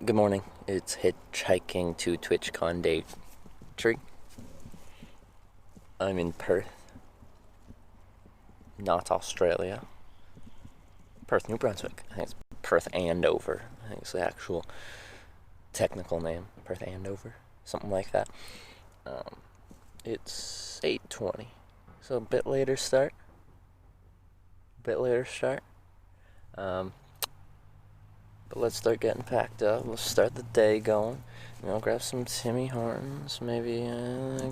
Good morning. It's Hitchhiking to Twitchcon Day 3. I'm in Perth, not Australia. Perth, New Brunswick. I think it's Perth Andover. I think it's the actual technical name. Perth Andover, something like that. It's 8:20, so a bit later start. But let's start getting packed up. We'll start the day going. Grab some Timmy Hortons, maybe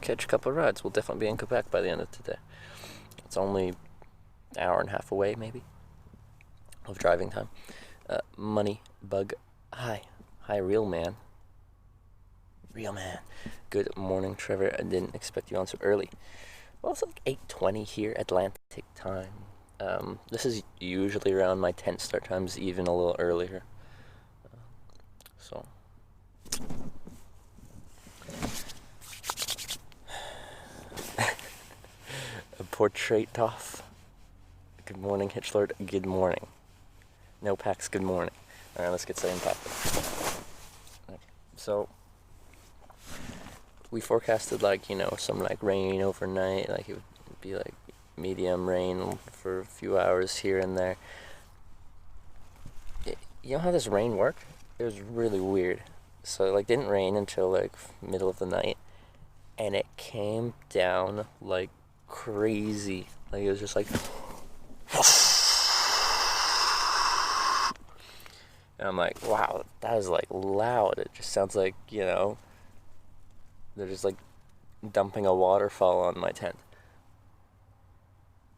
catch a couple of rides. We'll definitely be in Quebec by the end of today. It's only an hour and a half away, maybe, of driving time. Money Bug. Hi, real man. Good morning, Trevor. I didn't expect you on so early. Well, it's like 8:20 here, Atlantic time. This is usually around my tent start times, even a little earlier. So a portrait off. Good morning, Hitchlord. Good morning. No packs. Good morning. All right, let's get started packed. Okay. So we forecasted some rain overnight. Like it would be like medium rain for a few hours here and there. You know how this rain worked? It was really weird. So it didn't rain until middle of the night, and it came down like crazy. It was just and I'm like, wow, that is loud. It just sounds like, they're just dumping a waterfall on my tent.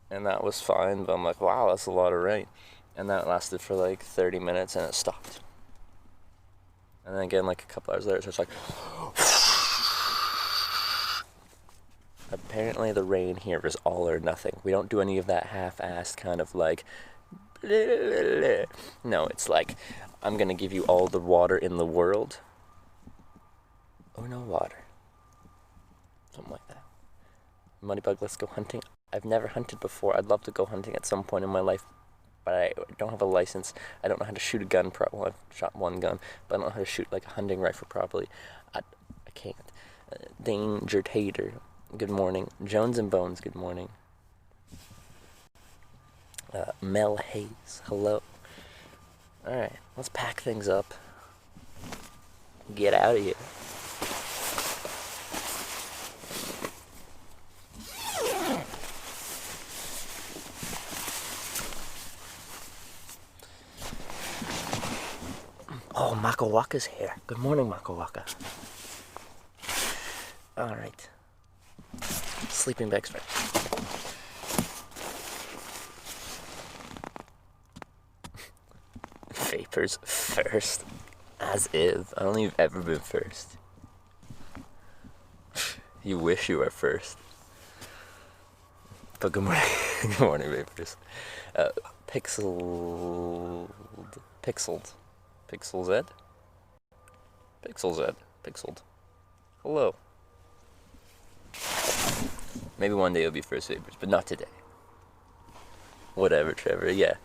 And that was fine, but I'm like, wow, that's a lot of rain. And that lasted for 30 minutes and it stopped. And then again, a couple hours later, it's just apparently the rain here is all or nothing. We don't do any of that half-assed kind of no, it's I'm gonna give you all the water in the world, or no water. Something like that. Moneybug, let's go hunting. I've never hunted before. I'd love to go hunting at some point in my life, but I don't have a license. I don't know how to shoot a gun. Well, I've shot one gun, but I don't know how to shoot a hunting rifle properly. I can't. Danger Tater, good morning. Jones and Bones, good morning. Mel Hayes, hello. Alright, let's pack things up. Get out of here. Oh, Makawaka's here. Good morning, Makawaka. Alright. Sleeping bags first. Vapors first. As if. I don't think you've ever been first. You wish you were first. But good morning. Good morning, Vapors. Pixel Z? Pixeled. Hello. Maybe one day you'll be first, Vapors, but not today. Whatever, Trevor, yeah.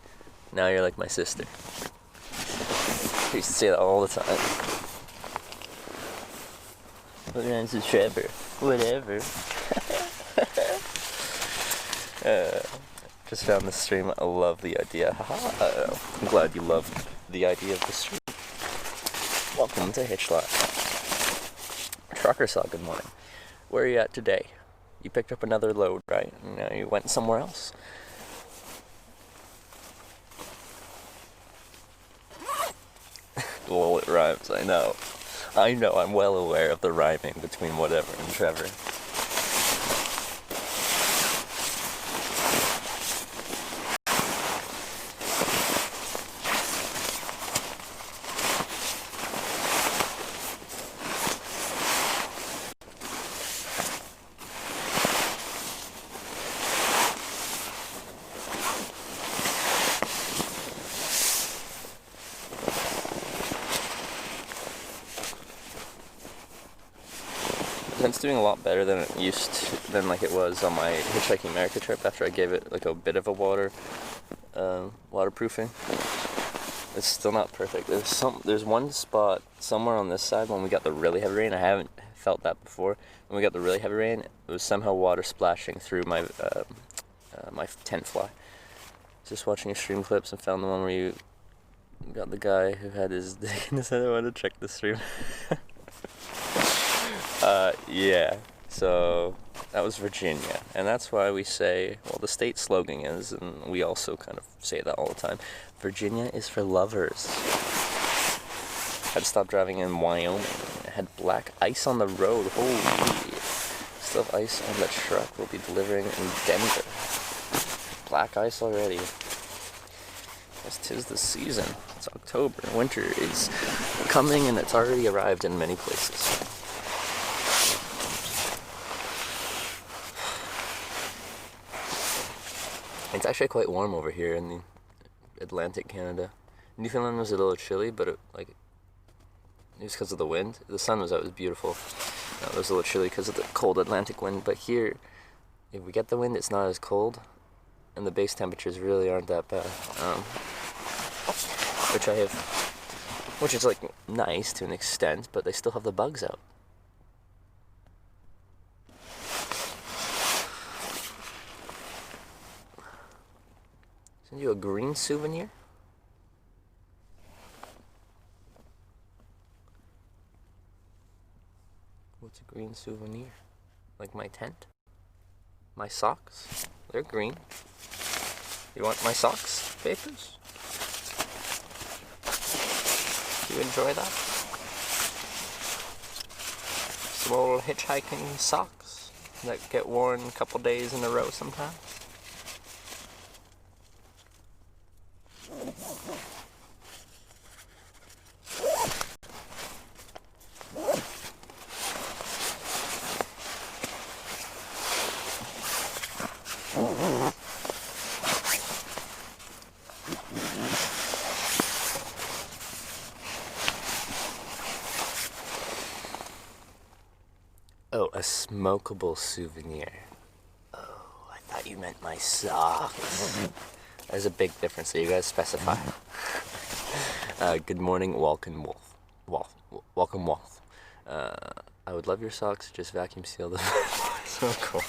Now you're like my sister. I used to say that all the time. What rhymes with Trevor? Whatever. Just found the stream. I love the idea. I'm glad you loved the idea of the stream. Welcome to Hitchlock. Trucker saw, good morning. Where are you at today? You picked up another load, right? Now you went somewhere else. Well, it rhymes, I know. I'm well aware of the rhyming between whatever and Trevor. It's doing a lot better than it it was on my Hitchhiking America trip after I gave it a bit of a waterproofing. It's still not perfect. There's one spot somewhere on this side when we got the really heavy rain. I haven't felt that before. When we got the really heavy rain, it was somehow water splashing through my my tent fly. Just watching stream clips and found the one where you got the guy who had his dick in his head. I wanted to check the stream. Yeah. So that was Virginia, and that's why we say, well, the state slogan is, and we also kind of say that all the time, Virginia is for lovers. Had to stop driving in Wyoming. It had black ice on the road. Holy. Still have ice on the truck we'll be delivering in Denver. Black ice already. Yes, 'tis the season. It's October. Winter is coming, and it's already arrived in many places. It's actually quite warm over here in the Atlantic Canada. Newfoundland was a little chilly, but it was because of the wind. The sun was out, it was beautiful. It was a little chilly because of the cold Atlantic wind, but here, if we get the wind, it's not as cold, and the base temperatures really aren't that bad. Which is like nice to an extent, but they still have the bugs out. Send you a green souvenir? What's a green souvenir? Like my tent? My socks? They're green. You want my socks, papers? Do you enjoy that? Some old hitchhiking socks that get worn a couple days in a row sometimes. Oh, a smokable souvenir. Oh, I thought you meant my socks. There's a big difference, so you guys specify. Good morning, Welcome Wolf. I would love your socks, just vacuum seal them. So cold.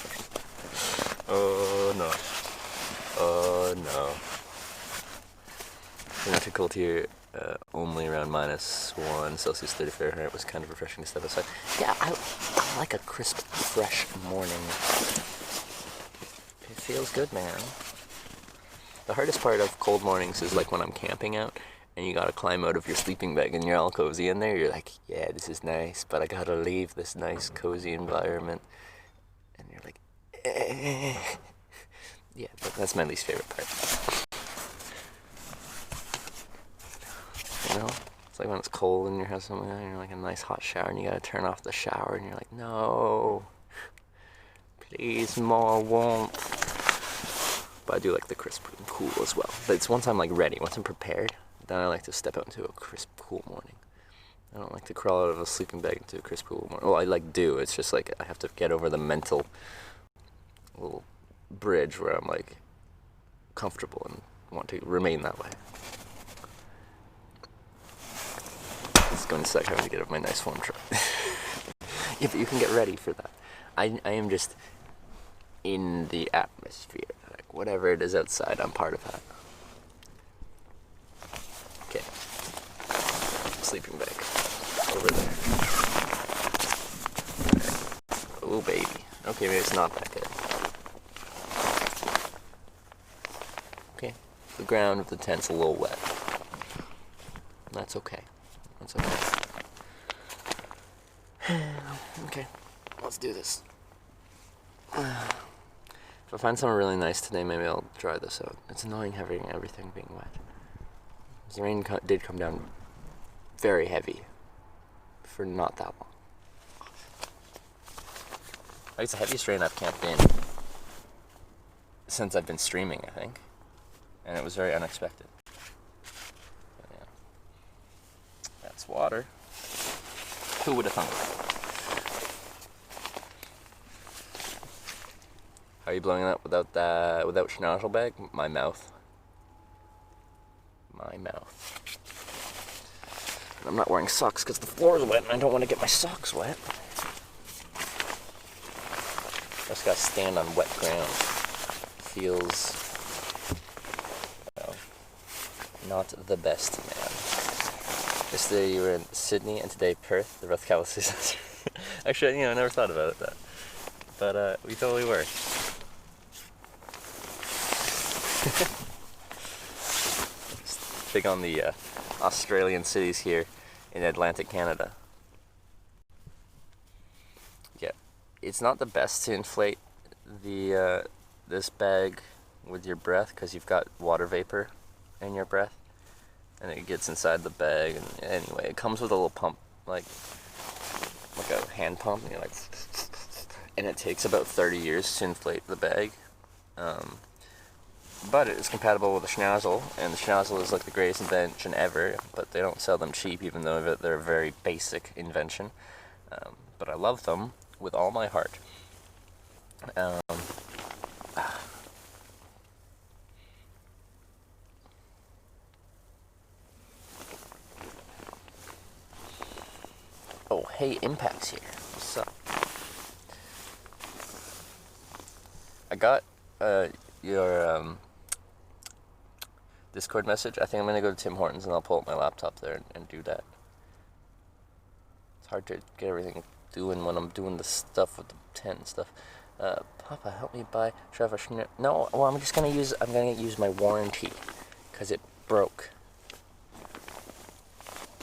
Oh no. Oh no. The difficulty here, only around -1 Celsius, 30 Fahrenheit, was kind of refreshing to step outside. Yeah, I like a crisp, fresh morning. It feels good, man. The hardest part of cold mornings is like when I'm camping out and you gotta climb out of your sleeping bag and you're all cozy in there. You're like, yeah, this is nice, but I gotta leave this nice, cozy environment. And you're like, eh. Yeah, but that's my least favorite part. You know? It's like when it's cold in your house and you're like a nice hot shower and you gotta turn off the shower and you're like, no, please, more warmth. But I do like the crisp and cool as well. But it's once I'm like ready, once I'm prepared, then I like to step out into a crisp, cool morning. I don't like to crawl out of a sleeping bag into a crisp, cool morning. Well, I like do. It's just like I have to get over the mental little bridge where I'm like comfortable and want to remain that way. It's going to suck having to get up my nice form truck. Yeah, but you can get ready for that. I am just in the atmosphere. Like whatever it is outside, I'm part of that. Okay. Sleeping bag. Over there. Oh, baby. Okay, maybe it's not that good. Okay. The ground of the tent's a little wet. That's okay. That's okay. Okay. Let's do this. If I find something really nice today, maybe I'll try this out. It's annoying having everything being wet. The rain did come down very heavy for not that long. It's the heaviest rain I've camped in since I've been streaming, I think. And it was very unexpected. But yeah. That's water. Who would have thunk? How are you blowing that without schnozzle bag? My mouth. my mouth. And I'm not wearing socks because the floor is wet and I don't want to get my socks wet. Just gotta stand on wet ground. Feels not the best, man. Yesterday you were in Sydney and today Perth, the Rough Calices. Actually, I never thought about it, but we totally were. Big on the Australian cities here in Atlantic Canada. Yeah, it's not the best to inflate the this bag with your breath because you've got water vapor in your breath, and it gets inside the bag. And anyway, it comes with a little pump, like a hand pump, and it takes about 30 years to inflate the bag. But it is compatible with a schnozzle, and the schnozzle is like the greatest invention ever, but they don't sell them cheap, even though they're a very basic invention. But I love them with all my heart. Oh, hey, Impact's here. What's up? I got your Discord message. I think I'm gonna go to Tim Hortons and I'll pull up my laptop there and do that. It's hard to get everything doing when I'm doing the stuff with the tent and stuff. Papa, help me buy Trevor Schneider. No, well, I'm gonna use my warranty because it broke.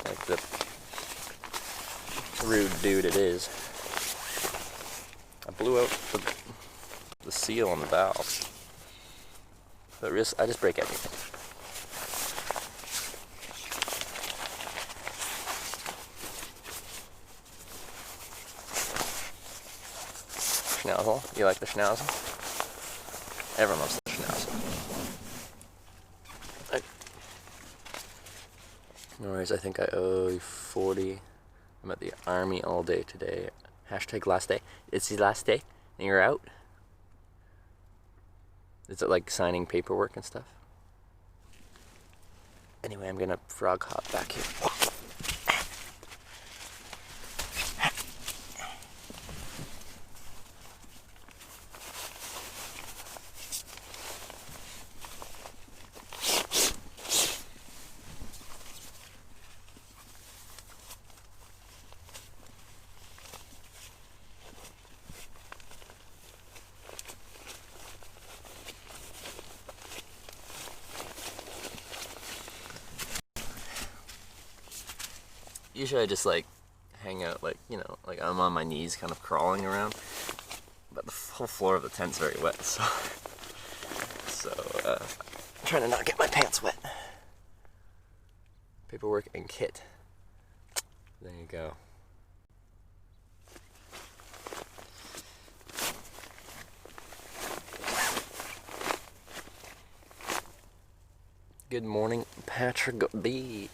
Like the rude dude it is. I blew out the seal on the valve. But I just break everything. Schnozzle? You like the schnozzle? Everyone loves the schnozzle. No worries, I think I owe you 40. I'm at the army all day today. Hashtag last day. It's the last day and you're out? Is it like signing paperwork and stuff? Anyway, I'm gonna frog hop back here. Usually I just hang out like I'm on my knees kind of crawling around, but the whole floor of the tent's very wet, so I'm trying to not get my pants wet. Paperwork and kit. There you go. Good morning, Patrick B.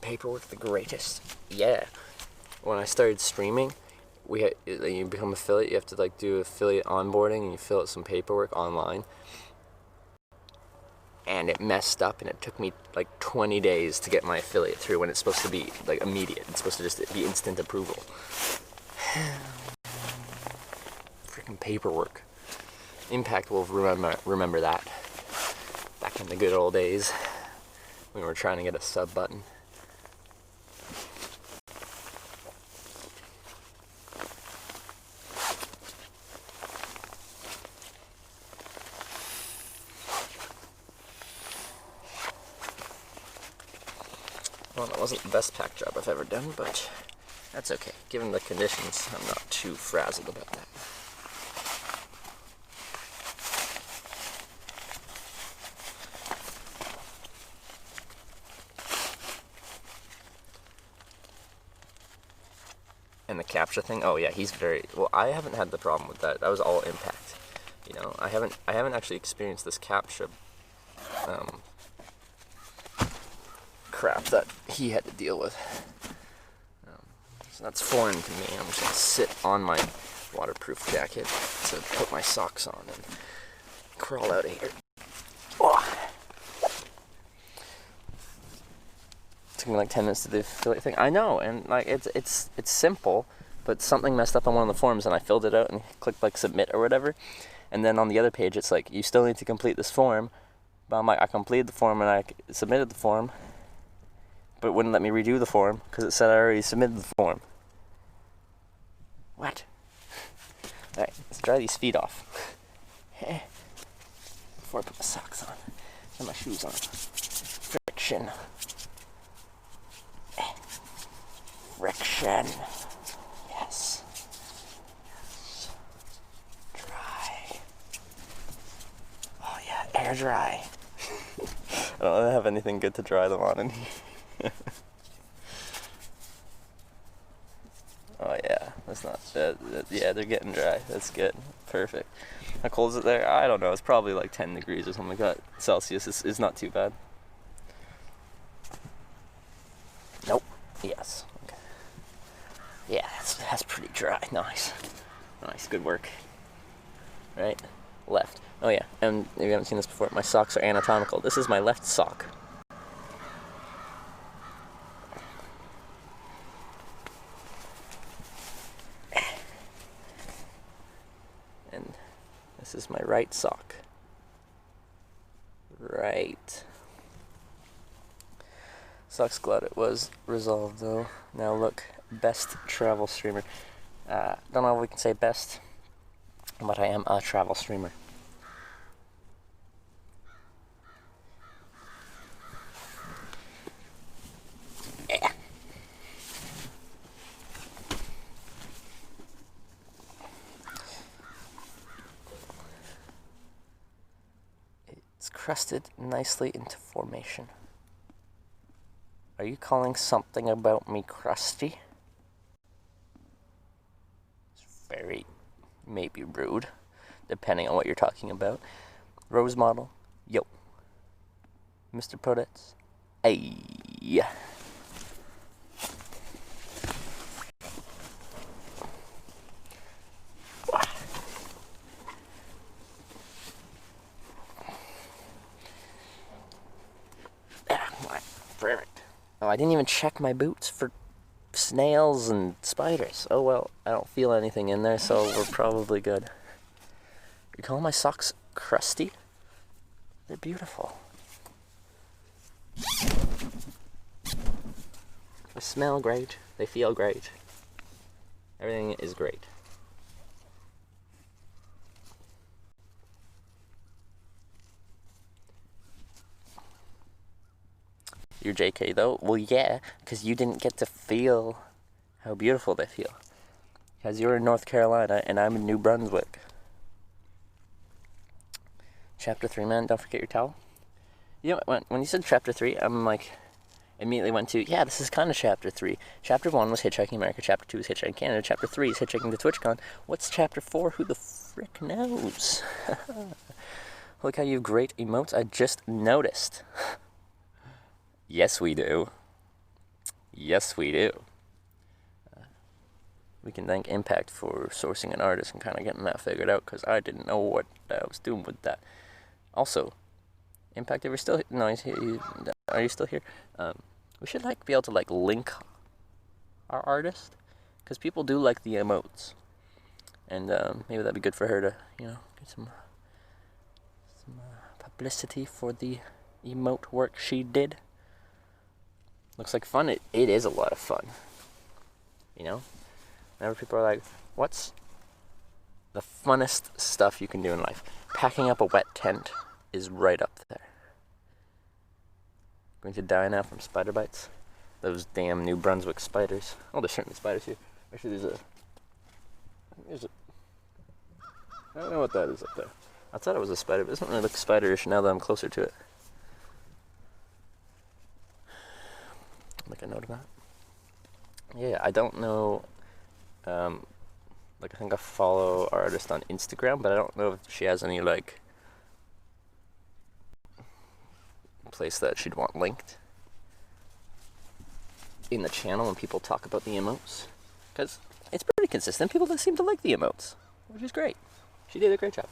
Paperwork the greatest. Yeah. When I started streaming, you become affiliate, you have to do affiliate onboarding and you fill out some paperwork online. And it messed up and it took me 20 days to get my affiliate through when it's supposed to be immediate. It's supposed to just be instant approval. Freaking paperwork. Impact will remember that. Back in the good old days when we were trying to get a sub button. Well, that wasn't the best pack job I've ever done, but that's okay. Given the conditions, I'm not too frazzled about that. And the captcha thing, oh yeah, he's very well. I haven't had the problem with that. That was all Impact. I haven't actually experienced this captcha crap that he had to deal with. So that's foreign to me. I'm just gonna sit on my waterproof jacket to put my socks on and crawl out of here. Oh. Took me like 10 minutes to do the affiliate thing. I know, and like it's simple, but something messed up on one of the forms, and I filled it out and clicked like submit or whatever. And then on the other page, it's like, you still need to complete this form. But I'm like, I completed the form and I submitted the form, but it wouldn't let me redo the form because it said I already submitted the form. What? Alright, let's dry these feet off. Before I put my socks on and my shoes on. Friction. Friction. Yes. Dry. Oh yeah, air dry. I don't have anything good to dry them on in here. Oh yeah, that's not yeah, they're getting dry. That's good. Perfect. How cold is it there? I don't know. It's probably like 10 degrees or something like that. Celsius is not too bad. Nope. Yes. Okay. Yeah, that's pretty dry. Nice. Nice. Good work. Right? Left. Oh yeah, and if you haven't seen this before, my socks are anatomical. This is my left sock. And this is my right sock. Right. Sucks, glad it was resolved though. Now look, best travel streamer. Don't know if we can say best, but I am a travel streamer. It's crusted nicely into formation. Are you calling something about me crusty? It's very, maybe rude, depending on what you're talking about. Rose model, yo. Mr. Prodets, ayy. Perfect. Oh, I didn't even check my boots for snails and spiders. Oh well, I don't feel anything in there, so we're probably good. You calling my socks crusty? They're beautiful. They smell great. They feel great. Everything is great. You're JK though? Well, yeah, because you didn't get to feel how beautiful they feel. Because you're in North Carolina and I'm in New Brunswick. Chapter 3, man, don't forget your towel. You know, when you said Chapter 3, I'm like, immediately went to, yeah, this is kind of Chapter 3. Chapter 1 was Hitchhiking America, Chapter 2 is Hitchhiking Canada, Chapter 3 is Hitchhiking to Twitchcon. What's Chapter 4? Who the frick knows? Look how you have great emotes, I just noticed. Yes, we do. Yes, we do. We can thank Impact for sourcing an artist and kind of getting that figured out, because I didn't know what I was doing with that. Also, Impact, if you're still... No, he's here. Are you still here? We should be able to link our artist, because people do like the emotes. And maybe that'd be good for her to, get some publicity for the emote work she did. Looks like fun. It is a lot of fun. Whenever people are like, what's the funnest stuff you can do in life? Packing up a wet tent is right up there. Going to die now from spider bites. Those damn New Brunswick spiders. Oh, there's certainly spiders here. Actually, there's a... I don't know what that is up there. I thought it was a spider, but it doesn't really look spiderish now that I'm closer to it. Make a note of that. Yeah, I don't know. I think I follow our artist on Instagram, but I don't know if she has any place that she'd want linked in the channel when people talk about the emotes, because it's pretty consistent. People that seem to like the emotes, which is great. She did a great job.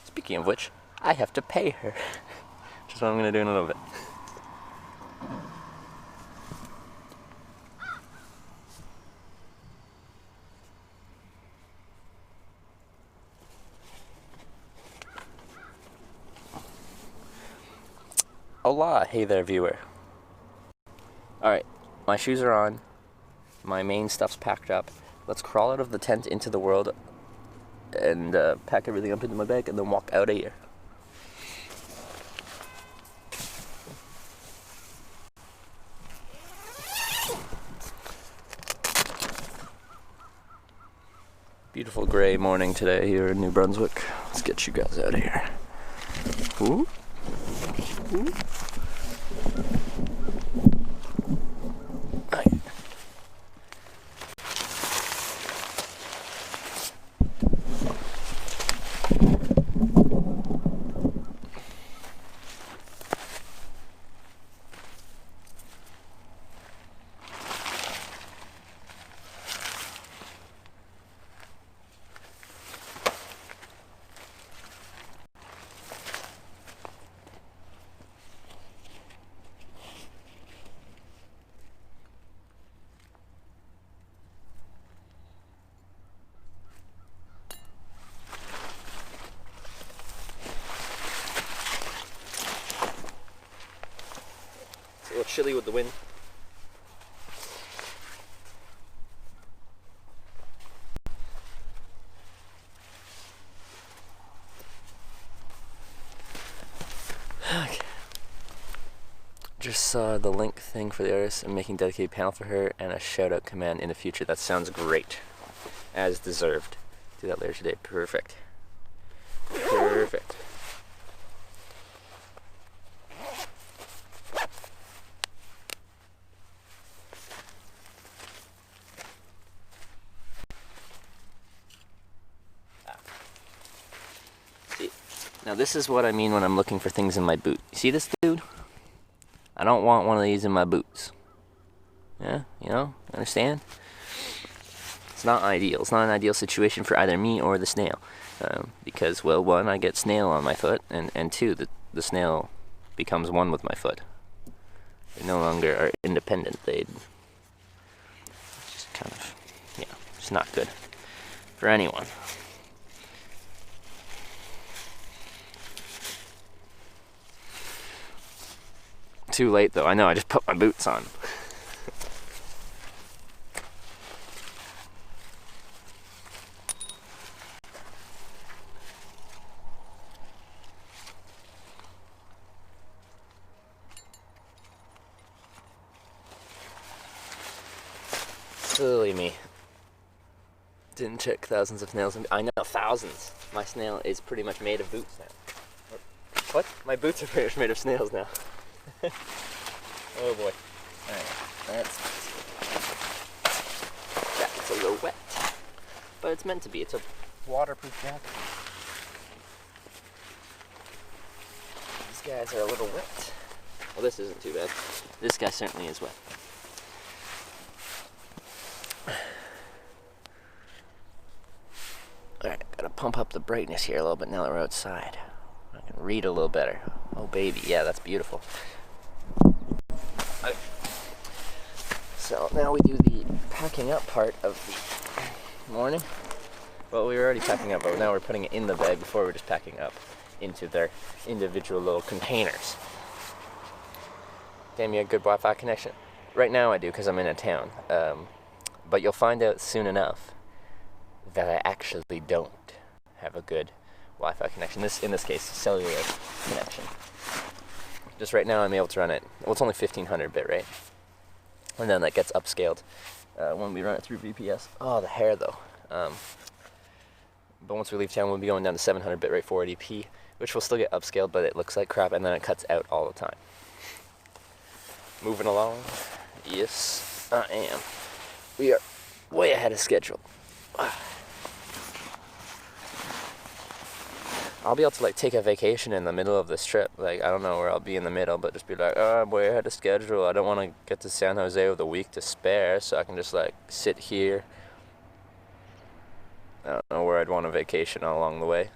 Speaking of which, I have to pay her. Which is what I'm going to do in a little bit. Hola, hey there viewer. Alright, my shoes are on, my main stuff's packed up. Let's crawl out of the tent into the world and pack everything up into my bag and then walk out of here. Beautiful gray morning today here in New Brunswick. Let's get you guys out of here. Ooh. Ooh. It's a little chilly with the wind. Okay. Just saw the link thing for the artist. I'm making dedicated panel for her and a shout out command in the future. That sounds great. As deserved. Do that later today. Perfect. Perfect. Now this is what I mean when I'm looking for things in my boot. You see this dude? I don't want one of these in my boots. Yeah, you know, understand? It's not ideal. It's not an ideal situation for either me or the snail. Because, well, one, I get snail on my foot, and two, the snail becomes one with my foot. They no longer are independent. They just kind of, yeah, it's not good for anyone. Too late though. I know, I just put my boots on. Silly me. Didn't check thousands of snails. I know, thousands. My snail is pretty much made of boots now. What? My boots are pretty much made of snails now. Oh boy. Alright, that's a little wet. But it's meant to be. It's a waterproof jacket. These guys are a little wet. Well, this isn't too bad. This guy certainly is wet. Alright, gotta pump up the brightness here a little bit now that we're outside. I can read a little better. Oh baby, yeah, that's beautiful. Okay. So now we do the packing up part of the morning. Well, we were already packing up, but now we're putting it in the bag before we're just packing up into their individual little containers. Damn, you have good Wi-Fi connection? Right now I do, because I'm in a town. But you'll find out soon enough that I actually don't have a good Wi-Fi connection. In this case, cellular connection. Just right now I'm able to run it. Well, it's only 1500 bit rate. And then that gets upscaled when we run it through VPS. Oh, the hair though. But once we leave town, we'll be going down to 700 bit rate 480p, which will still get upscaled, but it looks like crap, and then it cuts out all the time. Moving along. Yes, I am. We are way ahead of schedule. I'll be able to like take a vacation in the middle of this trip. Like, I don't know where I'll be in the middle, but just be like, oh, I'm way ahead of schedule. I don't want to get to San Jose with a week to spare, so I can just like sit here I don't know where I'd want a vacation along the way.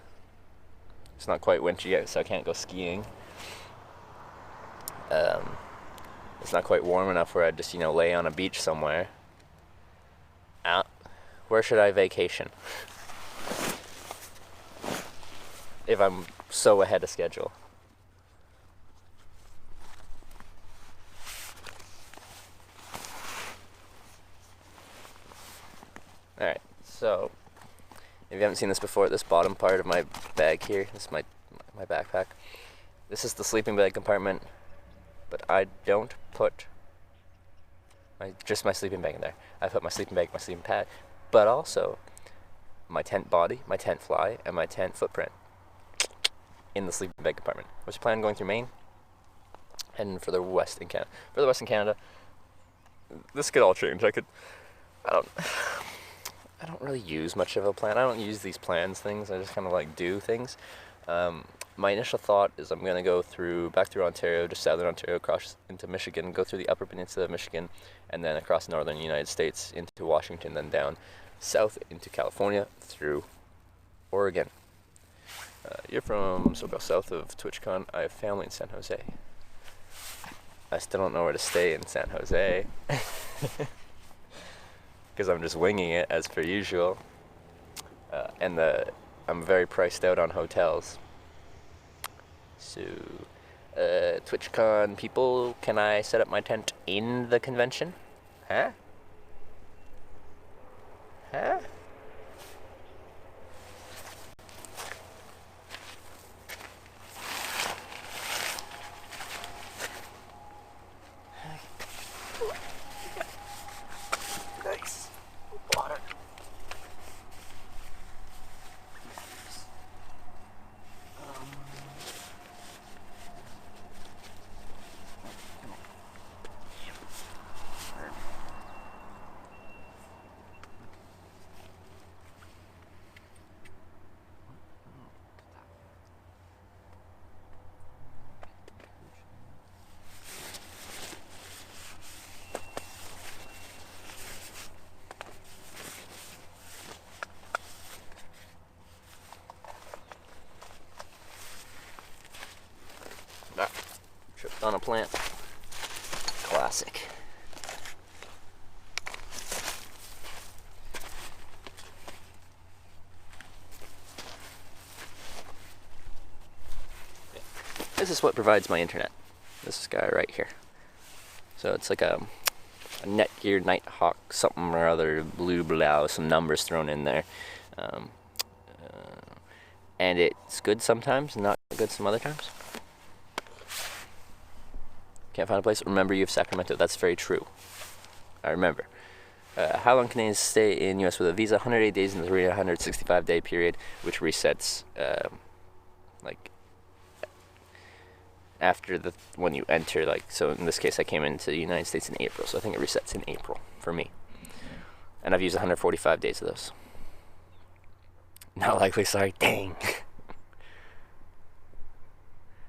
It's not quite winter yet, so I can't go skiing. It's not quite warm enough where I'd just, lay on a beach somewhere. Where should I vacation? If I'm so ahead of schedule. Alright, so if you haven't seen this before, this bottom part of my bag here, this is my backpack. This is the sleeping bag compartment, but I don't put just my sleeping bag in there. I put my sleeping bag, my sleeping pad, but also my tent body, my tent fly, and my tent footprint in the sleeping bag compartment. I was planning on going through Maine and for the Western Canada. For the Western Canada, this could all change. I don't really use much of a plan. I don't use these plans things. I just kind of do things. My initial thought is I'm going to go back through Ontario, just southern Ontario, across into Michigan, go through the upper peninsula of Michigan, and then across northern United States into Washington, then down south into California, through Oregon. You're from SoCal, south of Twitchcon. I have family in San Jose. I still don't know where to stay in San Jose. Because I'm just winging it, as per usual. I'm very priced out on hotels. So, TwitchCon people, can I set up my tent in the convention? Huh? Huh? Nice. Water. Tripped on a plant. Classic. This is what provides my internet. This guy right here. So it's like a Netgear Nighthawk something or other, blue blah, some numbers thrown in there. And it's good sometimes, not good some other times. Can't find a place? Remember, you have Sacramento. That's very true. I remember. How long Canadians stay in U.S. with a visa? 108 days in the 365-day period, which resets, after when you enter, so in this case, I came into the United States in April, so I think it resets in April for me. And I've used 145 days of those. Not likely, sorry. Dang.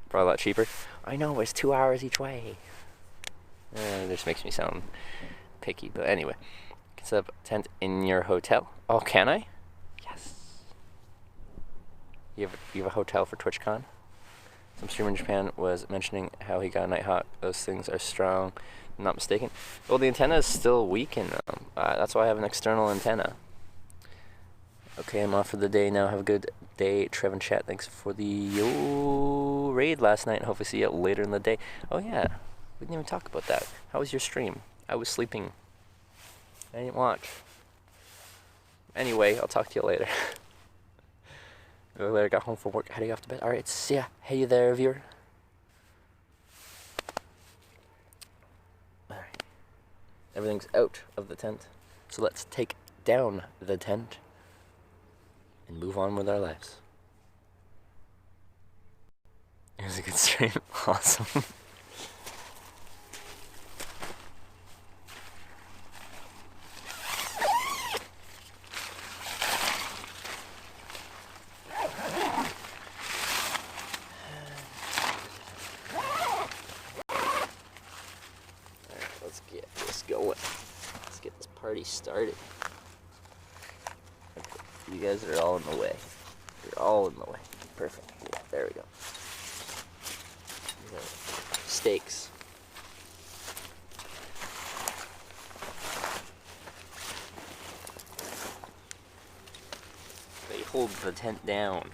Probably a lot cheaper. I know, it's 2 hours each way. It just makes me sound picky, but anyway. You can set up a tent in your hotel. Oh, can I? Yes. You have a hotel for TwitchCon? Some streamer in Japan was mentioning how he got a Nighthawk. Those things are strong, if I'm not mistaken. Well, the antenna is still weak in them. That's why I have an external antenna. Okay, I'm off for the day now. Have a good day, Trev and chat. Thanks for the raid last night. Hopefully see you later in the day. Oh yeah, we didn't even talk about that. How was your stream? I was sleeping. I didn't watch. Anyway, I'll talk to you later. Later, got home from work, heading off to bed. Alright, see ya. Hey there, viewer. Alright. Everything's out of the tent. So let's take down the tent and move on with our lives. It was a good stream. Awesome. Let's get this going. Let's get this party started. You guys are all in the way. They're all in the way. Perfect. Yeah, there we go. Stakes. They hold the tent down.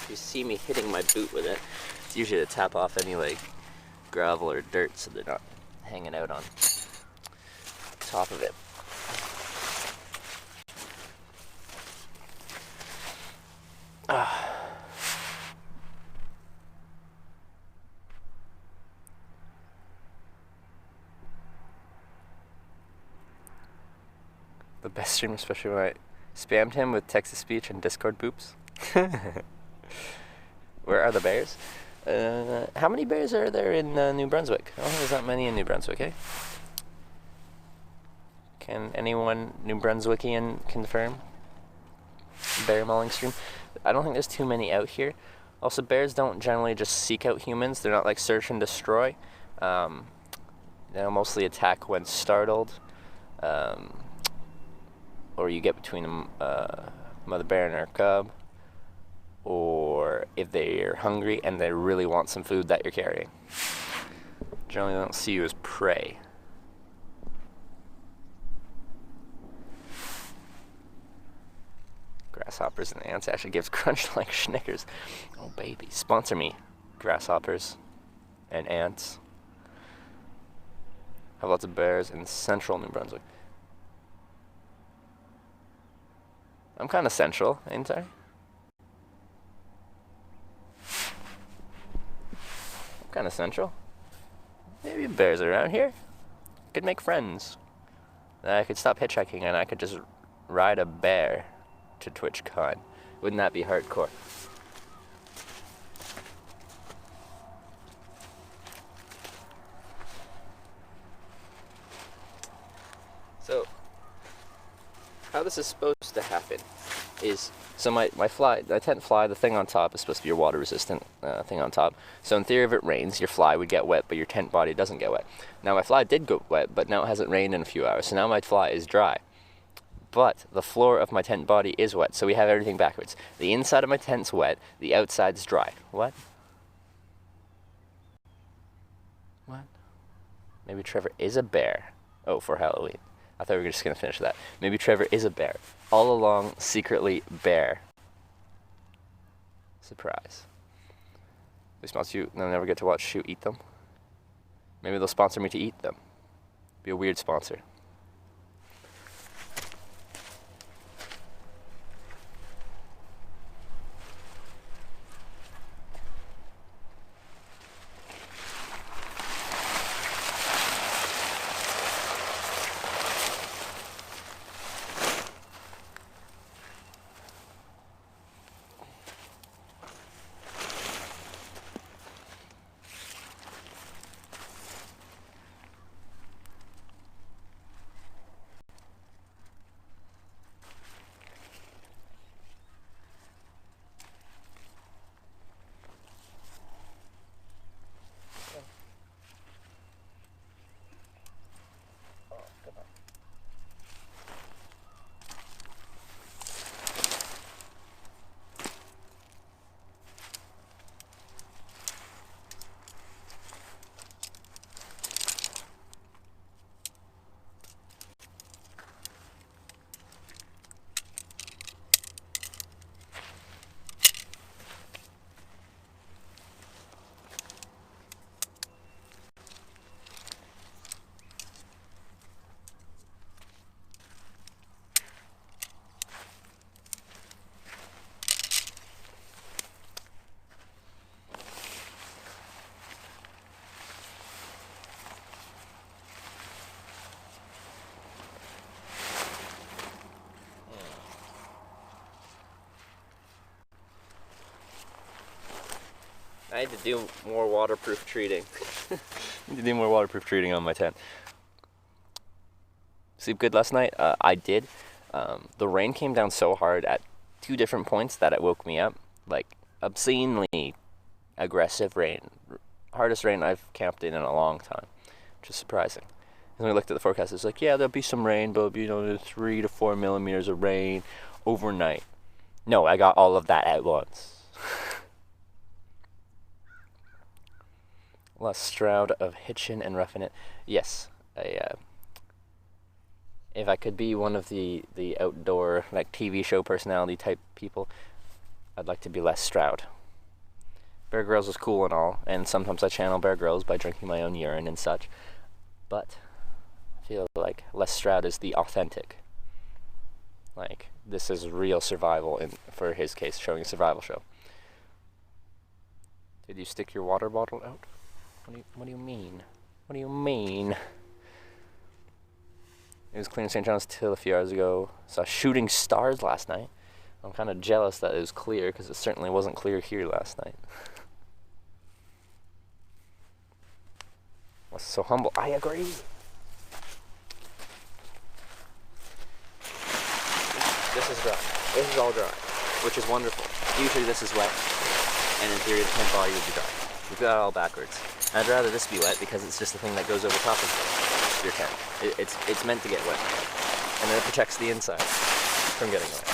You see me hitting my boot with it, it's usually to tap off any like gravel or dirt so they're not hanging out on top of it. The best stream, especially when I spammed him with text-to-speech and Discord boops. Where are the bears? How many bears are there in New Brunswick? I don't think there's that many in New Brunswick, eh? Can anyone New Brunswickian confirm? Bear mauling stream? I don't think there's too many out here. Also, bears don't generally just seek out humans. They're not like search and destroy. They'll mostly attack when startled. Or you get between a mother bear and her cub. Or if they're hungry and they really want some food that you're carrying. Generally, they don't see you as prey. Grasshoppers and ants actually gives crunch like Snickers. Oh baby, sponsor me, grasshoppers and ants. Have lots of bears in central New Brunswick. I'm kind of central, ain't I? Kind of central. Maybe bears are around here. Could make friends. I could stop hitchhiking and I could just ride a bear to Twitchcon. Wouldn't that be hardcore? So, how this is supposed to happen is, so my tent fly, the thing on top is supposed to be your water resistant thing on top. So in theory, if it rains, your fly would get wet, but your tent body doesn't get wet. Now my fly did go wet, but now it hasn't rained in a few hours, so now my fly is dry. But the floor of my tent body is wet, so we have everything backwards. The inside of my tent's wet, the outside's dry. What? What? Maybe Trevor is a bear. Oh, for Halloween. I thought we were just going to finish that. Maybe Trevor is a bear. All along, secretly bear. Surprise. They sponsor you, and I'll never get to watch you eat them. Maybe they'll sponsor me to eat them. Be a weird sponsor. need to do more waterproof treating. I need to do more waterproof treating on my tent. Sleep good last night? I did. The rain came down so hard at 2 different points that it woke me up. Like, obscenely aggressive rain. Hardest rain I've camped in a long time, which is surprising. And we looked at the forecast, it's like, yeah, there'll be some rain, but 3 to 4 millimeters of rain overnight. No, I got all of that at once. Les Stroud of Hitchin' and Roughin' It. Yes, if I could be one of the outdoor, like, TV show personality type people, I'd like to be Les Stroud. Bear Grylls is cool and all, and sometimes I channel Bear Grylls by drinking my own urine and such, but I feel like Les Stroud is the authentic. Like, this is real survival, for his case, showing a survival show. Did you stick your water bottle out? What do you mean? What do you mean? It was clear in St. John's till a few hours ago. Saw shooting stars last night. I'm kind of jealous that it was clear, because it certainly wasn't clear here last night. Was so humble. I agree. This is dry. This is all dry, which is wonderful. Usually this is wet, and in theory the tent body would be dry. We've got it all backwards. I'd rather this be wet because it's just the thing that goes over top of your tent. It's meant to get wet, and then it protects the inside from getting wet.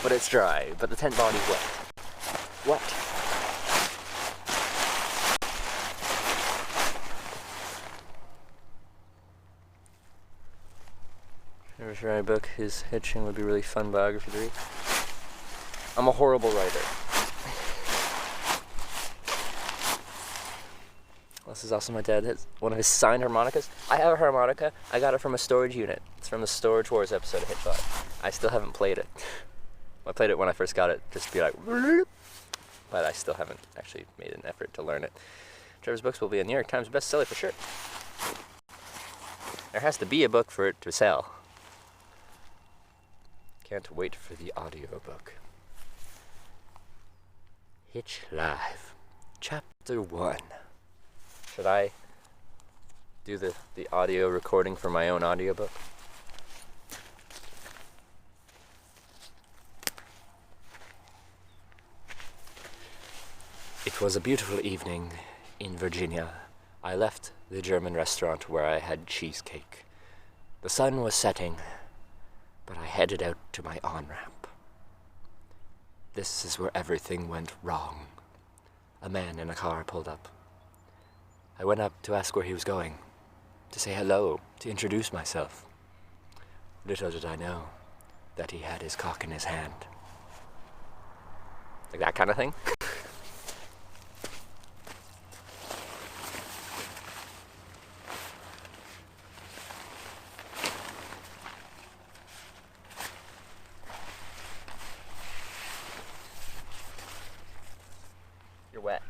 But it's dry. But the tent body's wet. What? Should I book his Hitching would be a really fun biography to read. I'm a horrible writer. This is also my dad has one of his signed harmonicas. I have a harmonica. I got it from a storage unit. It's from the Storage Wars episode of Hitchhiking. I still haven't played it. I played it when I first got it, just to be like, but I still haven't actually made an effort to learn it. Trevor's books will be a New York Times bestseller for sure. There has to be a book for it to sell. Can't wait for the audiobook. Hitch Live, Chapter 1. Should I do the audio recording for my own audiobook? It was a beautiful evening in Virginia. I left the German restaurant where I had cheesecake. The sun was setting, but I headed out to my on-ramp. This is where everything went wrong. A man in a car pulled up. I went up to ask where he was going, to say hello, to introduce myself. Little did I know that he had his cock in his hand. Like that kind of thing? You're wet.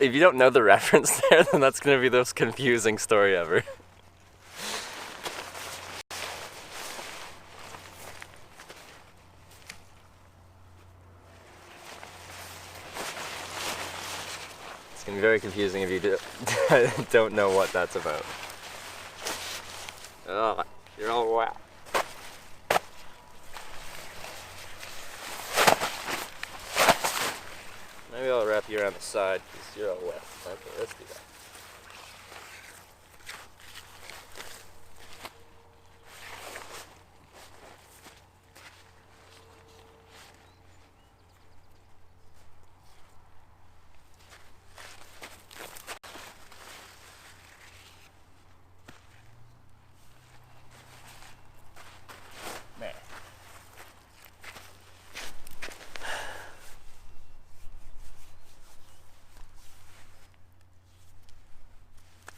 If you don't know the reference there, then that's going to be the most confusing story ever. It's going to be very confusing if you don't know what that's about. Ugh, you're all wet. Maybe I'll wrap you around the side because you're all wet. Okay, let's do that.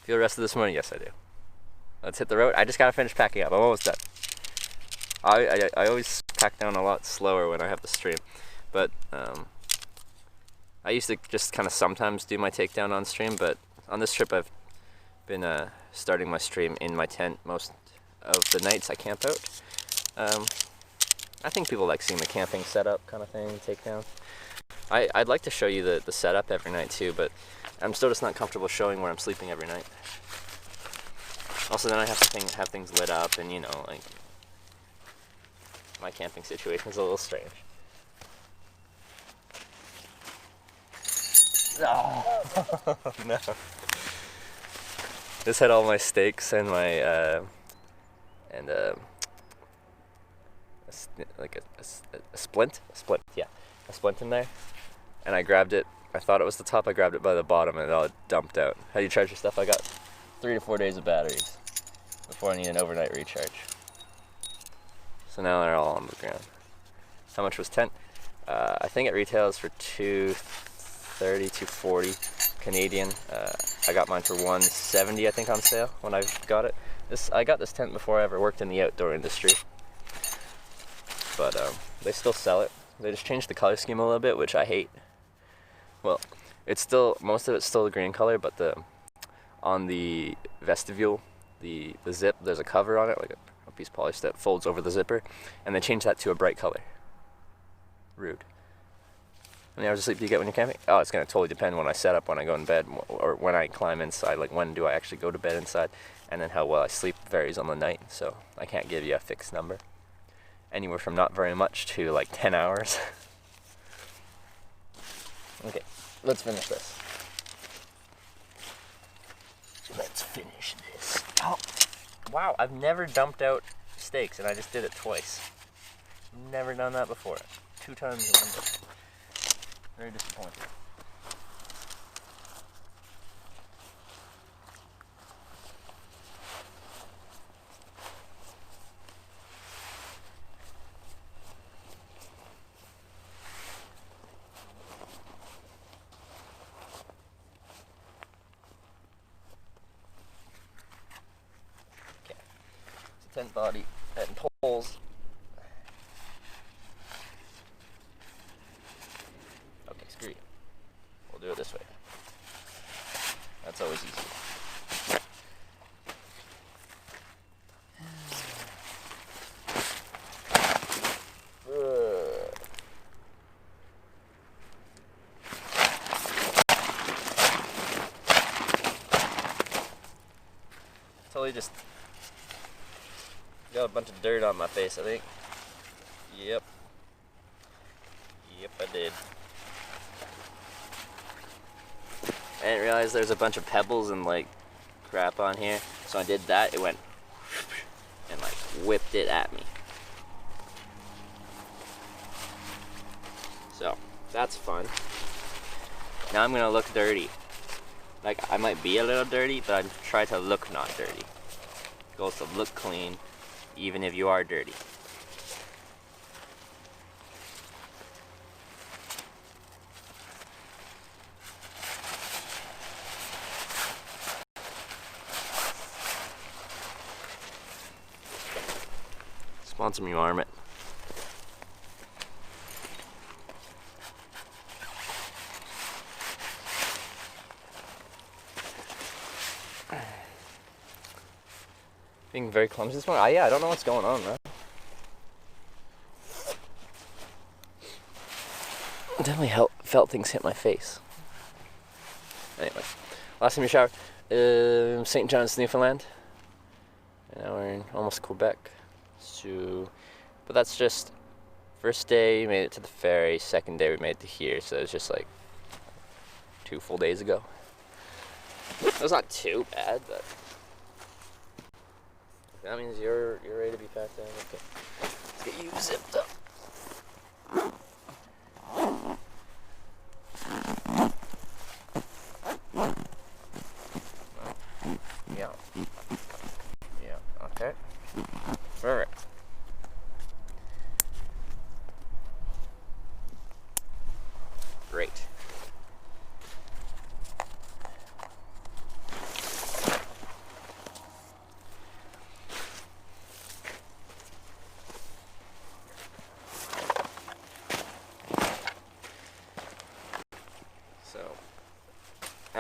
Feel the rest of this morning? Yes, I do. Let's hit the road. I just gotta finish packing up. I'm almost done. I always pack down a lot slower when I have the stream, but I used to just kind of sometimes do my takedown on stream, but on this trip I've been starting my stream in my tent most of the nights I camp out. I think people like seeing the camping setup kind of thing, takedown. I'd like to show you the setup every night too, but I'm still just not comfortable showing where I'm sleeping every night. Also, then I have to have things lit up, and you know, like, my camping situation is a little strange. Oh, no. This had all my steaks and my, like a splint, yeah, a splint in there, and I grabbed it. I thought it was the top. I grabbed it by the bottom, and it all dumped out. How do you charge your stuff? I got 3 to 4 days of batteries before I need an overnight recharge. So now they're all on the ground. How much was tent? I think it retails for $230, $240 Canadian. I got mine for $170, I think, on sale when I got it. I got this tent before I ever worked in the outdoor industry. But they still sell it. They just changed the color scheme a little bit, which I hate. Well, it's still, most of it's still the green color, but on the vestibule, the zip, there's a cover on it, like a piece of polish that folds over the zipper, and they changed that to a bright color. Rude. How many hours of sleep do you get when you're camping? Oh, it's going to totally depend when I set up, when I go in bed, or when I climb inside. Like, when do I actually go to bed inside? And then how well I sleep varies on the night, so I can't give you a fixed number. Anywhere from not very much to like 10 hours. Okay, let's finish this. Let's finish this. Oh, wow, I've never dumped out steaks, and I just did it twice. Never done that before. 2 times in one day. Very disappointing. Okay, so tent body and poles. Okay, screw you. We'll do it this way. That's always easy. Totally just got a bunch of dirt on my face, I think. Yep. Yep, I did. I didn't realize there's a bunch of pebbles and like crap on here, so I did that. It went and like whipped it at me. So that's fun. Now I'm gonna look dirty. Like, I might be a little dirty, but I try to look not dirty. Goals to look clean, even if you are dirty. Sponsor me, Marmot. Being very clumsy this morning. Yeah, I don't know what's going on, man. Definitely felt things hit my face. Anyway, last time you showered, St. John's, Newfoundland. And now we're in almost Quebec. So, but that's just first day we made it to the ferry. Second day we made it to here. So it was just like 2 full days ago. It was not too bad, but. That means you're ready to be packed in. Okay. Let's get you zipped up. Yeah. Yeah, okay. Perfect. Great.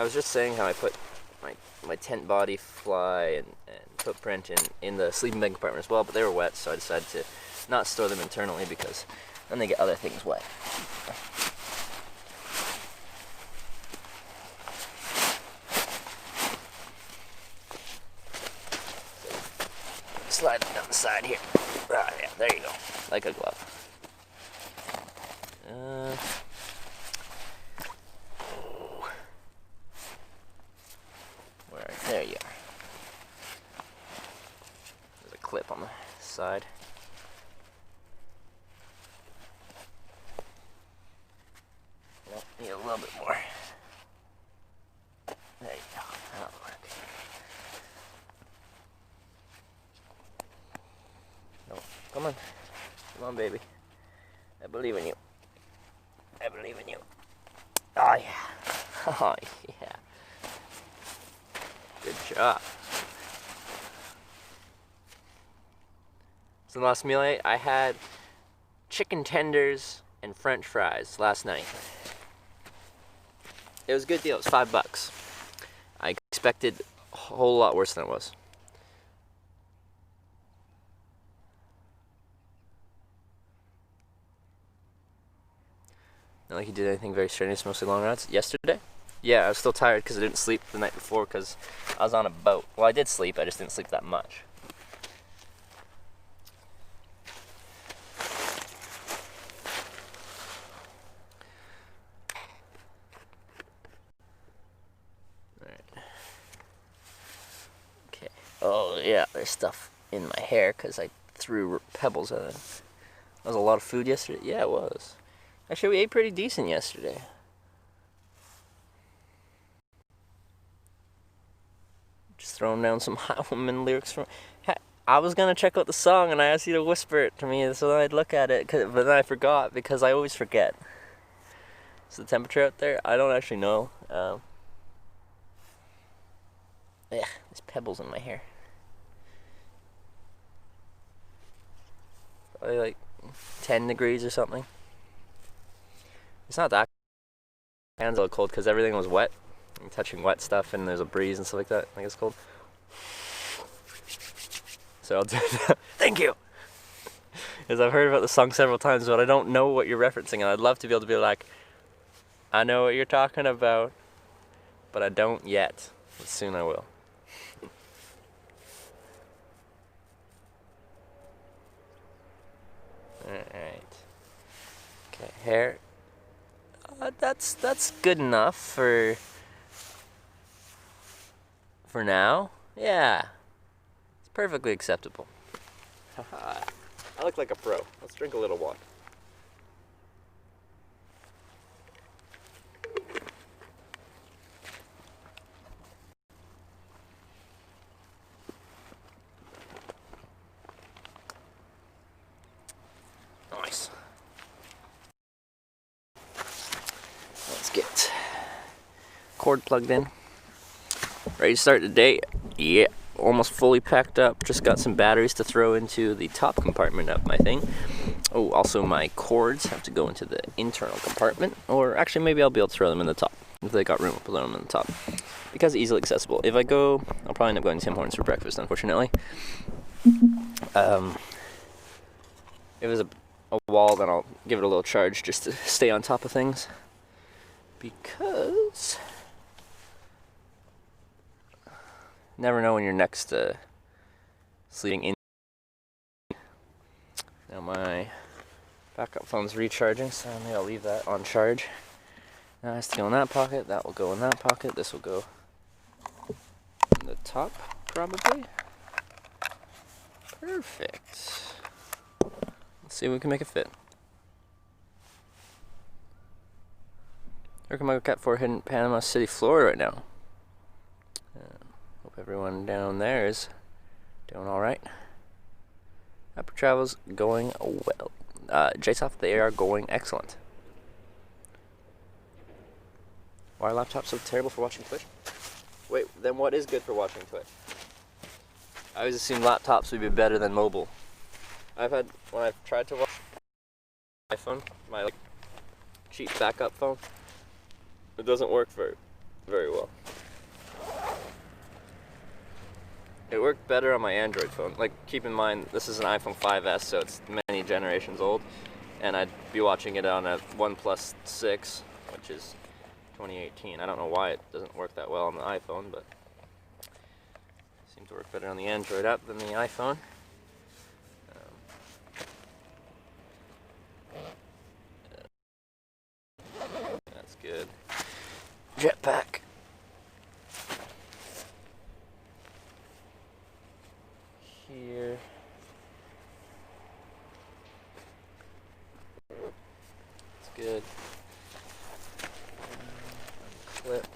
I was just saying how I put my tent body, fly, and footprint in the sleeping bag compartment as well, but they were wet, so I decided to not store them internally because then they get other things wet. Slide them down the side here. Ah, yeah, there you go. Like a glove. There you are. There's a clip on the side. Well, need a little bit more. There you go. That'll work. No, come on. Come on, baby. I believe in you. I believe in you. Oh, yeah. Oh, yeah. Good job. So the last meal I ate, I had chicken tenders and French fries last night. It was a good deal. It was $5. I expected a whole lot worse than it was. Not like you did anything very strenuous, mostly long rides. Yesterday? Yeah, I was still tired because I didn't sleep the night before because I was on a boat. Well, I did sleep, I just didn't sleep that much. Alright. Okay. Oh, yeah, there's stuff in my hair because I threw pebbles at it. That was a lot of food yesterday? Yeah, it was. Actually, we ate pretty decent yesterday. Just throwing down some Hot Woman lyrics from... I was going to check out the song and I asked you to whisper it to me so I'd look at it, but then I forgot because I always forget. So the temperature out there, I don't actually know. Yeah, there's pebbles in my hair. Probably like 10 degrees or something. It's not that hands a little cold because everything was wet. I'm touching wet stuff and there's a breeze and stuff like that. I think it's cold. So I'll do that. Thank you! Because I've heard about the song several times, but I don't know what you're referencing, and I'd love to be able to be like, I know what you're talking about, but I don't yet. But soon I will. Alright. Okay, hair. That's good enough for now. Yeah. It's perfectly acceptable. Haha. I look like a pro. Let's drink a little water. Nice. Let's get cord plugged in. Ready to start the day? Yeah, almost fully packed up. Just got some batteries to throw into the top compartment of my thing. Oh, also my cords have to go into the internal compartment. Or actually, maybe I'll be able to throw them in the top. If they got room, I'll put them in the top. Because easily accessible. If I go, I'll probably end up going to Tim Hortons for breakfast, unfortunately. If it was a wall, then I'll give it a little charge just to stay on top of things. Because... never know when you're next sleeping in. Now my backup phone's recharging, so maybe I'll leave that on charge. Now it has to go in that pocket, that will go in that pocket, this will go in the top, probably. Perfect. Let's see if we can make it fit. Where can my cat 4 hidden in Panama City, Florida right now? Hope everyone down there is doing alright. Apple travel's going well. JSOF, they are going excellent. Why are laptops so terrible for watching Twitch? Wait, then what is good for watching Twitch? I always assume laptops would be better than mobile. when I've tried to watch my iPhone, my cheap backup phone, it doesn't work for very well. It worked better on my Android phone. Like, keep in mind, this is an iPhone 5S, so it's many generations old, and I'd be watching it on a OnePlus 6, which is 2018. I don't know why it doesn't work that well on the iPhone, but it seems to work better on the Android app than the iPhone. That's good. Jetpack. Here. It's good. Clip.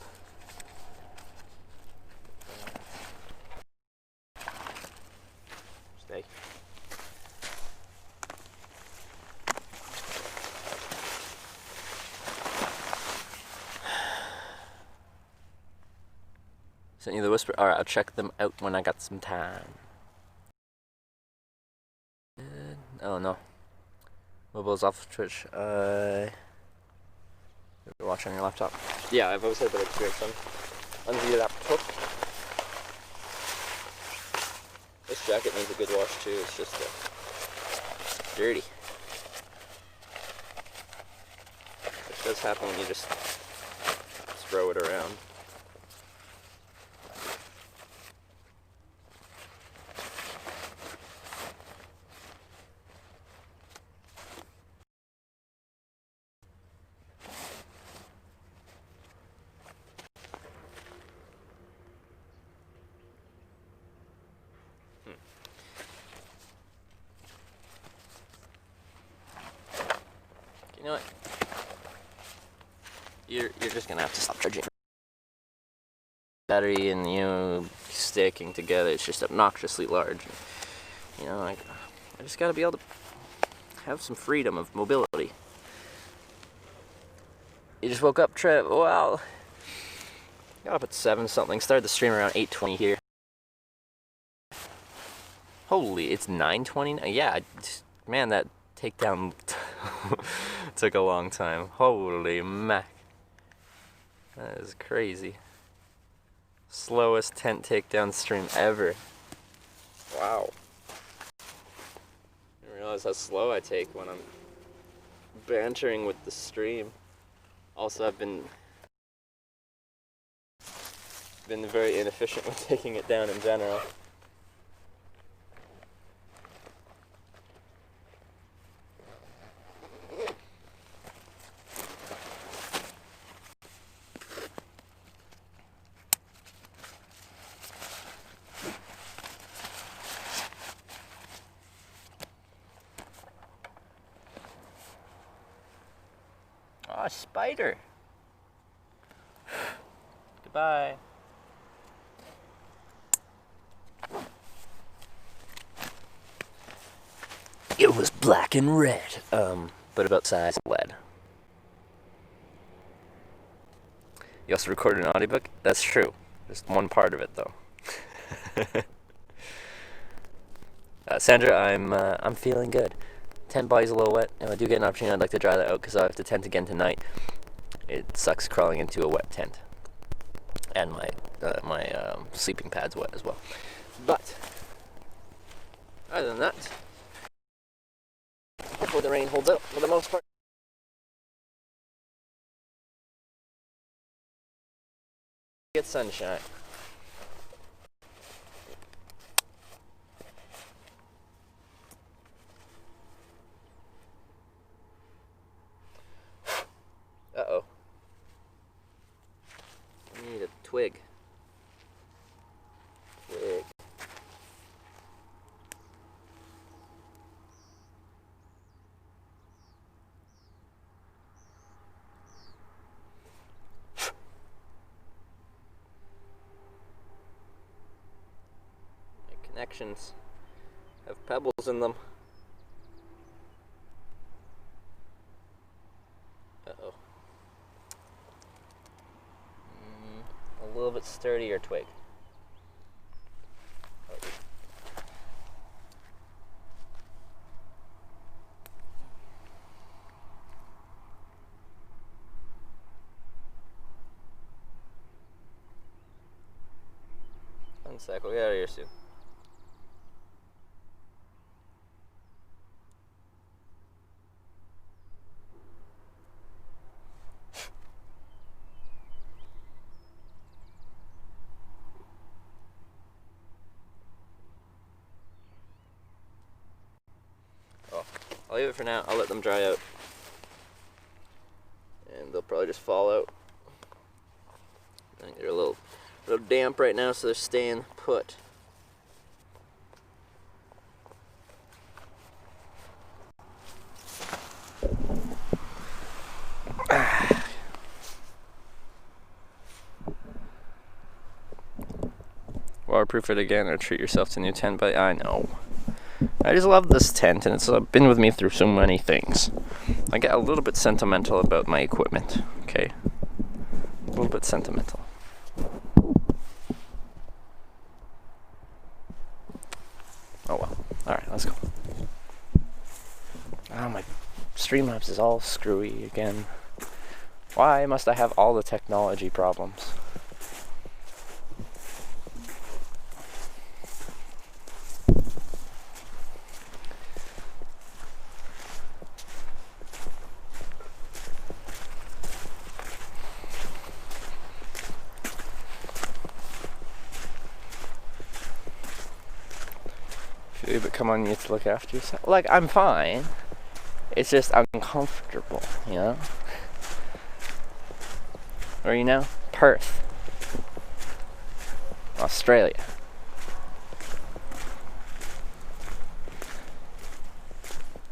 Stay. Sent you the whisper. Alright, I'll check them out when I got some time. Oh no. Mobile's off Twitch. You're watching on your laptop. Yeah, I've always had that experience on the laptop. This jacket needs a good wash too. It's just dirty. Which does happen when you just throw it around. You know what? You're just gonna have to stop charging. Battery and sticking together, it's just obnoxiously large. I just gotta be able to have some freedom of mobility. You just woke up, Trev. Well, got up at 7 something. Started the stream around 8:20 here. Holy, it's 9:20. Yeah, man, that takedown took a long time. Holy mac. That is crazy. Slowest tent takedown stream ever. Wow. I didn't realize how slow I take when I'm bantering with the stream. Also, I've been very inefficient with taking it down in general. Oh, spider. Goodbye. It was black and red, but about size lead. You also recorded an audiobook? That's true. Just one part of it, though. Sandra, I'm feeling good. Tent body's a little wet. If I do get an opportunity, I'd like to dry that out because I have to tent again tonight. It sucks crawling into a wet tent, and my sleeping pad's wet as well. But other than that, hopefully the rain holds out for the most part. Get sunshine. Uh-oh. I need a twig. Twig. My connections have pebbles in them. Uh-oh. A little bit sturdier twig. One sec, we'll get out of here soon. I'll leave it for now. I'll let them dry out. And they'll probably just fall out. I think they're a little damp right now, so they're staying put. Waterproof it again or treat yourself to a new tent, but I know. I just love this tent, and it's been with me through so many things. I get a little bit sentimental about my equipment, okay? A little bit sentimental. Oh well. Alright, let's go. Oh, my Streamlabs is all screwy again. Why must I have all the technology problems? But come on, you have to look after yourself. Like, I'm fine. It's just uncomfortable, you know? Where are you now? Perth. Australia.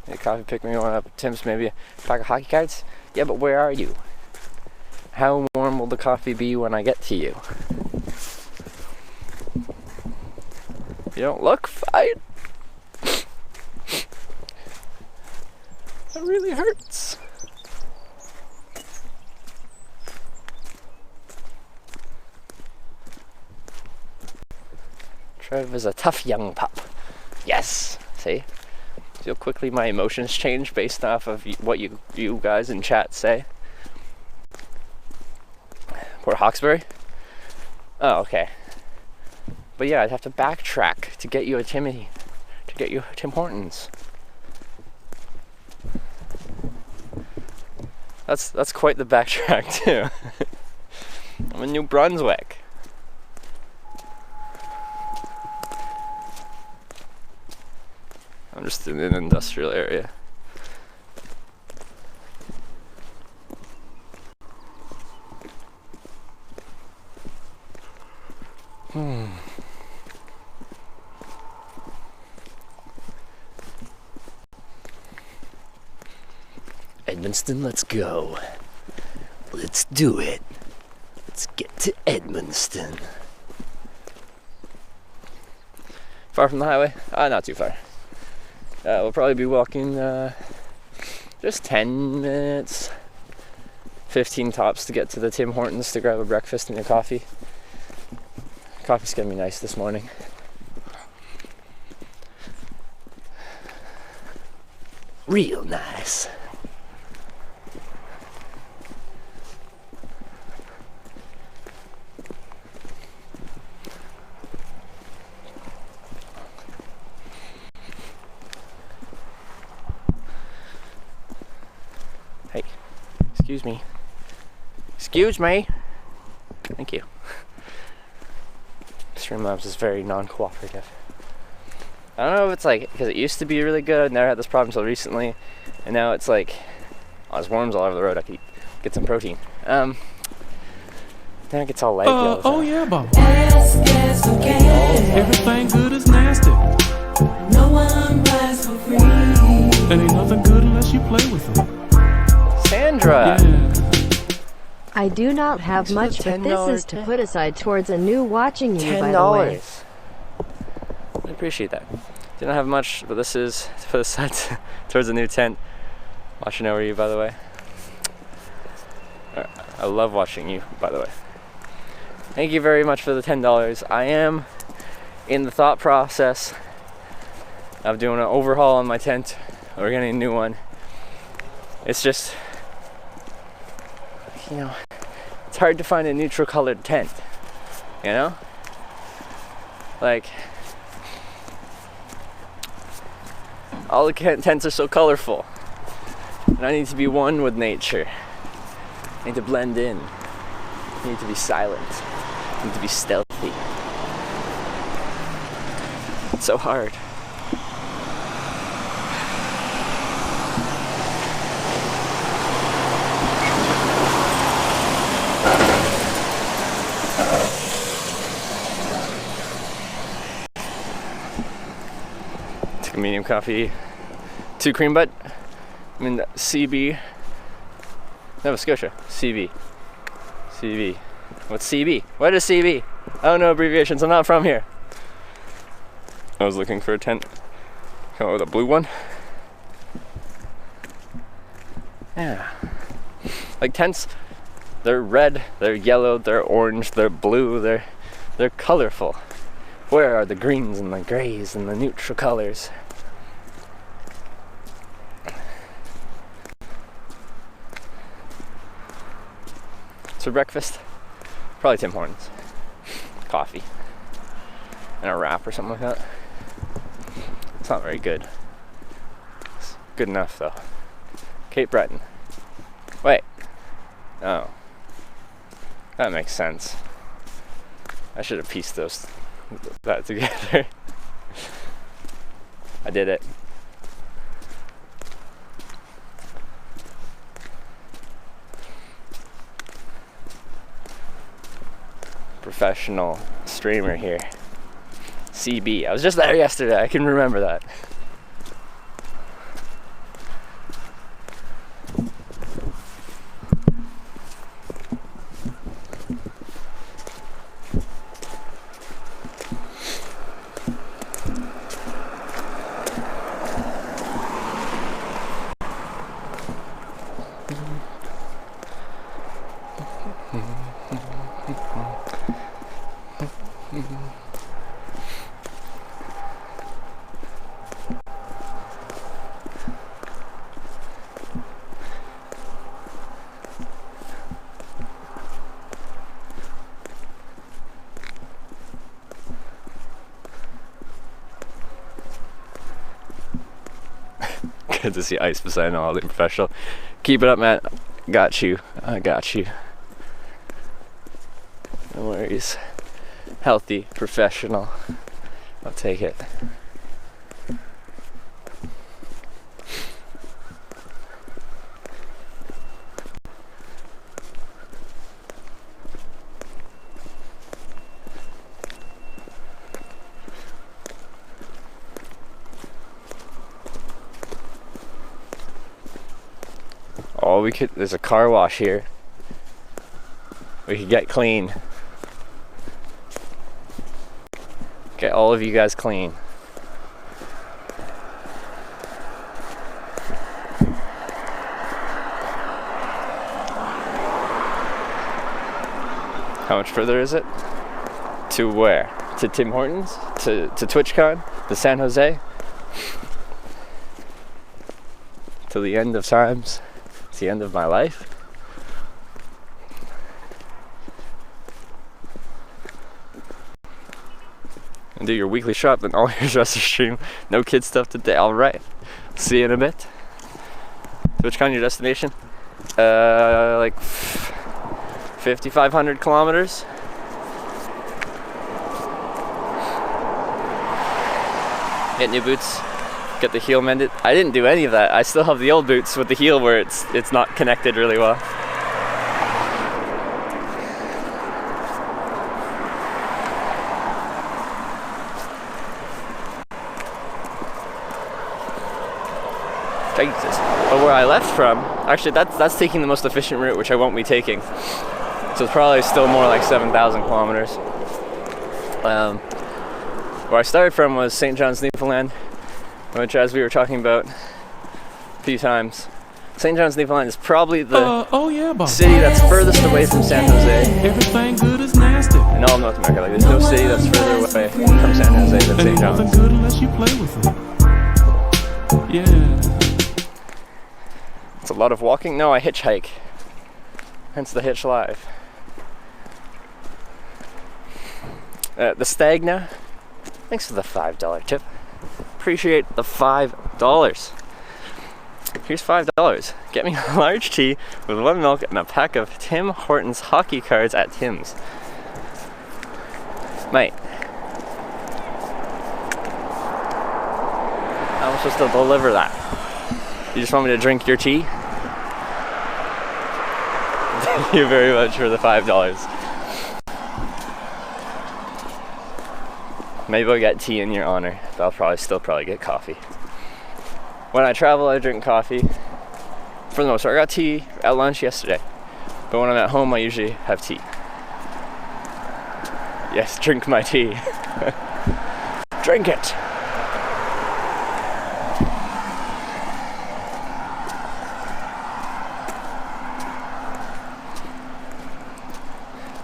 Hey, coffee, pick me one up. Tim's, maybe a pack of hockey cards? Yeah, but where are you? How warm will the coffee be when I get to you? You don't look fine. That really hurts. Trev is a tough young pup. Yes. See? See how quickly my emotions change based off of what you guys in chat say. Port Hawkesbury? Oh, okay. But yeah, I'd have to backtrack to get you a Tim Hortons. That's quite the backtrack too. I'm in New Brunswick. I'm just in an industrial area. Edmundston, let's go. Let's do it. Let's get to Edmundston. Far from the highway? Not too far. We'll probably be walking just 10 minutes, 15 tops to get to the Tim Hortons to grab a breakfast and a coffee. Coffee's gonna be nice this morning. Real nice. Hey, excuse me. Excuse me. Thank you. Streamlabs is very non-cooperative. I don't know if it's like, because it used to be really good, I never had this problem until recently, and now it's like, oh, there's worms all over the road, I could get some protein. Then it gets all leggy all the time. Oh yeah, Bob. Yes, okay. Everything good is nasty. No one buys for free. And ain't nothing good unless you play with it. Sandra! Yeah. I do not have much, but this is to put aside towards a new watching you, by the way. I appreciate that. Didn't have much, but this is to put aside towards a new tent. Watching over you, by the way. I love watching you, by the way. Thank you very much for the $10. I am in the thought process of doing an overhaul on my tent or getting a new one. It's just, you know, it's hard to find a neutral colored tent, you know? Like, all the tents are so colorful. And I need to be one with nature. I need to blend in. I need to be silent. I need to be stealthy. It's so hard. Take a medium coffee, 2 cream butt. I'm in CB, Nova Scotia. CB. What's CB? What is CB? I don't know abbreviations. I'm not from here. I was looking for a tent. Come up with a blue one. Yeah. Like tents, they're red, they're yellow, they're orange, they're blue, they're colorful. Where are the greens and the grays and the neutral colors? For breakfast, probably Tim Hortons, coffee, and a wrap or something like that. It's not very good. It's good enough though. Cape Breton. Wait. Oh. That makes sense. I should have pieced that together. I did it. Professional streamer here. CB. I was just there yesterday. I can remember that. Good to see Ice beside all the professional. Keep it up, Matt. Got you. I got you. No worries. Healthy, professional. I'll take it. Oh, there's a car wash here. We could get clean. Get all of you guys clean. How much further is it? To where? To Tim Hortons? To Twitchcon? To San Jose? To the end of times? It's the end of my life? And do your weekly shop, then all your dresser stream. No kid stuff today. Alright. See you in a bit. Twitchcon, your destination? Like 5,500 kilometers. Get new boots. Get the heel mended. I didn't do any of that. I still have the old boots with the heel where it's not connected really well. Jesus. But where I left from, actually that's taking the most efficient route, which I won't be taking. So it's probably still more like 7,000 kilometers. Where I started from was St. John's, Newfoundland, which, as we were talking about a few times, St. John's, Newfoundland is probably the city that's furthest away from San Jose. Everything good is nasty. In all of North America, like there's no city that's further away from San Jose than St. John's. Nothing good unless you play with it. Yeah. It's a lot of walking. No, I hitchhike. Hence the Hitch Live. The Stagna Thanks for the $5 tip. Appreciate the $5. Here's $5. Get me a large tea with 1 milk and a pack of Tim Hortons hockey cards at Tim's. Mate. How am I supposed to deliver that? You just want me to drink your tea? Thank you very much for the $5. Maybe I'll get tea in your honor, but I'll still get coffee. When I travel, I drink coffee. For the most part, I got tea at lunch yesterday. But when I'm at home, I usually have tea. Yes, drink my tea. Drink it!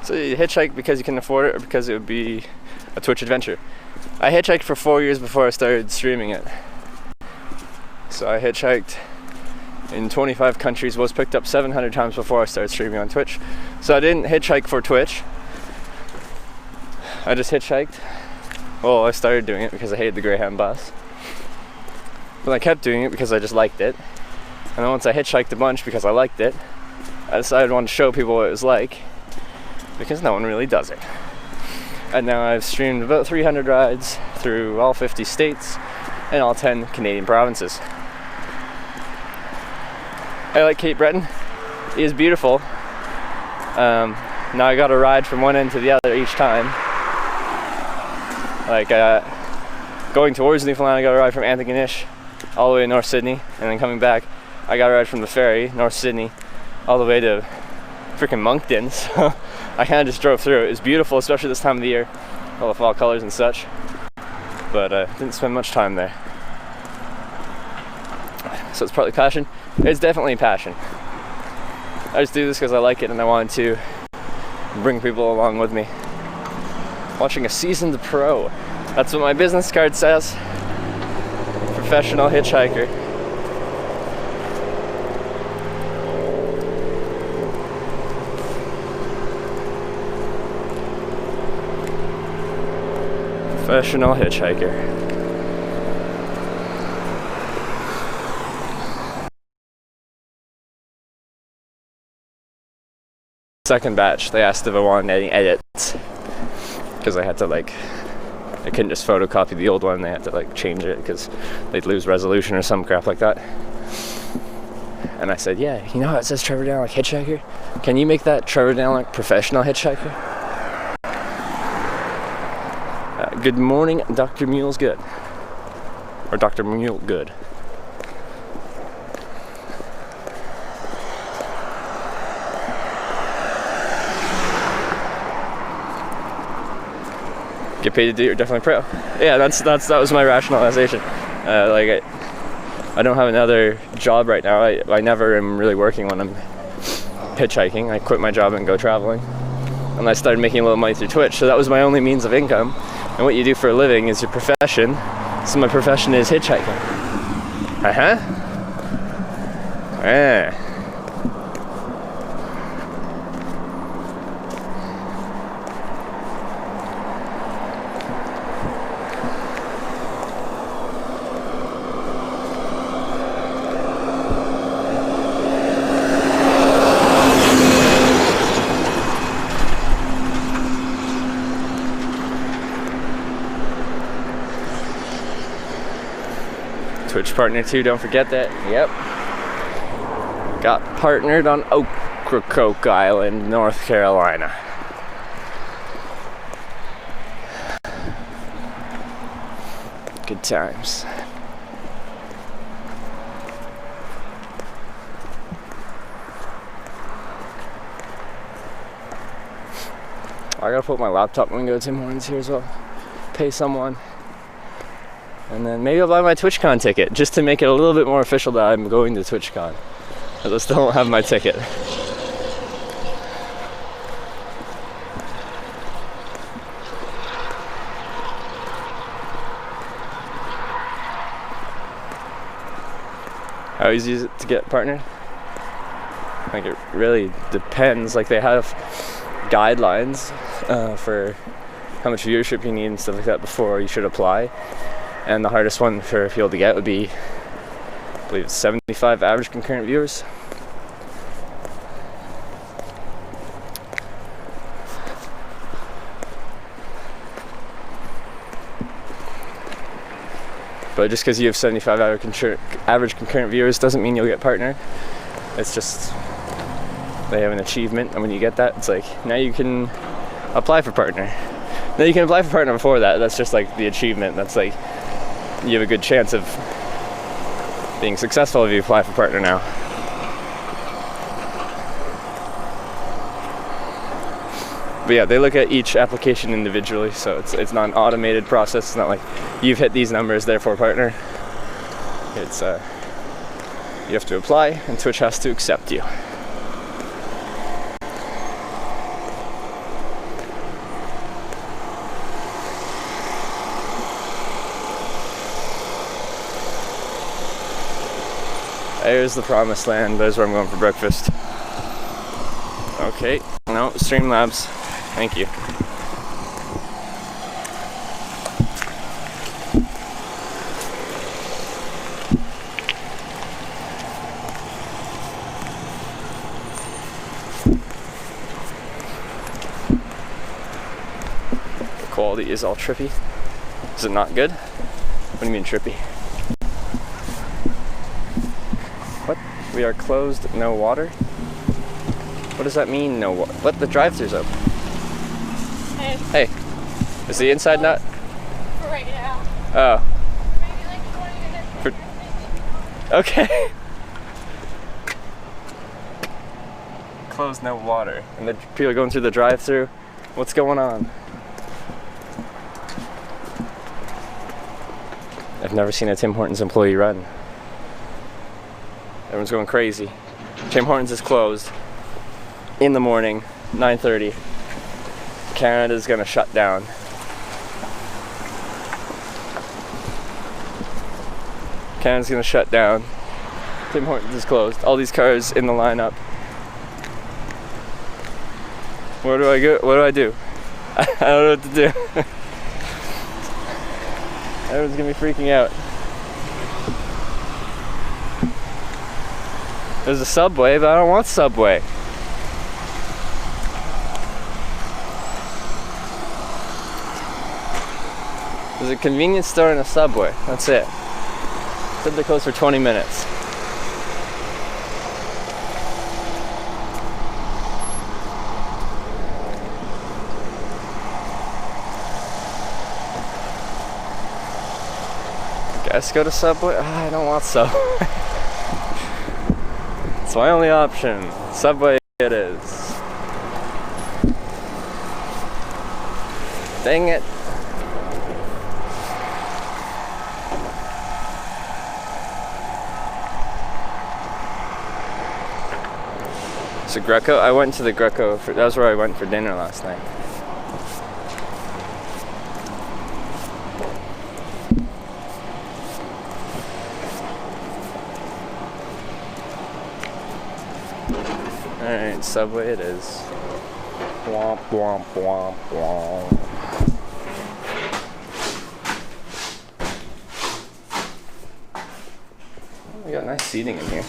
So you hitchhike because you can afford it or because it would be a Twitch adventure? I hitchhiked for 4 years before I started streaming it. So I hitchhiked in 25 countries, was picked up 700 times before I started streaming on Twitch. So I didn't hitchhike for Twitch. I just hitchhiked. Well, I started doing it because I hated the Greyhound bus. But I kept doing it because I just liked it. And then once I hitchhiked a bunch because I liked it, I decided I wanted to show people what it was like, because no one really does it. And now I've streamed about 300 rides through all 50 states and all 10 Canadian provinces. I like Cape Breton. It is beautiful. Now I got to ride from one end to the other each time. Like going towards Newfoundland, I got to ride from Antigonish all the way to North Sydney, and then coming back, I got to ride from the ferry, North Sydney, all the way to freaking Moncton. So I kind of just drove through. It was beautiful, especially this time of the year, all the fall colors and such. But didn't spend much time there. So it's partly passion. It's definitely passion. I just do this because I like it and I wanted to bring people along with me. Watching a seasoned pro. That's what my business card says. Professional hitchhiker. Professional hitchhiker. Second batch, they asked if I wanted any edits, because I had to I couldn't just photocopy the old one. They had to change it because they'd lose resolution or some crap like that. And I said, yeah, you know how it says Trevor Daniel hitchhiker? Can you make that Trevor Daniel professional hitchhiker? Good morning, Dr. Mule's good. Or Dr. Mule good. Get paid to do it, you're definitely pro. Yeah, that was my rationalization. I don't have another job right now. I never am really working when I'm hitchhiking. I quit my job and go traveling. And I started making a little money through Twitch, so that was my only means of income. And what you do for a living is your profession. So my profession is hitchhiking. Twitch partner too, don't forget that. Yep. Got partnered on Ocracoke Island, North Carolina. Good times. I gotta put my laptop when we go to Tim Hortons here as well. Pay someone. And then maybe I'll buy my Twitchcon ticket, just to make it a little bit more official that I'm going to Twitchcon. I still don't have my ticket. How easy is it to get partnered? It really depends. They have guidelines for how much viewership you need and stuff like that before you should apply. And the hardest one for people to get would be, I believe it's 75 average concurrent viewers. But just because you have 75 average concurrent viewers doesn't mean you'll get partner. It's just they have an achievement, and when you get that, it's like now you can apply for partner. Now you can apply for partner before that. That's just like the achievement. That's like you have a good chance of being successful if you apply for partner now. But yeah, they look at each application individually, so it's not an automated process. It's not like you've hit these numbers, therefore partner. It's you have to apply, and Twitch has to accept you. There's the promised land. There's where I'm going for breakfast. Okay, no, Streamlabs. Thank you. The quality is all trippy. Is it not good? What do you mean trippy? What? We are closed, no water? What does that mean, no water? What? The drive-thru's open. Hey. Is the inside nut? For right now. Oh. Maybe like 20 minutes. Okay. Closed, no water. And the people are going through the drive-thru. What's going on? I've never seen a Tim Hortons employee run. Everyone's going crazy. Tim Hortons is closed in the morning, 9:30. Canada's gonna shut down. Canada's gonna shut down. Tim Hortons is closed. All these cars in the lineup. Where do I go? What do I do? I don't know what to do. Everyone's gonna be freaking out. There's a Subway, but I don't want Subway. There's a convenience store and a Subway. That's it. Said they're closed for 20 minutes. Guys, go to Subway? I don't want Subway. It's my only option. Subway it is. Dang it. So Greco, I went to the Greco, that was where I went for dinner last night. Alright, Subway it is. Womp, womp, womp, womp. We got nice seating in here.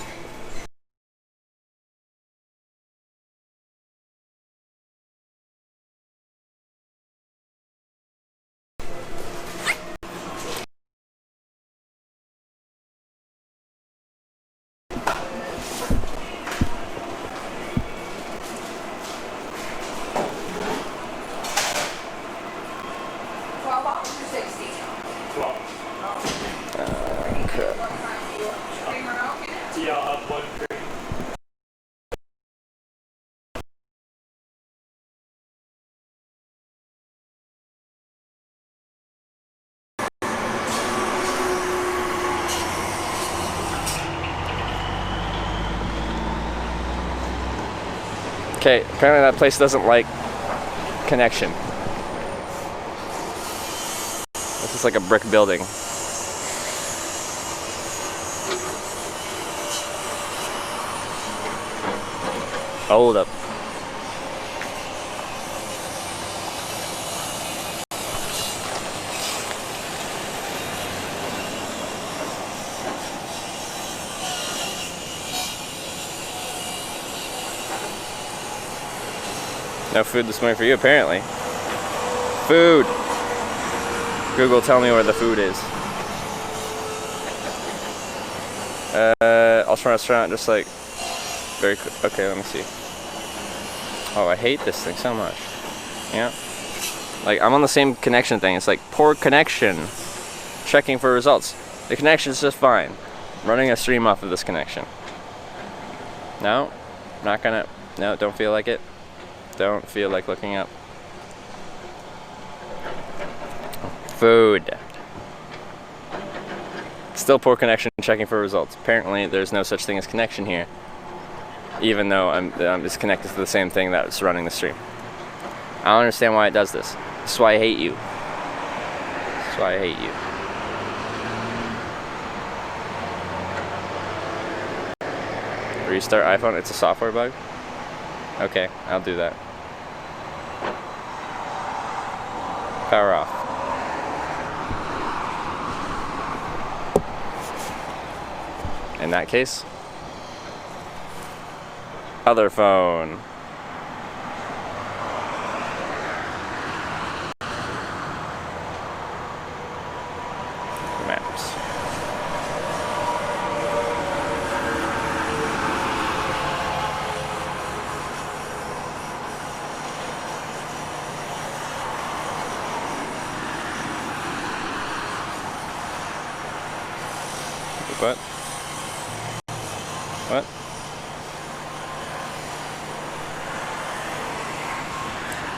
Okay, apparently that place doesn't like connection. This is like a brick building. Hold up. No food this morning for you, apparently. Food! Google, tell me where the food is. Ultra restaurant, just like very quick. Okay, let me see. Oh, I hate this thing so much. Yeah. Like, I'm on the same connection thing. It's like, poor connection. Checking for results. The connection's just fine. Running a stream off of this connection. No, not gonna. No, don't feel like it. Don't feel like looking up. Food. Still poor connection, checking for results. Apparently, there's no such thing as connection here. Even though I'm just connected to the same thing that's running the stream. I don't understand why it does this. That's why I hate you. That's why I hate you. Restart iPhone, it's a software bug? Okay, I'll do that. Power off. In that case, other phone. Maps. What? What?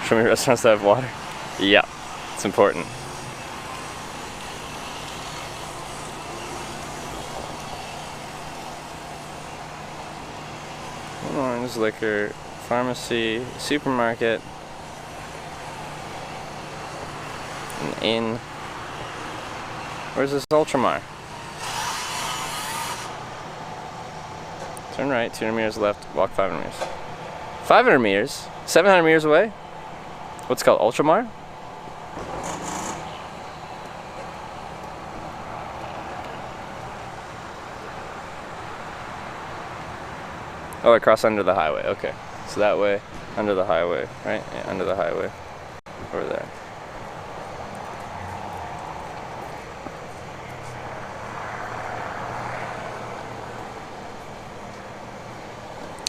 Show me restaurants that have water. Yeah, it's important. Orange, liquor, pharmacy, supermarket, an inn. Where's this Ultramar? Turn right, 200 meters left, walk 500 meters. 500 meters? 700 meters away? What's it called, Ultramar? Oh, I cross under the highway, okay. So that way, under the highway, right? Yeah, under the highway. Over there.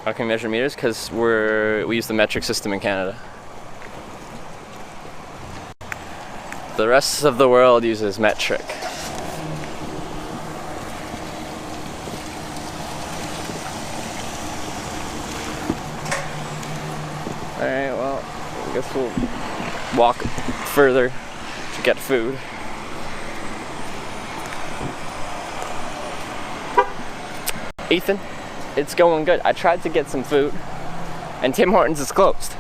How can we measure meters? Because we use the metric system in Canada. The rest of the world uses metric. Alright, well, I guess we'll walk further to get food. Ethan? It's going good. I tried to get some food, and Tim Hortons is closed,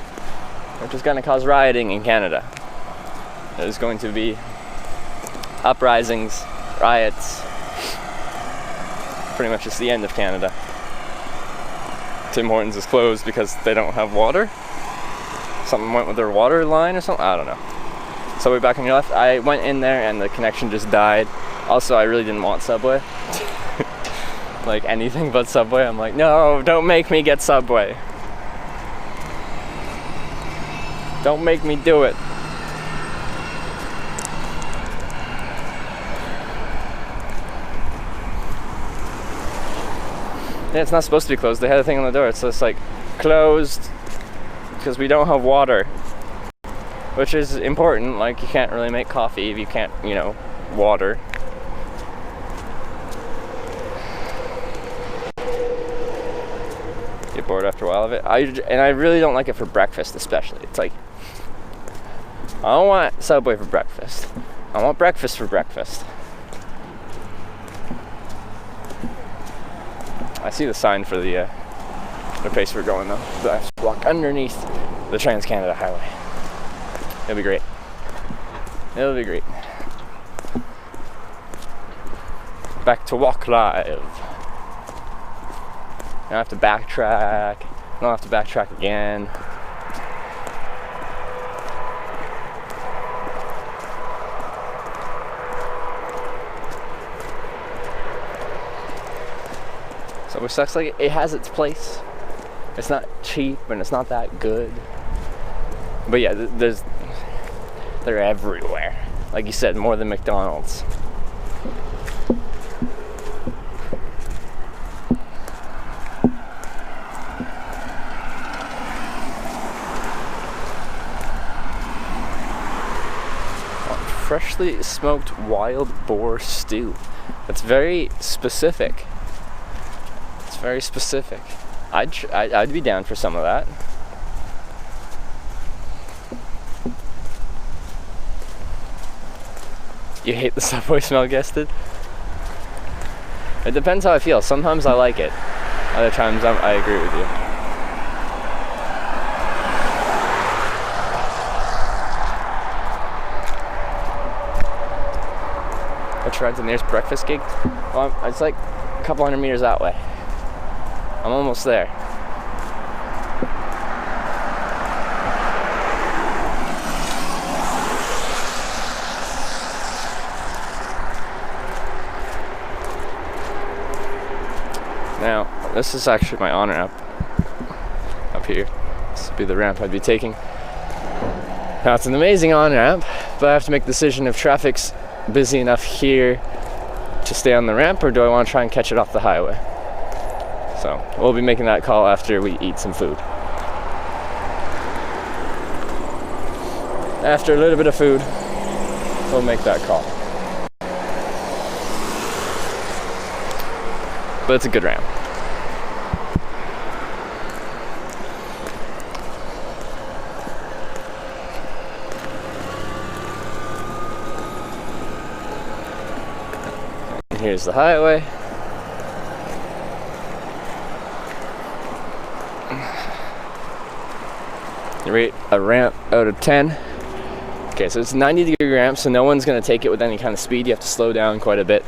which is going to cause rioting in Canada. There's going to be uprisings, riots. Pretty much it's the end of Canada. Tim Hortons is closed because they don't have water. Something went with their water line or something. I don't know. So we're back on your left. I went in there and the connection just died. Also, I really didn't want Subway. Like anything but Subway. I'm like, no, don't make me get Subway. Don't make me do it. Yeah, it's not supposed to be closed. They had a thing on the door. It's just like closed because we don't have water, which is important. Like, you can't really make coffee if you can't, water. Get bored after a while of it. I really don't like it for breakfast, especially. It's like, I don't want Subway for breakfast. I want breakfast for breakfast. I see the sign for the place we're going though. So I have to walk underneath the Trans-Canada Highway. It'll be great. It'll be great. Back to walk live. I don't have to backtrack. I don't have to backtrack again. So which sucks, like, it has its place. It's not cheap and it's not that good. But yeah, they're everywhere. Like you said, more than McDonald's. Freshly smoked wild boar stew. That's very specific. It's very specific. I'd be down for some of that. You hate the Subway smell, guessed it? It depends how I feel. Sometimes I like it. Other times I agree with you. I tried the nearest breakfast gig. Well, it's like a couple hundred meters that way. I'm almost there. Now, this is actually my on-ramp up here. This would be the ramp I'd be taking. Now, it's an amazing on-ramp, but I have to make the decision if traffic's busy enough here to stay on the ramp, or do I want to try and catch it off the highway? So, we'll be making that call after we eat some food. After a little bit of food, we'll make that call. But it's a good ramp. And here's the highway. Rate a ramp out of 10. Okay, so it's a 90-degree ramp, so no one's going to take it with any kind of speed. You have to slow down quite a bit.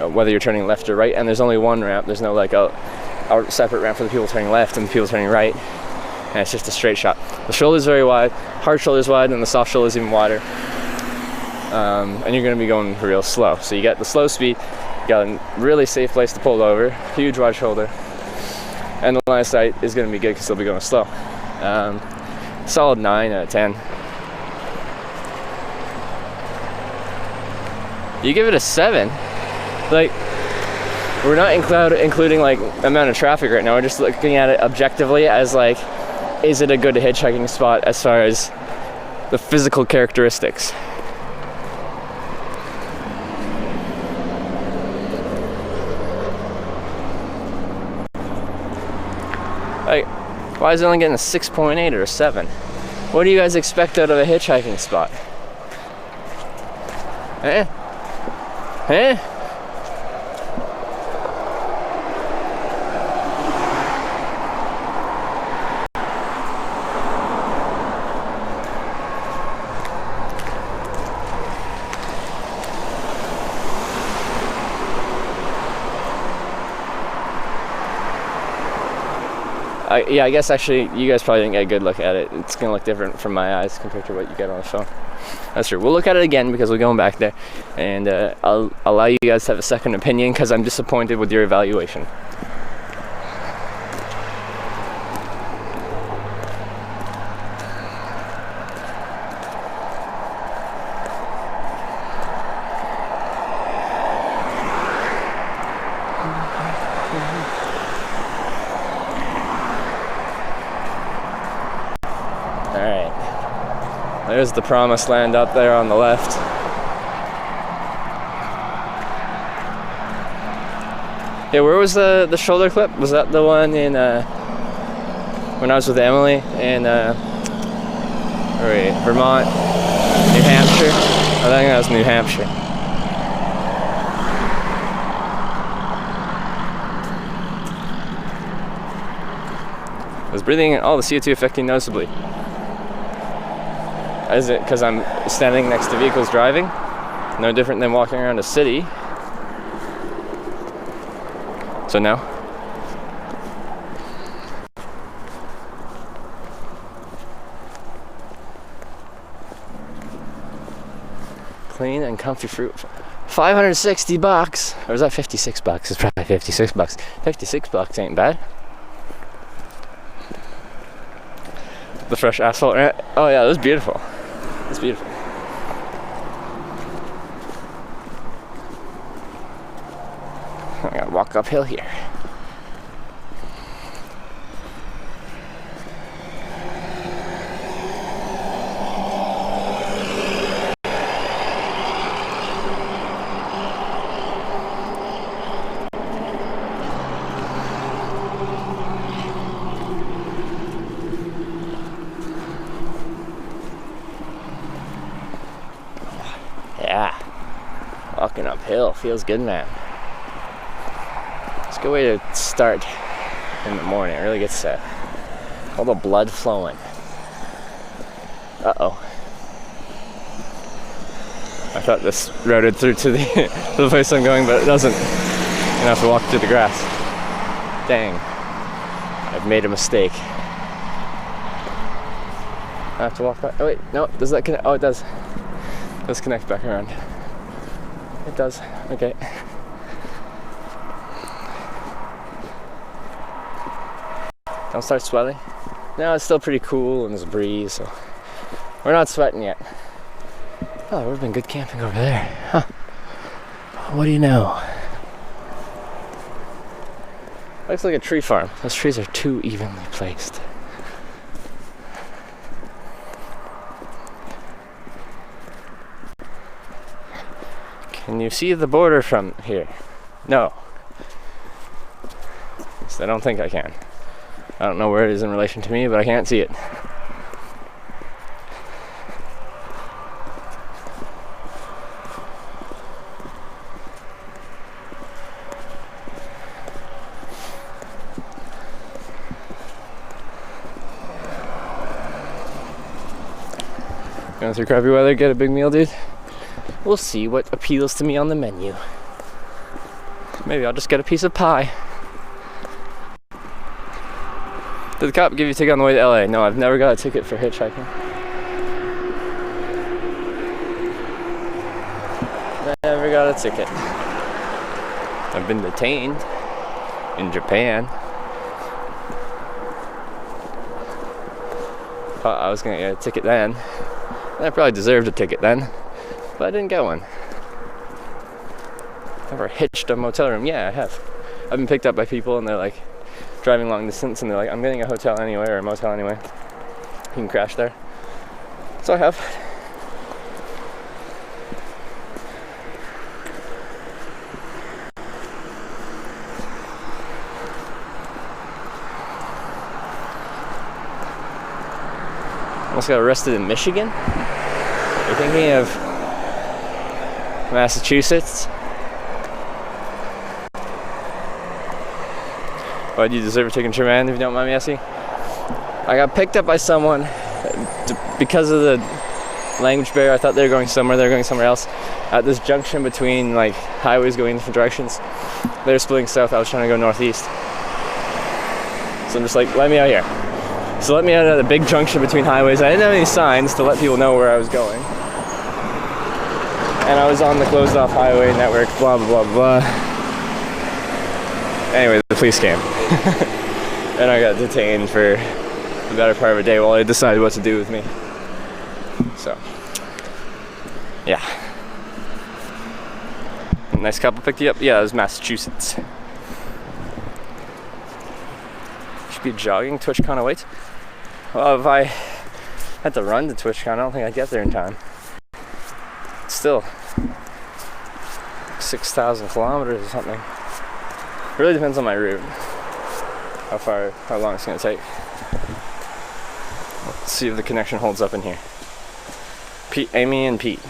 Whether you're turning left or right, and there's only one ramp. There's no like a separate ramp for the people turning left and the people turning right, and it's just a straight shot. The shoulder's very wide, hard shoulder's wide, and the soft shoulder's even wider, and you're going to be going real slow. So you got the slow speed, you got a really safe place to pull over, huge wide shoulder, and the line of sight is going to be good because they'll be going slow. Solid 9 out of 10. You give it a 7. Like, we're not including like amount of traffic right now. We're just looking at it objectively as like, is it a good hitchhiking spot as far as the physical characteristics? Like, why is it only getting a 6.8 or a 7? What do you guys expect out of a hitchhiking spot? Eh? Yeah, I guess actually you guys probably didn't get a good look at it. It's going to look different from my eyes compared to what you get on the phone. That's true. We'll look at it again because we're going back there, and I'll allow you guys to have a second opinion because I'm disappointed with your evaluation. There's the promised land up there on the left. Yeah, where was the shoulder clip? Was that the one in when I was with Emily in Vermont, New Hampshire? I think that was New Hampshire. I was breathing in all the CO2 affecting noticeably. Is it because I'm standing next to vehicles driving? No different than walking around a city. So no. Clean and comfy fruit. $560, or is that $56? It's probably $56. $56 ain't bad. The fresh asphalt. Oh yeah, it was beautiful. It's beautiful. I gotta walk uphill here. Yeah, walking uphill feels good, man. It's a good way to start in the morning. It really gets all the blood flowing. Uh-oh. I thought this routed through to the to the place I'm going, but it doesn't. I'm gonna have to walk through the grass. Dang. I've made a mistake. I have to walk back. Oh wait, no, does that connect? Oh, it does. Let's connect back around. It does. Okay. Don't start sweating. No, it's still pretty cool and there's a breeze, so we're not sweating yet. Oh, there would have been good camping over there. Huh. What do you know? Looks like a tree farm. Those trees are too evenly placed. Can you see the border from here? No. So I don't think I can. I don't know where it is in relation to me, but I can't see it. Going through crappy weather, get a big meal, dude? We'll see what appeals to me on the menu. Maybe I'll just get a piece of pie. Did the cop give you a ticket on the way to LA? No, I've never got a ticket for hitchhiking. Never got a ticket. I've been detained in Japan. Thought I was gonna get a ticket then. I probably deserved a ticket then, but I didn't get one. Ever hitched a motel room? Yeah, I have. I've been picked up by people and they're like driving long distance and they're like, I'm getting a hotel anyway or a motel anyway. You can crash there. So I have. Almost got arrested in Michigan. You're thinking of Massachusetts? Why do you deserve a ticket in Japan, if you don't mind me asking? I got picked up by someone because of the language barrier. I thought they were going somewhere, they were going somewhere else. At this junction between like highways going in different directions. They were splitting south, I was trying to go northeast. So I'm just like, let me out here. So let me out at the big junction between highways. I didn't have any signs to let people know where I was going. And I was on the closed off highway network, blah, blah, blah, blah. Anyway, the police came. And I got detained for the better part of a day while I decided what to do with me. So, yeah. Nice couple picked you up. Yeah, it was Massachusetts. Should be jogging. Twitchcon awaits. Well, if I had to run to Twitchcon, I don't think I'd get there in time. Still 6,000 kilometers or something. It really depends on my route. How long it's gonna take. Let's see if the connection holds up in here. Amy and Pete.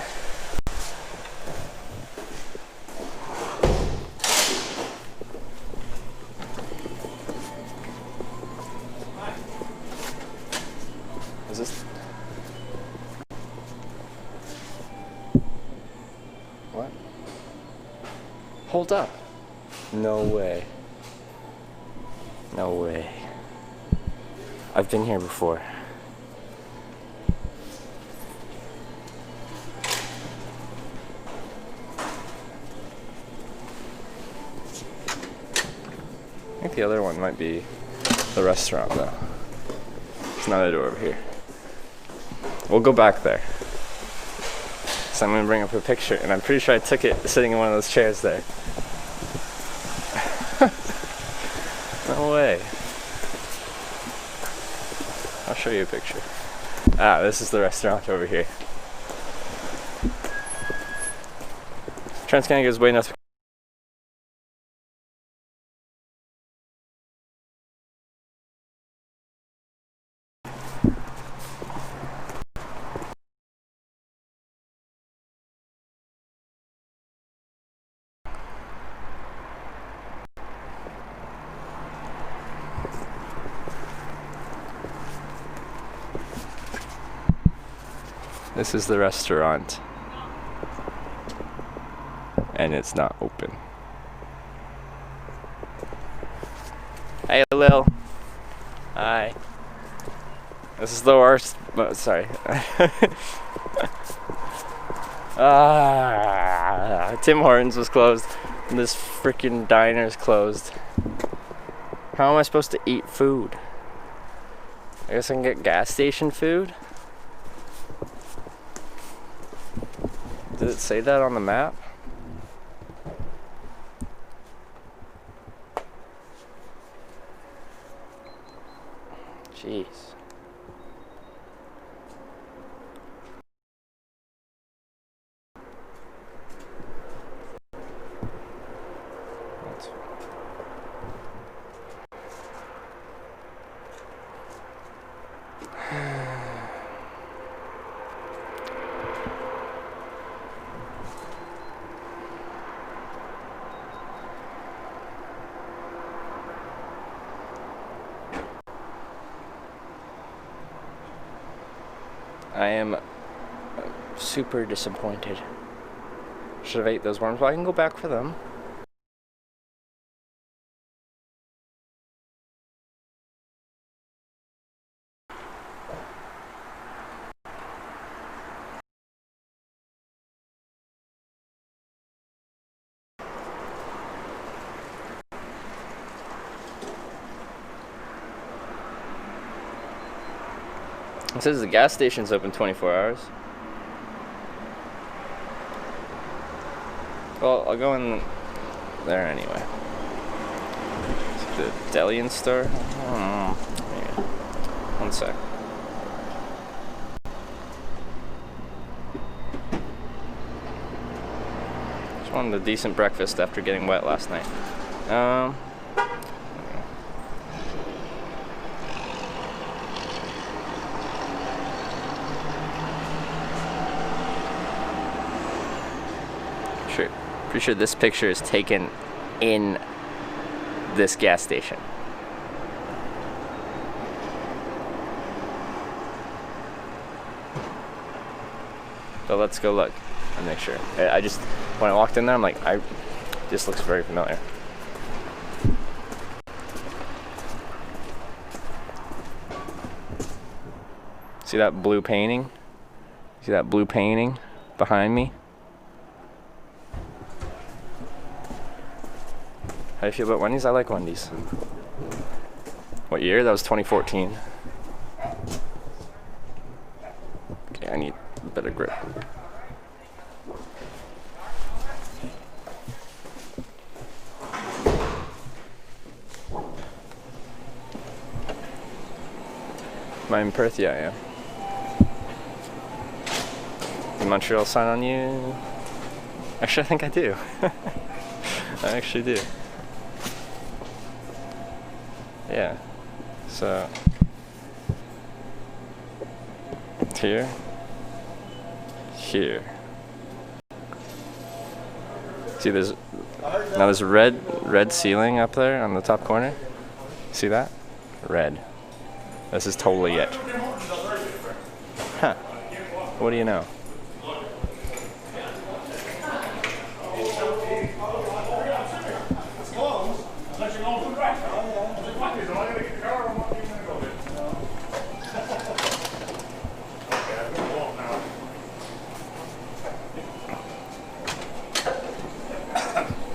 Is this? What? Hold up. No way. No way. I've been here before. I think the other one might be the restaurant though. There's another door over here. We'll go back there. So I'm gonna bring up a picture, and I'm pretty sure I took it sitting in one of those chairs there. No way. I'll show you a picture. Ah, this is the restaurant over here. Transcanada's Buenos. This is the restaurant, and it's not open. Hey, Lil. Hi. This is the worst. Oh, sorry. Tim Hortons was closed. And this freaking diner's closed. How am I supposed to eat food? I guess I can get gas station food. Did it say that on the map? Jeez. I am super disappointed. Should have ate those worms, but I can go back for them. It says the gas station's open 24 hours. Well, I'll go in there anyway. The Delian store? Yeah. One sec. Just wanted a decent breakfast after getting wet last night. Pretty sure this picture is taken in this gas station. So let's go look and make sure. I just, when I walked in there, I'm like, this looks very familiar. See that blue painting? See that blue painting behind me? How do you feel about Wendy's? I like Wendy's. What year? That was 2014. Okay, I need a better grip. Am I in Perth? Yeah, I am. Did Montreal sign on you? Actually, I think I do. I actually do. Yeah, so here, see there's a red ceiling up there on the top corner. See that? Red. This is totally it. Huh. What do you know?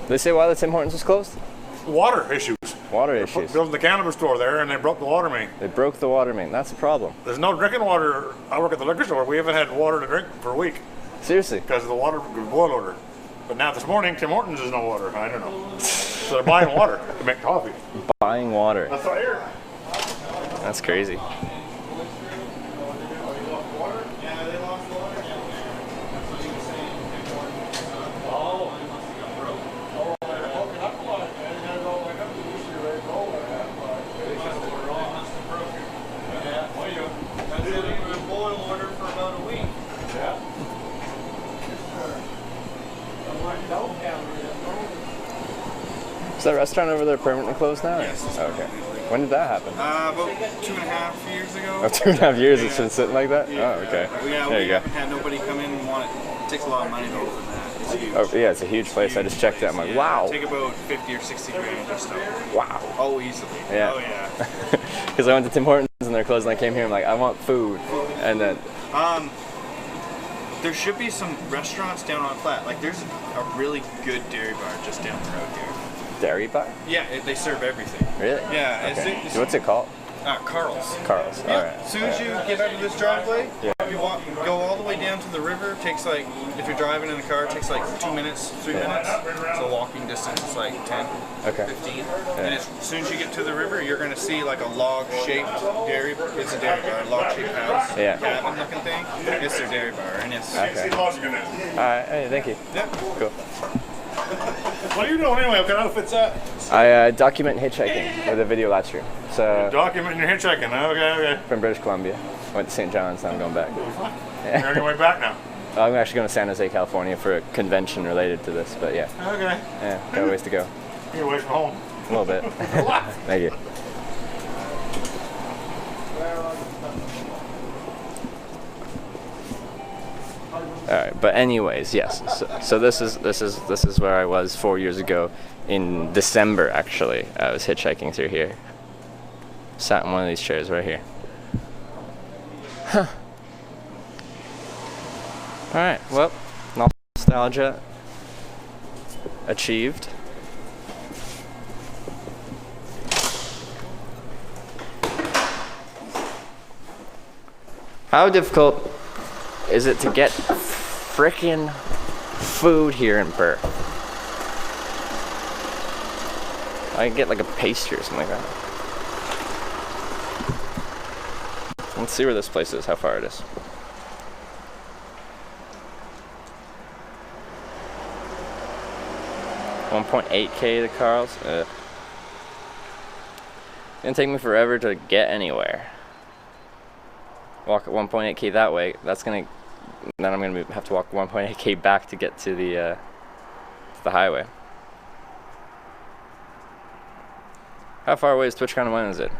Did they say why the Tim Hortons was closed? Water issues. Water They're issues. building the cannabis store there, and they broke the water main. They broke the water main. That's a problem. There's no drinking water. I work at the liquor store. We haven't had water to drink for a week Seriously. because of the water boil order. But now this morning, Tim Hortons is no water. I don't know. So they're buying water to make coffee. Buying water. That's what I hear. That's crazy. Is that restaurant over there permanently closed now? Yes. Okay. When did that happen? About 2.5 years ago. Oh, 2.5 years it's been sitting like that? Yeah. Oh, okay. Yeah, There we you go. haven't had nobody come in and want it. It takes a lot of money to open that. It's huge. Oh, yeah, it's a huge place. I just checked it. I'm like, Yeah, wow. Take about 50 or 60 grand just to Wow. Oh, easily. Yeah. Oh, yeah. Because I went to Tim Hortons and they're closed, and I came here. I'm like, I want food, and then There should be some restaurants down on Platte. Like, there's a really good dairy bar just down the road here. dairy bar. Yeah, they serve everything. Really? Yeah. Okay. What's it called? Carl's. Carl's. Yeah. All right. As soon as you get out of this driveway, Yeah. you go all the way down to the river. It takes like, if you're driving in the car, it takes like 2 minutes, 3 minutes. So walking distance is like 10, Okay. 15. And as soon as you get to the river, you're gonna see like a log-shaped dairy. It's a dairy bar, a log-shaped house, Yeah. cabin-looking thing. It's their dairy bar, and it's Okay. All right. Hey, thank you. yeah. Cool. What are you doing anyway? What kind of outfit's that? I document hitchhiking with a video live stream. So Documenting your hitchhiking. Okay. from British Columbia, went to St. John's. Now I'm going back. You're on your way back now. I'm actually going to San Jose, California for a convention related to this. But yeah, Okay. got a ways to go. You're away from home. A little bit. Thank you. All right, but anyways, yes. So this is where I was 4 years ago in December. Actually, I was hitchhiking through here. Sat in one of these chairs right here. Huh. All right. Well, nostalgia achieved. How difficult is it to get frickin' food here in Perth? I can get like a pastry or something like that. Let's see where this place is, how far it is. $1.8K to Carl's. It's gonna take me forever to get anywhere. Walk at 1.8K that way. Then I'm gonna have to walk 1.8K back to get to the highway. How far away is Twitchcon and when is it?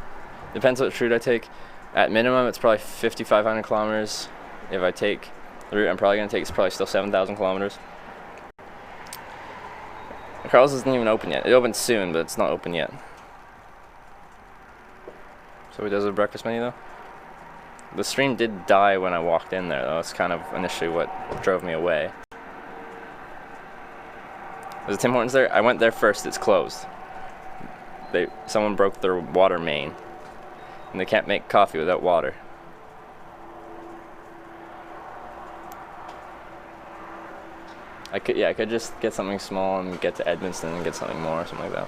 Depends what route I take. At minimum, it's probably 5,500 kilometers. If I take the route I'm probably gonna take, it's probably still 7,000 kilometers. Carl's isn't even open yet. It opens soon, but it's not open yet. So he does a breakfast menu though. The stream did die when I walked in there though. That's kind of initially what drove me away. There's a Tim Hortons there. I went there first. It's closed. Someone broke their water main, and they can't make coffee without water. I could just get something small and get to Edmonton and get something more or something like that.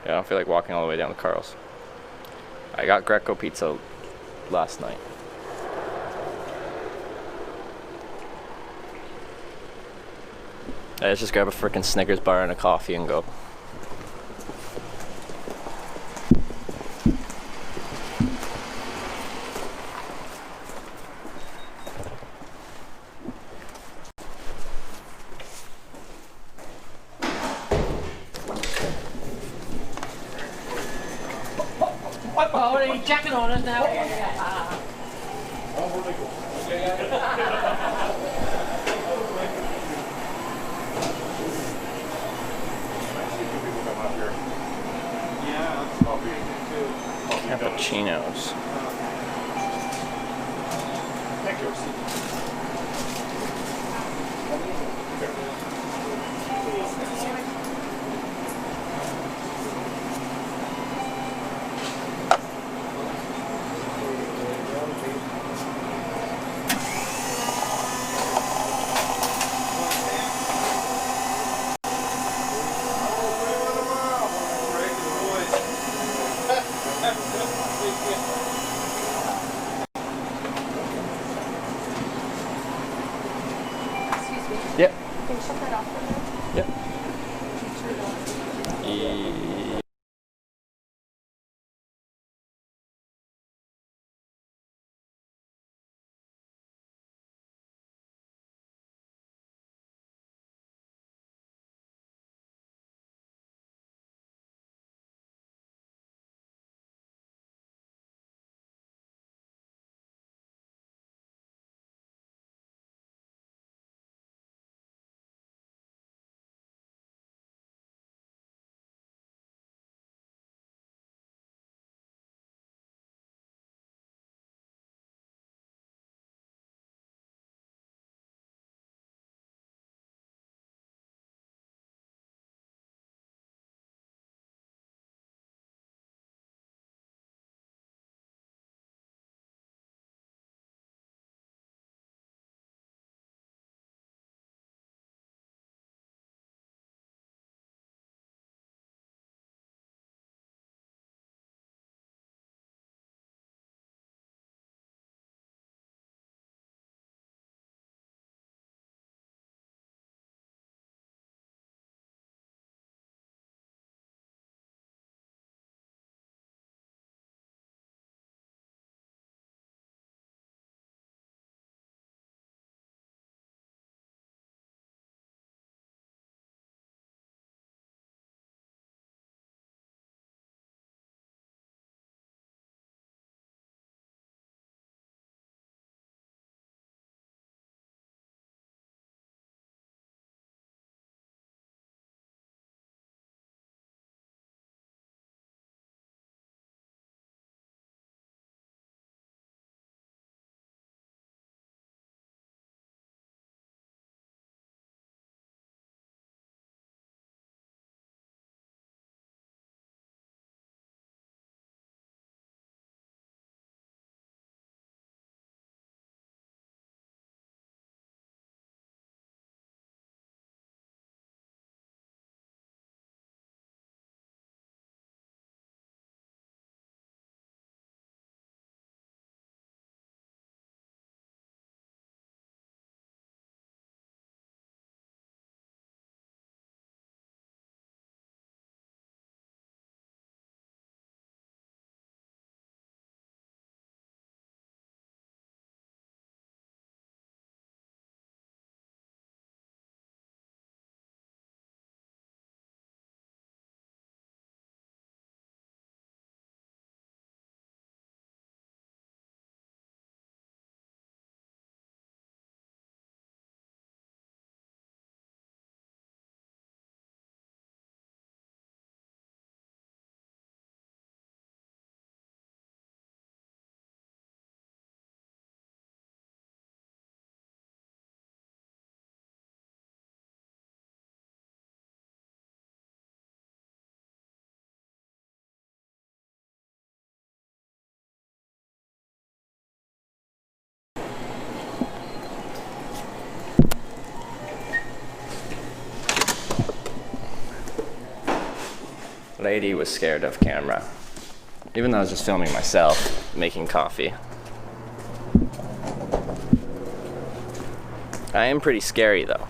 Yeah, I don't feel like walking all the way down to Carl's. I got Greco pizza last night. Let's just grab a freaking Snickers bar and a coffee and go. Oh, are you jacking on it now? Cappuccinos. Yep. Can you shut that off for me? Yep. Lady was scared of camera, even though I was just filming myself making coffee. I am pretty scary though.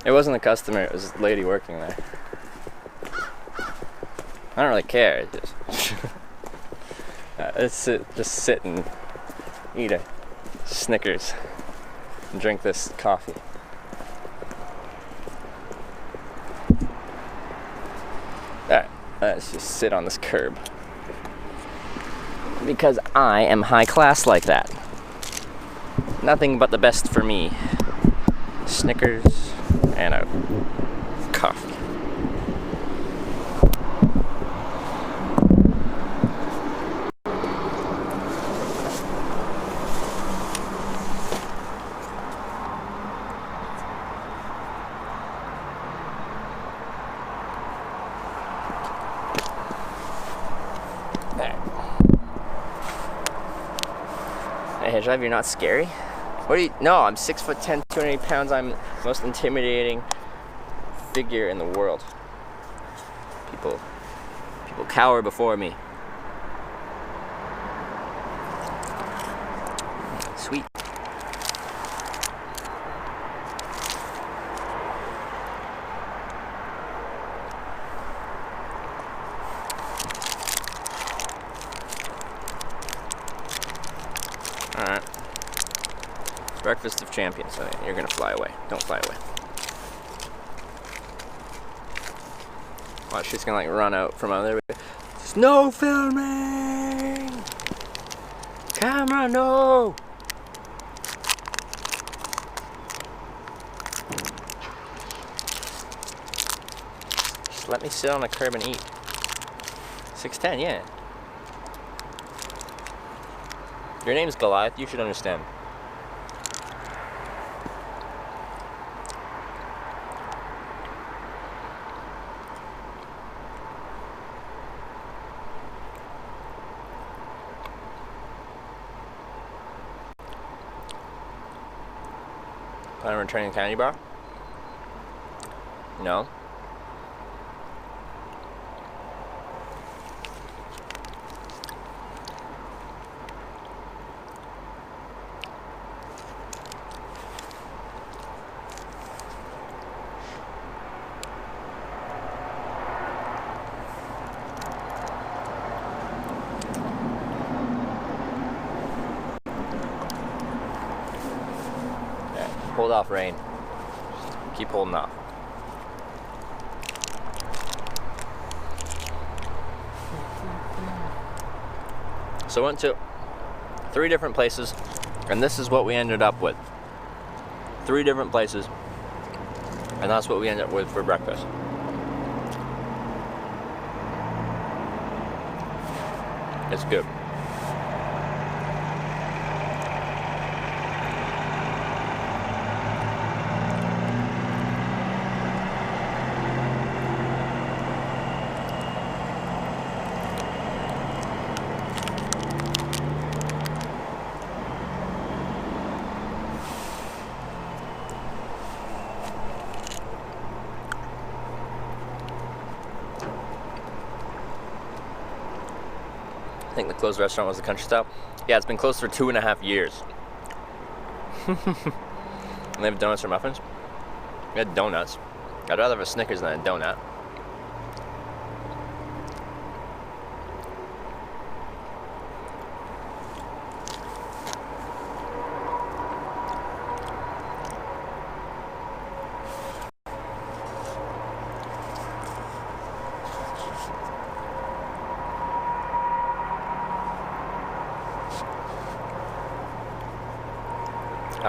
It wasn't a customer, it was a lady working there. I don't really care. Just sit and eat a Snickers and drink this coffee. Alright, let's just sit on this curb. Because I am high class like that. Nothing but the best for me. Snickers and a coffee. Alright. Hey, Hedgehog, you're not scary? What are you? No, I'm 6'10", 280 pounds. I'm the most intimidating figure in the world. People cower before me. Sweet. Alright. Breakfast of champions. So you're gonna fly away. Don't fly away. Watch, she's gonna like run out from out there. There's no filming! Camera, no! Just let me sit on the curb and eat. 6'10", yeah. Your name's Goliath, you should understand. Plan on returning the candy bar? No. Hold off, rain. Keep holding off. So I went to 3 different places, and this is what we ended up with. 3 different places, and that's what we ended up with for breakfast. It's good. I think the closed restaurant was the Country Style. Yeah, it's been closed for 2.5 years. And they have donuts or muffins? We had donuts. I'd rather have a Snickers than a donut.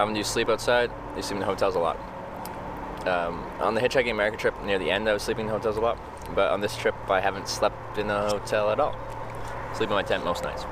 Do you sleep outside? You sleep in the hotels a lot. On the Hitchhiking America trip, near the end, I was sleeping in hotels a lot. But on this trip, I haven't slept in a hotel at all. Sleep in my tent most nights.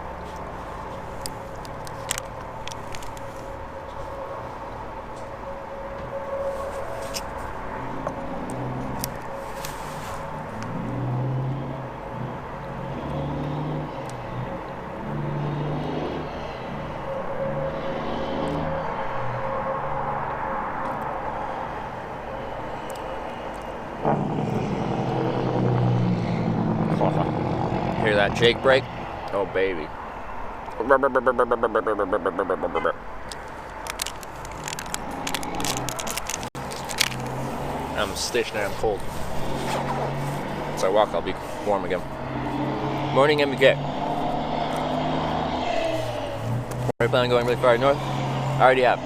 Hear that Jake break? Oh, baby. I'm stationary, I'm cold. As I walk, I'll be warm again. Morning MBK. Are you planning on going really far north? I already have.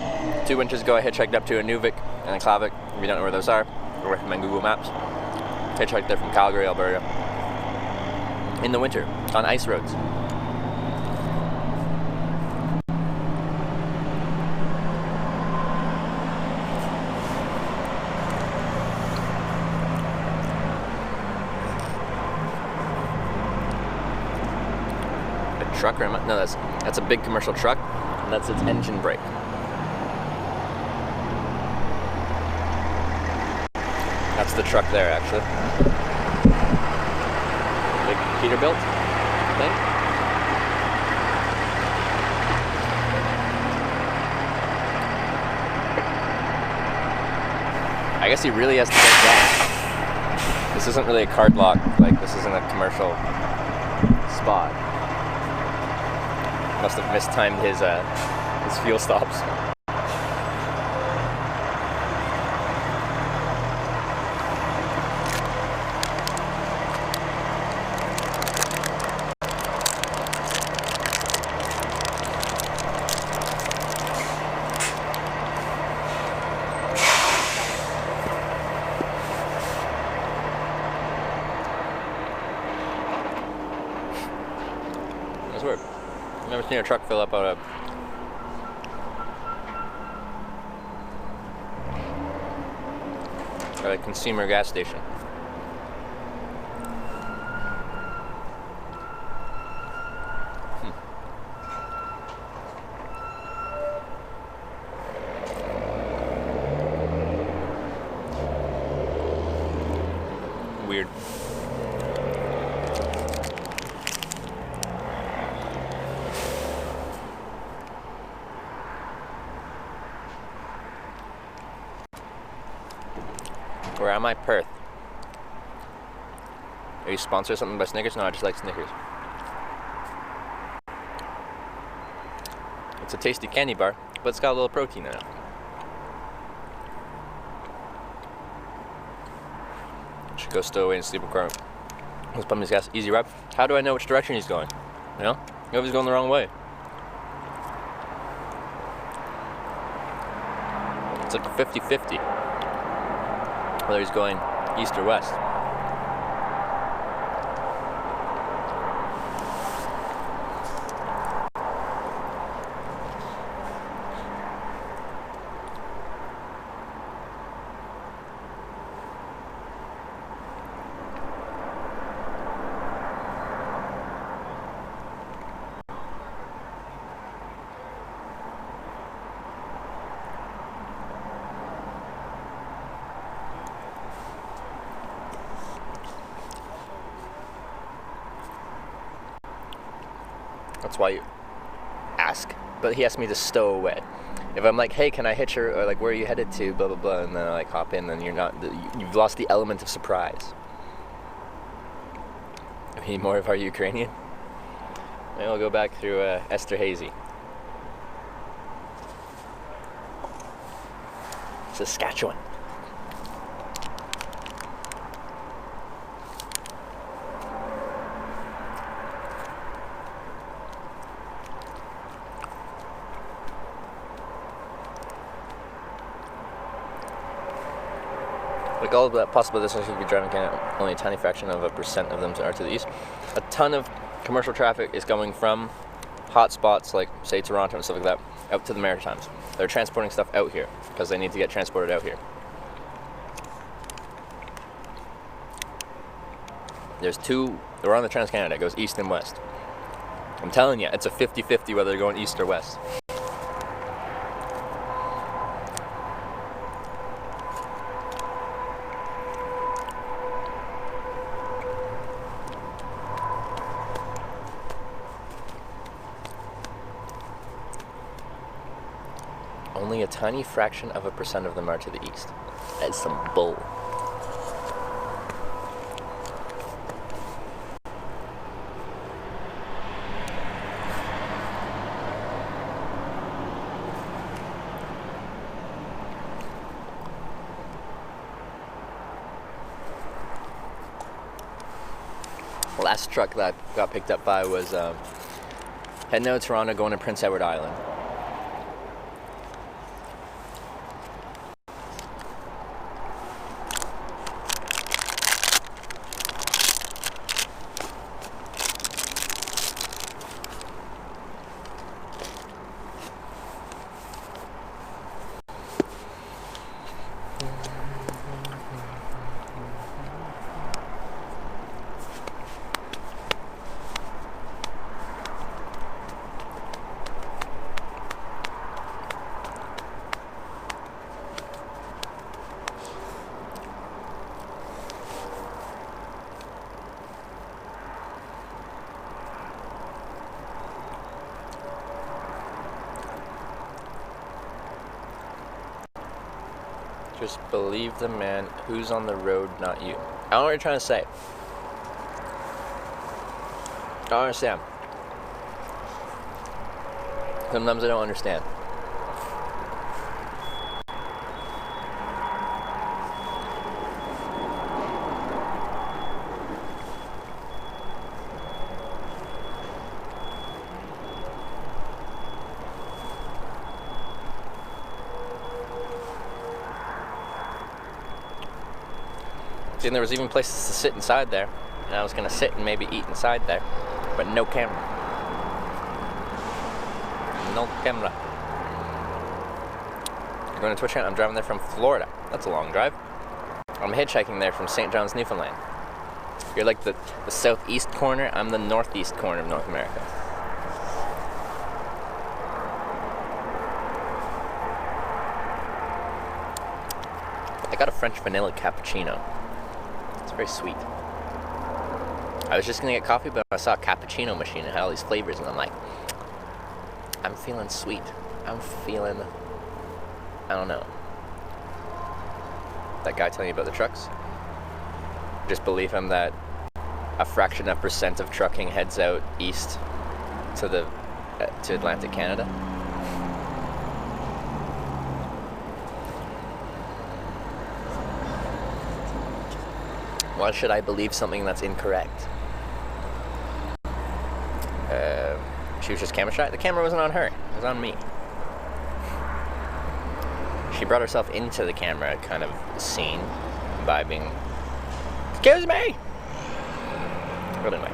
2 winters ago, I hitchhiked up to Inuvik and Klavik. If you don't know where those are, I recommend Google Maps. Hitchhiked there from Calgary, Alberta. In the winter, on ice roads. A truck or no, that's a big commercial truck, and that's its engine brake. That's the truck there, actually. Big Peterbilt thing. I guess he really has to get gas. This isn't really a card lock, like this isn't a commercial spot. Must have mistimed his fuel stops. That's weird. I've never seen a truck fill up at a consumer gas station. Weird. Where am I? Perth. Are you sponsored something by Snickers? No, I just like Snickers. It's a tasty candy bar, but it's got a little protein in it. Should go stow away and sleep in the car. Let's pump his gas. Easy rub. How do I know which direction he's going? You know? What if he's going the wrong way? It's like a 50-50. Whether he's going east or west. That's why you ask. But he asked me to stow away. If I'm like, hey, can I hitch her? Or like, where are you headed to? Blah, blah, blah. And then I like hop in, then you've lost the element of surprise. Any more of our Ukrainian? Maybe we'll go back through Esterhazy. Saskatchewan. Like all of that possible distances you could be driving, only a tiny fraction of a % of them are to the east. A ton of commercial traffic is going from hot spots like, say, Toronto and stuff like that, out to the Maritimes. They're transporting stuff out here because they need to get transported out here. There's two, they're on the Trans-Canada, it goes east and west. I'm telling you, it's a 50-50 whether they're going east or west. Only a tiny fraction of a % of them are to the east. That is some bull. Last truck that got picked up by was heading out of Toronto, going to Prince Edward Island. Just believe the man who's on the road, not you. I don't know what you're trying to say. I don't understand. Sometimes I don't understand. And there was even places to sit inside there, and I was gonna sit and maybe eat inside there, but no camera. No camera. I'm going to Twitchcon. I'm driving there from Florida. That's a long drive. I'm hitchhiking there from St. John's, Newfoundland. You're like the southeast corner. I'm the northeast corner of North America. I got a French vanilla cappuccino. Very sweet. I was just gonna get coffee, but I saw a cappuccino machine and had all these flavors, and I'm like, I'm feeling sweet. I'm feeling, I don't know. That guy telling you about the trucks? Just believe him that a fraction of % of trucking heads out east to Atlantic Canada. Why should I believe something that's incorrect? She was just camera shy. The camera wasn't on her. It was on me. She brought herself into the camera kind of scene by being, "Excuse me!" But anyway.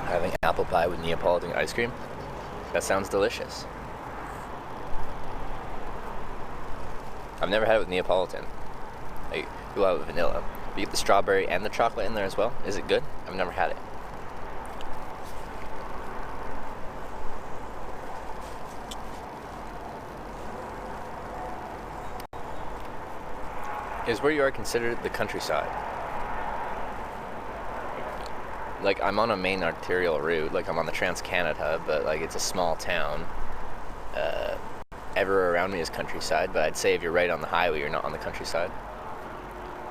Having apple pie with Neapolitan ice cream? That sounds delicious. I've never had it with Neapolitan. Like, you'll have it with vanilla. But you get the strawberry and the chocolate in there as well. Is it good? I've never had it. Is where you are considered the countryside? Like, I'm on a main arterial route. Like, I'm on the Trans-Canada, but, like, it's a small town. Everywhere around me is countryside, but I'd say if you're right on the highway, you're not on the countryside.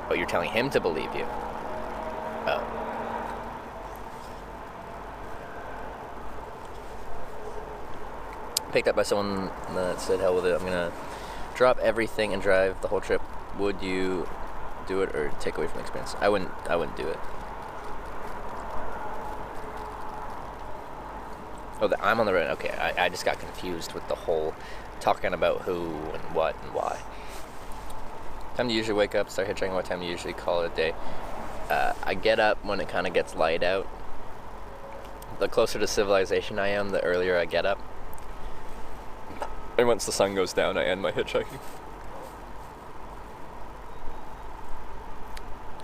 But you're telling him to believe you. Oh. Picked up by someone that said, hell with it, I'm gonna drop everything and drive the whole trip. Would you do it or take away from the experience? I wouldn't do it. Oh, I'm on the road. Okay, I just got confused with the whole talking about who and what and why. Time to usually wake up, start hitchhiking. What time do you usually call it a day? I get up when it kind of gets light out. The closer to civilization I am, the earlier I get up. And once the sun goes down, I end my hitchhiking.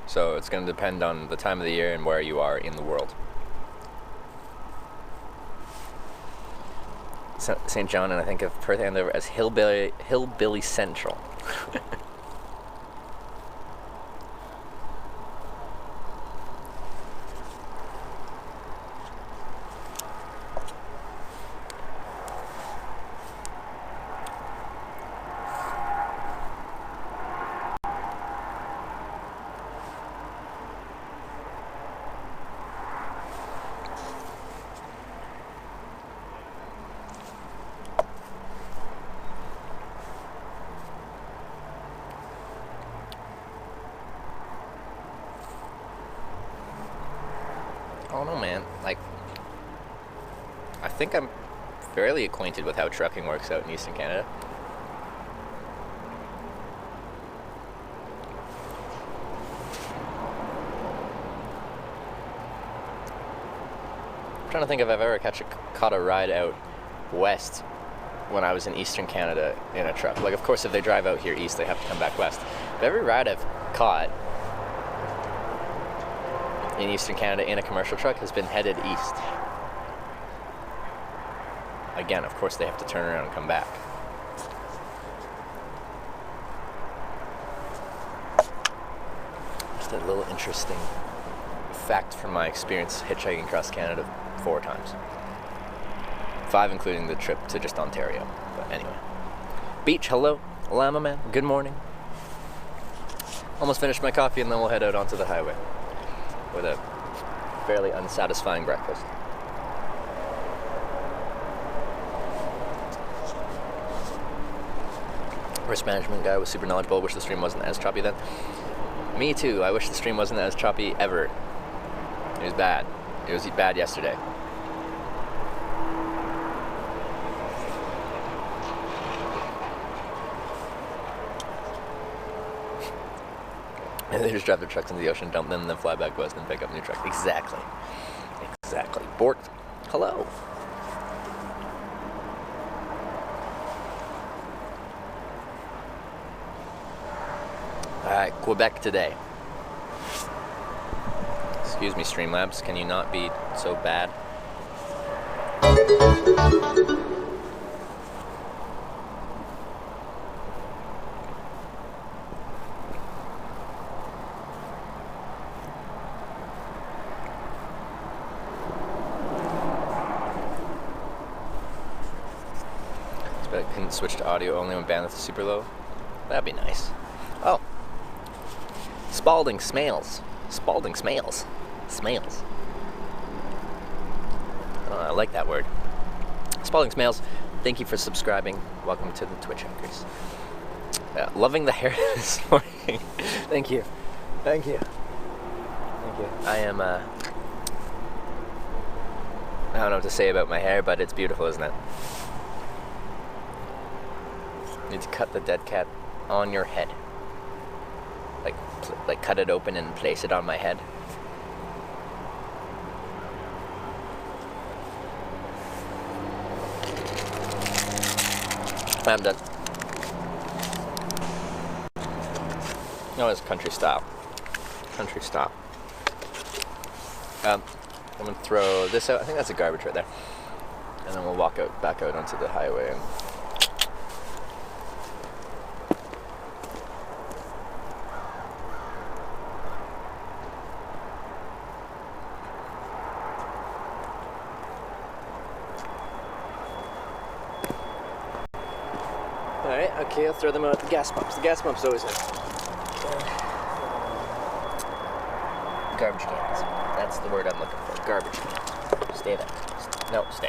So it's going to depend on the time of the year and where you are in the world. St. John, and I think of Perth and Andover as hillbilly central. I don't know, man. Like, I think I'm fairly acquainted with how trucking works out in Eastern Canada. I'm trying to think if I've ever caught a ride out west when I was in Eastern Canada in a truck. Like, of course, if they drive out here east, they have to come back west. But every ride I've caught in Eastern Canada in a commercial truck has been headed east. Again, of course, they have to turn around and come back. Just a little interesting fact from my experience hitchhiking across Canada 4 times. 5 including the trip to just Ontario. Anyway. Beach, hello. Llama man, good morning. Almost finished my coffee and then we'll head out onto the highway with a fairly unsatisfying breakfast. Risk management guy was super knowledgeable. Wish the stream wasn't as choppy then. Me too. I wish the stream wasn't as choppy ever. It was bad. It was bad yesterday. And they just drive their trucks into the ocean, dump them, and then fly back west and pick up a new truck. Exactly. Exactly. Bort, hello. Alright, Quebec today. Excuse me, Streamlabs, can you not be so bad? But I couldn't switch to audio only when bandwidth is super low. That'd be nice. Oh. Spalding Smales. Spalding Smales. Smales. I like that word. Spalding Smales, thank you for subscribing. Welcome to the Twitchhikers. Loving the hair this morning. Thank you. Thank you. Thank you. I am, I don't know what to say about my hair, but it's beautiful, isn't it? You need to cut the dead cat on your head. Like cut it open and place it on my head. I'm done. No, it's country style. Country style. I'm gonna throw this out. I think that's a garbage right there. And then we'll walk back out onto the highway and okay, I'll throw them out at the gas pumps. The gas pumps always have garbage cans. That's the word I'm looking for. Garbage cans. Stay there. No, stay.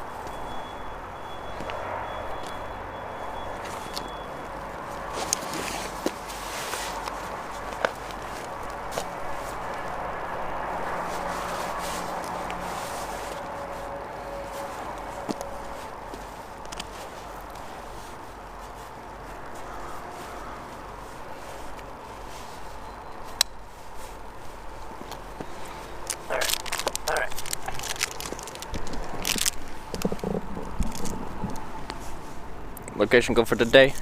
Location go for today.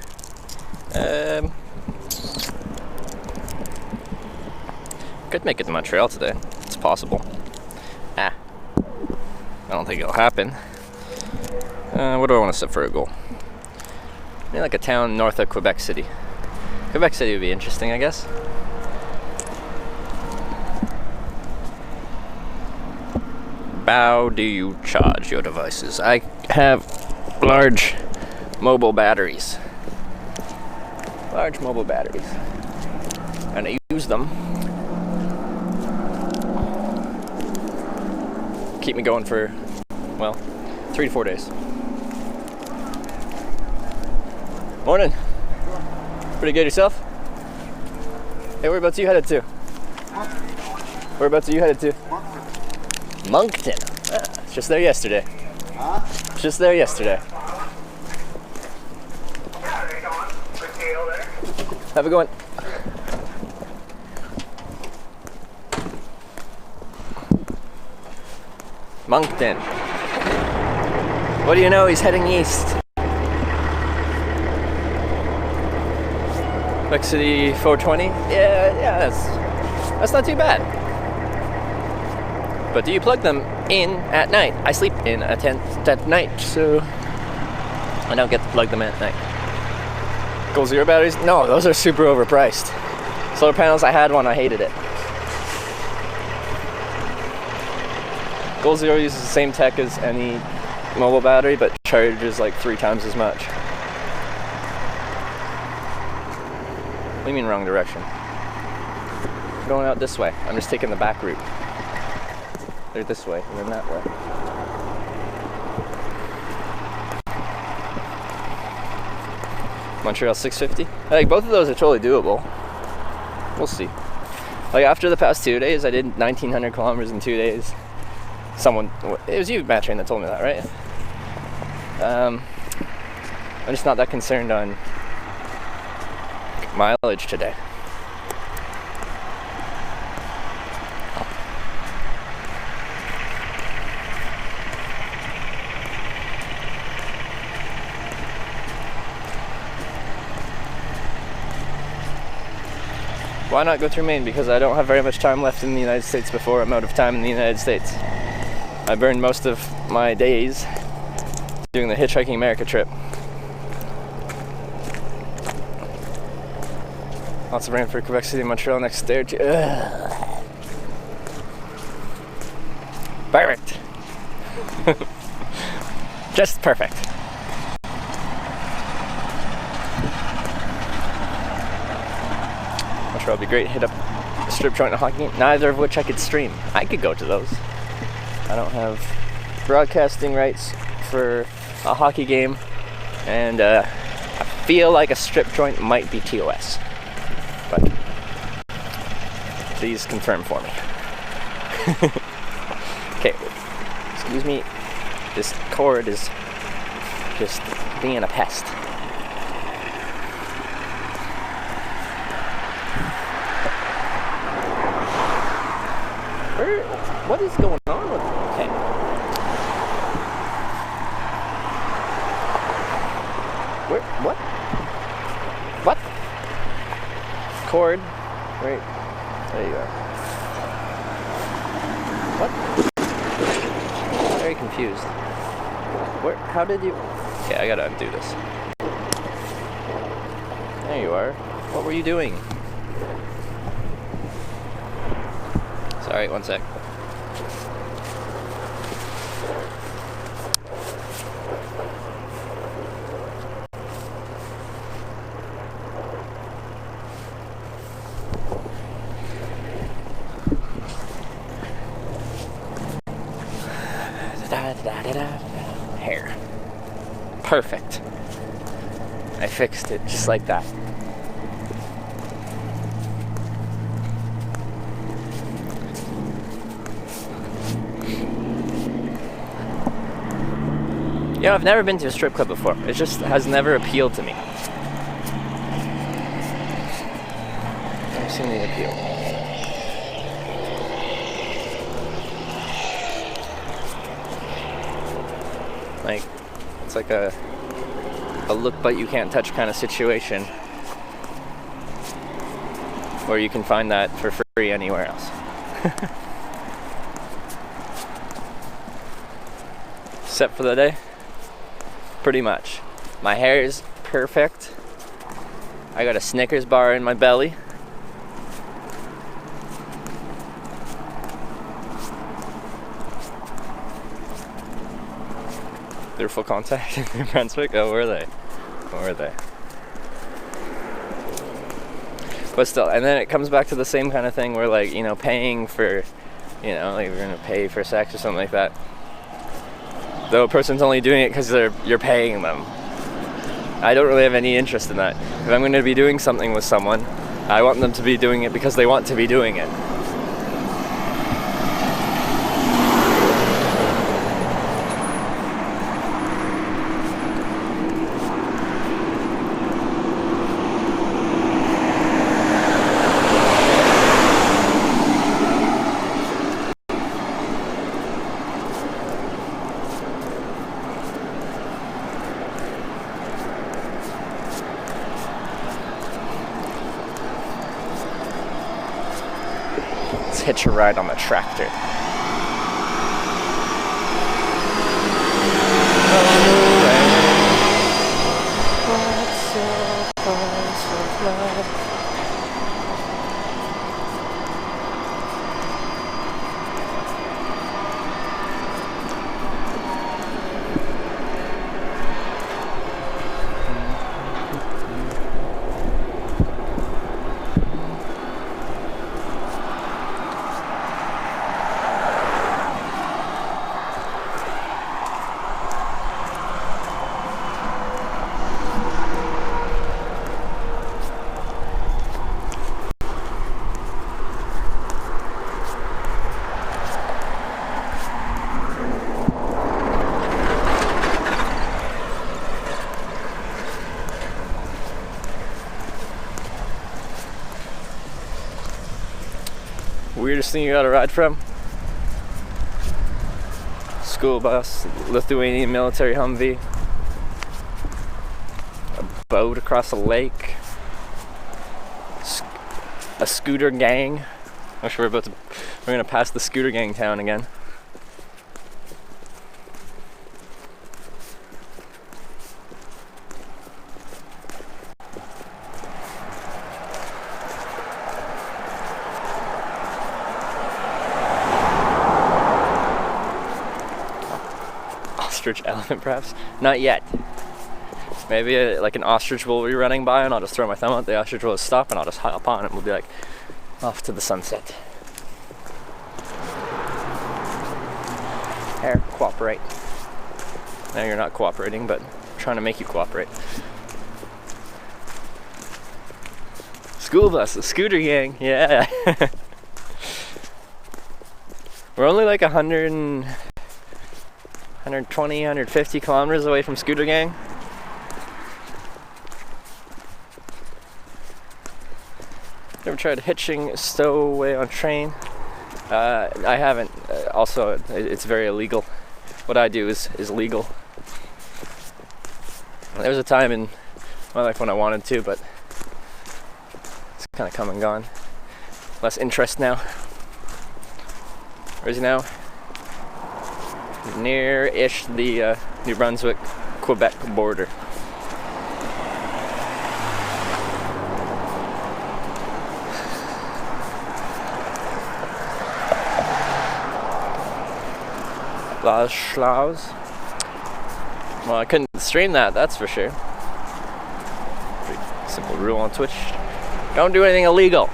Could make it to Montreal today. It's possible. I don't think it'll happen. What do I want to set for a goal? Maybe like a town north of Quebec City. Quebec City would be interesting, I guess. How do you charge your devices? I have large mobile batteries. Large mobile batteries. And I use them. Keep me going for, well, 3 to 4 days. Morning. Pretty good yourself? Hey, whereabouts are you headed to? Whereabouts are you headed to? Moncton. Just there yesterday. Just there yesterday. Have a good one. Moncton. What do you know? He's heading east. Quebec City 420. Yeah, that's not too bad. But do you plug them in at night? I sleep in a tent at night, so I don't get to plug them at night. Goal Zero batteries? No, those are super overpriced. Solar panels, I had one, I hated it. Goal Zero uses the same tech as any mobile battery, but charges like 3 times as much. you mean wrong direction? Going out this way. I'm just taking the back route. They're this way and then that way. Montreal 650. Like both of those are totally doable. We'll see. Like after the past 2 days, I did 1,900 kilometers in 2 days. It was you, Matt Train, that told me that, right? I'm just not that concerned on mileage today. Why not go through Maine? Because I don't have very much time left in the United States before I'm out of time in the United States. I burned most of my days doing the Hitchhiking America trip. Lots of rain for Quebec City, Montreal next day or two. Perfect. Just perfect. Montreal would be great. Hit up a strip joint and a hockey game, neither of which I could stream. I could go to those. I don't have broadcasting rights for a hockey game, and I feel like a strip joint might be TOS. But please confirm for me. Okay, excuse me. This cord is just being a pest. What is going on with it? Okay. Where? What? What? Cord? Right. There you are. What? Very confused. Where? How did you? Okay, I gotta undo this. There you are. What were you doing? Sorry, one sec. Hair. Perfect. I fixed it just like that. You know, I've never been to a strip club before. It just has never appealed to me. Never seen the appeal. Like, it's like a look but you can't touch kind of situation. Or you can find that for free anywhere else. Set for the day? Pretty much. My hair is perfect. I got a Snickers bar in my belly. They're full contact in Brunswick? Oh, were they? Or were they? But still, and then it comes back to the same kind of thing where, like, you know, paying for, you know, like, we're gonna pay for sex or something like that. Though a person's only doing it because you're paying them. I don't really have any interest in that. If I'm going to be doing something with someone, I want them to be doing it because they want to be doing it. Hitch a ride on the tractor. Weirdest thing you got to ride from? School bus, Lithuanian military Humvee, a boat across a lake, a scooter gang. Actually, we're gonna pass the scooter gang town again. Ostrich elephant, perhaps? Not yet. Maybe like an ostrich will be running by and I'll just throw my thumb out, the ostrich will stop and I'll just hop on and we'll be like off to the sunset. Here, cooperate. Now you're not cooperating, but I'm trying to make you cooperate. School bus, the scooter gang, yeah. We're only like 120, 150 kilometers away from scooter gang. Ever tried hitching stowaway on train? I haven't. Also, it's very illegal. What I do is legal. There was a time in my life when I wanted to, but it's kind of come and gone. Less interest now. Where is he now? Near-ish the New Brunswick, Quebec border. Las Schlaus. Well, I couldn't stream that, that's for sure. Pretty simple rule on Twitch. Don't do anything illegal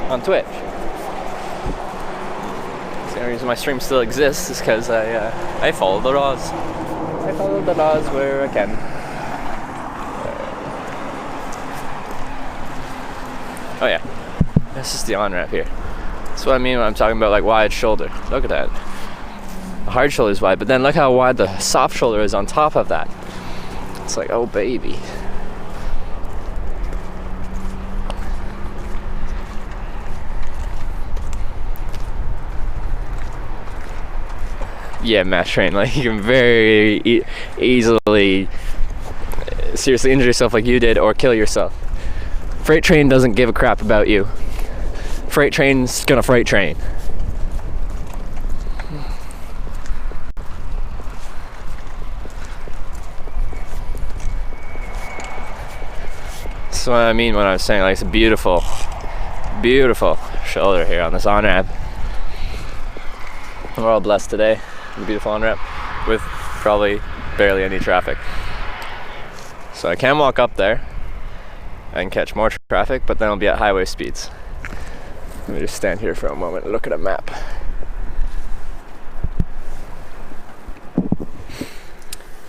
on Twitch. The only reason my stream still exists is because I follow the laws. I follow the laws where I can. Oh yeah, this is the on-ramp here. That's what I mean when I'm talking about like wide shoulder. Look at that. The hard shoulder is wide, but then look how wide the soft shoulder is on top of that. It's like, oh baby. Yeah, mass train, like you can very easily seriously injure yourself like you did or kill yourself. Freight train doesn't give a crap about you. Freight train's gonna freight train. That's what I mean when I was saying like it's a beautiful, beautiful shoulder here on this on-ramp. We're all blessed today. A beautiful on-ramp with probably barely any traffic. So I can walk up there and catch more traffic, but then I'll be at highway speeds. Let me just stand here for a moment and look at a map.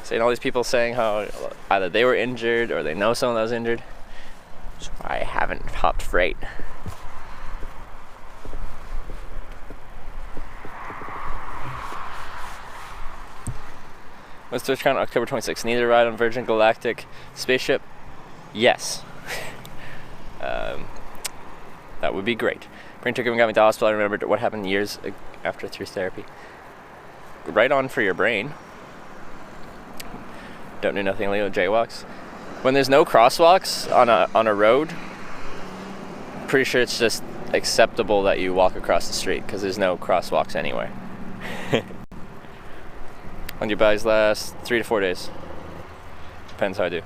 Seeing all these people saying how either they were injured or they know someone that was injured. So I haven't hopped freight. Let's Twitchcon October 26th. Need to ride on Virgin Galactic spaceship? Yes. That would be great. Brain took him and got me to the hospital. I remembered what happened years after 3 therapy. Right on for your brain. Don't do nothing illegal. Jaywalks. When there's no crosswalks on a road, pretty sure it's just acceptable that you walk across the street because there's no crosswalks anywhere. On your buys last 3 to 4 days. Depends how I do.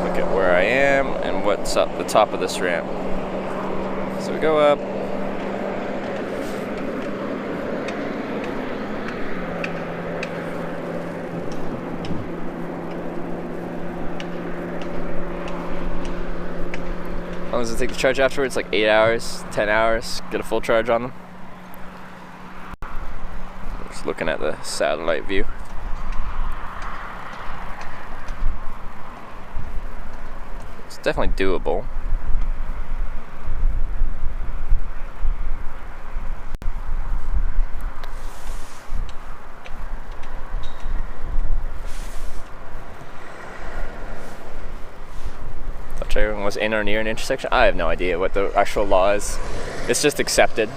Look at where I am and what's up the top of this ramp. So we go up. How long does it take to charge afterwards? Like 8 hours, 10 hours, get a full charge on them. Just looking at the satellite view. It's definitely doable. was in or near an intersection. I have no idea what the actual law is. It's just accepted.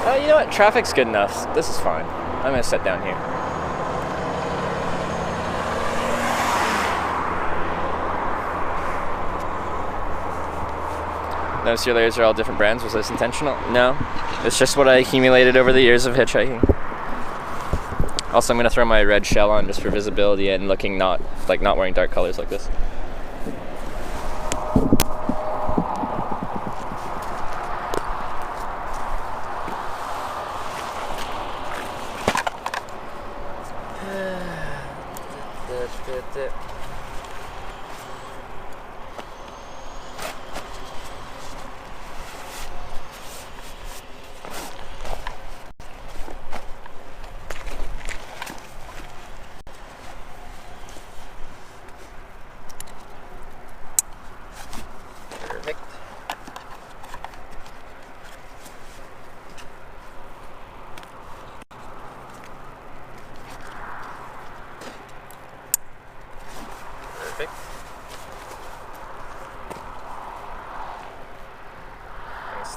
Oh, you know what? Traffic's good enough. This is fine. I'm gonna sit down here. Notice your layers are all different brands. Was this intentional? No. It's just what I accumulated over the years of hitchhiking. Also, I'm gonna throw my red shell on just for visibility and looking not wearing dark colors like this.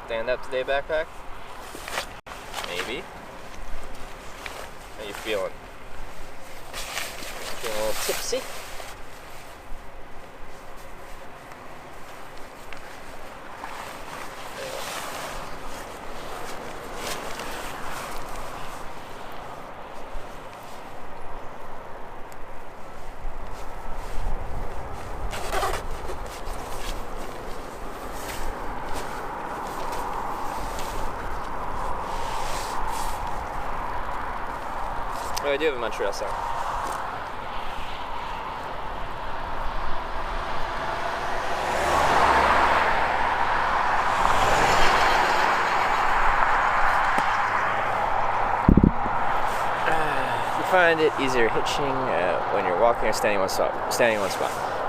Stand up today, backpack? Maybe. How you feeling? Feeling a little tipsy? Oh, I do have a Montreal sign. You find it easier hitching when you're walking or standing in one spot.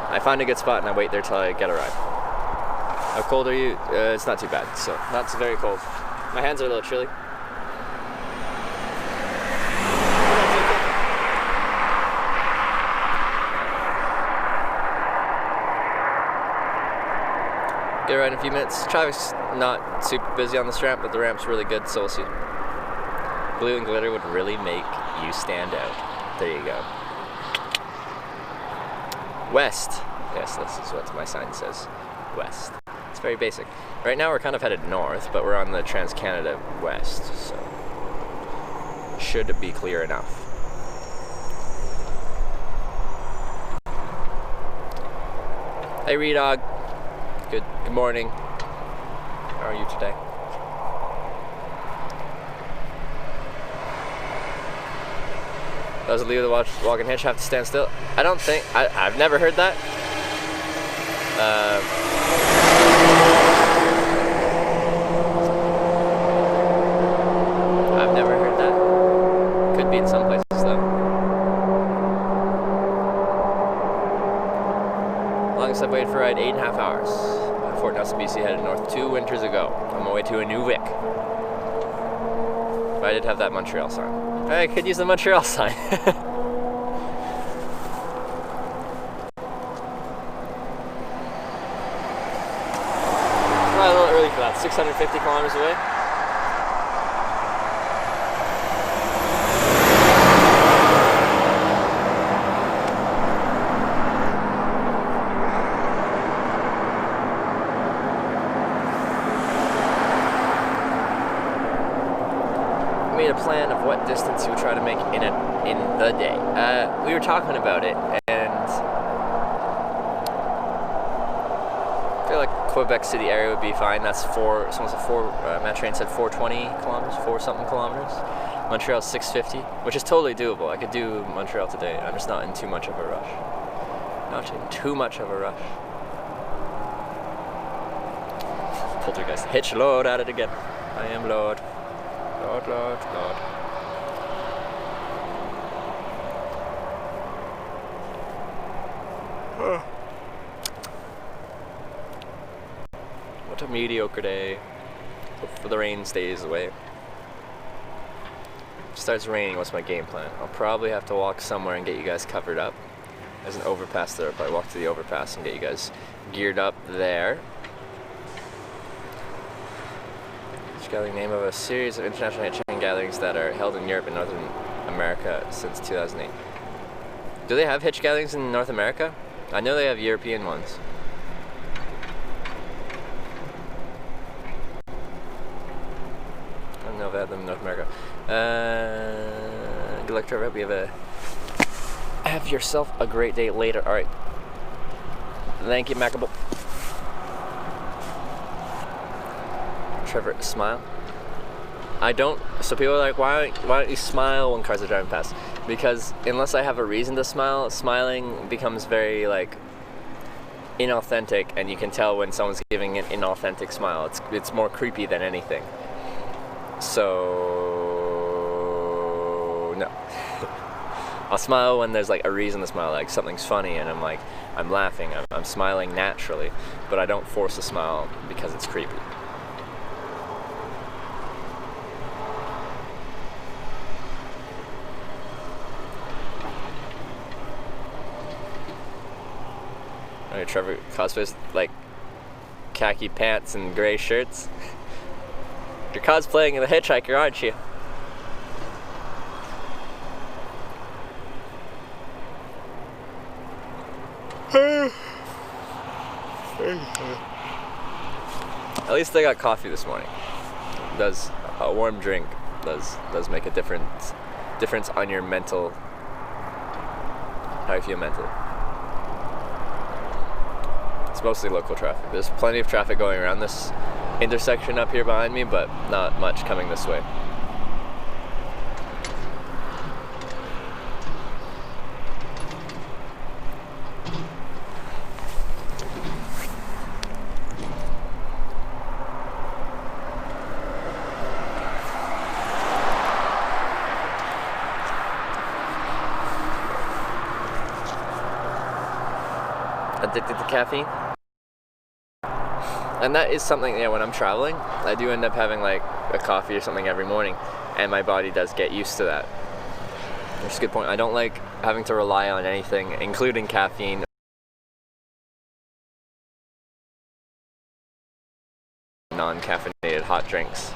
I find a good spot and I wait there till I get a ride. How cold are you? It's not too bad, so not so very cold. My hands are a little chilly. Get a ride in a few minutes. Traffic's not super busy on this ramp, but the ramp's really good, so we'll see. Blue and glitter would really make you stand out. There you go. West. Yes, this is what my sign says. West. It's very basic. Right now we're kind of headed north, but we're on the Trans-Canada West, so should be clear enough. Hey, Redog. Good morning. How are you today? Does Leo the walking hitch have to stand still? I don't think. I've never heard that. I've never heard that. Could be in some places though. Longest I've waited for a ride, 8.5 hours. Fort Nelson, BC, headed north 2 winters ago. On my way to a new Vic. But I did have that Montreal sign. I could use the Montreal sign. Probably a little early for that. 650 kilometers away. Plan of what distance you would try to make in the day. We were talking about it, and I feel like Quebec City area would be fine. That's someone said Matt Train said 420 kilometers, 4 something kilometers. Montreal 650, which is totally doable. I could do Montreal today. I'm just not in too much of a rush. Not in too much of a rush. Poltergeist. Hitch load at it again. I am Lord. Lord, Lord, Lord. What a mediocre day. Hopefully the rain stays away. If it starts raining, what's my game plan? I'll probably have to walk somewhere and get you guys covered up. There's an overpass there. I'll probably walk to the overpass and get you guys geared up there. Gathering, name of a series of international hitchhiking gatherings that are held in Europe and Northern America since 2008. Do they have hitch gatherings in North America? I know they have European ones. I don't know if they have them in North America. Good luck, Trevor. Hope you have yourself a great day later. All right. Thank you, Mackable. Trevor, smile. I don't. So people are like, why don't you smile when cars are driving past? Because unless I have a reason to smile, smiling becomes very like inauthentic, and you can tell when someone's giving an inauthentic smile. It's more creepy than anything. So no. I'll smile when there's like a reason to smile, like something's funny and I'm laughing, I'm smiling naturally, but I don't force a smile because it's creepy. Okay, Trevor cosplays like khaki pants and gray shirts. You're cosplaying the Hitchhiker, aren't you? At least I got coffee this morning. Does a warm drink does make a difference on your mental, how you feel mentally. It's mostly local traffic. There's plenty of traffic going around this intersection up here behind me, but not much coming this way. Addicted to caffeine? And that is something, when I'm traveling, I do end up having like a coffee or something every morning, and my body does get used to that. That's a good point. I don't like having to rely on anything, including caffeine. Non-caffeinated hot drinks.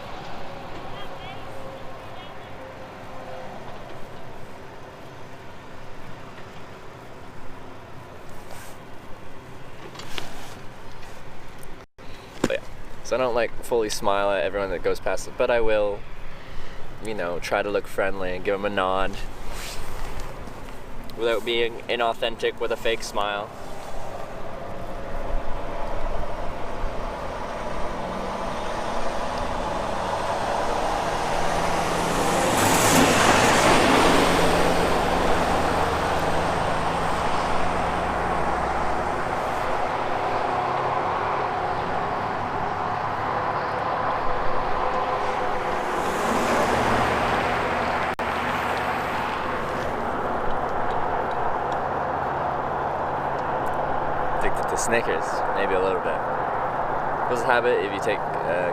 So I don't like fully smile at everyone that goes past it, but I will, try to look friendly and give them a nod without being inauthentic with a fake smile. Snickers, maybe a little bit. It was a habit. If you take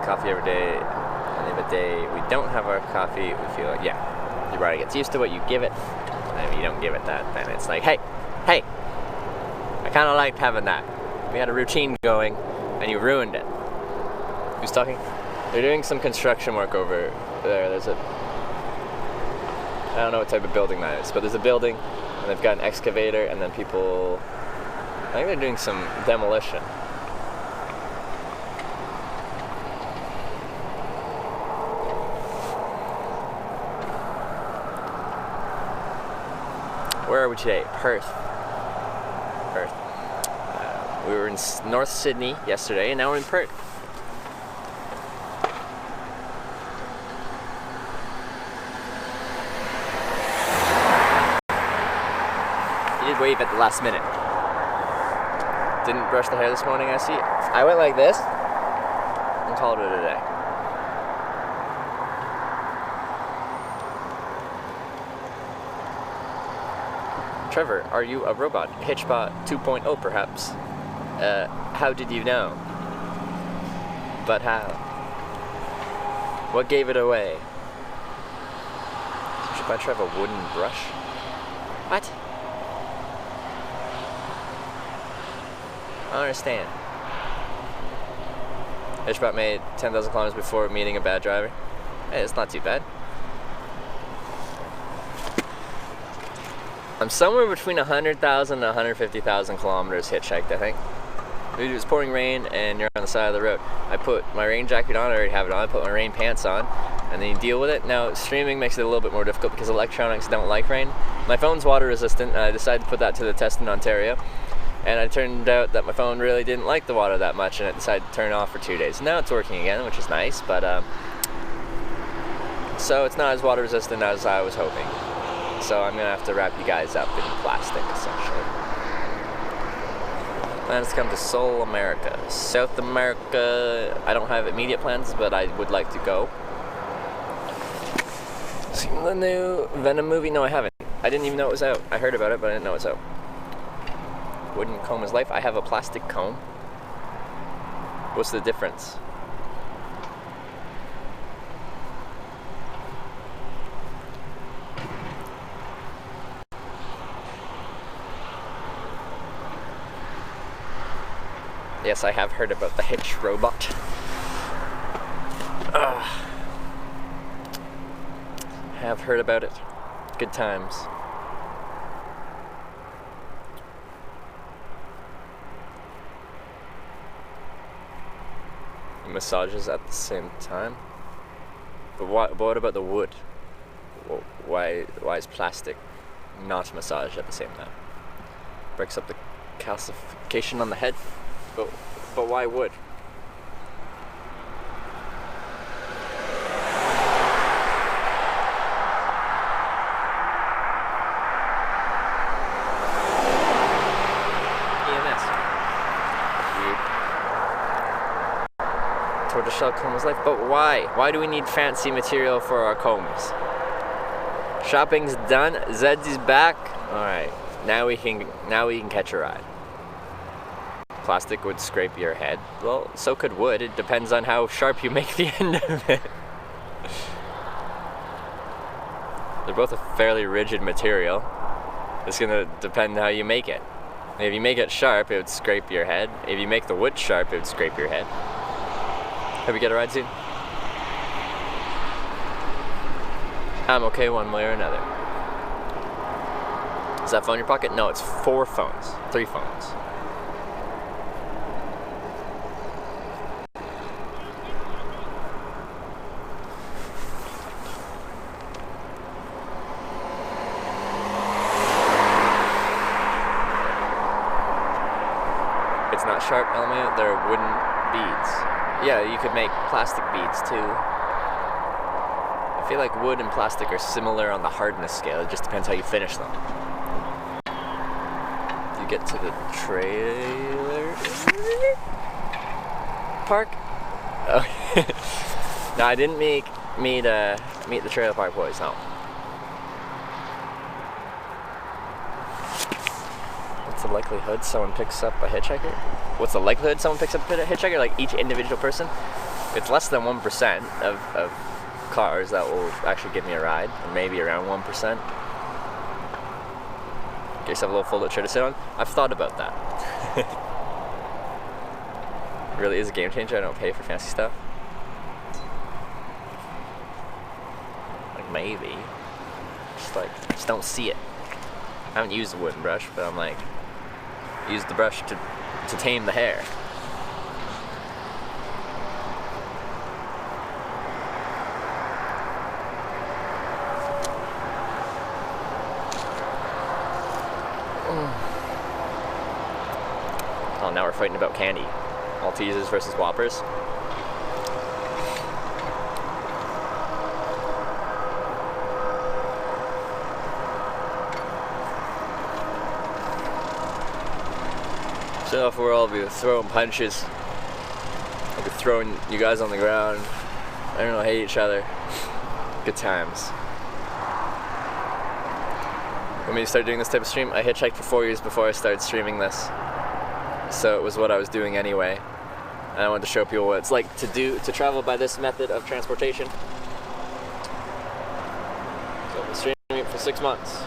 coffee every day, and if a day we don't have our coffee, we feel like, your body gets used to what you give it, and if you don't give it that, then it's like, hey, I kind of liked having that. We had a routine going, and you ruined it. Who's talking? They're doing some construction work over there. I don't know what type of building that is, but there's a building, and they've got an excavator, and then people, I think they're doing some demolition. Where are we today? Perth. We were in North Sydney yesterday, and now we're in Perth. You did wave at the last minute. Didn't brush the hair this morning, I see. I went like this and called it a day. Trevor, are you a robot? Hitchbot 2.0 perhaps? How did you know? But how? What gave it away? Should I try a wooden brush? What? I don't understand. I just about made 10,000 kilometers before meeting a bad driver. Hey, it's not too bad. I'm somewhere between 100,000 and 150,000 kilometers hitchhiked, I think. It was pouring rain and you're on the side of the road. I put my rain jacket on, I already have it on, I put my rain pants on, and then you deal with it. Now, streaming makes it a little bit more difficult because electronics don't like rain. My phone's water resistant, and I decided to put that to the test in Ontario. And it turned out that my phone really didn't like the water that much, and it decided to turn off for 2 days. Now it's working again, which is nice, but so it's not as water resistant as I was hoping. So I'm gonna have to wrap you guys up in plastic, essentially. Plans to come to Seoul, America. South America, I don't have immediate plans, but I would like to go. Seen the new Venom movie? No, I haven't. I didn't even know it was out. I heard about it, but I didn't know it was out. Wooden comb is life. I have a plastic comb. What's the difference? Yes, I have heard about the Hitch robot. Have heard about it. Good times. Massages at the same time. But what about the wood? Why is plastic not massaged at the same time? Breaks up the calcification on the head. But why wood? Tortoiseshell comb is life, but why? Why do we need fancy material for our combs? Shopping's done. Zed's is back. All right, now we can catch a ride. Plastic would scrape your head. Well, so could wood. It depends on how sharp you make the end of it. They're both a fairly rigid material. It's gonna depend how you make it. If you make it sharp, it would scrape your head. If you make the wood sharp, it would scrape your head. Hope you get a ride soon. I'm okay one way or another. Is that phone in your pocket? No, it's 4 phones. 3 phones. It's not sharp, Elmia. They're wooden beads. Yeah, you could make plastic beads too. I feel like wood and plastic are similar on the hardness scale. It just depends how you finish them. You get to the trailer park. Oh, no, I didn't meet the trailer park boys. No. What's the likelihood someone picks up a hitchhiker? What's the likelihood someone picks up a hitchhiker? Like each individual person? It's less than 1% of cars that will actually give me a ride, or maybe around 1%. Get yourself a little folded chair to sit on. I've thought about that. It really is a game changer. I don't pay for fancy stuff. Like maybe. Just don't see it. I haven't used a wooden brush, but I'm like, use the brush to tame the hair. Oh, now we're fighting about candy. Maltesers versus Whoppers. So if we'll all be throwing punches, I'll be throwing you guys on the ground. I don't know, hate each other. Good times. When we started doing this type of stream, I hitchhiked for 4 years before I started streaming this. So it was what I was doing anyway. And I wanted to show people what it's like to travel by this method of transportation. So I've been streaming it for 6 months.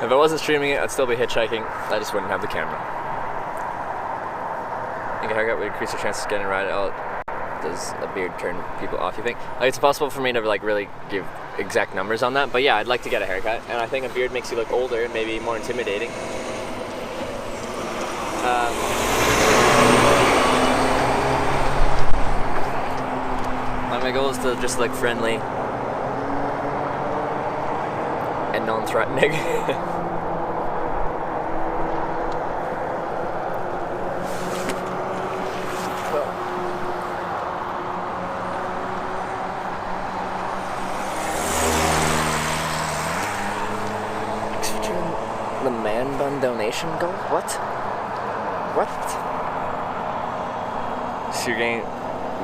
If I wasn't streaming it, I'd still be hitchhiking. I just wouldn't have the camera. I think a haircut would increase your chances of getting a ride. Does a beard turn people off, you think? Like, it's possible for me to like really give exact numbers on that, but yeah, I'd like to get a haircut, and I think a beard makes you look older and maybe more intimidating. My goal is to just look friendly and non-threatening. The man bun donation goal? What? So you're going to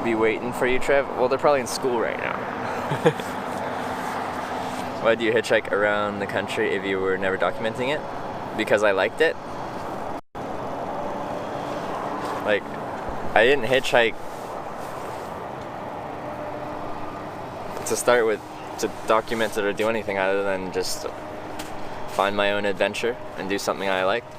be waiting for you, Trev? Well, they're probably in school right now. Why do you hitchhike around the country if you were never documenting it? Because I liked it. Like, I didn't hitchhike to start with to document it or do anything other than just find my own adventure and do something I liked.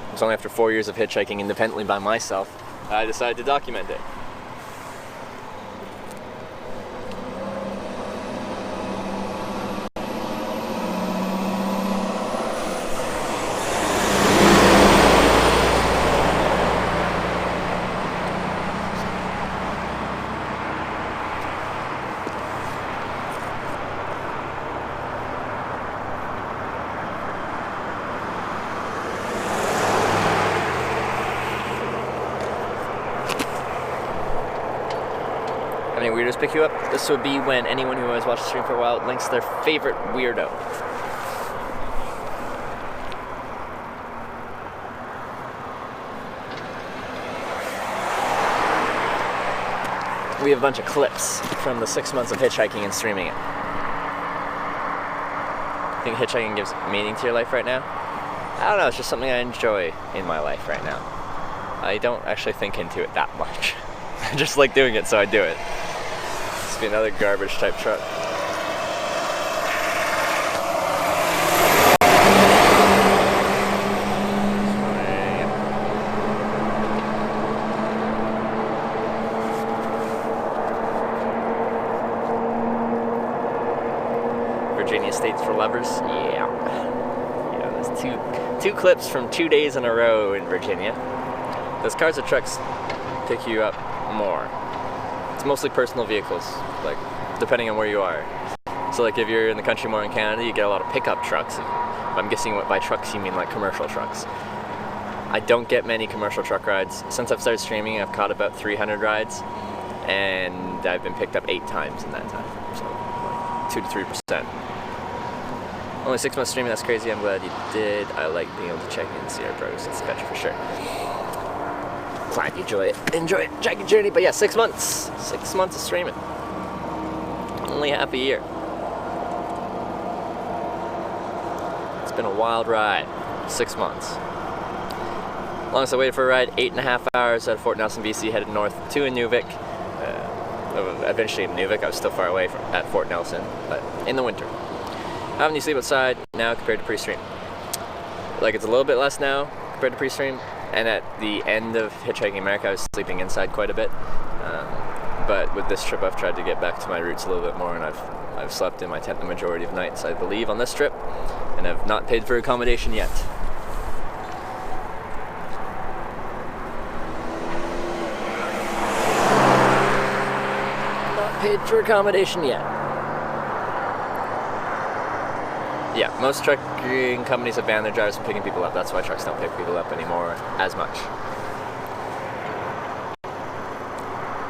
It was only after 4 years of hitchhiking independently by myself that I decided to document it. Any weirdos pick you up? This would be when anyone who has watched the stream for a while links their favorite weirdo. We have a bunch of clips from the 6 months of hitchhiking and streaming it. I think hitchhiking gives meaning to your life right now? I don't know, it's just something I enjoy in my life right now. I don't actually think into it that much. I just like doing it, so I do it. Be another garbage type truck. Virginia States for lovers. Yeah, there's two clips from 2 days in a row in Virginia. Those cars or trucks pick you up more. It's mostly personal vehicles, like, depending on where you are. So, like, if you're in the country more in Canada, you get a lot of pickup trucks. I'm guessing by trucks you mean, like, commercial trucks. I don't get many commercial truck rides. Since I've started streaming, I've caught about 300 rides, and I've been picked up 8 times in that time. So, like, 2 to 3%. Only 6 months streaming, that's crazy. I'm glad you did. I like being able to check in and see our progress. It's better for sure. Glad you enjoy it, check your journey. But yeah, 6 months. 6 months of streaming. Only half a year. It's been a wild ride. 6 months. Longest I waited for a ride, 8.5 hours out of Fort Nelson, BC, headed north to Inuvik. Eventually in Inuvik, I was still far away at Fort Nelson, but in the winter. How often do you sleep outside now compared to pre-stream? Like, it's a little bit less now compared to pre-stream. And at the end of Hitchhiking America, I was sleeping inside quite a bit. But with this trip, I've tried to get back to my roots a little bit more, and I've slept in my tent the majority of nights, I believe, on this trip, and I've not paid for accommodation yet. Not paid for accommodation yet. Yeah, most trucking companies have banned their drivers from picking people up. That's why trucks don't pick people up anymore as much.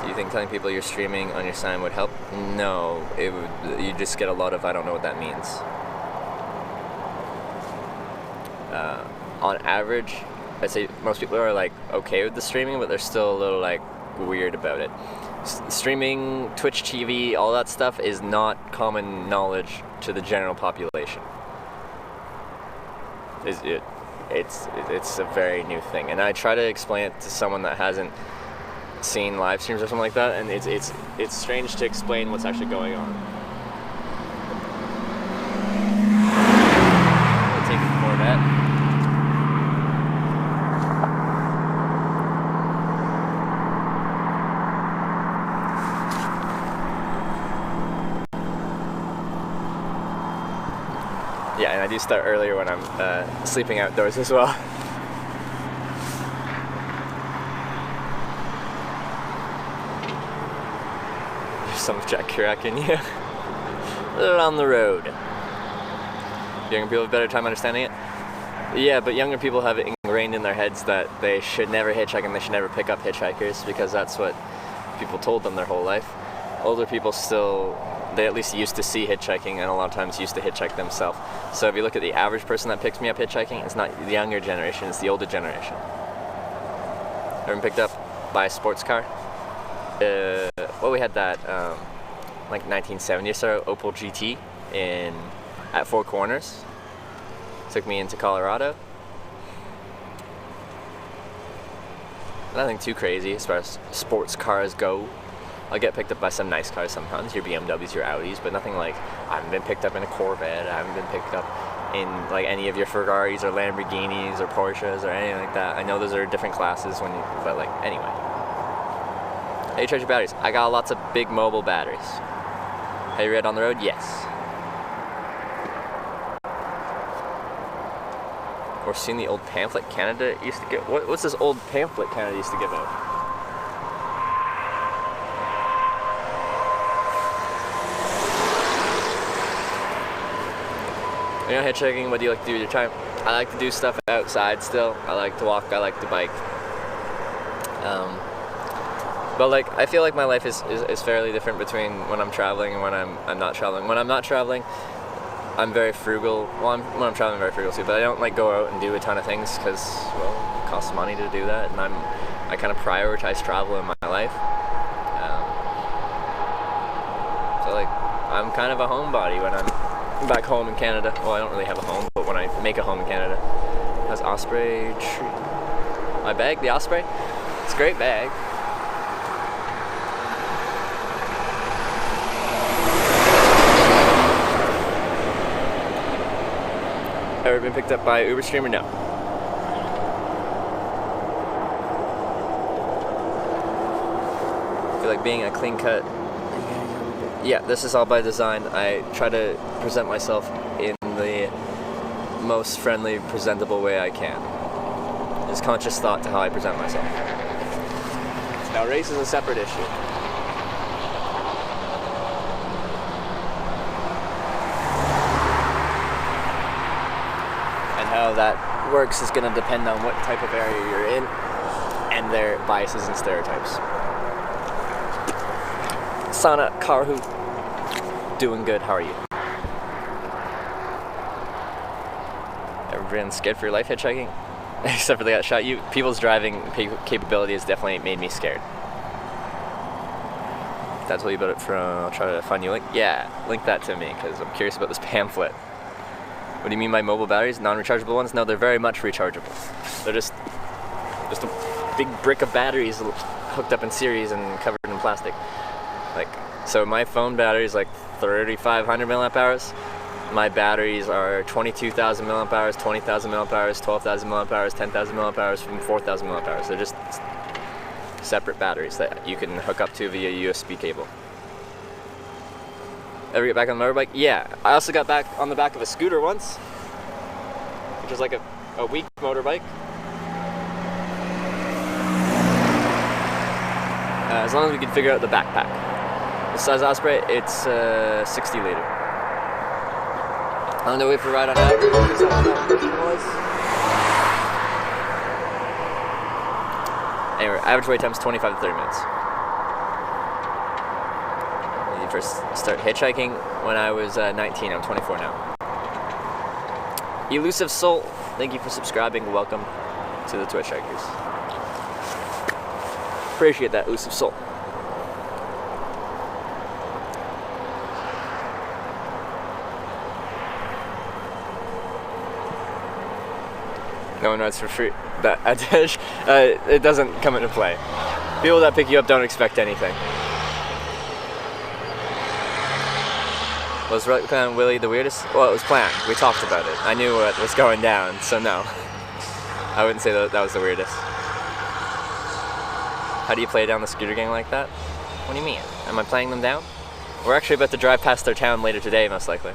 Do you think telling people you're streaming on your sign would help? No, it would. You just get a lot of I don't know what that means. On average, I'd say most people are like okay with the streaming, but they're still a little like weird about it. Streaming, Twitch TV, all that stuff is not common knowledge to the general population. It's a very new thing, and I try to explain it to someone that hasn't seen live streams or something like that, and it's strange to explain what's actually going on. I'll take more of that. Yeah, and I do start earlier when I'm sleeping outdoors as well. There's some Jack Kerouac in you. On the road. Younger people have a better time understanding it? Yeah, but younger people have it ingrained in their heads that they should never hitchhike and they should never pick up hitchhikers because that's what people told them their whole life. Older people still... they at least used to see hitchhiking and a lot of times used to hitchhike themselves. So if you look at the average person that picks me up hitchhiking, it's not the younger generation, it's the older generation. Ever been picked up by a sports car? Well, we had that like 1970 or so Opel GT at Four Corners. Took me into Colorado. Nothing too crazy as far as sports cars go. I'll get picked up by some nice cars sometimes, your BMWs, your Audis, but nothing like, I haven't been picked up in a Corvette, I haven't been picked up in like any of your Ferraris or Lamborghinis or Porsches or anything like that. I know those are different classes but like, anyway. How you charge your batteries? I got lots of big mobile batteries. Have you read on the road? Yes. Or seen the old pamphlet Canada used to give? What's this old pamphlet Canada used to give out? You know, hitchhiking, what do you like to do with your time? I like to do stuff outside still. I like to walk, I like to bike. But like, I feel like my life is fairly different between when I'm traveling and when I'm not traveling. When I'm not traveling, I'm very frugal. Well, when I'm traveling, I'm very frugal too, but I don't like go out and do a ton of things because, well, it costs money to do that, and I kind of prioritize travel in my life. So like, I'm kind of a homebody when I'm back home in Canada. Well, I don't really have a home, but when I make a home in Canada. Has Osprey my bag, the Osprey? It's a great bag. Ever been picked up by an Uber streamer? No. I feel like being a clean cut. Yeah, this is all by design. I try to present myself in the most friendly, presentable way I can. There's conscious thought to how I present myself. Now, race is a separate issue. And how that works is going to depend on what type of area you're in and their biases and stereotypes. Sana Karhu, doing good, how are you? Ever been scared for your life hitchhiking? Except for they got shot. People's driving capability has definitely made me scared. If that's what you bought it from, I'll try to find you a link. Yeah, link that to me, because I'm curious about this pamphlet. What do you mean by mobile batteries? Non-rechargeable ones? No, they're very much rechargeable. They're just a big brick of batteries hooked up in series and covered in plastic. Like, so my phone battery is like 3,500 milliamp hours. My batteries are 22,000 milliamp hours, 20,000 milliamp hours, 12,000 milliamp hours, 10,000 milliamp hours, from 4,000 milliamp hours. They're just separate batteries that you can hook up to via USB cable. Ever get back on the motorbike? Yeah. I also got back on the back of a scooter once, which is like a weak motorbike. As long as we can figure out the backpack. The size Osprey, it's 60 liter. On the way for a ride on average. Anyway, average wait time is 25 to 30 minutes. I first started hitchhiking when I was 19. I'm 24 now. Elusive Soul, thank you for subscribing. Welcome to the Twitchhikers. Appreciate that, ooze of soul. No one rides for free. That it doesn't come into play. People that pick you up don't expect anything. Was Willie the weirdest? Well, it was planned. We talked about it. I knew what was going down, so no. I wouldn't say that was the weirdest. How do you play down the scooter gang like that? What do you mean? Am I playing them down? We're actually about to drive past their town later today, most likely.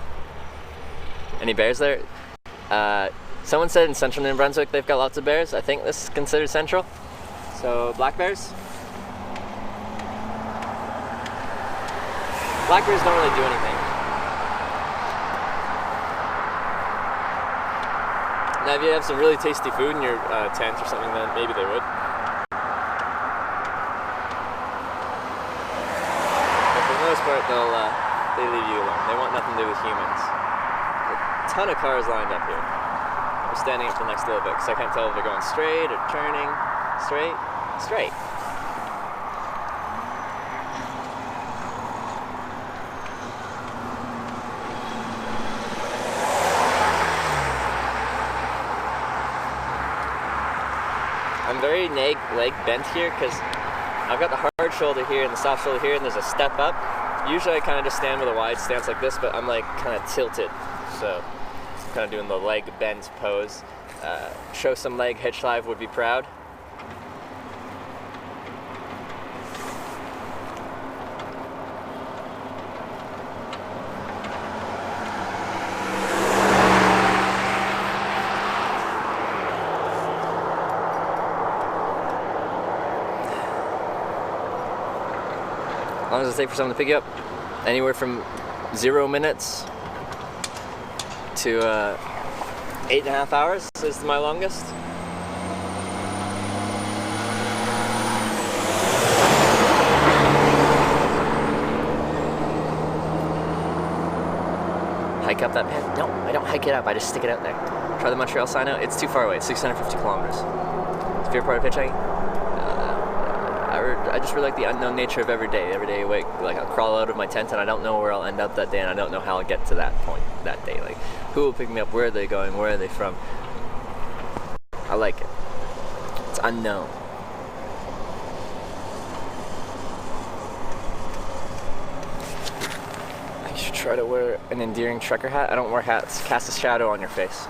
Any bears there? Someone said in central New Brunswick they've got lots of bears. I think this is considered central. So, black bears? Black bears don't really do anything. Now, if you have some really tasty food in your tent or something, then maybe they would. But for the most part, they leave you alone. They want nothing to do with humans. A ton of cars lined up here. I'm standing up for the next little bit because I can't tell if they're going straight or turning. Straight? Straight. I'm very leg bent here because I've got the hard shoulder here and the soft shoulder here, and there's a step up. Usually I kind of just stand with a wide stance like this, but I'm like kind of tilted, so I'm kind of doing the leg bent pose. Show some leg hitch live would be proud. How long does it take for someone to pick you up? Anywhere from 0 minutes to 8.5 hours is my longest. Hike up that path? No, I don't hike it up. I just stick it out there. Try the Montreal sign out. It's too far away. It's 650 kilometers. It's your favorite part of hitchhiking? I just really like the unknown nature of every day. Every day I wake, like I'll crawl out of my tent and I don't know where I'll end up that day, and I don't know how I'll get to that point that day. Like, who will pick me up? Where are they going? Where are they from? I like it. It's unknown. I should try to wear an endearing trucker hat. I don't wear hats. Cast a shadow on your face.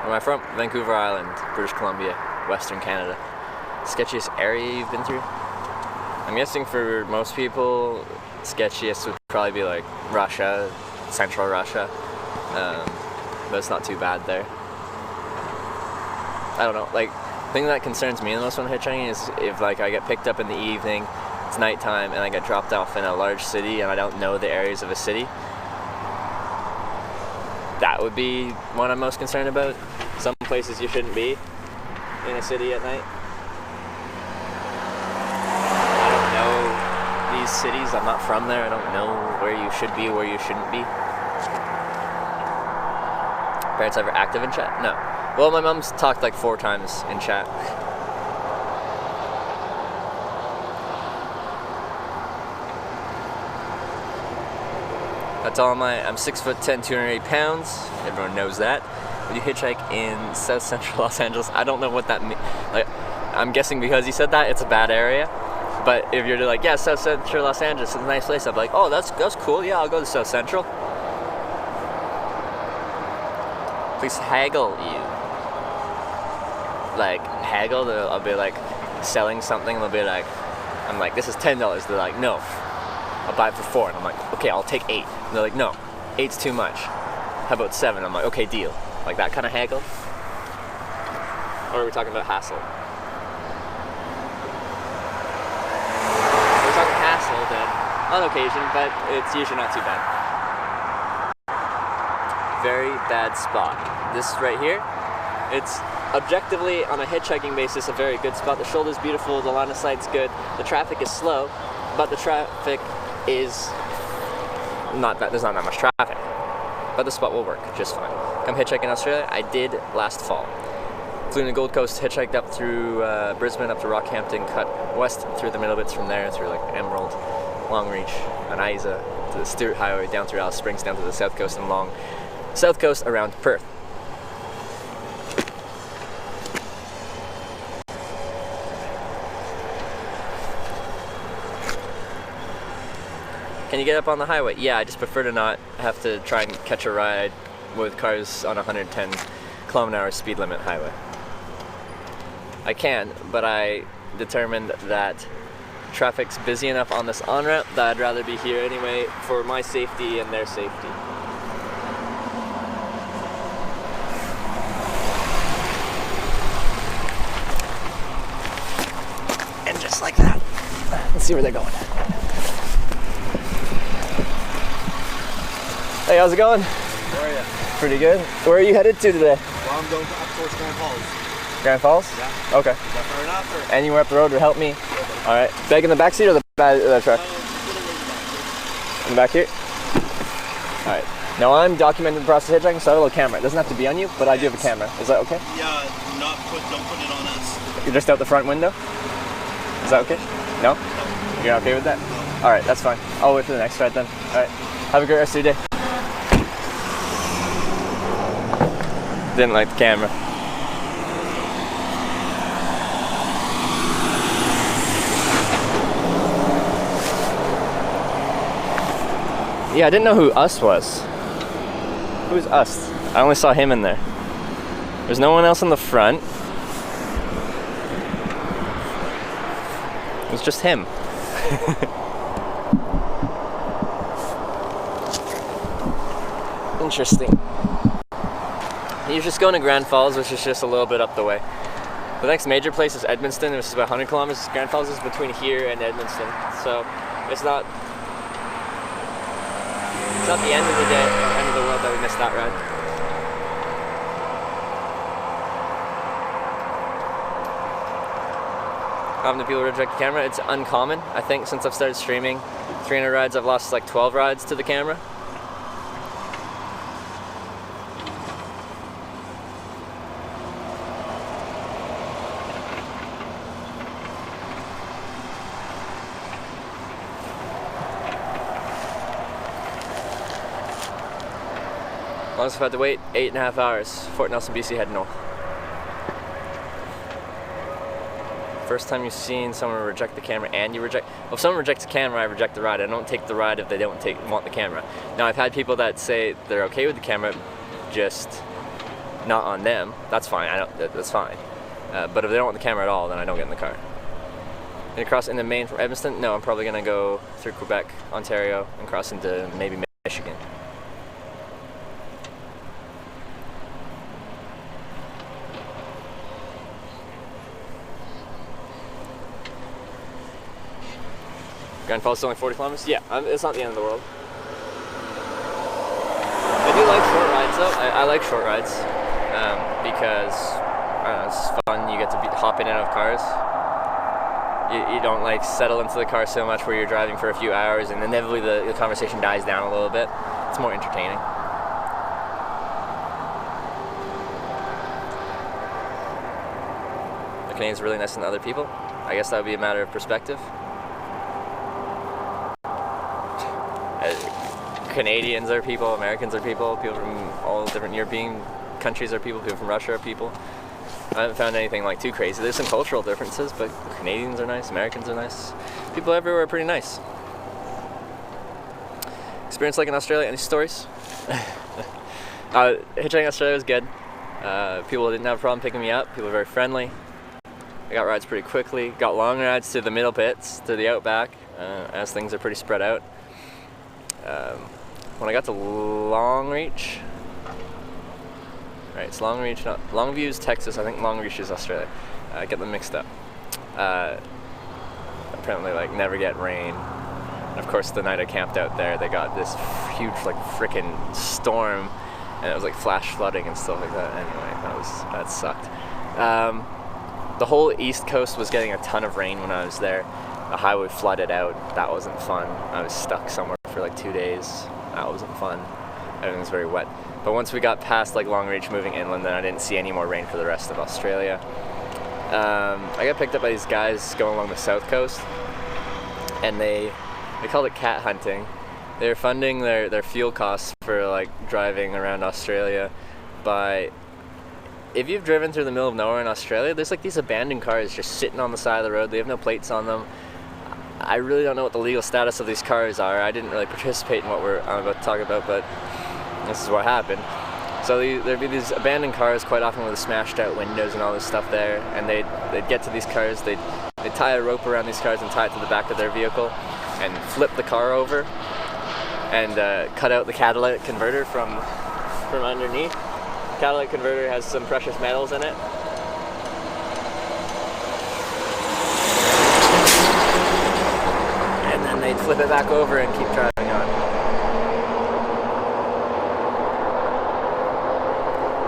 Where am I from? Vancouver Island, British Columbia, Western Canada. Sketchiest area you've been through? I'm guessing for most people, sketchiest would probably be like Russia, Central Russia, but it's not too bad there. I don't know, like, the thing that concerns me the most when hitchhiking is if like I get picked up in the evening, it's nighttime, and I get dropped off in a large city and I don't know the areas of a city. That would be what I'm most concerned about. Some places you shouldn't be in a city at night. I don't know these cities. I'm not from there. I don't know where you should be, where you shouldn't be. Parents ever active in chat? No. Well, my mom's talked like 4 times in chat. That's all I'm 6'10", 280 pounds. Everyone knows that. When you hitchhike in South Central Los Angeles, I don't know what that means. Like, I'm guessing because you said that, it's a bad area. But if you're like, yeah, South Central Los Angeles is a nice place, I'm like, oh, that's cool. Yeah, I'll go to South Central. Please haggle you. Like, haggle, I'll be like selling something, they'll be like, I'm like, this is $10. They're like, no, I'll buy it for 4. And I'm like, okay, I'll take 8. And they're like, no, 8's too much. How about 7? I'm like, okay, deal. Like that kind of haggle? Or are we talking about hassle? If we're talking hassle, then on occasion, but it's usually not too bad. Very bad spot. This right here, it's objectively, on a hitchhiking basis, a very good spot. The shoulder's beautiful, the line of sight's good, the traffic is slow, but the traffic is not that, there's not that much traffic. But the spot will work just fine. Come hitchhiking in Australia, I did last fall. Flew in the Gold Coast, hitchhiked up through Brisbane, up to Rockhampton, cut west through the middle bits from there, through like Emerald, Longreach, and Isa, to the Stewart Highway, down through Alice Springs, down to the south coast and along south coast around Perth. Can you get up on the highway? Yeah, I just prefer to not have to try and catch a ride with cars on 110 km/h speed limit highway. I can, but I determined that traffic's busy enough on this on-ramp that I'd rather be here anyway for my safety and their safety. And just like that. Let's see where they're going. Hey, how's it going? Where are you? Pretty good. Where are you headed to today? Well, I'm going up towards Grand Falls. Grand Falls? Yeah. Okay. Is that far enough? Or? Anywhere up the road would help me. All right. Bag in the back seat or the truck? In the back here? All right. Now I'm documenting the process of hitchhiking, so I have a little camera. It doesn't have to be on you, but I do have a camera. Is that okay? Yeah, don't put it on us. You're just out the front window? Is that okay? No? You're not okay with that? All right, that's fine. I'll wait for the next ride then. All right. Have a great rest of your day. Didn't like the camera. Yeah, I didn't know who us was. Who's us? I only saw him in there. There's no one else in the front. It was just him. Interesting. You're just going to Grand Falls, which is just a little bit up the way. The next major place is Edmundston, which is about 100 kilometers. Grand Falls is between here and Edmundston, so it's not the end of the day, end of the world that we missed that ride. How many people reject the camera? It's uncommon. I think since I've started streaming 300 rides, I've lost like 12 rides to the camera. Longest I've had to wait 8.5 hours. Fort Nelson, BC, heading north. First time you've seen someone reject the camera and you reject. Well, if someone rejects the camera, I reject the ride. I don't take the ride if they don't want the camera. Now, I've had people that say they're okay with the camera, just not on them. That's fine. That's fine. But if they don't want the camera at all, then I don't get in the car. And cross into Maine from Edmundston? No, I'm probably gonna go through Quebec, Ontario, and cross into maybe Michigan. Grand Falls is only 40 kilometers? Yeah, it's not the end of the world. I do like short rides though. I like short rides because I don't know, it's fun. You get to hop in and out of cars. You don't like settle into the car so much where you're driving for a few hours and inevitably the conversation dies down a little bit. It's more entertaining. The Canadians are really nice than other people. I guess that would be a matter of perspective. Canadians are people, Americans are people from all different European countries are people from Russia are people. I haven't found anything like too crazy. There's some cultural differences, but Canadians are nice, Americans are nice. People everywhere are pretty nice. Experience like in Australia, any stories? Hitchhiking in Australia was good. People didn't have a problem picking me up. People were very friendly. I got rides pretty quickly. Got long rides to the middle pits, to the outback, as things are pretty spread out. When I got to Longreach, right, it's Longreach, not Longview's Texas. I think Longreach is Australia. I get them mixed up. Apparently, like, never get rain. And of course, the night I camped out there, they got this huge, like, frickin' storm, and it was like flash flooding and stuff like that. Anyway, that sucked. The whole East Coast was getting a ton of rain when I was there. The highway flooded out. That wasn't fun. I was stuck somewhere for like 2 days. That wasn't fun. Everything was very wet. But once we got past like Longreach moving inland, then I didn't see any more rain for the rest of Australia. I got picked up by these guys going along the south coast, and they called it cat hunting. They were funding their fuel costs for like driving around Australia by, if you've driven through the middle of nowhere in Australia, there's like these abandoned cars just sitting on the side of the road. They have no plates on them. I really don't know what the legal status of these cars are. I didn't really participate in what I'm about to talk about, but this is what happened. So there'd be these abandoned cars quite often with smashed out windows and all this stuff there, and they'd get to these cars, they'd tie a rope around these cars and tie it to the back of their vehicle and flip the car over and cut out the catalytic converter from underneath. The catalytic converter has some precious metals in it. And then they'd flip it back over and keep driving on.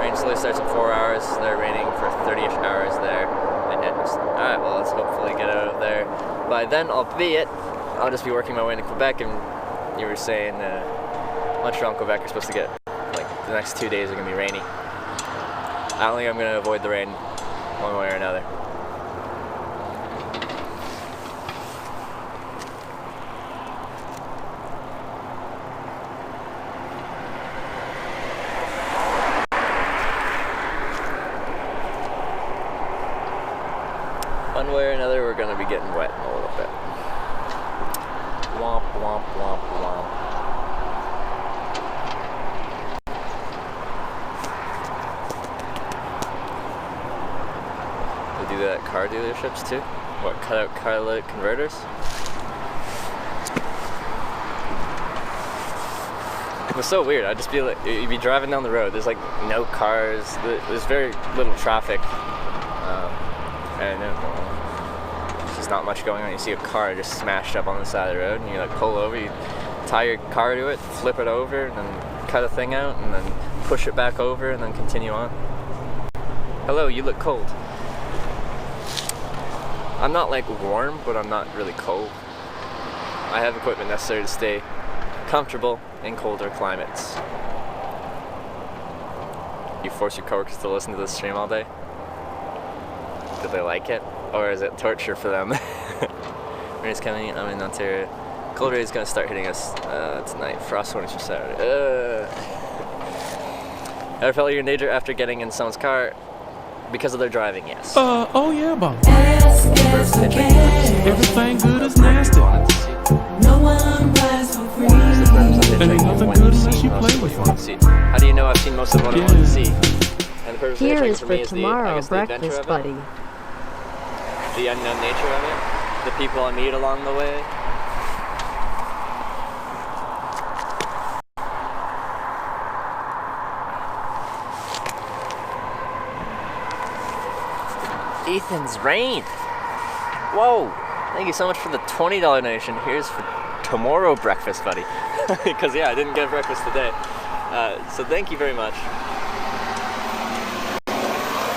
Rain slowly starts in 4 hours. They're raining for 30-ish hours there. And then, alright, well, let's hopefully get out of there by then, albeit I'll just be working my way into Quebec. And you were saying Montreal and Quebec are supposed to get, like, the next 2 days are going to be rainy. I don't think I'm going to avoid the rain one way or another. One way or another, we're going to be getting wet a little bit. Womp, womp, womp, womp. They do that at car dealerships too? What, cut out catalytic converters? It was so weird. I'd just be like, you'd be driving down the road, there's like no cars, there's very little traffic. And there's just not much going on. You see a car just smashed up on the side of the road, and you like pull over, you tie your car to it, flip it over, and then cut a thing out, and then push it back over, and then continue on. Hello, you look cold. I'm not like warm, but I'm not really cold. I have equipment necessary to stay comfortable in colder climates. You force your coworkers to listen to this stream all day? Do they like it? Or is it torture for them? Rain's coming, I'm in Ontario. Cold rain is going to start hitting us tonight. Frost warnings for Saturday. Ever felt you're in danger after getting in someone's car because of their driving? Yes. Oh yeah, boss. Everything good is nasty. No one rides for free. And ain't nothing good unless you play with them. How do you know I've seen most of what I want to see? And the purpose of Here hitchhiking is for for me is tomorrow, the adventure breakfast of it, buddy. the unknown nature of it, the people I meet along the way. Ethan's Rain. Whoa! Thank you so much for the $20 donation. Here's for tomorrow breakfast, buddy. Because yeah, I didn't get breakfast today. So thank you very much.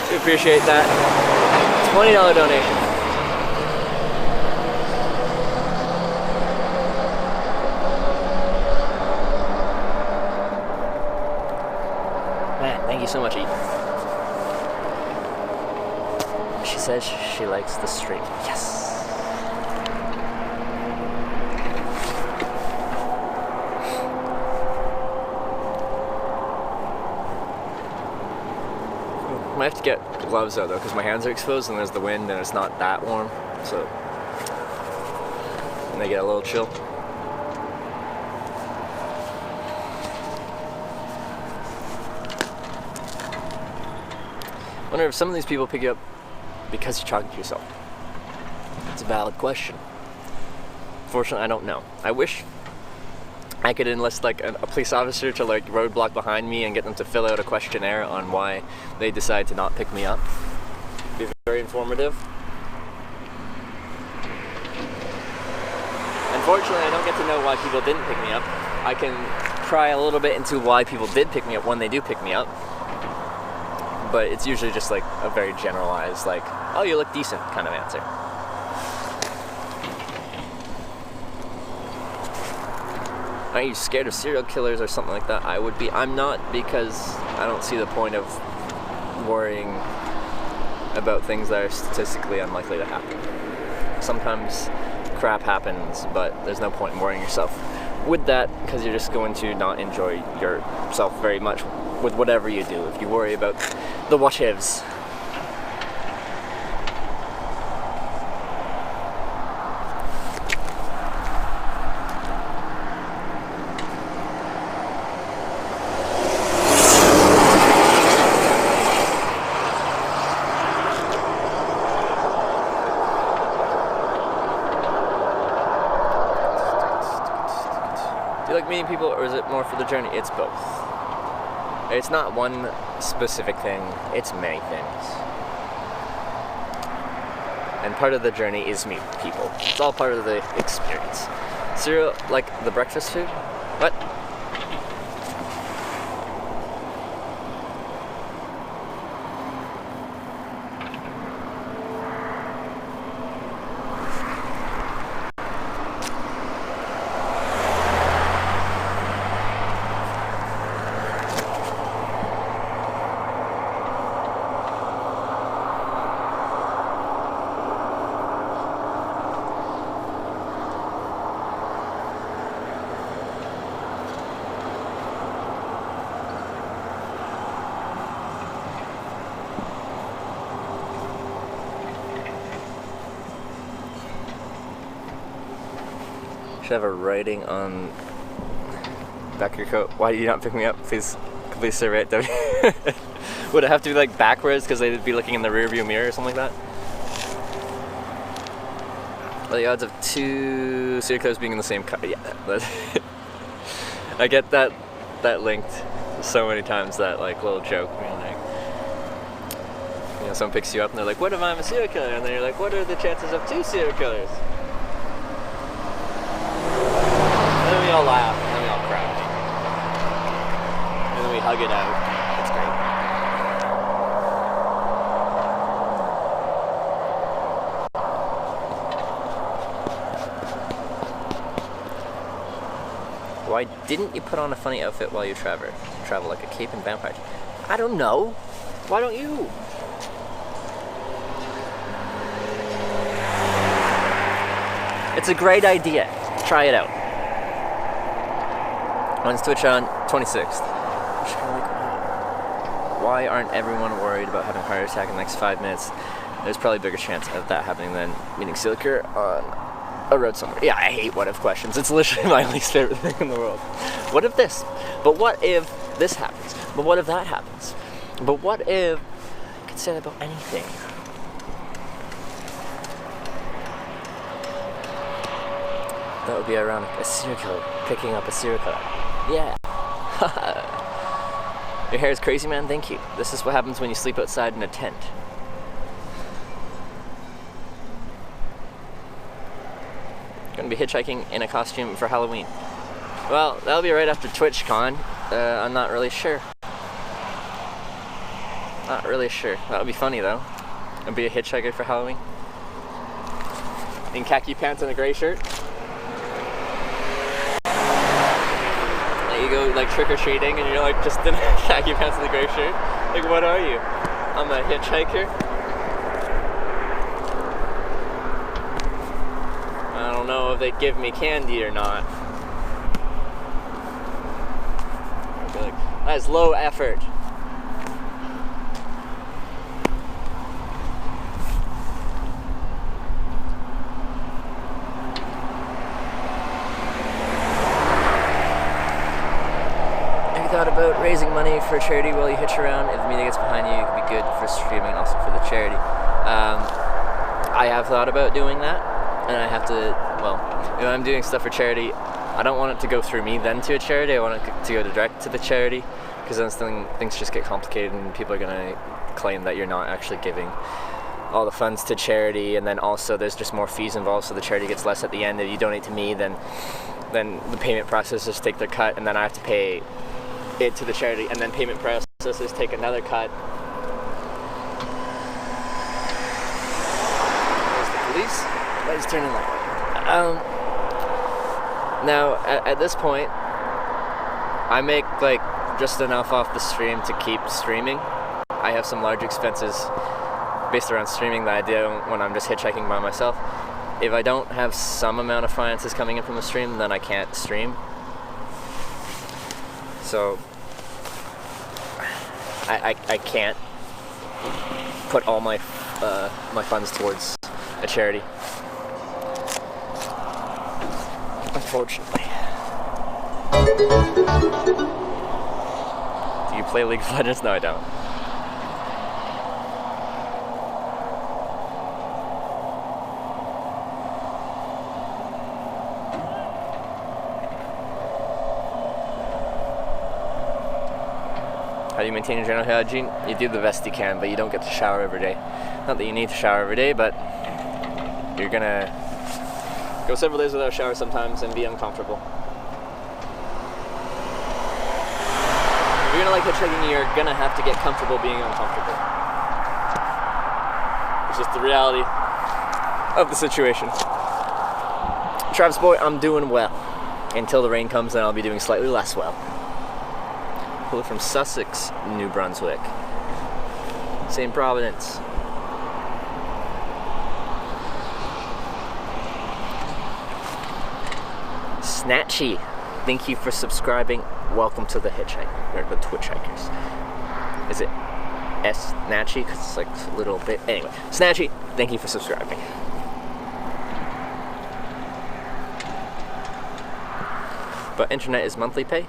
We appreciate that. $20 donation. Man, thank you so much, Ethan. She says she likes the stream. Yes! I might have to get gloves out though, because my hands are exposed and there's the wind and it's not that warm, so and they get a little chill. I wonder if some of these people pick you up because you're talking to yourself. It's a valid question. Fortunately, I don't know. I wish I could enlist like a police officer to like roadblock behind me and get them to fill out a questionnaire on why they decide to not pick me up. It'd be very informative. Unfortunately, I don't get to know why people didn't pick me up. I can pry a little bit into why people did pick me up when they do pick me up. but it's usually just like a very generalized, like, oh, you look decent kind of answer. Are you scared of serial killers or something like that? I would be. I'm not, because I don't see the point of worrying about things that are statistically unlikely to happen. Sometimes crap happens, but there's no point in worrying yourself with that, because you're just going to not enjoy yourself very much with whatever you do if you worry about the what-ifs. Do you like meeting people, or is it more for the journey? It's both. It's not one specific thing, it's many things. And part of the journey is meet people. It's all part of the experience. Cereal, like the breakfast food? What? Should have a writing on back of your coat. Why did you not pick me up? Please complete survey at W. Would it have to be like backwards because they'd be looking in the rearview mirror or something like that? Well, the odds of two serial killers being in the same car. Yeah, I get that linked so many times, that like little joke. Like, you know, someone picks you up and they're like, "What if I'm a serial killer?" And then you're like, "What are the chances of two serial killers?" And then we all laugh, and then we all cry. And then we hug it out. It's great. Why didn't you put on a funny outfit while you travel like a cape and vampire? I don't know. Why don't you? It's a great idea. Try it out. When's Twitchcon? 26th. Why aren't everyone worried about having a heart attack in the next 5 minutes? There's probably a bigger chance of that happening than meeting serial killer on a road somewhere. Yeah, I hate what if questions. It's literally my least favorite thing in the world. What if this? But what if this happens? But what if that happens? But what if... You could say that about anything. That would be ironic. A serial killer picking up a serial killer. Yeah. Your hair is crazy, man. Thank you. This is what happens when you sleep outside in a tent. Gonna be hitchhiking in a costume for Halloween. Well, that'll be right after TwitchCon. I'm not really sure. Not really sure. That would be funny though. I'll be a hitchhiker for Halloween. In khaki pants and a gray shirt. You go like trick-or-treating and you're like just in khaki pants and a gray shirt. Like, what are you? I'm a hitchhiker. I don't know if they'd give me candy or not. I'd be like, that's low effort. Thought about raising money for charity while you hitch around. If the media gets behind you, it could be good for streaming and also for the charity. I have thought about doing that, and I have to, well, if I'm doing stuff for charity, I don't want it to go through me then to a charity. I want it to go direct to the charity, because then things just get complicated and people are going to claim that you're not actually giving all the funds to charity, and then also there's just more fees involved, so the charity gets less at the end. If you donate to me, then the payment processors take their cut, and then I have to pay it to the charity, and then payment processors take another cut, Please? Let's turn in that way. Now, at this point, I make like just enough off the stream to keep streaming. I have some large expenses based around streaming that I do when I'm just hitchhiking by myself. If I don't have some amount of finances coming in from the stream, then I can't stream. So I can't put all my my funds towards a charity, unfortunately. Do you play League of Legends? No, I don't. How do you maintain your general hygiene? You do the best you can, but you don't get to shower every day. Not that you need to shower every day, but you're gonna go several days without a shower sometimes and be uncomfortable. If you're gonna like hitchhiking, you're gonna have to get comfortable being uncomfortable. It's just the reality of the situation. Travis boy, I'm doing well. Until the rain comes, then I'll be doing slightly less well. From Sussex, New Brunswick. St. Providence. Snatchy, thank you for subscribing. Welcome to the Hitchhiker, or the Twitchhikers. Is it S Snatchy? Because it's like a little bit. Anyway, Snatchy, thank you for subscribing. But internet is monthly pay?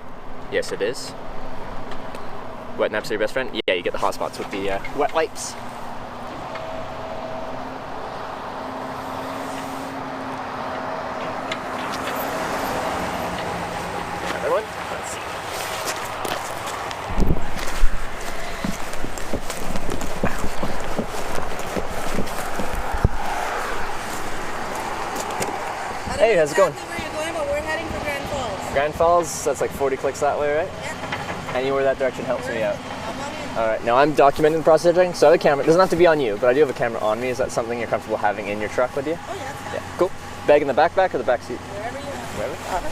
Yes, it is. Wet naps are your best friend? Yeah, you get the hot spots with the wet wipes. Another one? Let's see. Hey, how's it going? Where you're going, but we're heading for Grand Falls. Grand Falls, that's like 40 clicks that way, right? Yeah. Anywhere that direction helps me out. I'm on in. Alright, now I'm documenting the process of hitchhiking, so I have a camera. It doesn't have to be on you, but I do have a camera on me. Is that something you're comfortable having in your truck with you? Oh, yeah, that's fine. Yeah, cool. Bag in the backpack or the back seat? Wherever you want. Wherever?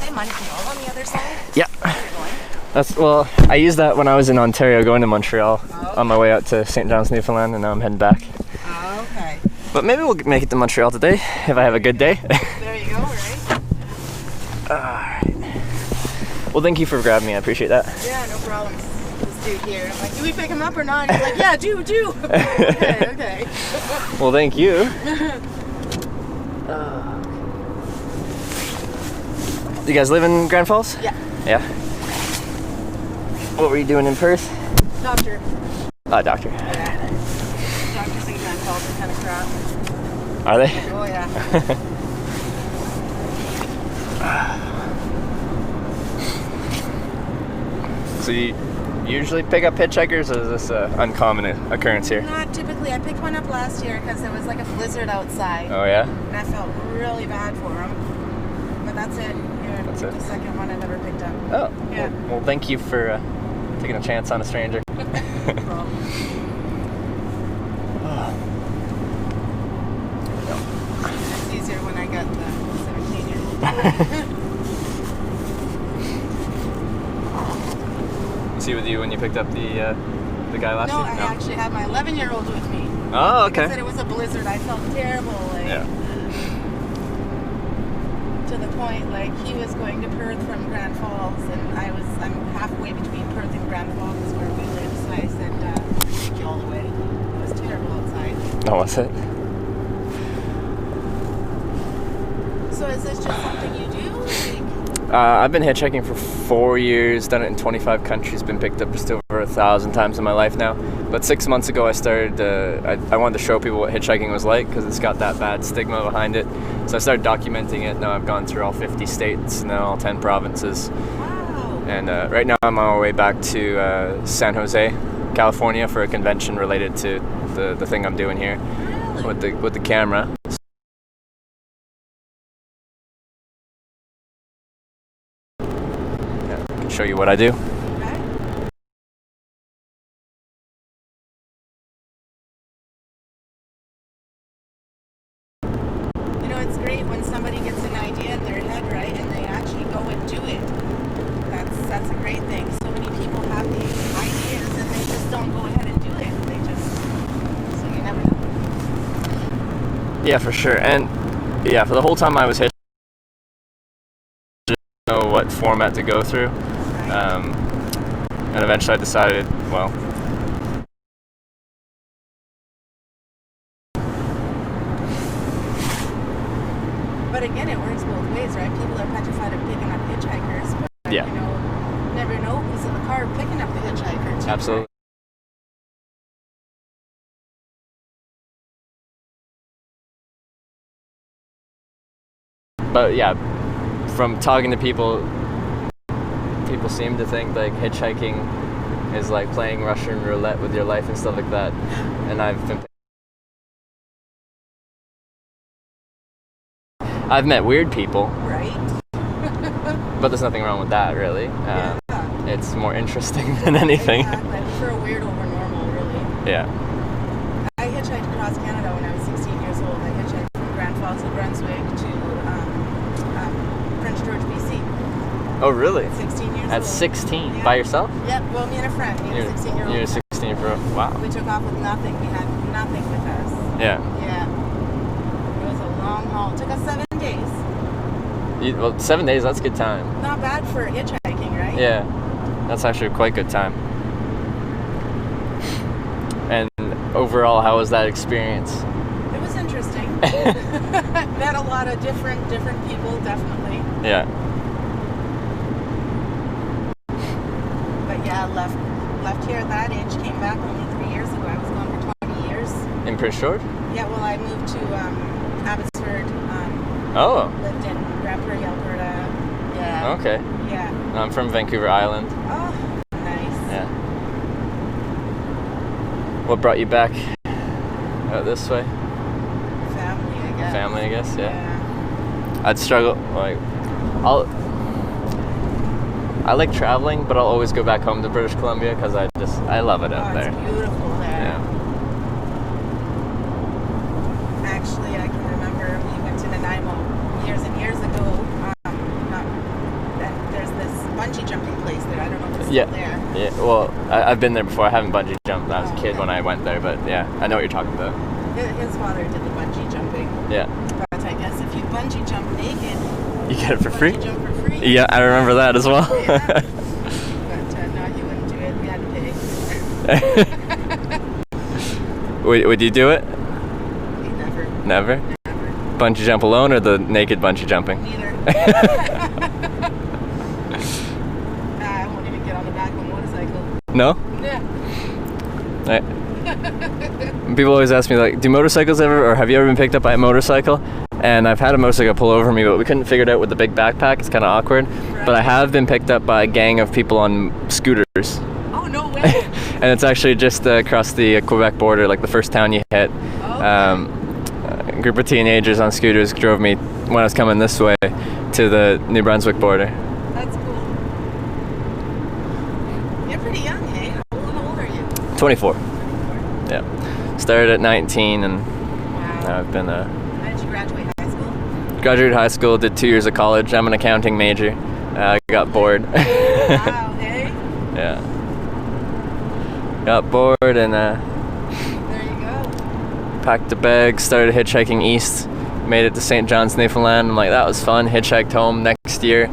Say Montreal on the other side? Yeah. Where you're going? That's, well, I used that when I was in Ontario going to Montreal on my way out to St. John's, Newfoundland, and now I'm heading back. Oh, okay. But maybe we'll make it to Montreal today, if I have a good day. There you go, right? Alright. Well, thank you for grabbing me, I appreciate that. Yeah, no problem. This dude here. I'm like, do we pick him up or not? He's like, yeah, do. Okay, okay. Well, thank you. You guys live in Grand Falls? Yeah. Yeah. What were you doing in Perth? Doctor. Oh, doctor. Yeah. Doctors in Grand Falls are kind of crap. Are they? Oh, yeah. So you usually pick up hitchhikers, or is this an uncommon occurrence here? Not typically. I picked one up last year because there was like a blizzard outside. Oh yeah? And I felt really bad for him. But that's it. You're That's it. the second one I've ever picked up. Oh. Yeah. Well, thank you for taking a chance on a stranger. No problem. It's easier when I got the 17-year-old. Was he with you when you picked up the guy last No, year? I actually had my 11-year-old with me. Oh, Like I okay. said, it was a blizzard. I felt terrible. Like, Yeah. to the point, like, he was going to Perth from Grand Falls, and I'm halfway between Perth and Grand Falls where we live, so I said, take you all the way. It was terrible outside. Oh, was it? So is this just something you do? Like, I've been hitchhiking for 4 years, done it in 25 countries, been picked up just over 1,000 times in my life now. But 6 months ago I started, I wanted to show people what hitchhiking was like because it's got that bad stigma behind it. So I started documenting it. Now I've gone through all 50 states, now all 10 provinces. wow. And right now I'm on my way back to San Jose, California for a convention related to the thing I'm doing here Really? with the camera. show you what I do. Okay. You know, it's great when somebody gets an idea in their head, right, and they actually go and do it. That's a great thing. So many people have these ideas and they just don't go ahead and do it. They just, so you never know. Yeah, for sure. And yeah, for the whole time I was hitchhiking, I didn't know what format to go through. And eventually I decided, well, but again, it works both ways, right? People are petrified of picking up hitchhikers, but yeah. you know, never know who's in the car picking up the hitchhiker too. Absolutely. But yeah, from talking to people, people seem to think like hitchhiking is like playing Russian roulette with your life and stuff like that. And I've met weird people. Right. But there's nothing wrong with that, really. Yeah. It's more interesting than anything. Exactly. I prefer a weird over normal, really. Yeah. I hitchhiked across Canada when I was 16 years old. I hitchhiked from Grand Falls to Brunswick to Prince George, BC. Oh, really? 16 years At old. 16? Yeah. By yourself? Yep. Well, me and a friend. Me and a 16-year-old. You're 16 for wow. We took off with nothing. We had nothing with us. Yeah. Yeah. It was a long haul. It took us 7 days. Well, 7 days, that's a good time. Not bad for hitchhiking, right? Yeah. That's actually quite a good time. And overall, how was that experience? It was interesting. Met a lot of different people, definitely. Yeah. But yeah, left here at that age, came back only 3 years ago. I was gone for 20 years. In Prince George? Yeah, well, I moved to Abbotsford. Oh. Lived in Grand Prairie, Alberta. Yeah. Okay. Yeah. I'm from Vancouver Island. Oh, nice. Yeah. What brought you back out this way? Family, I guess. Family, I guess, yeah. Yeah. I'd struggle, like, I like traveling, but I'll always go back home to British Columbia because I love it out there. It's beautiful there. Yeah. Actually, I can remember we went to Nanaimo years and years ago. And there's this bungee jumping place there. I don't know if it's still there. Yeah, well, I've been there before. I haven't bungee jumped when I was a kid when I went there, but yeah, I know what you're talking about. His father did the bungee jumping. Yeah. But I guess if you bungee jump naked, You get it for free? bungee jump for free. Yeah, I remember that as well. Yeah. But no, he wouldn't do it. We had to pay. Would you do it? He never. Never? Never. Bungee jump alone or the naked bungee jumping? Neither. I won't even get on the back of a motorcycle. No? Yeah. People always ask me, like, do motorcycles ever, or have you ever been picked up by a motorcycle? And I've had a motorcycle pull over me, but we couldn't figure it out with the big backpack. It's kind of awkward. Right. But I have been picked up by a gang of people on scooters. Oh, no way. And it's actually just across the Quebec border, like the first town you hit. Okay. A group of teenagers on scooters drove me when I was coming this way to the New Brunswick border. That's cool. You're pretty young, eh? How old are you? 24. Yeah. Started at 19 and Wow. I've been How did you graduate high school? graduated high school, did 2 years of college. I'm an accounting major. Got bored. Wow, hey? Yeah. Got bored and There you go. packed a bag, started hitchhiking east, made it to St. John's, Newfoundland. I'm like, that was fun. Hitchhiked home next year.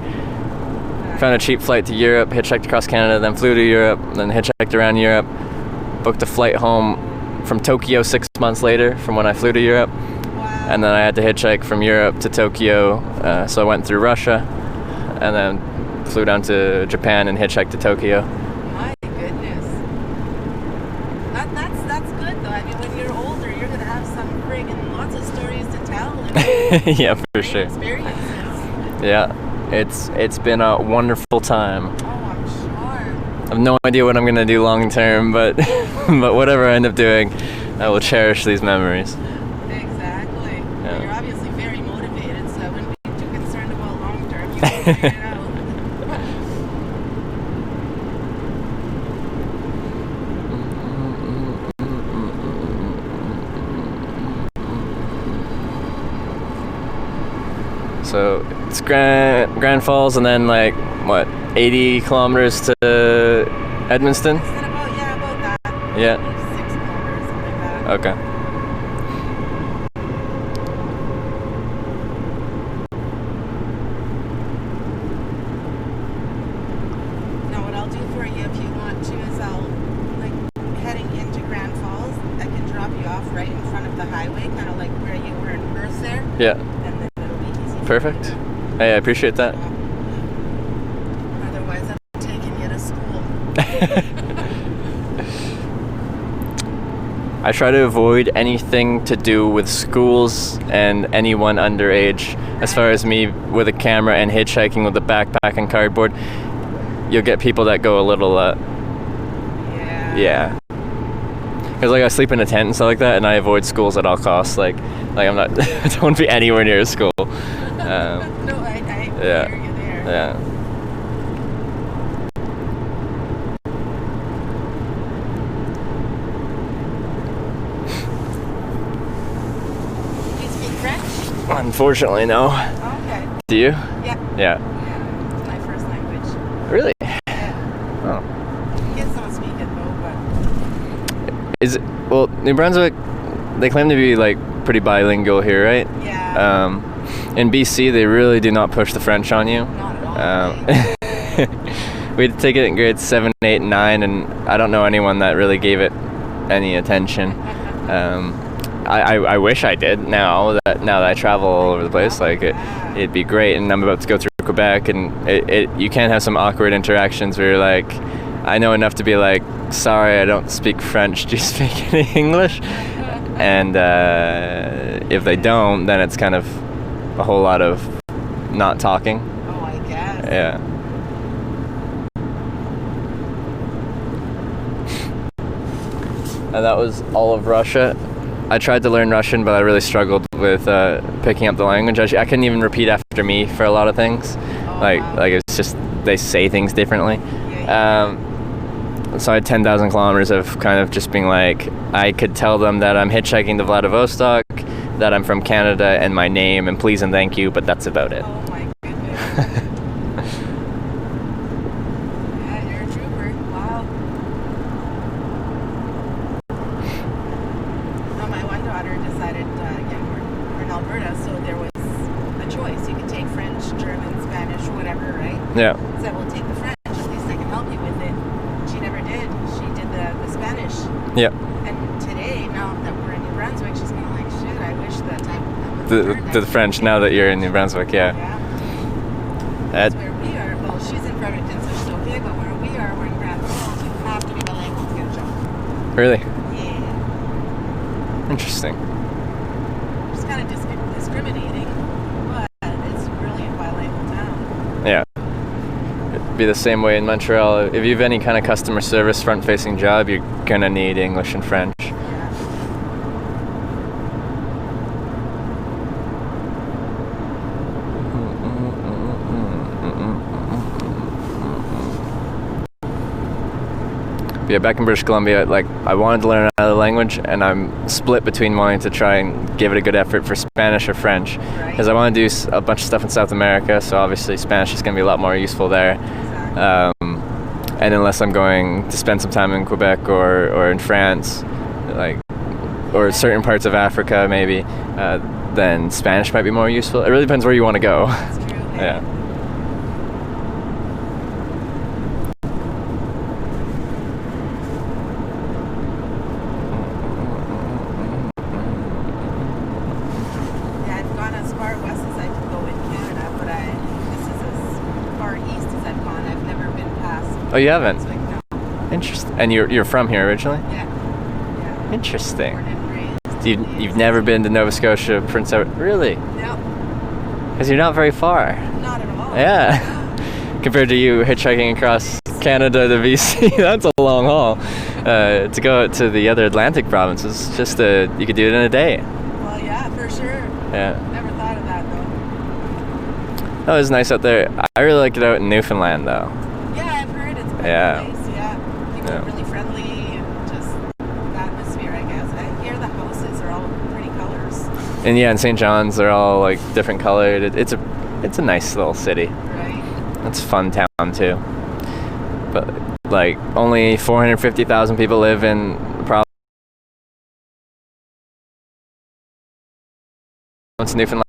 Found a cheap flight to Europe, hitchhiked across Canada, then flew to Europe, then hitchhiked around Europe. Booked a flight home from Tokyo 6 months later from when I flew to Europe. Wow. And then I had to hitchhike from Europe to Tokyo. So I went through Russia and then flew down to Japan and hitchhiked to Tokyo. My goodness. That's good though. I mean, when you're older, you're gonna have some friggin' lots of stories to tell. And Yeah, for great sure. experiences. Yeah, it's been a wonderful time. Oh, I'm sure. I have no idea what I'm gonna do long term, but but whatever I end up doing, I will cherish these memories. Exactly. Yeah. Well, you're obviously very motivated, so I wouldn't be too concerned about long term. You can figure it out. So it's Grand Falls, and then like what, 80 kilometers to Edmundston? Is that about, yeah, about that. Yeah. Maybe 6 kilometers, something like that. Okay. Now what I'll do for you if you want to is I'll, like, heading into Grand Falls, I can drop you off right in front of the highway, kind of like where you were in Perth there. Yeah. And then it'll be easy. Perfect. Hey, I appreciate that. Otherwise, I'm taking you to school. I try to avoid anything to do with schools and anyone underage. As far as me with a camera and hitchhiking with a backpack and cardboard, you'll get people that go a little, yeah. Because like I sleep in a tent and stuff like that, and I avoid schools at all costs. Like I'm not, I don't want to be anywhere near a school. No, I Yeah. hear you there. Yeah. Do you speak French? Unfortunately, no. Okay. Do you? Yeah. Yeah. Yeah. It's my first language. Really? Yeah. Oh. Kids don't speak it though, but Is it, well, New Brunswick, they claim to be like pretty bilingual here, right? yeah. In BC, they really do not push the French on you. Not at all. right? We had to take it in grades 7, 8, and 9, and I don't know anyone that really gave it any attention. I wish I did now that I travel all over the place. Like it'd be great. And I'm about to go through Quebec, and you can have some awkward interactions where you're like, I know enough to be like, sorry, I don't speak French. Do you speak any English? And if they don't, then it's kind of a whole lot of not talking. Oh, I guess. Yeah. And that was all of Russia. I tried to learn Russian, but I really struggled with picking up the language. I couldn't even repeat after me for a lot of things. Like it's just, they say things differently. So I had 10,000 kilometers of kind of just being like, I could tell them that I'm hitchhiking to Vladivostok, that I'm from Canada, and my name, and please and thank you, but that's about it. Oh my goodness. Yeah, you're a trooper. Wow. No, my one daughter decided, we're in Alberta, so there was a choice. You could take French, German, Spanish, whatever, right? Yeah. So we'll take the French. At least I can help you with it. She never did. She did the Spanish. Yeah. And today, now that we're in New Brunswick, she's kind of like, shit, I wish that I The French, now that you're in New Brunswick, yeah. That's where we are. Well, she's in Fredericton, so she's okay, but where we are, we're in Grand Falls. You have to be bilingual to get a job. Really? Yeah. Interesting. It's kind of discriminating, but it's really a bilingual town. Yeah. It'd be the same way in Montreal. If you have any kind of customer service front-facing job, you're gonna need English and French. Yeah, back in British Columbia, like I wanted to learn another language, and I'm split between wanting to try and give it a good effort for Spanish or French, because I want to do a bunch of stuff in South America. So obviously Spanish is going to be a lot more useful there. And unless I'm going to spend some time in Quebec or in France, like, or certain parts of Africa maybe, then Spanish might be more useful. It really depends where you want to go. That's true. Yeah. Oh, you haven't? No. Interesting. And you're from here originally? Yeah. Interesting. Born and raised. You've never been to Nova Scotia, Prince Edward? Really? No. Because you're not very far. Not at all. Yeah. Compared to you hitchhiking across Canada to BC, that's a long haul. To go to the other Atlantic provinces, you could do it in a day. Well, yeah, for sure. Yeah. Never thought of that though. Oh, it was nice out there. I really like it out in Newfoundland though. Yeah, I've heard it's a good Yeah. place. Yeah. People are really friendly and just the atmosphere, I guess. I hear the houses are all pretty colors. And yeah, in St. John's, they're all like different colored. It's a it's a nice little city. Right. It's a fun town too. But like only 450,000 people live in the province of Newfoundland.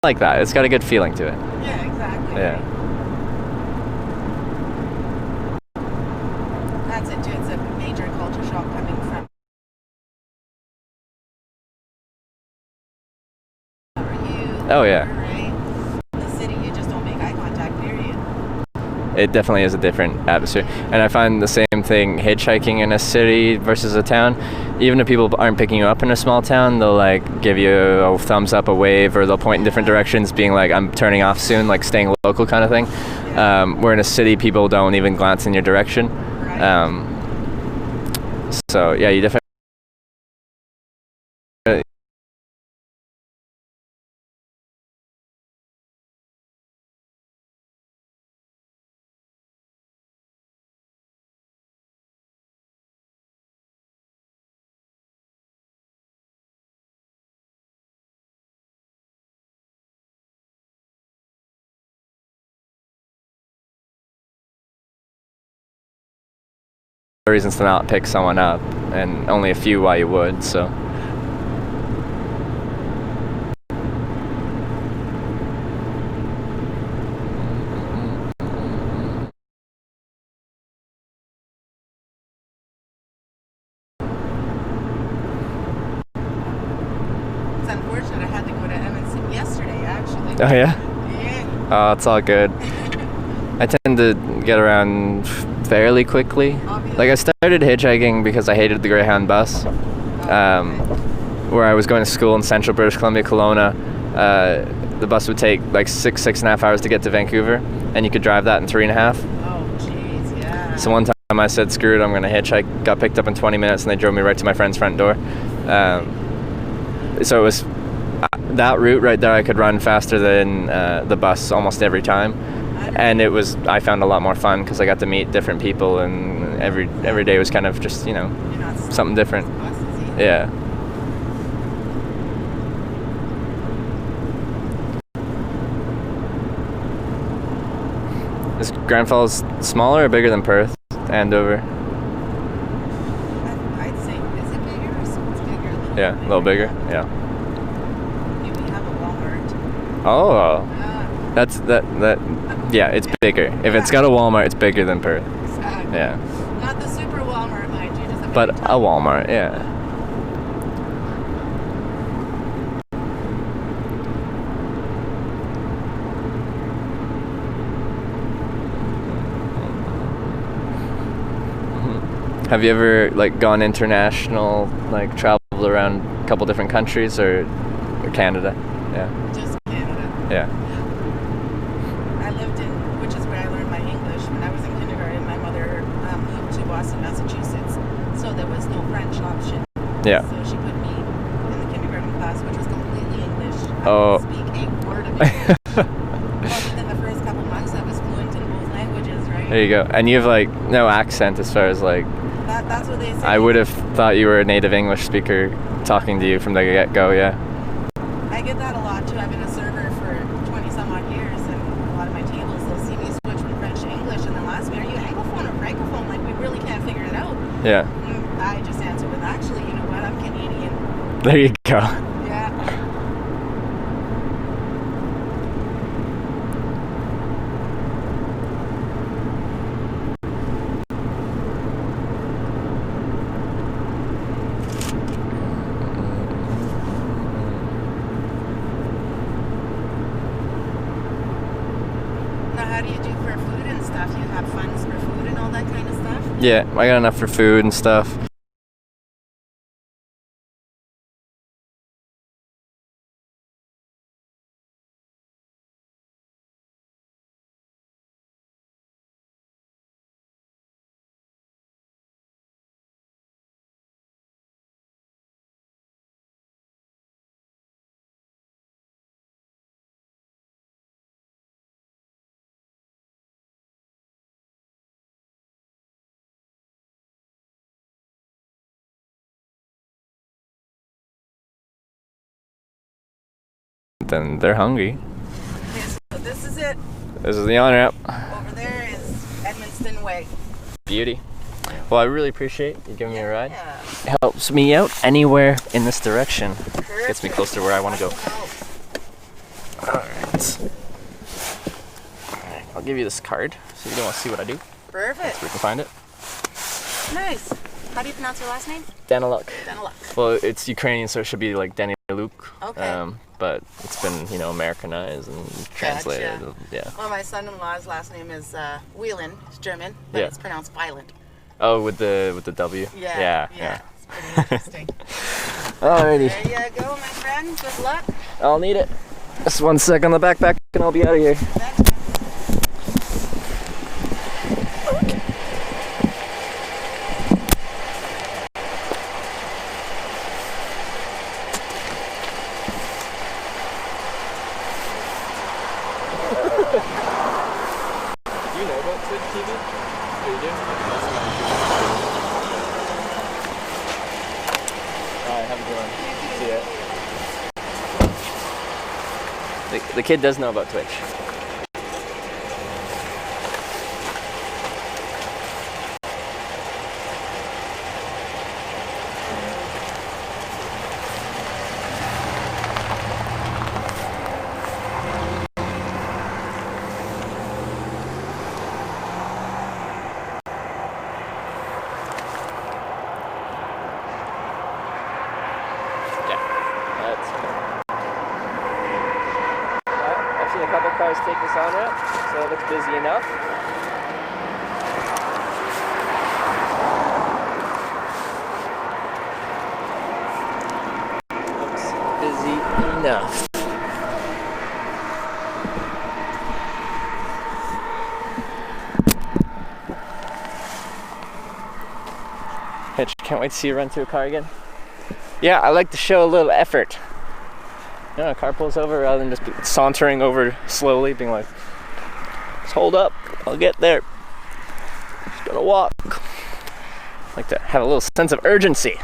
Like that. It's got a good feeling to it. Yeah, exactly. Yeah. That's it too. It's a major culture shock coming from. Oh yeah. Right? The city, you just don't make eye contact, period. It definitely is a different atmosphere. And I find the same thing hitchhiking in a city versus a town. Even if people aren't picking you up in a small town, they'll like give you a thumbs up, a wave, or they'll point in different directions being like, I'm turning off soon, like staying local kind of thing. Where in a city, people don't even glance in your direction. Right. So yeah, you definitely reasons to not pick someone up, and only a few why you would. So It's unfortunate I had to go to Edmonton yesterday, actually. oh yeah, Yeah. oh it's all good. I tend to get around fairly quickly. Like I started hitchhiking because I hated the Greyhound bus. Where I was going to school in central British Columbia, Kelowna, the bus would take like 6.5 hours to get to Vancouver, and you could drive that in 3.5. Oh, jeez, yeah. So one time I said, screw it, I'm going to hitchhike. Got picked up in 20 minutes, and they drove me right to my friend's front door. So it was that route right there. I could run faster than the bus almost every time, and I found a lot more fun because I got to meet different people, and every day was kind of just something different. Yeah. Is Grand Falls smaller or bigger than Perth, Andover? I'd say, is it bigger or so it's bigger? Yeah, a little bigger. Yeah. We have a Walmart. Oh, that's that. Yeah, it's bigger. If it's got a Walmart, it's bigger than Perth. Exactly. Yeah. Not the super Walmart, mind you. Just But a Walmart, yeah. Have you ever like gone international, like traveled around a couple different countries or Canada? Yeah. Just Canada. Yeah. I lived in, which is where I learned my English. When I was in kindergarten, my mother moved to Boston, Massachusetts, so there was no French option. Yeah. So she put me in the kindergarten class, which was completely English. I Oh. didn't speak a word of English. But within the first couple months, I was fluent in both languages, right? There you go. And you have like no accent as far as like. That's what they say. I would have thought you were a native English speaker talking to you from the get-go. Yeah. I get that a lot too. I've been a server for 20 some odd years, and a lot of my tables, they'll see me switch from French to English, and they'll ask me, are you Anglophone or Francophone? Like, we really can't figure it out. Yeah. And I just answer with, actually, you know what, I'm Canadian. There you go. Yeah. Now, how do you do for food and stuff? You have funds for food and all that kind of stuff? Yeah, I got enough for food and stuff. then they're hungry. Okay, so this is it. This is the on-ramp. Over there is Edmundston Way. Beauty. Well, I really appreciate you giving me a ride. Yeah. It helps me out anywhere in this direction. Perfect. Gets me closer to where I want to go. Alright. I'll give you this card so you don't want to see what I do. Perfect. So we can find it. Nice. How do you pronounce your last name? Daniluk. Daniluk. Well, it's Ukrainian, so it should be like Daniluk. Okay. But it's been, Americanized and translated. Gotcha. Yeah. Well, my son-in-law's last name is Whelan. It's German, but Yeah. it's pronounced violent. Oh, with the W. Yeah. Yeah. It's pretty interesting. Alrighty. There you go, my friend. Good luck. I'll need it. Just one sec on the backpack, and I'll be out of here. Thanks, man. Do you know about Twitch TV? Do you do? Alright, have a good one. See ya. The kid does know about Twitch. I've seen a couple cars take this on ramp, so it looks busy enough. Looks busy enough. Hitch, can't wait to see you run through a car again. Yeah, I like to show a little effort. A car pulls over rather than just sauntering over slowly, being like, just hold up, I'll get there. Just gonna walk. I like to have a little sense of urgency.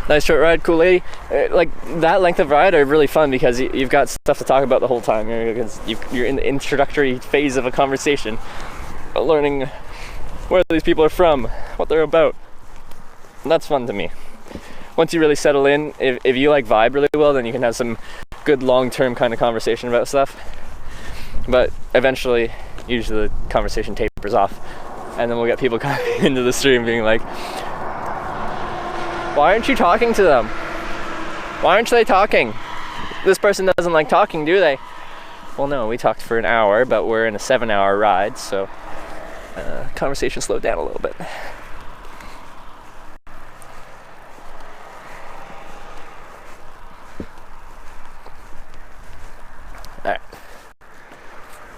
Nice short ride, cool lady. Like that length of ride are really fun because you've got stuff to talk about the whole time. You're in the introductory phase of a conversation, learning where these people are from, what they're about. And that's fun to me. Once you really settle in, if you like vibe really well, then you can have some good long-term kind of conversation about stuff. But eventually, usually the conversation tapers off, and then we'll get people coming into the stream being like, why aren't you talking to them? Why aren't they talking? This person doesn't like talking, do they? Well, no, we talked for an hour, but we're in a 7-hour ride, so conversation slowed down a little bit. Alright.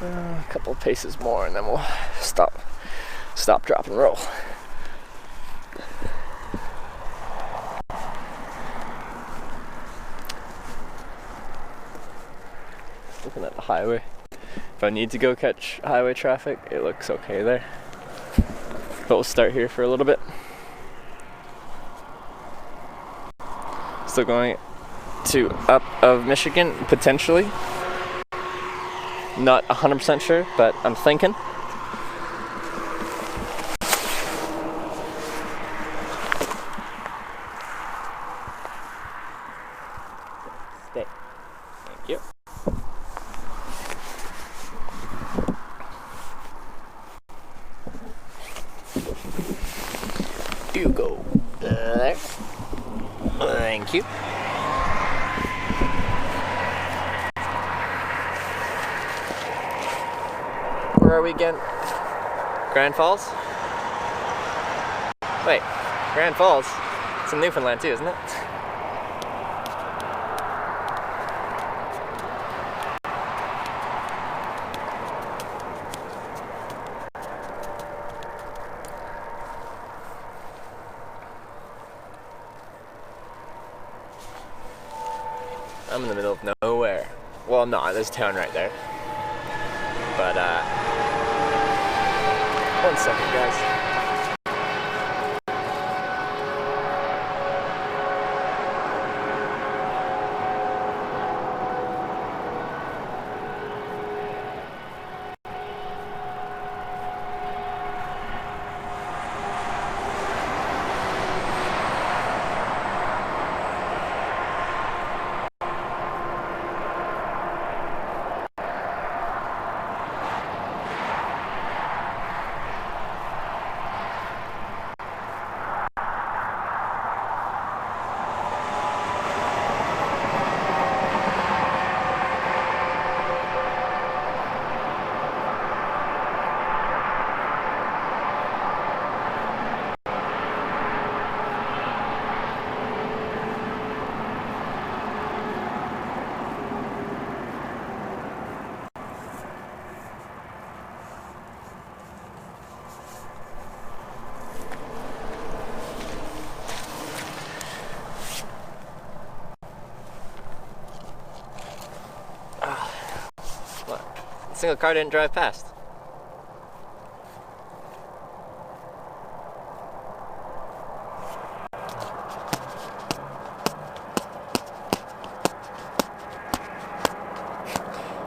A couple of paces more and then we'll stop, drop, and roll. Looking at the highway. If I need to go catch highway traffic, it looks okay there. But we'll start here for a little bit. Still going to up of Michigan, potentially. Not 100% sure, but I'm thinking. Stay. Thank you. You go there. Thank you. Where are we again? Grand Falls? Wait, Grand Falls? It's in Newfoundland too, isn't it? I'm in the middle of nowhere. Well, no, there's a town right there. But, one second, guys. single car didn't drive past.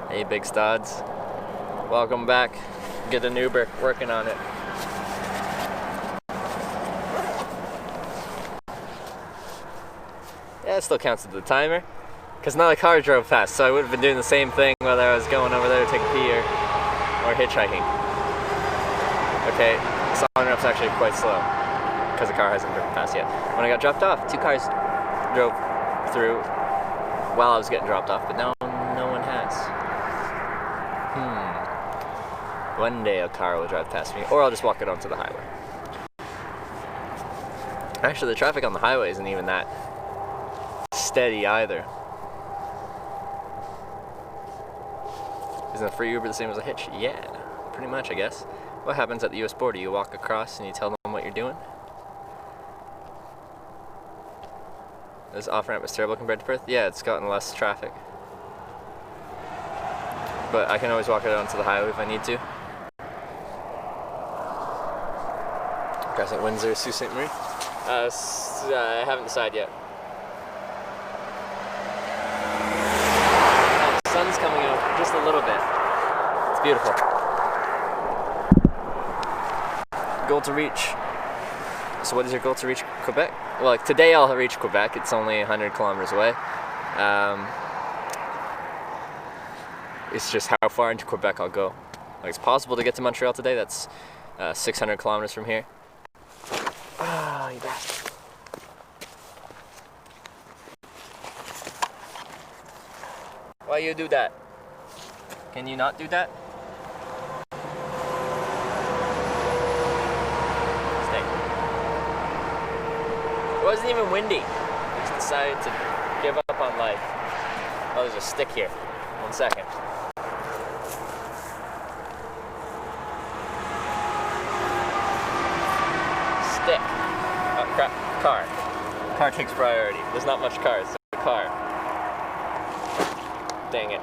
Hey, big studs. Welcome back. Get an Uber. Working on it. Yeah, it still counts as the timer. Because another car drove past, so I would have been doing the same thing whether I was going over there to take a pee or hitchhiking. Okay, this on-ramp's actually quite slow. Because the car hasn't driven past yet. When I got dropped off, 2 cars drove through while I was getting dropped off, but now no one has. One day a car will drive past me, or I'll just walk it onto the highway. Actually, the traffic on the highway isn't even that steady either. Isn't a free Uber the same as a hitch? Yeah, pretty much, I guess. What happens at the US border? You walk across and you tell them what you're doing? This off-ramp is terrible compared to Perth? Yeah, it's gotten less traffic. But I can always walk it onto the highway if I need to. Guys at Windsor, Sault Ste. Marie? I haven't decided yet. Oh, the sun's coming out just a little bit. It's beautiful. Goal to reach. So what is your goal to reach Quebec? Well, like today I'll reach Quebec. It's only 100 kilometers away. It's just how far into Quebec I'll go. Like, it's possible to get to Montreal today. That's 600 kilometers from here. Ah, you bastard. Why you do that? Can you not do that? Stay. It wasn't even windy. I just decided to give up on life. Oh, there's a stick here. 1 second. Stick. Oh crap. Car. Car takes priority. There's not much cars. So the car. Dang it.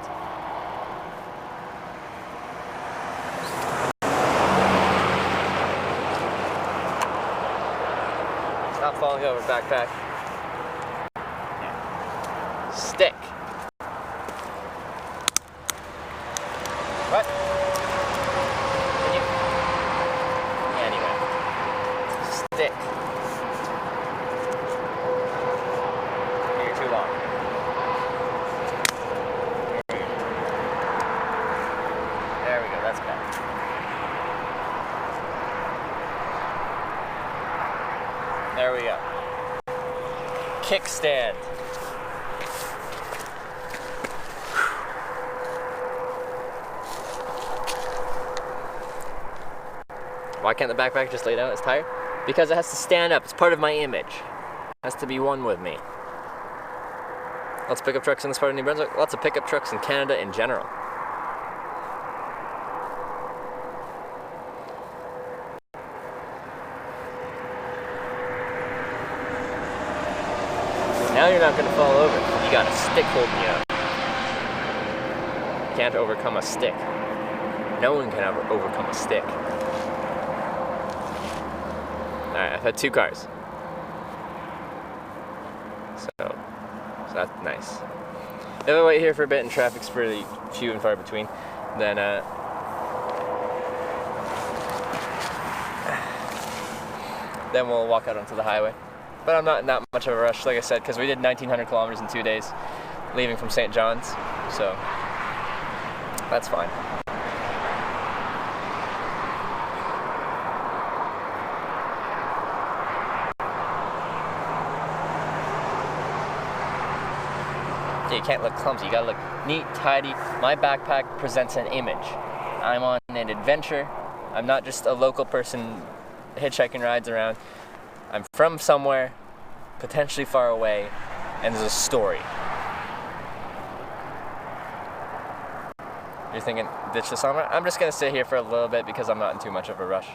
Stop falling over, backpack. Stick. What? Can you? Anyway. Stick. You're too long. There we go, that's better. There we go. Kickstand. Why can't the backpack just lay down? It's tired? Because it has to stand up. It's part of my image. It has to be one with me. Lots of pickup trucks in this part of New Brunswick. Lots of pickup trucks in Canada in general. Now you're not going to fall over. You got a stick holding you up. You can't overcome a stick. No one can ever overcome a stick. Alright, I've had 2 cars. So that's nice. If I wait here for a bit and traffic's pretty few and far between, then we'll walk out onto the highway. But I'm not in that much of a rush, like I said, because we did 1,900 kilometers in 2 days, leaving from St. John's, so that's fine. You can't look clumsy, you gotta look neat, tidy. My backpack presents an image. I'm on an adventure. I'm not just a local person hitchhiking rides around. I'm from somewhere, potentially far away, and there's a story. You're thinking, ditch the summer? I'm just gonna sit here for a little bit because I'm not in too much of a rush.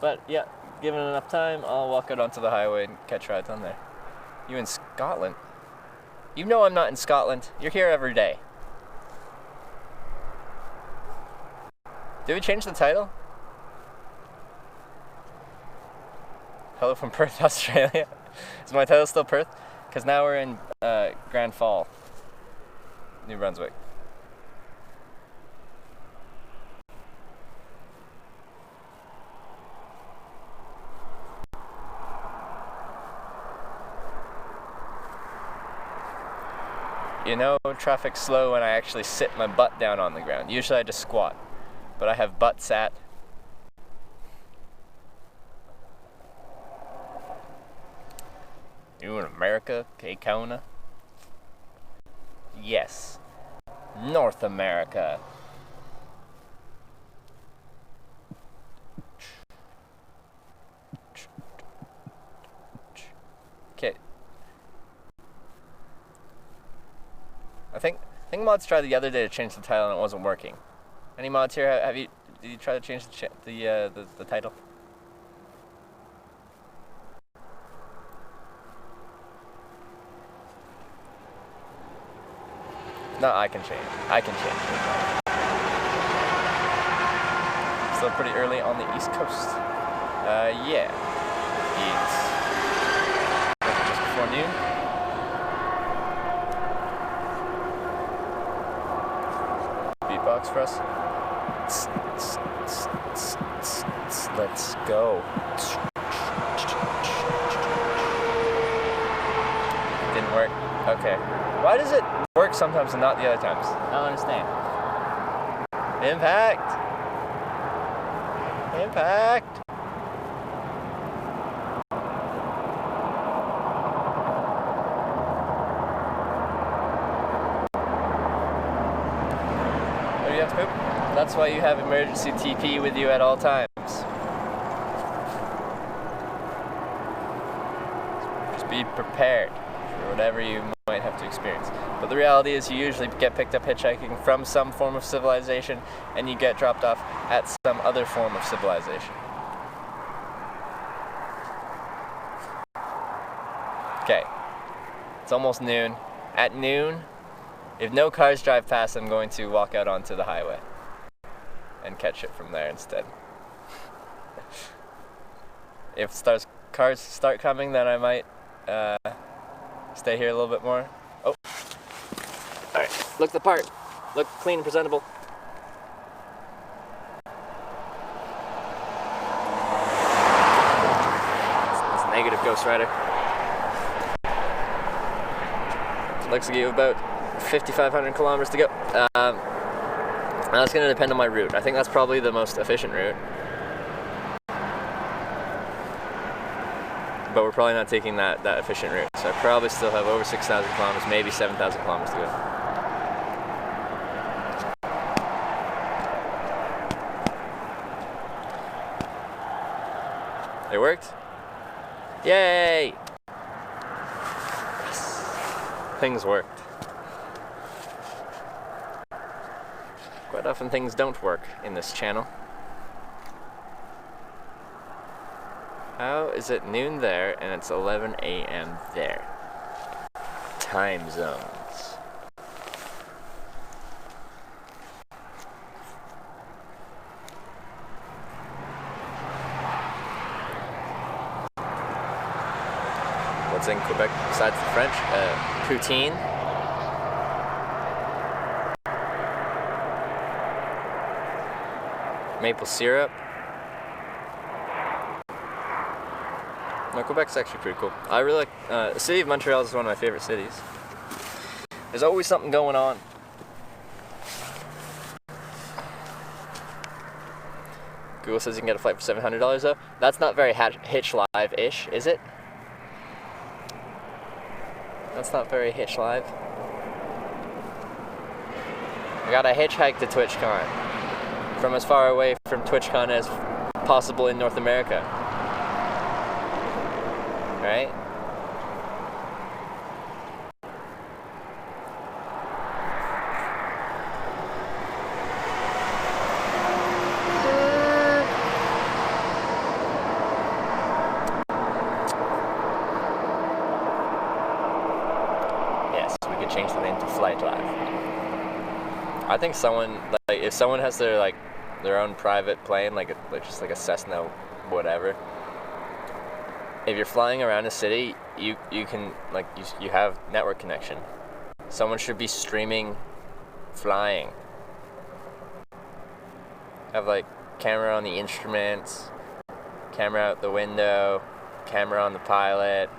But yeah, given enough time, I'll walk out onto the highway and catch rides on there. You in Scotland? You know I'm not in Scotland. You're here every day. Did we change the title? Hello from Perth, Australia. Is my title still Perth? Because now we're in Grand Fall, New Brunswick. You know, traffic's slow when I actually sit my butt down on the ground. Usually I just squat, but I have butt sat. You in America, Kona? Yes. North America. Okay. I think mods tried the other day to change the title and it wasn't working. Any mods here? Did you try to change the title? No, I can change. I can change it. Still pretty early on the East Coast. Yeah. It's just before noon. Beatbox for us. Let's go. Didn't work. Okay. Why does it work sometimes and not the other times? I don't understand. Impact! Impact! Oh, do you have to poop? That's why you have emergency TP with you at all times. Just be prepared for whatever you might have to experience. But the reality is you usually get picked up hitchhiking from some form of civilization and you get dropped off at some other form of civilization. Okay, it's almost noon. At noon, if no cars drive past, I'm going to walk out onto the highway and catch it from there instead. If cars start coming, then I might stay here a little bit more. Oh. Alright, look the part. Look clean and presentable. It's negative Ghost Rider. Looks like you have about 5,500 kilometers to go. That's going to depend on my route. I think that's probably the most efficient route. But we're probably not taking that efficient route. So I probably still have over 6,000 kilometers, maybe 7,000 kilometers to go. It worked? Yay! Yes. Things worked. Quite often things don't work in this channel. How is it noon there and it's 11 a.m. there? Time zones. What's in Quebec besides the French? Poutine. Maple syrup. No, Quebec's actually pretty cool. I really like, the city of Montreal is one of my favorite cities. There's always something going on. Google says you can get a flight for $700 though. That's not very Hitch Live-ish, is it? That's not very Hitch Live. I got a hitchhike to Twitchcon. From as far away from Twitchcon as possible in North America. Right? Yes, could change the name to Flight Live. I think someone, like, if someone has their own private plane, like just like a Cessna, whatever. If you're flying around a city, you can, like, you have network connection. Someone should be streaming flying. Have like camera on the instruments, camera out the window, camera on the pilot.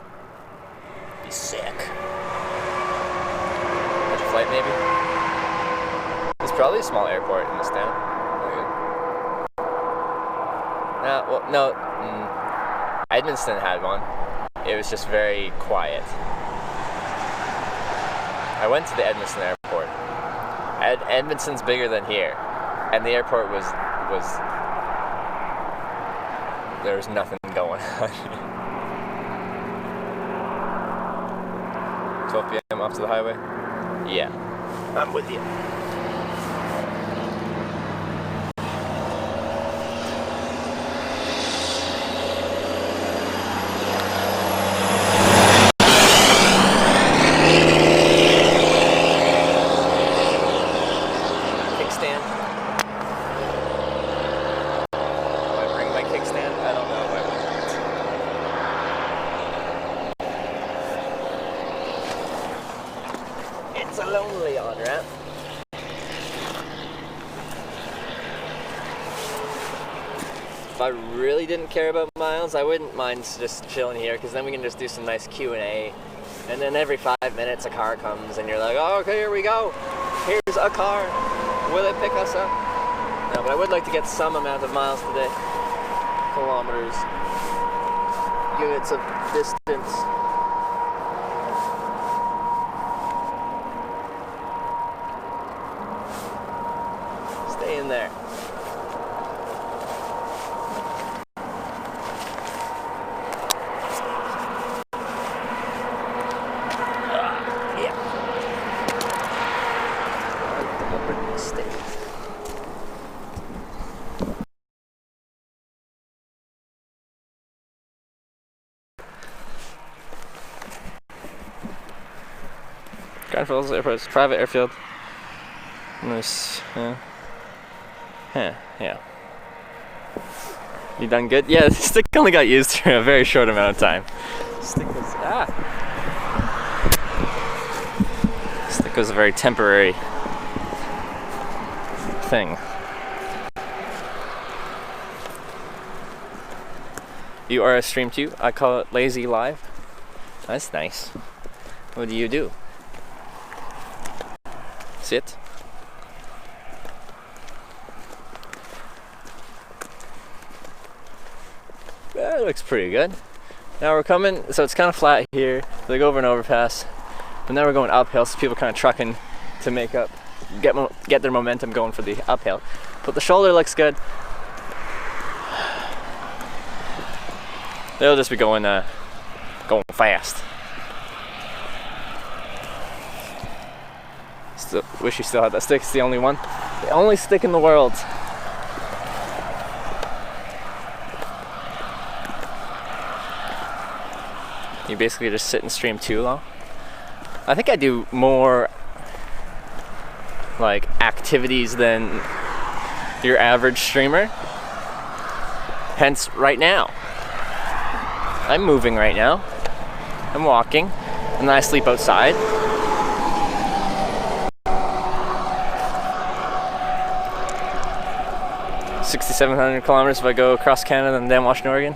Be sick. Catch a flight maybe? There's probably a small airport in this town. No, Edmonton had one. It was just very quiet. I went to the Edmonton airport. Edmonton's bigger than here, and the airport was there was nothing going on. 12 p.m. off to the highway? Yeah, I'm with you. If I really didn't care about miles, I wouldn't mind just chilling here, because then we can just do some nice Q&A, and then every 5 minutes a car comes and you're like, oh, okay, here we go, here's a car, will it pick us up? No, but I would like to get some amount of miles today. Kilometers, units of distance. Stay in there. Grand Falls Airport, private airfield. Nice. Yeah. You done good? Yeah, the stick only got used for a very short amount of time. Stick was a very temporary thing. You are a stream too? I call it Lazy Live. That's nice. What do you do? Sit. That looks pretty good. Now we're coming, so it's kind of flat here. They go over an overpass, but now we're going uphill, so people kind of trucking to make up, get their momentum going for the uphill. But the shoulder looks good. They'll just be going fast. Still, wish you still had that stick. It's the only one. The only stick in the world. You basically just sit and stream too long. I think I do more like activities than your average streamer. Hence, right now. I'm moving right now. I'm walking. And then I sleep outside. $6,700 kilometers if I go across Canada and then Washington, Oregon.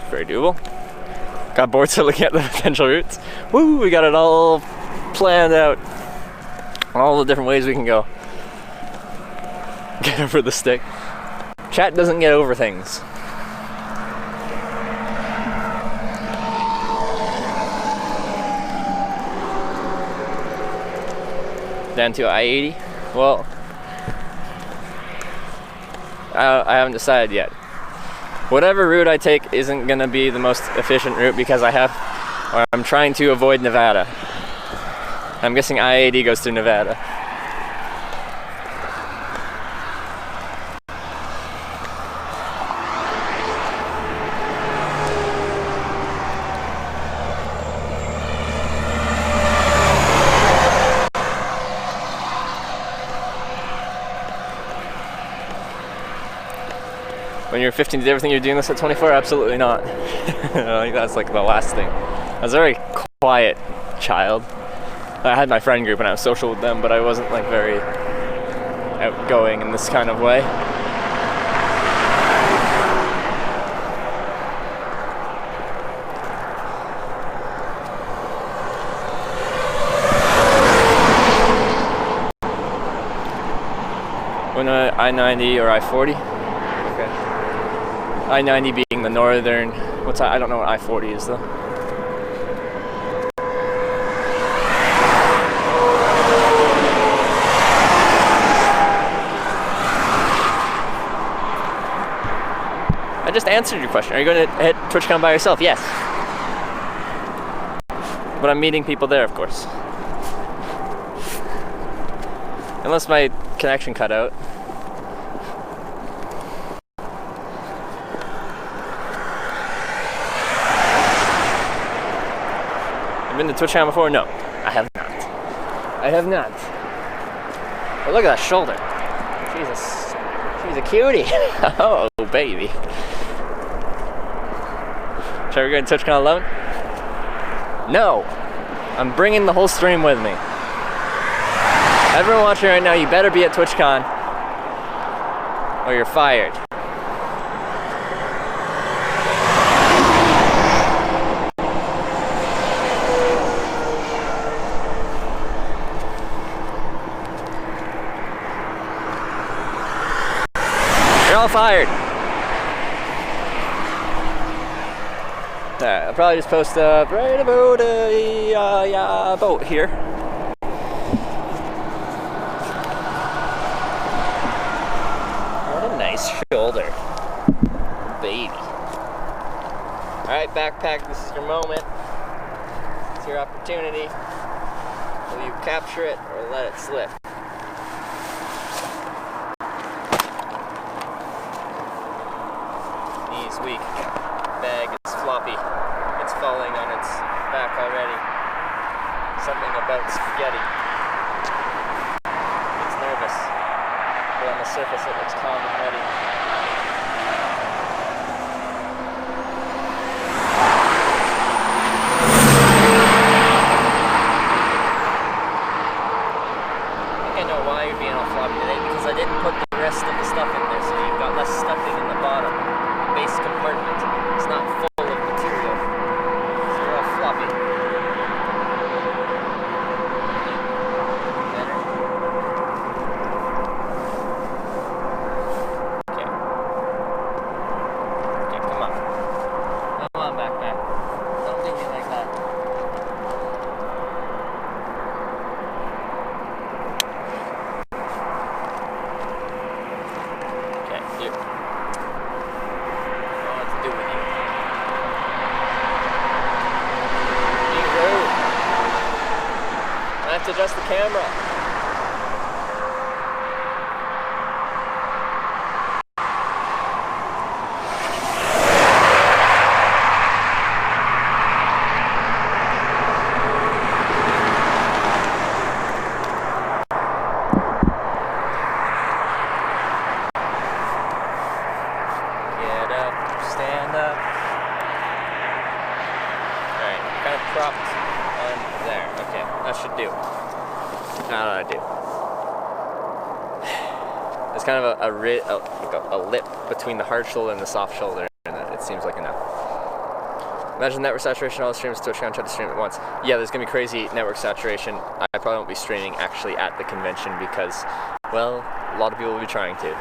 It's very doable. Got bored so looking at the potential routes. Woo! We got it all planned out. All the different ways we can go. Get over the stick. Chat doesn't get over things. Down to I-80. Well, I haven't decided yet. Whatever route I take isn't gonna be the most efficient route because I'm trying to avoid Nevada. I'm guessing I-80 goes through Nevada. you were 15, did you ever think you were doing this at 24? Absolutely not. I think that's like the last thing. I was a very quiet child. I had my friend group and I was social with them, but I wasn't like very outgoing in this kind of way. When I-90 or I-40? Okay. I-90 being the northern, I don't know what I-40 is though. I just answered your question. Are you going to hit Twitchcon by yourself? Yes. But I'm meeting people there, of course. Unless my connection cut out. I've been to Twitchcon before? No, I have not. I have not. But look at that shoulder. Jesus. She's a cutie. Oh, baby. Should we go to Twitchcon alone? No. I'm bringing the whole stream with me. Everyone watching right now, you better be at Twitchcon or you're fired. You're all fired. Alright, I'll probably just post up right about a boat here. What a nice shoulder. Baby. Alright, backpack, this is your moment. It's your opportunity. Will you capture it or let it slip? Knees weak. Bag is floppy. It's falling on its back already. Something about spaghetti. It's nervous. But on the surface it looks calm and ready. I think I know why you're being all floppy today, because I didn't put the rest of the stuff in there, so you've got less stuffing in the bottom. Base compartment. It's not full of material. So you're all floppy. Better? Okay. Okay, come on. Come on, backpack. Don't leave me like that. Okay, here. I have to adjust the camera. Get up, stand up. Alright, kind of propped on there. Okay, that should do. How did I do? There's kind of a lip between the hard shoulder and the soft shoulder, and it seems like enough. Imagine network saturation, all the streams to Twitchcon, try to stream at once. Yeah, there's going to be crazy network saturation. I probably won't be streaming actually at the convention because, well, a lot of people will be trying to.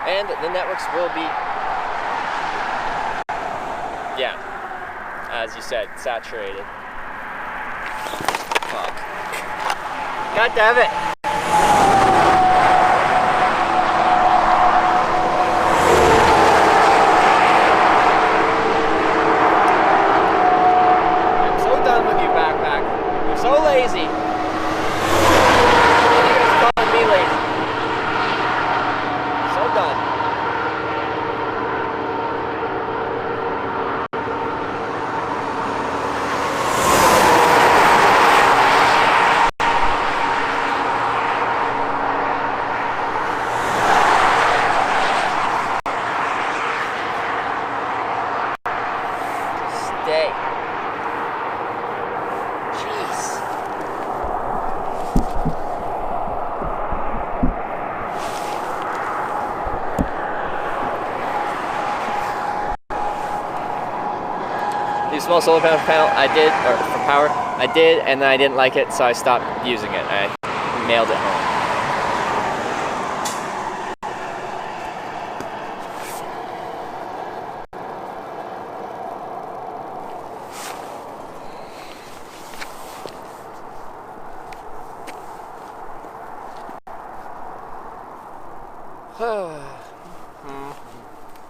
And the networks will be, yeah, as you said, saturated. Fuck. God damn it! I'm so done with you, backpack. You're so lazy. You guys are calling me lazy. So done. day. Jeez. Use small solar panel, I did, or for power, I did, and then I didn't like it, so I stopped using it. I mailed it home.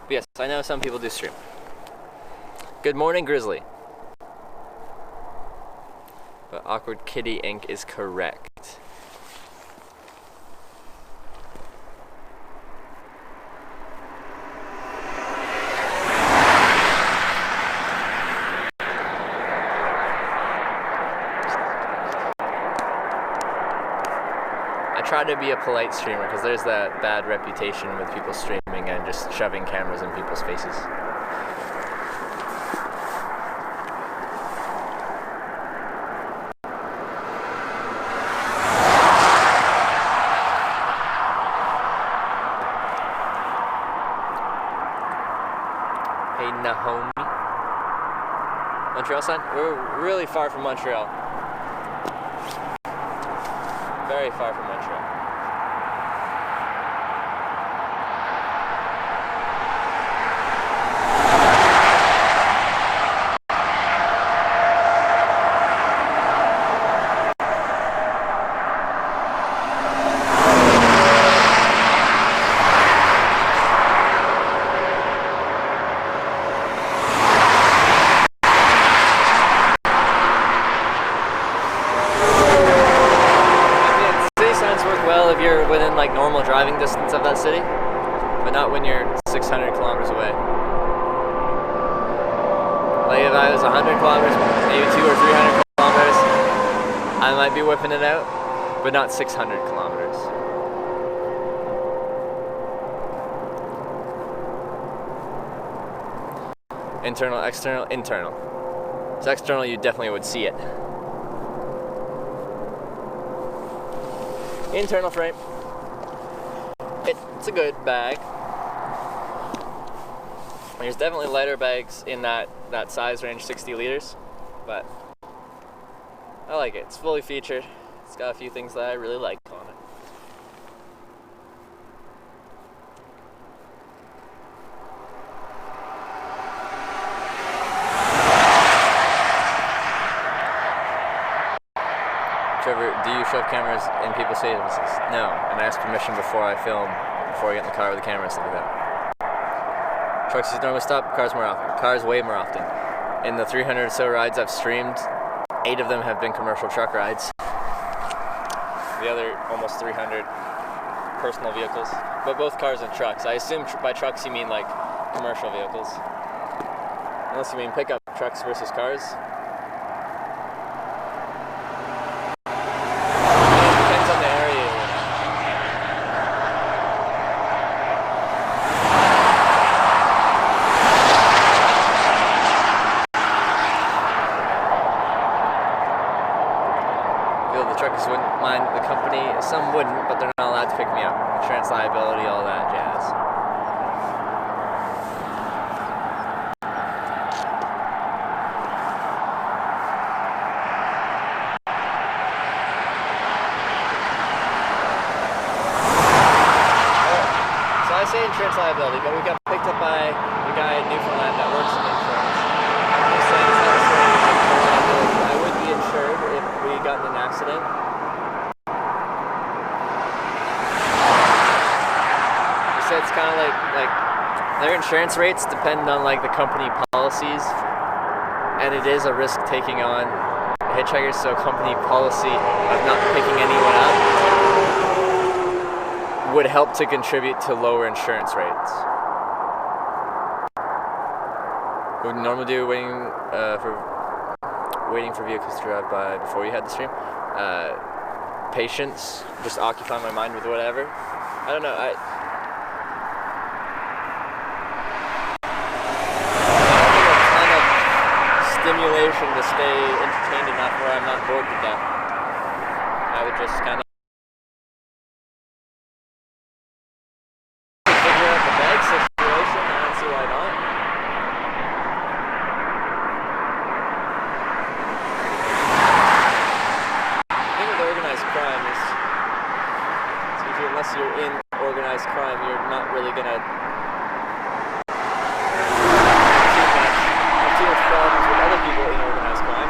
But yes, I know some people do stream. Good morning, Grizzly. But Awkward Kitty Inc. is correct. I try to be a polite streamer because there's that bad reputation with people streaming and just shoving cameras in people's faces. Hey, Nahomi. Montreal sign? We're really far from Montreal. Very far from Montreal. Like normal driving distance of that city, but not when you're 600 kilometers away. Like if I was 100 kilometers, maybe 200 or 300 kilometers, I might be whipping it out, but not 600 kilometers. Internal, external, internal. So external, you definitely would see it. Internal frame. It's a good bag. There's definitely lighter bags in that size range, 60 liters, but I like it. It's fully featured. It's got a few things that I really like on it. Trevor, do you shove cameras in people's faces? No, and I ask permission before I film, before I get in the car with the camera and stuff like that. Trucks normally stop, cars more often. Cars way more often. In the 300 or so rides I've streamed, 8 of them have been commercial truck rides. The other almost 300 personal vehicles, but both cars and trucks. I assume by trucks you mean like commercial vehicles. Unless you mean pickup trucks versus cars. Some wouldn't, but they're not allowed to pick me up. Insurance liability, all that jazz. So I say insurance liability, but we got picked up by the guy at Newfoundland that works in insurance. I'm just saying it's not necessarily insurance liability. I would be insured if we got in an accident. It's kind of like their insurance rates depend on like the company policies, and it is a risk taking on hitchhikers, so company policy of not picking anyone up would help to contribute to lower insurance rates. What we normally do waiting for vehicles to drive by before you had the stream. Patience, just occupy my mind with whatever. I don't know, stimulation to stay entertained enough where I'm not bored to death. I would just kind of figure out the bag situation. I don't see why not. The thing with organized crime is, usually unless you're in organized crime, you're not really gonna have too much problems with other people in organized crime.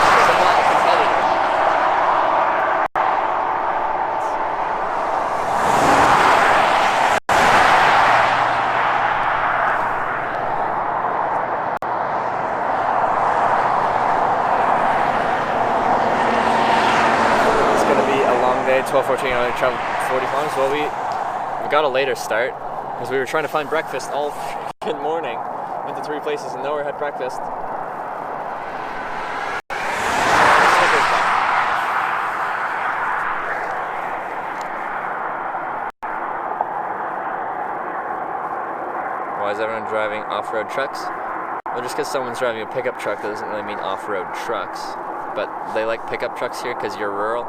Because I'm not a competitor. It's gonna be a long day, 12:14, I travel 40 kilometers. Well, we got a later start because we were trying to find breakfast all freaking morning. Went to 3 places and nowhere had breakfast. Why is everyone driving off-road trucks? Well, just because someone's driving a pickup truck doesn't really mean off-road trucks. But they like pickup trucks here because you're rural.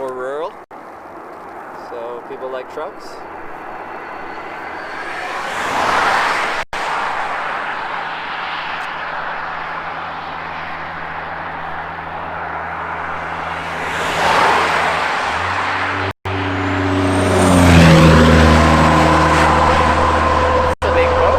Or rural. So people like trucks. It's a big boat.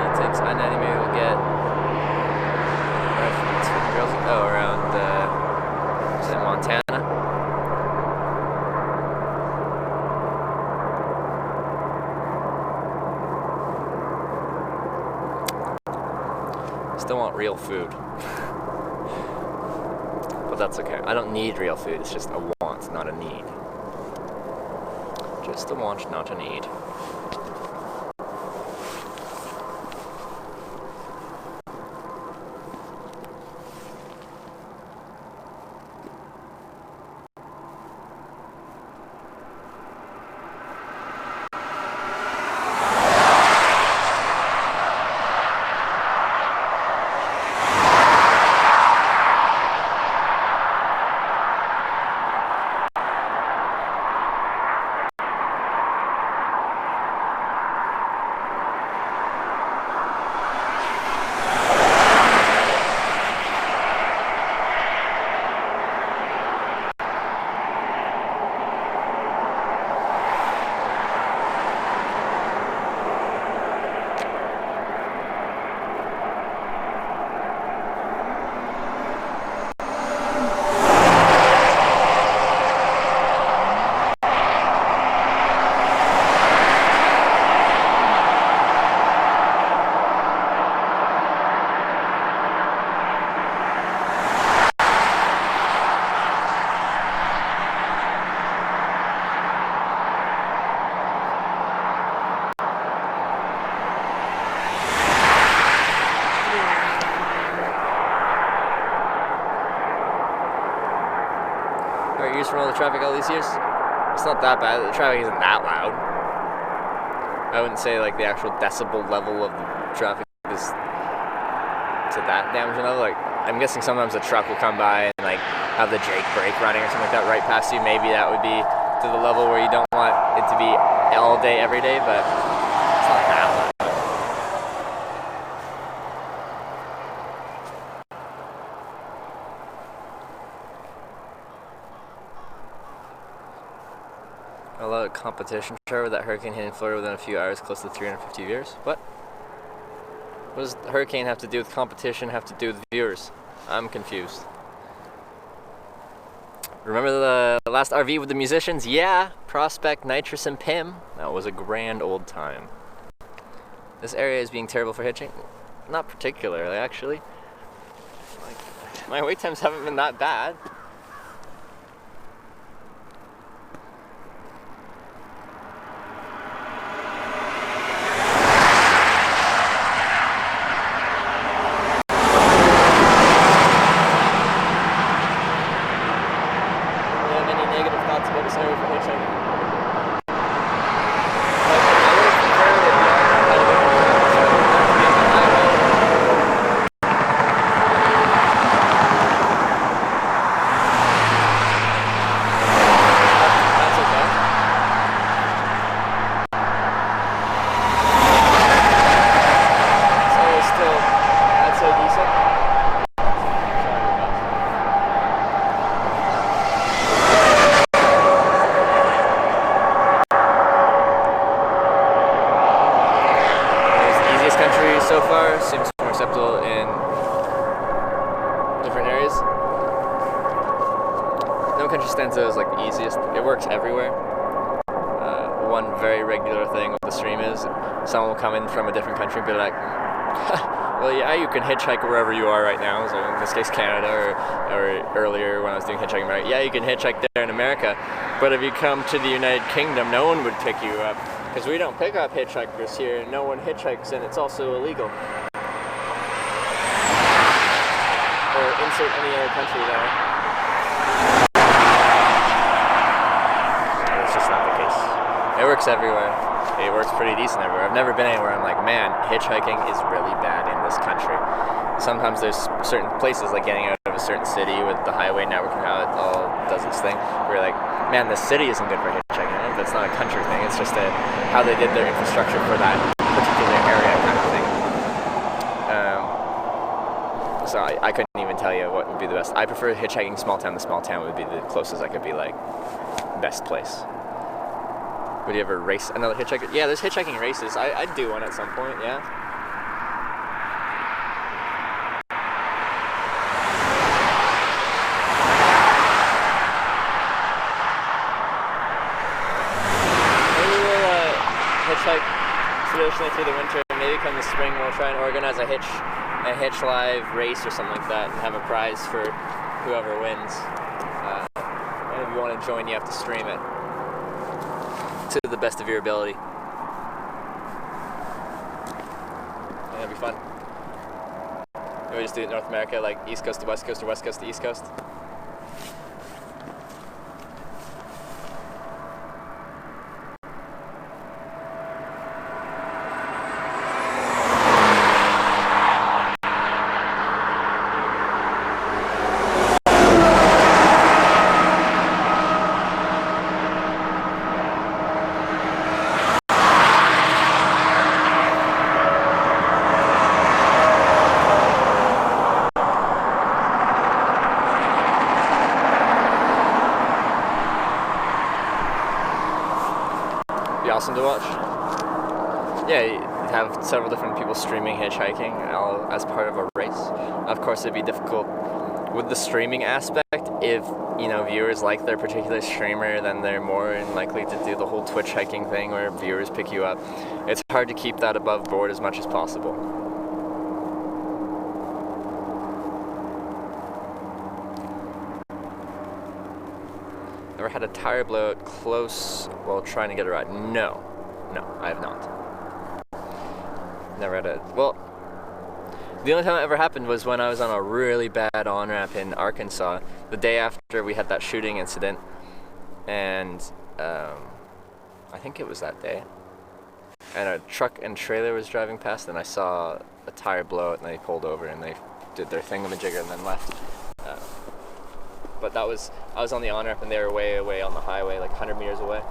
It takes I-90, maybe we'll get around is it Montana? Still want real food. But that's okay. I don't need real food, it's just a want, not a need. Just a want, not a need. Alright, used from all the traffic all these years? It's not that bad. The traffic isn't that loud. I wouldn't say like the actual decibel level of the traffic is to that damaging level. Like, I'm guessing sometimes a truck will come by and like have the Jake brake running or something like that right past you. Maybe that would be to the level where you don't want it to be all day, every day, but it's not that loud. A lot of competition, Trevor. That hurricane hitting Florida within a few hours, close to 350 viewers. What? What does the hurricane have to do with competition, have to do with viewers? I'm confused. Remember the last RV with the musicians? Yeah, Prospect, Nitrous, and Pim. That was a grand old time. This area is being terrible for hitching? Not particularly, actually. My wait times haven't been that bad. So far, seems more acceptable in different areas. No country stands out as like the easiest. It works everywhere. One very regular thing with the stream is someone will come in from a different country and be like, well, yeah, you can hitchhike wherever you are right now. So in this case, Canada, or earlier when I was doing hitchhiking, right? Yeah, you can hitchhike there in America, but if you come to the United Kingdom, no one would pick you up. Because we don't pick up hitchhikers here, no one hitchhikes, and it's also illegal. Or insert any other country there. It's just not the case. It works everywhere. It works pretty decent everywhere. I've never been anywhere I'm like, man, hitchhiking is really bad in this country. Sometimes there's certain places, like getting out of a certain city with the highway network and how it all does its thing, where you're like, man, this city isn't good for hitchhiking. That's not a country thing, it's just how they did their infrastructure for that particular area kind of thing. So I couldn't even tell you what would be the best. I prefer hitchhiking small town to small town would be the closest I could be like best place. Would you ever race another hitchhiker? Yeah, there's hitchhiking races. I'd do one at some point, yeah. Hitchhike traditionally through the winter, and maybe come the spring we'll try and organize a hitch live race or something like that and have a prize for whoever wins. And if you want to join, you have to stream it to the best of your ability. And it'll be fun. Maybe we just do it in North America, like East Coast to West Coast or West Coast to East Coast. Awesome to watch. Yeah, you have several different people streaming hitchhiking all as part of a race. Of course, it'd be difficult with the streaming aspect. If viewers like their particular streamer, then they're more likely to do the whole Twitch hiking thing where viewers pick you up. It's hard to keep that above board as much as possible. Ever had a tire blowout close while trying to get a ride? No, I have not. Never had a, well, the only time it ever happened was when I was on a really bad on-ramp in Arkansas, the day after we had that shooting incident, and I think it was that day, and a truck and trailer was driving past, and I saw a tire blow out, and they pulled over, and they did their thingamajigger and then left. But I was on the on-ramp and they were way away on the highway, like 100 meters away.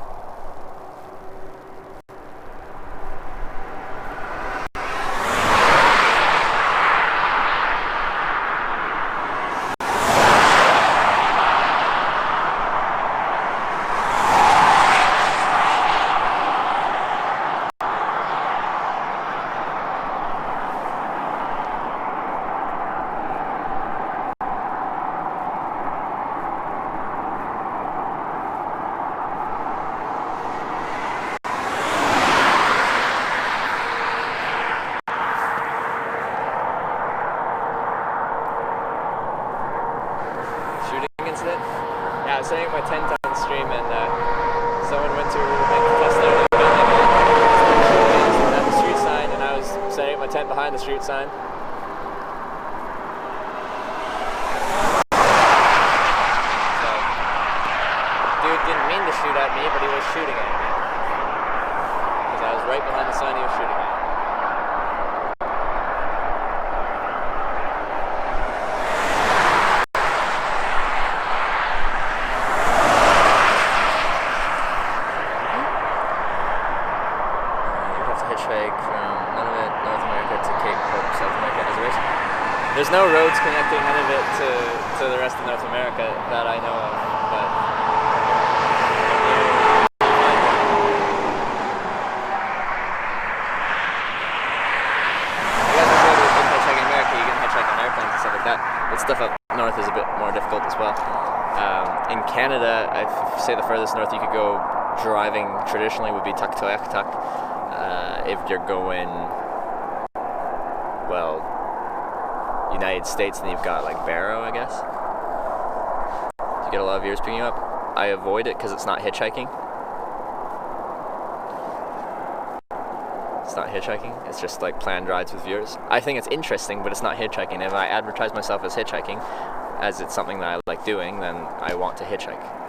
setting up my tent on the stream, and someone went to a little bit test there. They had the street sign, and I was setting up my tent behind the street sign. So, dude didn't mean to shoot at me, but he was shooting at me. Because I was right behind the sign he was shooting at. There's no roads connecting none of it to the rest of North America that I know of, but I guess if you go to Hitchhiking America, you can hitchhike on airplanes and stuff like that. But stuff up north is a bit more difficult as well. In Canada, I'd say the furthest north you could go driving traditionally would be Tuktoyaktuk. If you're going, well, United States, then you've got like Barrow, I guess. You get a lot of viewers picking you up. I avoid it because it's not hitchhiking. It's not hitchhiking. It's just like planned rides with viewers. I think it's interesting, but it's not hitchhiking. If I advertise myself as hitchhiking, as it's something that I like doing, then I want to hitchhike.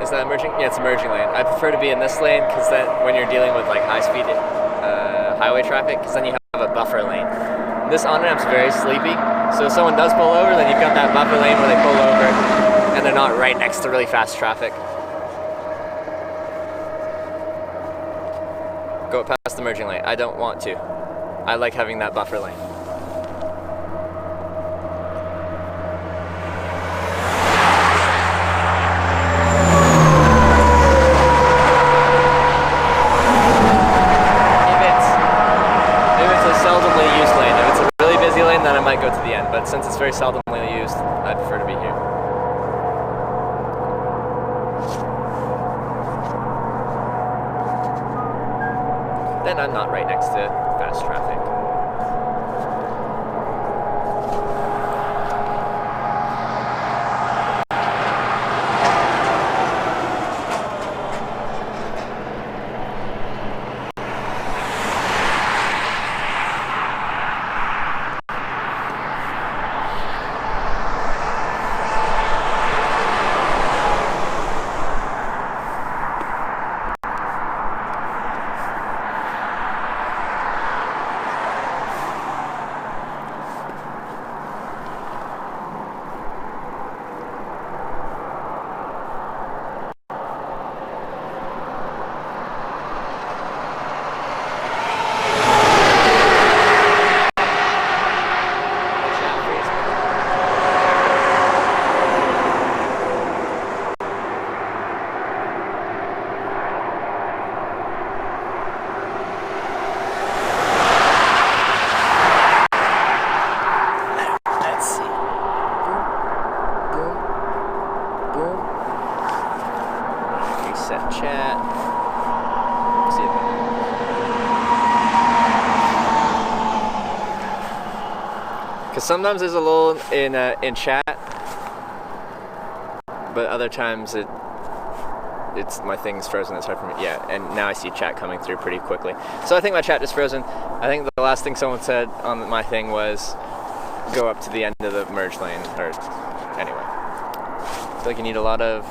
Is that emerging? Yeah, it's emerging lane. I prefer to be in this lane because then when you're dealing with like high-speed highway traffic, because then you have a buffer lane. This on-ramp's very sleepy, so if someone does pull over, then you've got that buffer lane where they pull over and they're not right next to really fast traffic. Go past the merging lane. I don't want to. I like having that buffer lane. Then I might go to the end, but since it's very seldomly used, I prefer to be here. Then I'm not right next to fast traffic. Sometimes there's a lull in chat, but other times it's my thing's frozen. It's hard for me. Yeah, and now I see chat coming through pretty quickly. So I think my chat is frozen. I think the last thing someone said on my thing was go up to the end of the merge lane. Or anyway, I feel like you need a lot of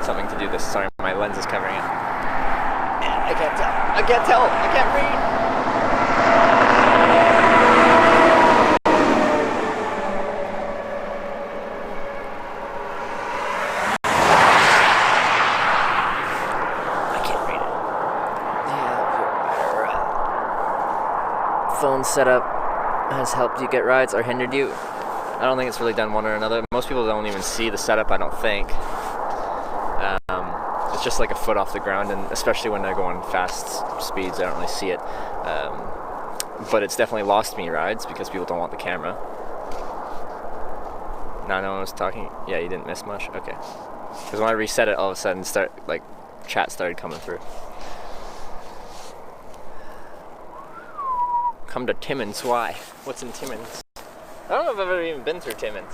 something to do this. Sorry, my lens is covering it. I can't tell. I can't tell. I can't read. Phone setup has helped you get rides or hindered you? I don't think it's really done one or another. Most people don't even see the setup, I don't think. It's just like a foot off the ground, and especially when I go on fast speeds, I don't really see it. But it's definitely lost me rides because people don't want the camera. No one was talking. Yeah, you didn't miss much? Okay. Because when I reset it, all of a sudden, chat started coming through. Come to Timmins, why? What's in Timmins? I don't know if I've ever even been through Timmins.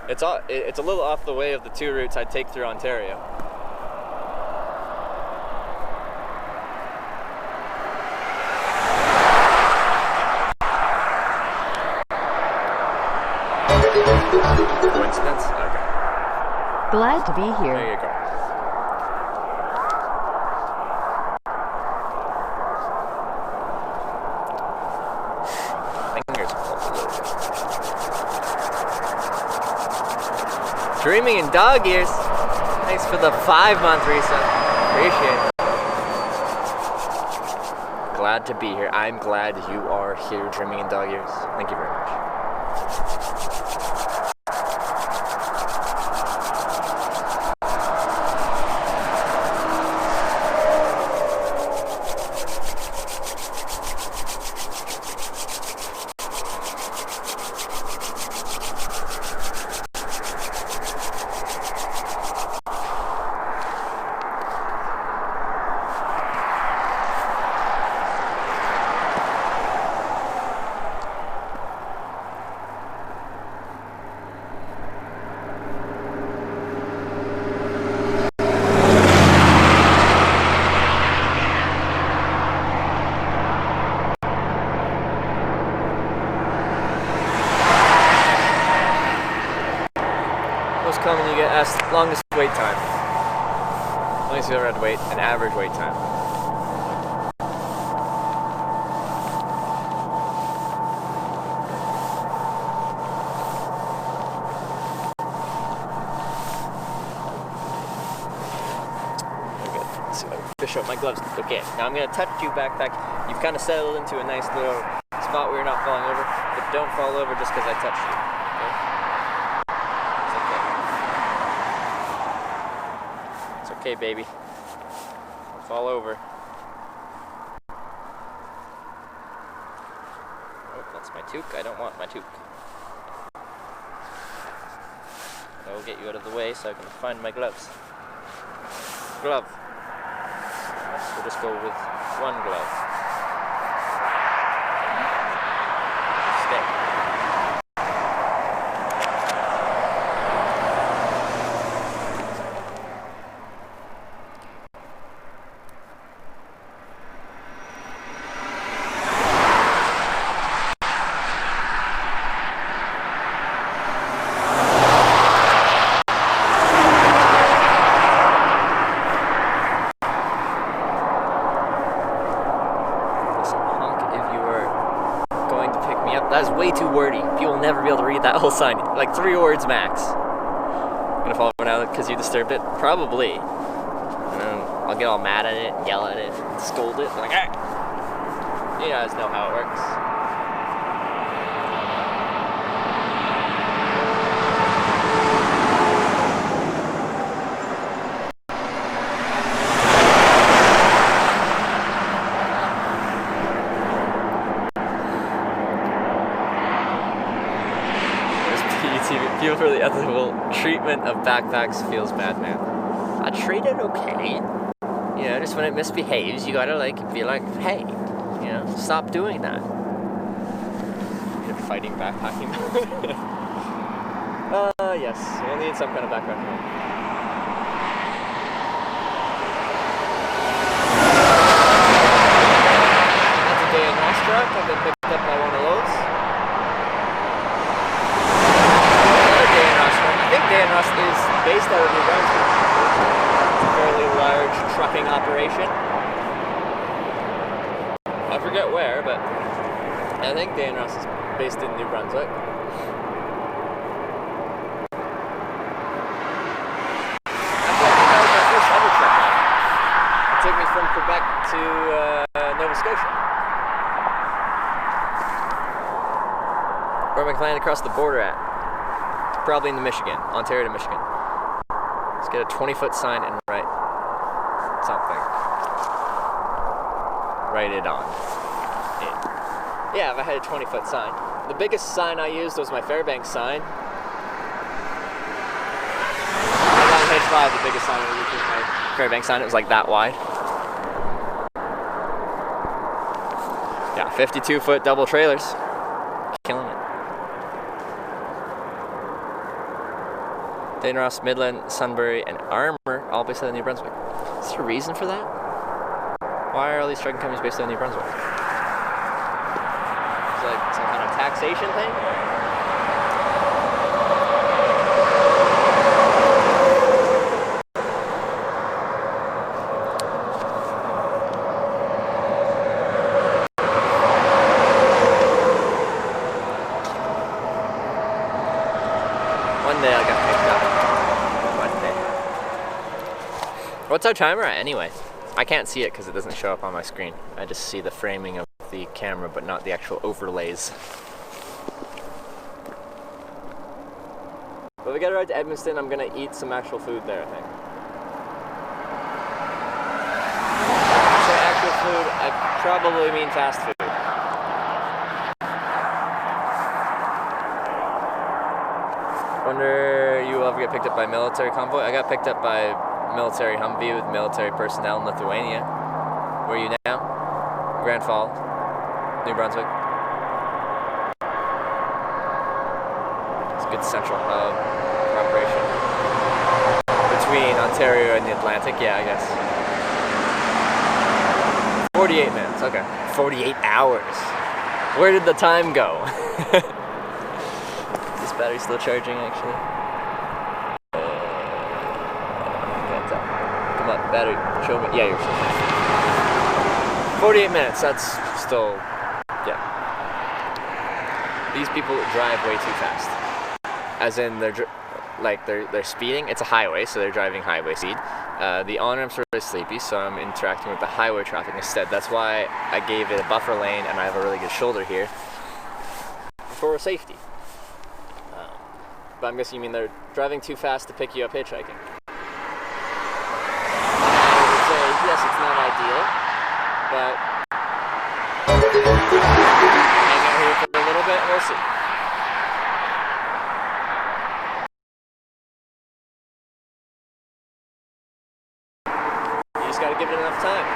It's a little off the way of the two routes I take through Ontario. Coincidence? Okay. Glad to be here. There you go. Dreaming in dog ears. Thanks for the 5-month reset. Appreciate it. Glad to be here. I'm glad you are here dreaming in dog ears. Thank you very much. Longest wait time. Longest you've ever had to wait, an average wait time. Okay, let's see if I can fish out my gloves. Okay, now I'm going to touch you, backpack. You've kind of settled into a nice little spot where you're not falling over, but don't fall over just because I touched you. Okay, baby. Don't fall over. Oh, that's my toque. I don't want my toque. I will get you out of the way so I can find my gloves. Glove. We'll just go with one glove. Stay. Way too wordy. People will never be able to read that whole sign. Like 3 words max. I'm gonna fall over now because you disturbed it? Probably. And then I'll get all mad at it, yell at it, scold it. Like, ah! You guys know how it works. Feel for the ethical treatment of backpacks feels bad, man. I treat it okay. You know, just when it misbehaves, you gotta be like, hey, you know, stop doing that. You're fighting backpacking. Yes, we'll need some kind of background here. That's a day in Ross truck. I've been picked up by one of those. Another day in Ross truck. I think Day in Ross is based out of New Brunswick. It's a fairly large trucking operation. I forget where, but I think Day in Ross is based in New Brunswick. Took me from Quebec to Nova Scotia. Where am I flying across the border at? Probably in Michigan, Ontario to Michigan. Let's get a 20-foot sign and write something. Write it on. Yeah, if I had a 20-foot sign. The biggest sign I used was my Fairbanks sign. I got on page 5, the biggest sign I used was my Fairbanks sign. It was like that wide. Yeah, 52-foot double trailers. Killing it. Dane Ross, Midland, Sunbury, and Armour all based out of New Brunswick. Is there a reason for that? Why are all these trucking companies based out of New Brunswick? Is it like some kind of taxation thing? What's our timer at anyway? I can't see it because it doesn't show up on my screen. I just see the framing of the camera but not the actual overlays. But we gotta ride to Edmundston. I'm gonna eat some actual food there, I think. When I say actual food, I probably mean fast food. Wonder you will ever get picked up by military convoy? I got picked up by military Humvee with military personnel in Lithuania. Where are you now? Grand Falls, New Brunswick. It's a good central hub for operation. Between Ontario and the Atlantic, yeah, I guess. 48 minutes, okay. 48 hours. Where did the time go? Is this battery still charging, actually? Come on, battery, show me. Yeah, you're still fine. 48 minutes, that's still, yeah. These people drive way too fast. As in, they're speeding. It's a highway, so they're driving highway speed. The on-ramps are really sleepy, so I'm interacting with the highway traffic instead. That's why I gave it a buffer lane, and I have a really good shoulder here for safety. But I'm guessing you mean they're driving too fast to pick you up hitchhiking. Yes, it's not ideal, but hang out here for a little bit and we'll see. You just gotta give it enough time.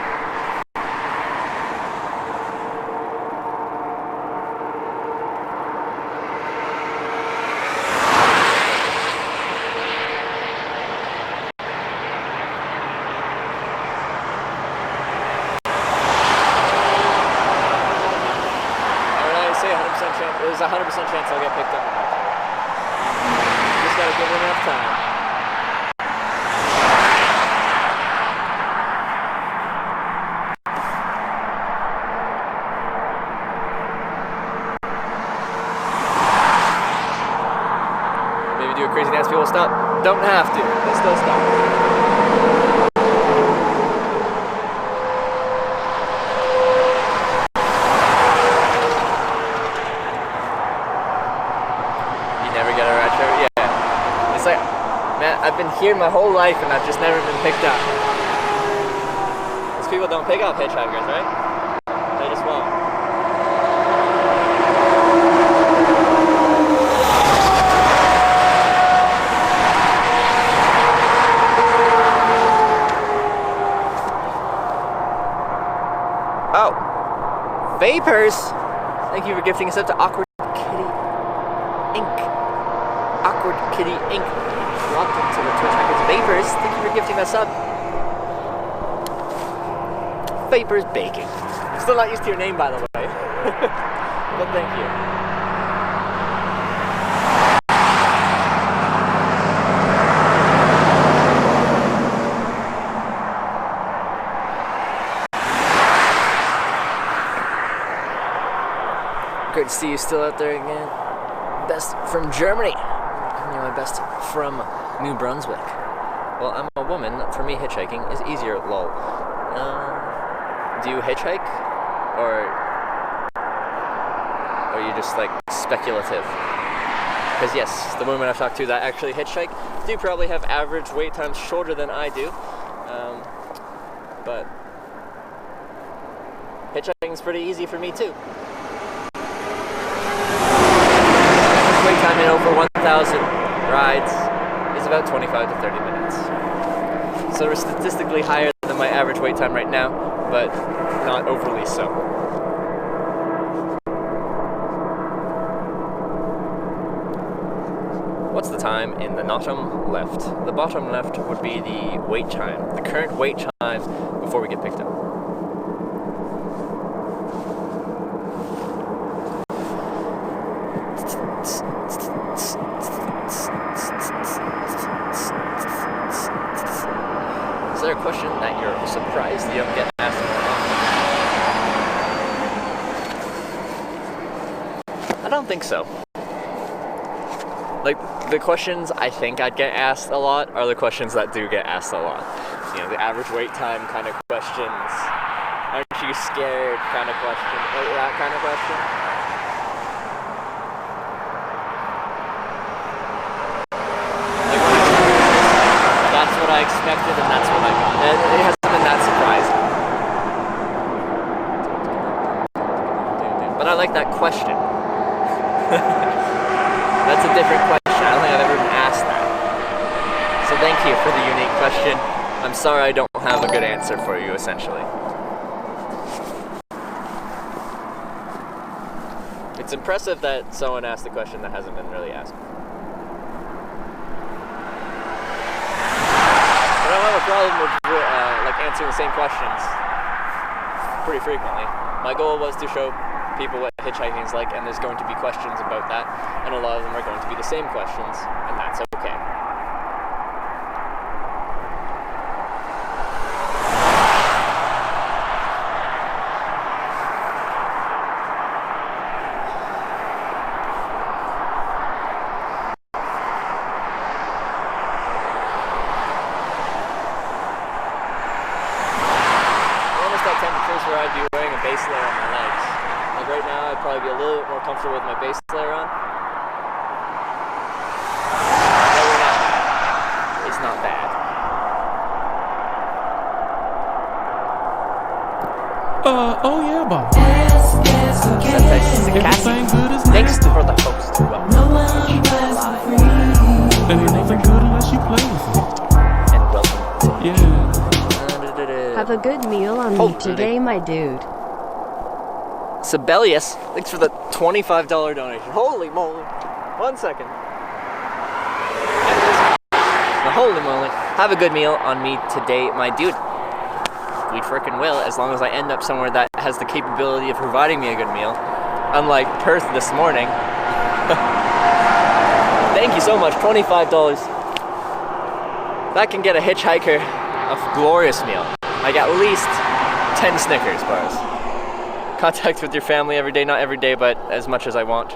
There's a 100% chance I'll get picked up eventually. Just gotta give it enough time. Maybe do a crazy dance, people stop. Don't have to, they still stop. I've been here my whole life and I've just never been picked up. These people don't pick up hitchhikers, right? They just won't. Oh. Vapors! Thank you for gifting us up to Awkward Kitty Inc. Awkward Kitty Inc. Welcome to the Twitchhackers Vapors. Thank you for gifting us up. Vapors Baking. Still not used to your name, by the way. But thank you. Great to see you still out there again. Best from Germany. You're my best from New Brunswick. Well, I'm a woman. For me, hitchhiking is easier. Lol. Do you hitchhike, or are you just like speculative? Because yes, the women I've talked to that actually hitchhike do probably have average wait times shorter than I do. But hitchhiking is pretty easy for me too. Wait time in over 1,000 rides is about 25 to 30 minutes. So we're statistically higher than my average wait time right now, but not overly so. What's the time in the bottom left? The bottom left would be the wait time, the current wait time before we get picked up. Is there a question that you're surprised you don't get asked more often? I don't think so. Like, the questions I think I'd get asked a lot are the questions that do get asked a lot. You know, the average wait time kind of questions, aren't you scared kind of question, that kind of question. That's what I expected, and that's what I got. And it hasn't been that surprising. But I like that question. That's a different question. I don't think I've ever been asked that. So thank you for the unique question. I'm sorry I don't have a good answer for you, essentially. It's impressive that someone asked a question that hasn't been really asked. I don't have a problem with like answering the same questions pretty frequently. My goal was to show people what hitchhiking is like, and there's going to be questions about that, and a lot of them are going to be the same questions, and that's okay. Where I'd be wearing a base layer on my legs. Like right now, I'd probably be a little bit more comfortable with my base layer on. But we're not bad. It's not bad. Oh yeah, boss. Everything good is thanks for the host. And ain't nothing good unless you play with it. And welcome to Yeah. Have a good meal on me today, my dude. Sibelius, thanks for the $25 donation. Holy moly. 1 second. Holy moly. Have a good meal on me today, my dude. We frickin' will, as long as I end up somewhere that has the capability of providing me a good meal. Unlike Perth this morning. Thank you so much, $25. That can get a hitchhiker a glorious meal. Like at least 10 Snickers bars. Contact with your family every day, not every day, but as much as I want.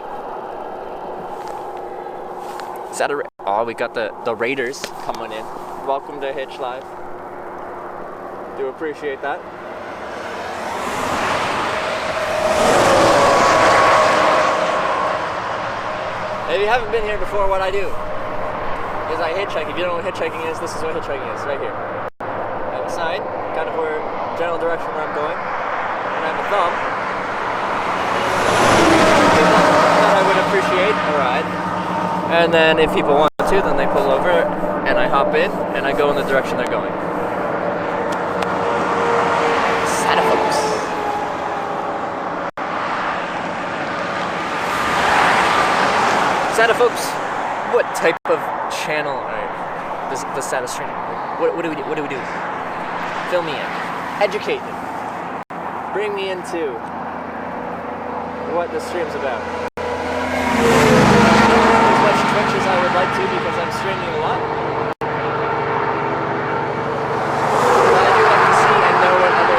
Is that oh, we got the Raiders coming in. Welcome to Hitch Live. Do appreciate that. If you haven't been here before, what I do is I hitchhike. If you don't know what hitchhiking is, this is what hitchhiking is, right here. Outside, kind of where general direction where I'm going, and I have a thumb. That I would appreciate a ride. And then if people want to, then they pull over, and I hop in, and I go in the direction they're going. Santa folks. Santa folks. What type of channel does the status stream? What do we do? What do we do? Fill me in. Educate me. Bring me into what the stream's about. As much Twitch as I would like to because I'm streaming a lot. But I do like to see and know what other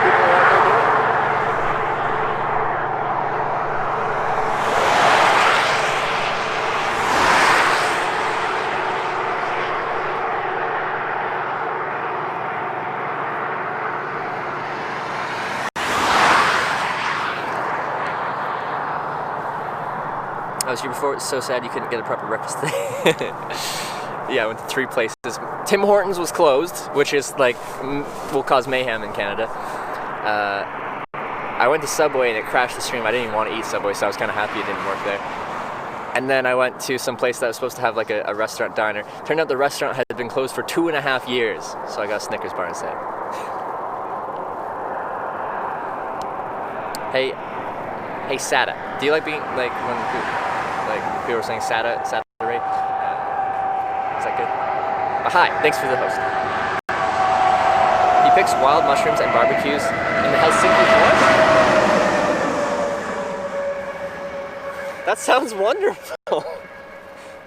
people are out there doing. I was here before. It's so sad you couldn't get a proper breakfast today. Yeah, I went to 3 places. Tim Hortons was closed, which is like will cause mayhem in Canada. I went to Subway and it crashed the stream. I didn't even want to eat Subway, so I was kind of happy it didn't work there. And then I went to some place that was supposed to have like a restaurant diner. Turned out the restaurant had been closed for 2.5 years, so I got a Snickers bar instead. Hey, Sada, do you like being like when people were saying Sada Ray? Is that good? But hi, thanks for the host. He picks wild mushrooms and barbecues in the Helsinki forest? That sounds wonderful.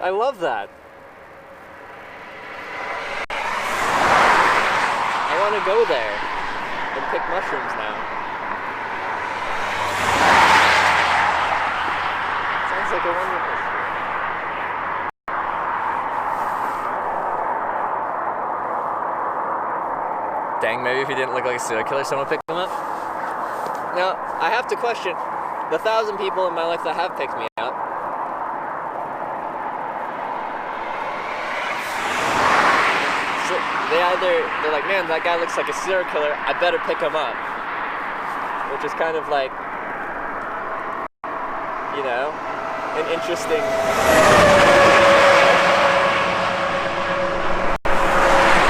I love that. I want to go there and pick mushrooms now. Sounds like a wonderful. Dang, maybe if he didn't look like a serial killer, someone picked him up. Now, I have to question the 1,000 people in my life that have picked me up. So they're like, man, that guy looks like a serial killer, I better pick him up. Which is kind of like, you know, an interesting...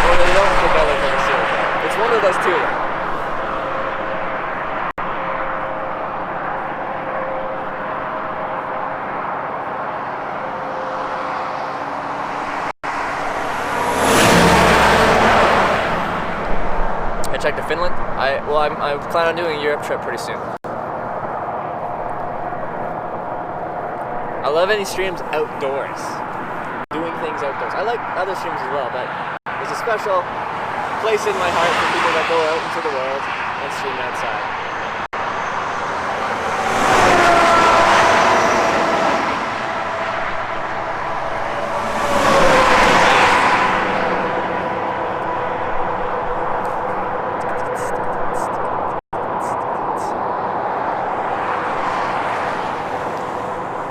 Or they don't think I look like a serial killer. It's one of those two. Hitchhike to Finland? I plan on doing a Europe trip pretty soon. I love any streams outdoors. Doing things outdoors. I like other streams as well, but there's a special place in my heart for people that go out into the world and stream outside.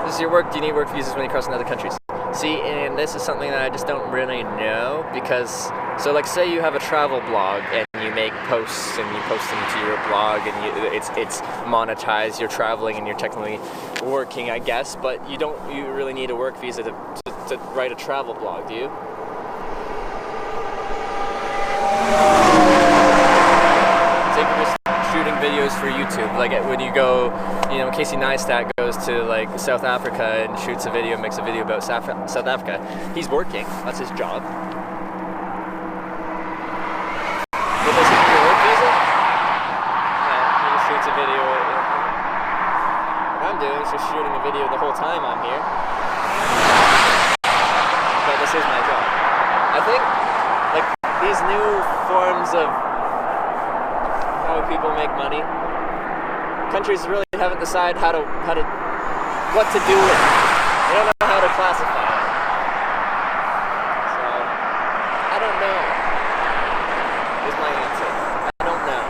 This is your work. Do you need work visas when you cross in other countries? See, and this is something that I just don't really know because, so like say you have a travel blog and you make posts and you post them to your blog and it's monetized, you're traveling and you're technically working, I guess, but you really need a work visa to write a travel blog, do you? Say if you're just shooting videos for YouTube, like when you go, you know, Casey Neistat goes to like South Africa and shoots a video, makes a video about South Africa. He's working. That's his job. But does he do a work visa? No, he just shoots a video. What I'm doing is just shooting a video the whole time I'm here. But this is my job. I think like these new forms of how people make money. Countries really haven't decided what to do with it. They don't know how to classify it. So, I don't know, is my answer. I don't know.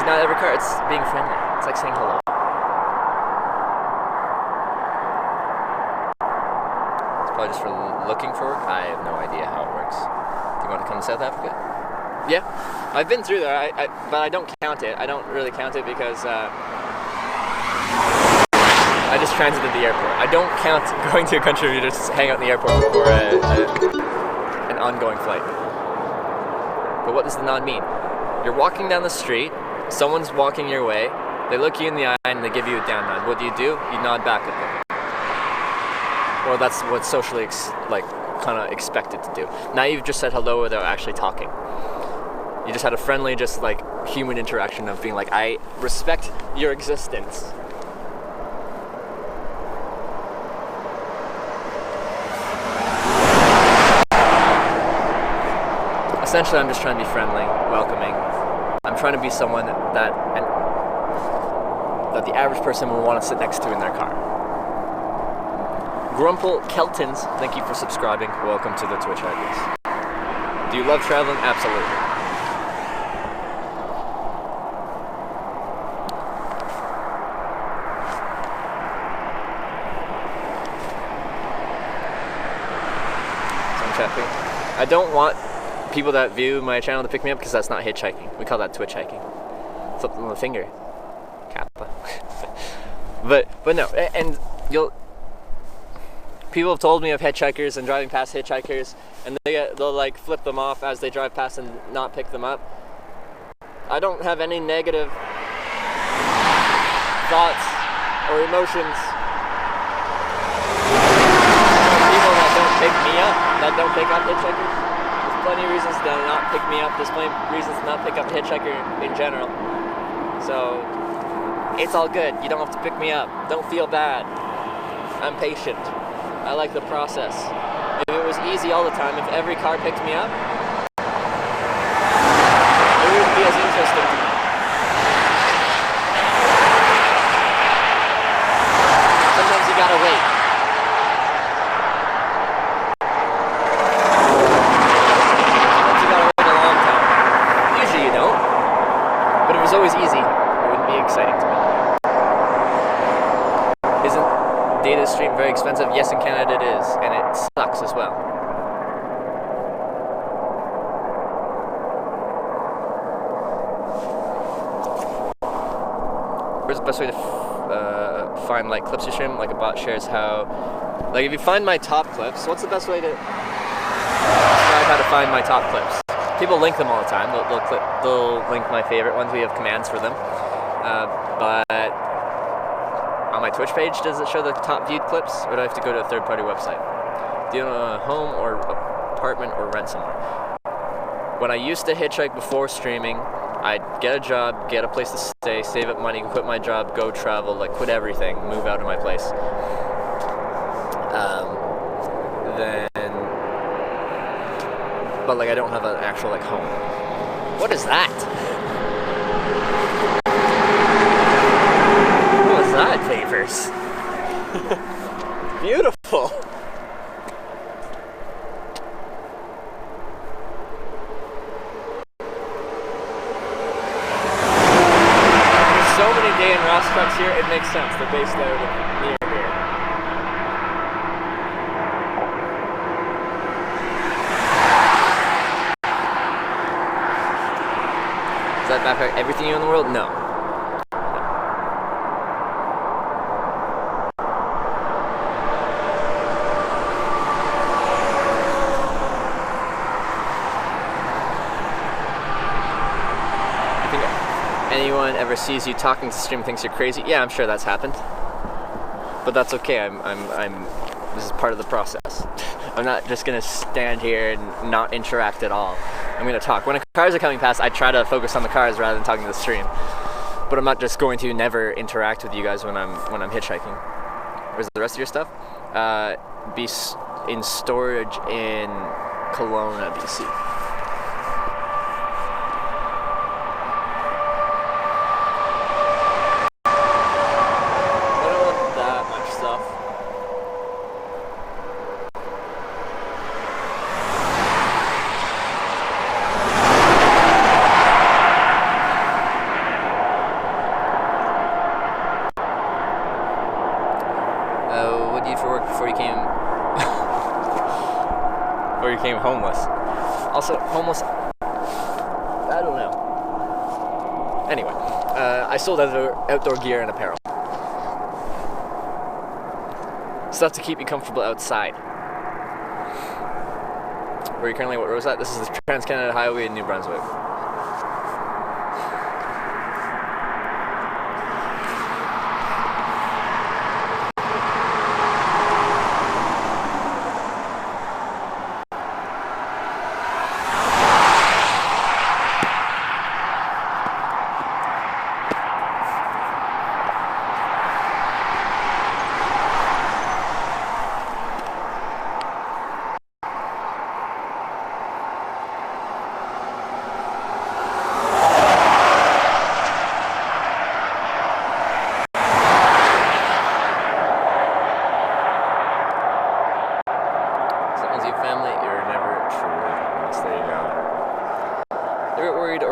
Not every car, it's being friendly. It's like saying hello. It's probably just for looking for work. I have no idea how it works. Do you want to come to South Africa? Yeah, I've been through there, but I don't count it. I don't really count it because I just transited the airport. I don't count going to a country where you just hang out in the airport for an ongoing flight. But what does the nod mean? You're walking down the street, someone's walking your way, they look you in the eye and they give you a down nod. What do? You nod back at them. Or that's what's socially kind of expected to do. Now you've just said hello without actually talking. You just had a friendly, just like human interaction of being like, I respect your existence. Essentially, I'm just trying to be friendly, welcoming. I'm trying to be someone that the average person will want to sit next to in their car. Grumple Keltons, thank you for subscribing. Welcome to the Twitchhikers. Do you love traveling? Absolutely. So I'm checking. I don't want people that view my channel to pick me up because that's not hitchhiking. We call that Twitchhiking. Flip them with a finger. Kappa. but no, and people have told me of hitchhikers and driving past hitchhikers, and they'll like flip them off as they drive past and not pick them up. I don't have any negative thoughts or emotions. People that don't pick me up, that don't pick up hitchhikers. There's plenty of reasons to not pick me up. There's plenty of reasons to not pick up a hitchhiker in general. So it's all good. You don't have to pick me up. Don't feel bad. I'm patient. I like the process. If it was easy all the time, if every car picked me up, it wouldn't be as interesting to me. Sometimes you gotta wait. Sometimes you gotta wait a long time. Usually you don't. But if it was always easy, it wouldn't be exciting to me. Isn't data stream very expensive? Yes, in Canada it is, and it sucks as well. Where's the best way to find like clips you stream? Like a bot shares how, like if you find my top clips, what's the best way to describe how to find my top clips? People link them all the time. They'll link my favorite ones. We have commands for them, but on my Twitch page, does it show the top viewed clips, or do I have to go to a third-party website? Do you own a home or apartment or rent somewhere? When I used to hitchhike before streaming, I'd get a job, get a place to stay, save up money, quit my job, go travel, like quit everything, move out of my place. But like I don't have an actual like home. What is that? That favors. Beautiful. There's so many Day and Ross trucks here, it makes sense. They're based out of near here. Does that backpack everything you in the world? No. Anyone ever sees you talking to stream thinks you're crazy? Yeah, I'm sure that's happened. But that's okay. This is part of the process. I'm not just gonna stand here and not interact at all. I'm gonna talk. When cars are coming past, I try to focus on the cars rather than talking to the stream. But I'm not just going to never interact with you guys when I'm hitchhiking. Where's the rest of your stuff? Be in storage in Kelowna, BC. Homeless. Also, homeless. I sold outdoor gear and apparel. Stuff to keep you comfortable outside. Where are you currently? What road is that? This is the Trans-Canada Highway in New Brunswick.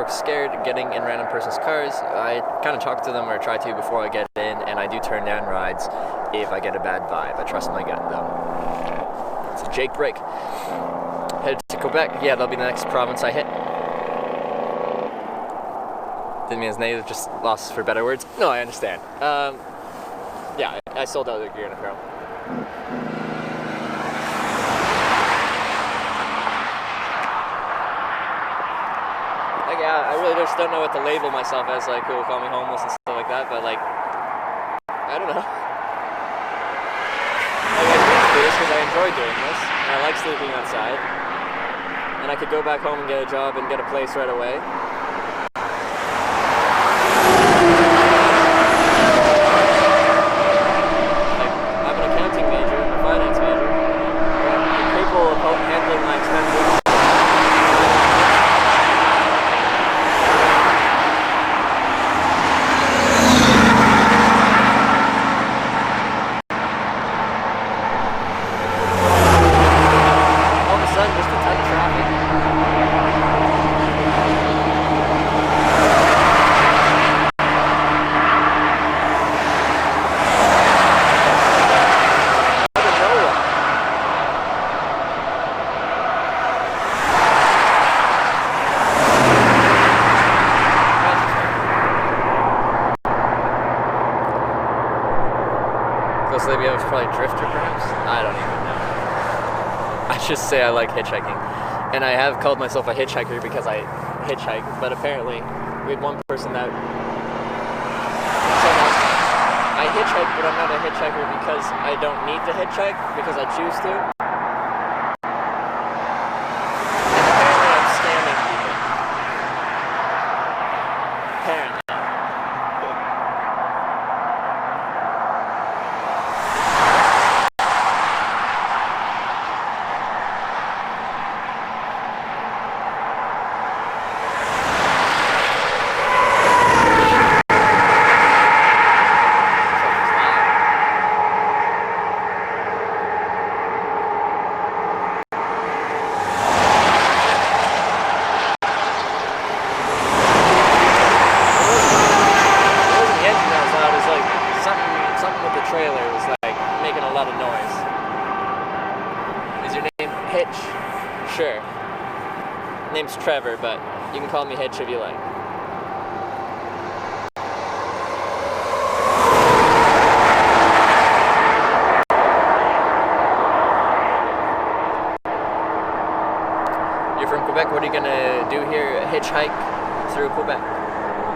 Scared getting in random person's cars. I kind of talk to them or try to before I get in, and I do turn down rides if I get a bad vibe. I trust my gut though. It's a Jake break. Headed to Quebec. Yeah, that'll be the next province I hit. Didn't mean as native, just lost for better words. No, I understand. Yeah, I sold out the gear and apparel. Yeah, I really just don't know what to label myself as. Like, people call me homeless and stuff like that, but like, I don't know. Like, I do this because I enjoy doing this, and I like sleeping outside, and I could go back home and get a job and get a place right away. Like, I'm an accounting major, I'm a finance major. I'm capable of handling my expenses. Maybe I was probably drifter, perhaps? I don't even know. I just say I like hitchhiking. And I have called myself a hitchhiker because I hitchhike, but apparently we had one person that said I hitchhike, but I'm not a hitchhiker because I don't need to hitchhike, because I choose to. And apparently I'm scamming people. Apparently. Sure. Name's Trevor, but you can call me Hitch if you like. You're from Quebec, what are you gonna do here? Hitchhike through Quebec?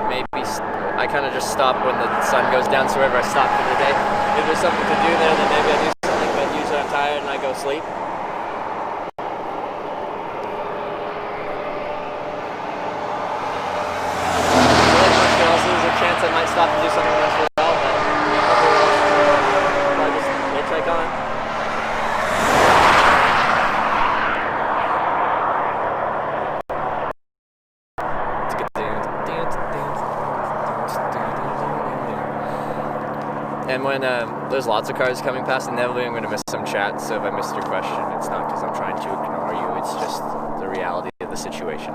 Maybe I kind of just stop when the sun goes down, so wherever I stop for the day. If there's something to do there, then maybe I do something, but usually I'm tired and I go sleep. I might stop and do something else as well, but I'll just hitchhike on. And when there's lots of cars coming past, inevitably I'm going to miss some chat, so if I missed your question, it's not because I'm trying to ignore you, it's just the reality of the situation.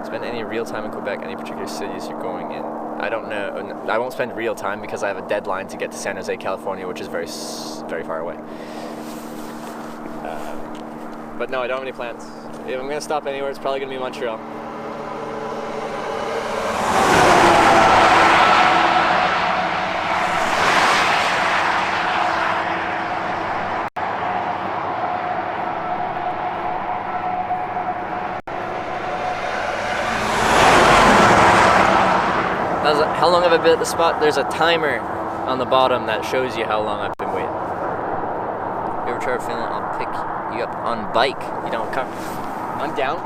Spend any real time in Quebec, any particular cities you're going in? I don't know. I won't spend real time because I have a deadline to get to San Jose, California, which is very, very far away. But no, I don't have any plans. If I'm going to stop anywhere, it's probably going to be Montreal. if I've been at the spot, there's a timer on the bottom that shows you how long I've been waiting. If you ever try feeling, I'll pick you up on bike. You don't come. I'm down.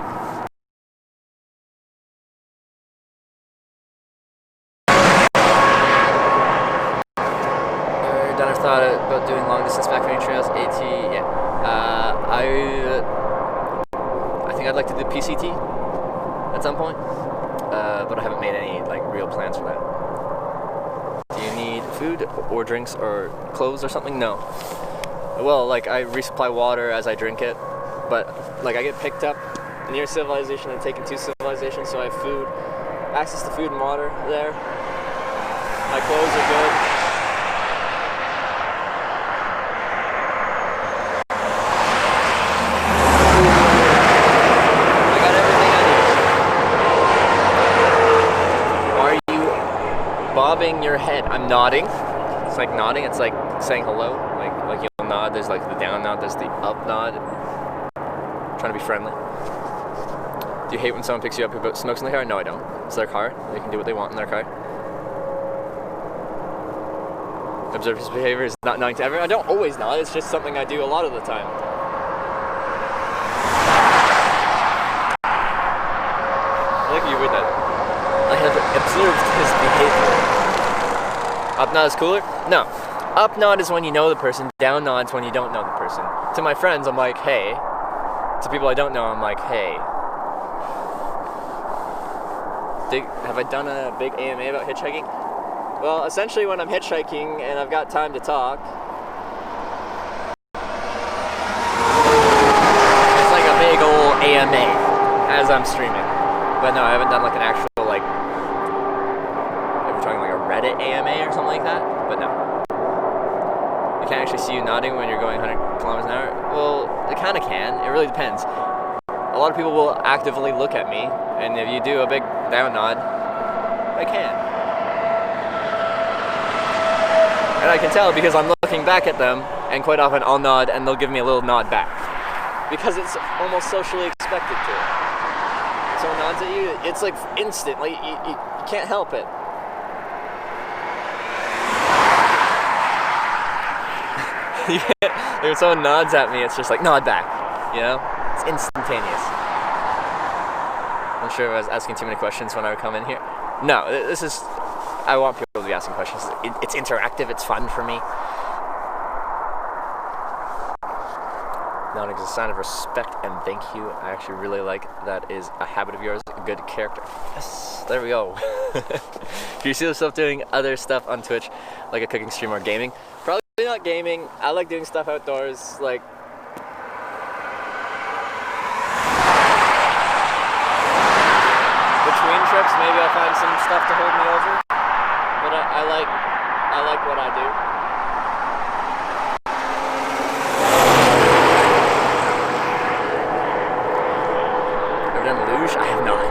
Done thought about doing long distance backcountry trails, AT, yeah. I think I'd like to do PCT at some point, but I haven't made any like real plans for that. Do you need food or drinks or clothes or something? No. Well, like I resupply water as I drink it, but like I get picked up near civilization and taken to civilization, so I have food, access to food and water there. My clothes are good. Bobbing your head. I'm nodding. It's like nodding. It's like saying hello. Like you'll nod. There's like the down nod. There's the up nod. I'm trying to be friendly. Do you hate when someone picks you up who smokes in the car? No, I don't. It's their car. They can do what they want in their car. Observe his behavior is not nodding to everyone. I don't always nod. It's just something I do a lot of the time. I like you with that. I have observed his behavior. Up nod is cooler? No. Up nod is when you know the person. Down nod is when you don't know the person. To my friends, I'm like, hey. To people I don't know, I'm like, hey. Have I done a big AMA about hitchhiking? Well, essentially when I'm hitchhiking and I've got time to talk, it's like a big old AMA as I'm streaming. But no, I haven't done like an actual like, if we're talking like a Reddit AMA or something like that, but no. I can't actually see you nodding when you're going 100 kilometers an hour. Well, it kind of can. It really depends. A lot of people will actively look at me, and if you do a big down nod, I can. And I can tell because I'm looking back at them, and quite often I'll nod and they'll give me a little nod back. Because it's almost socially expected to. Someone nods at you, it's like instant, like you can't help it. If someone nods at me, it's just like nod back, you know? It's instantaneous. I'm sure I was asking too many questions when I would come in here. No, this is, I want people to be asking questions. It's interactive, it's fun for me. Nodding is a sign of respect and thank you. I actually really like that is a habit of yours, a good character. Yes, there we go. Do you see yourself doing other stuff on Twitch, like a cooking stream or gaming? Probably not gaming. I like doing stuff outdoors, like between trips. Maybe I'll find some stuff to hold me over. But I like what I do. Luge? I have not.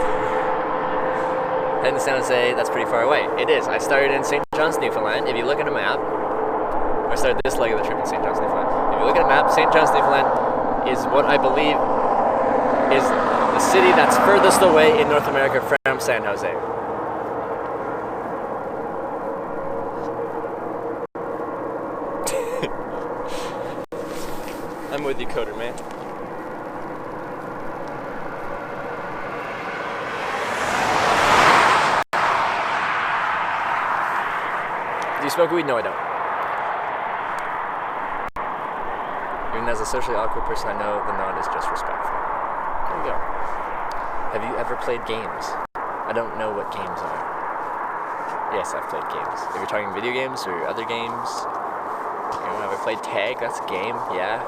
Heading to San Jose, that's pretty far away. It is. I started in St. John's, Newfoundland. If you look at a map, I started this leg of the trip in St. John's, Newfoundland. If you look at a map, St. John's, Newfoundland is what I believe is the city that's furthest away in North America from San Jose. I'm with you, Coder, man. Do you smoke weed? No, I don't. Even as a socially awkward person, I know the nod is just respectful. There you go. Have you ever played games? I don't know what games are. Yes, I've played games. If you're talking video games or other games, you know, have I played tag? That's a game, yeah.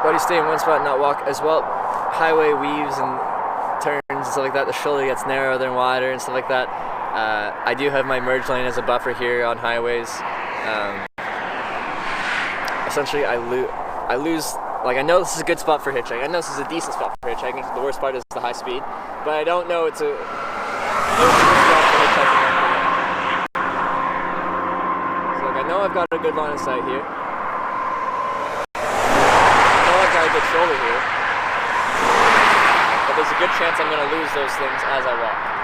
Why do you stay in one spot and not walk as well? Highway weaves and turns and stuff like that. The shoulder gets narrower than wider and stuff like that. I do have my merge lane as a buffer here on highways. Essentially, I lose Like, I know this is a good spot for hitchhiking. I know this is a decent spot for hitchhiking. The worst part is the high speed. But I don't know it's a good spot for hitchhiking. So, like, I know I've got a good line of sight here. I know I've got a good shoulder here. But there's a good chance I'm going to lose those things as I walk.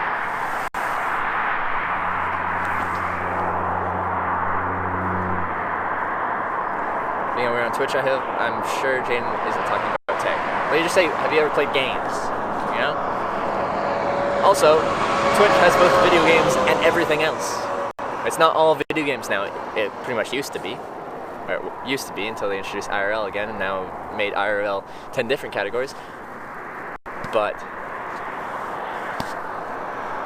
You know, we're on Twitch. I'm sure Jane isn't talking about tech. But you just say, have you ever played games? You know? Also, Twitch has both video games and everything else. It's not all video games now. It pretty much used to be. Or it used to be until they introduced IRL again and now made IRL 10 different categories. But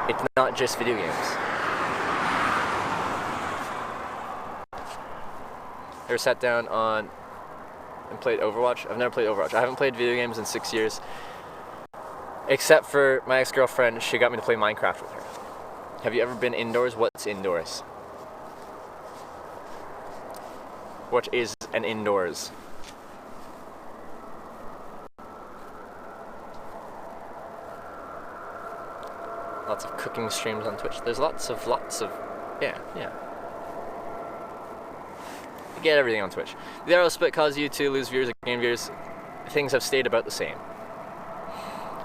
it's not just video games. Ever sat down on and played Overwatch? I've never played Overwatch. I haven't played video games in 6 years. Except for my ex-girlfriend, she got me to play Minecraft with her. Have you ever been indoors? What's indoors? What is an indoors? Lots of cooking streams on Twitch. There's lots of, yeah. You get everything on Twitch. The arrow split caused you to lose viewers and gain viewers. Things have stayed about the same.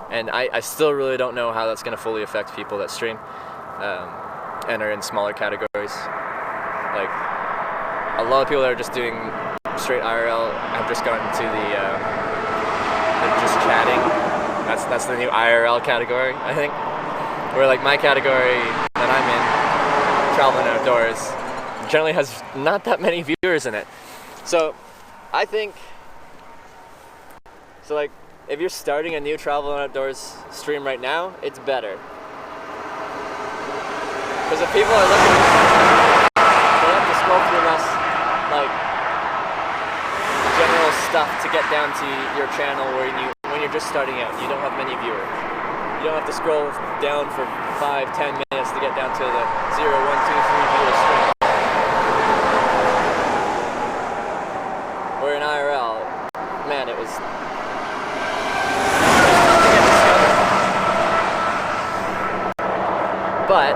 And I still really don't know how that's going to fully affect people that stream and are in smaller categories. Like, a lot of people that are just doing straight IRL have just gotten to the just chatting. That's the new IRL category, I think. Where, like, my category that I'm in, traveling outdoors, generally has not that many viewers in it. So I think, so like, if you're starting a new travel and outdoors stream right now, it's better. Because if people are looking, they have to scroll through less, like, general stuff to get down to your channel when you're just starting out. You don't have many viewers. You don't have to scroll down for 5-10 minutes to get down to the 0, 1, 2, 3 viewers stream. Or in IRL, man, it was but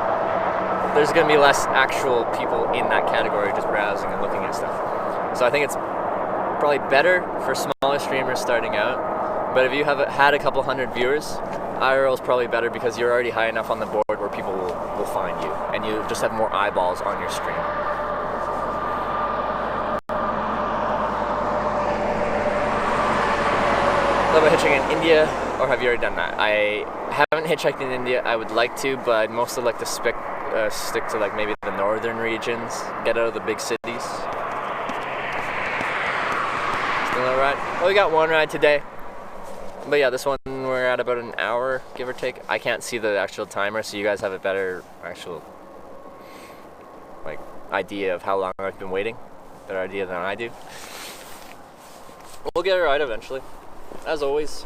there's going to be less actual people in that category just browsing and looking at stuff. So I think it's probably better for smaller streamers starting out. But if you have had a couple hundred viewers, IRL is probably better because you're already high enough on the board where people will find you, and you just have more eyeballs on your stream. Love about hitchhiking in India, or have you already done that? I haven't hitchhiked in India. I would like to, but I'd mostly like to stick to like maybe the northern regions, get out of the big cities. Still no ride? Well, we got one ride today. But yeah, this one we're at about an hour, give or take. I can't see the actual timer, so you guys have a better actual like idea of how long I've been waiting. Better idea than I do. We'll get a ride eventually, as always.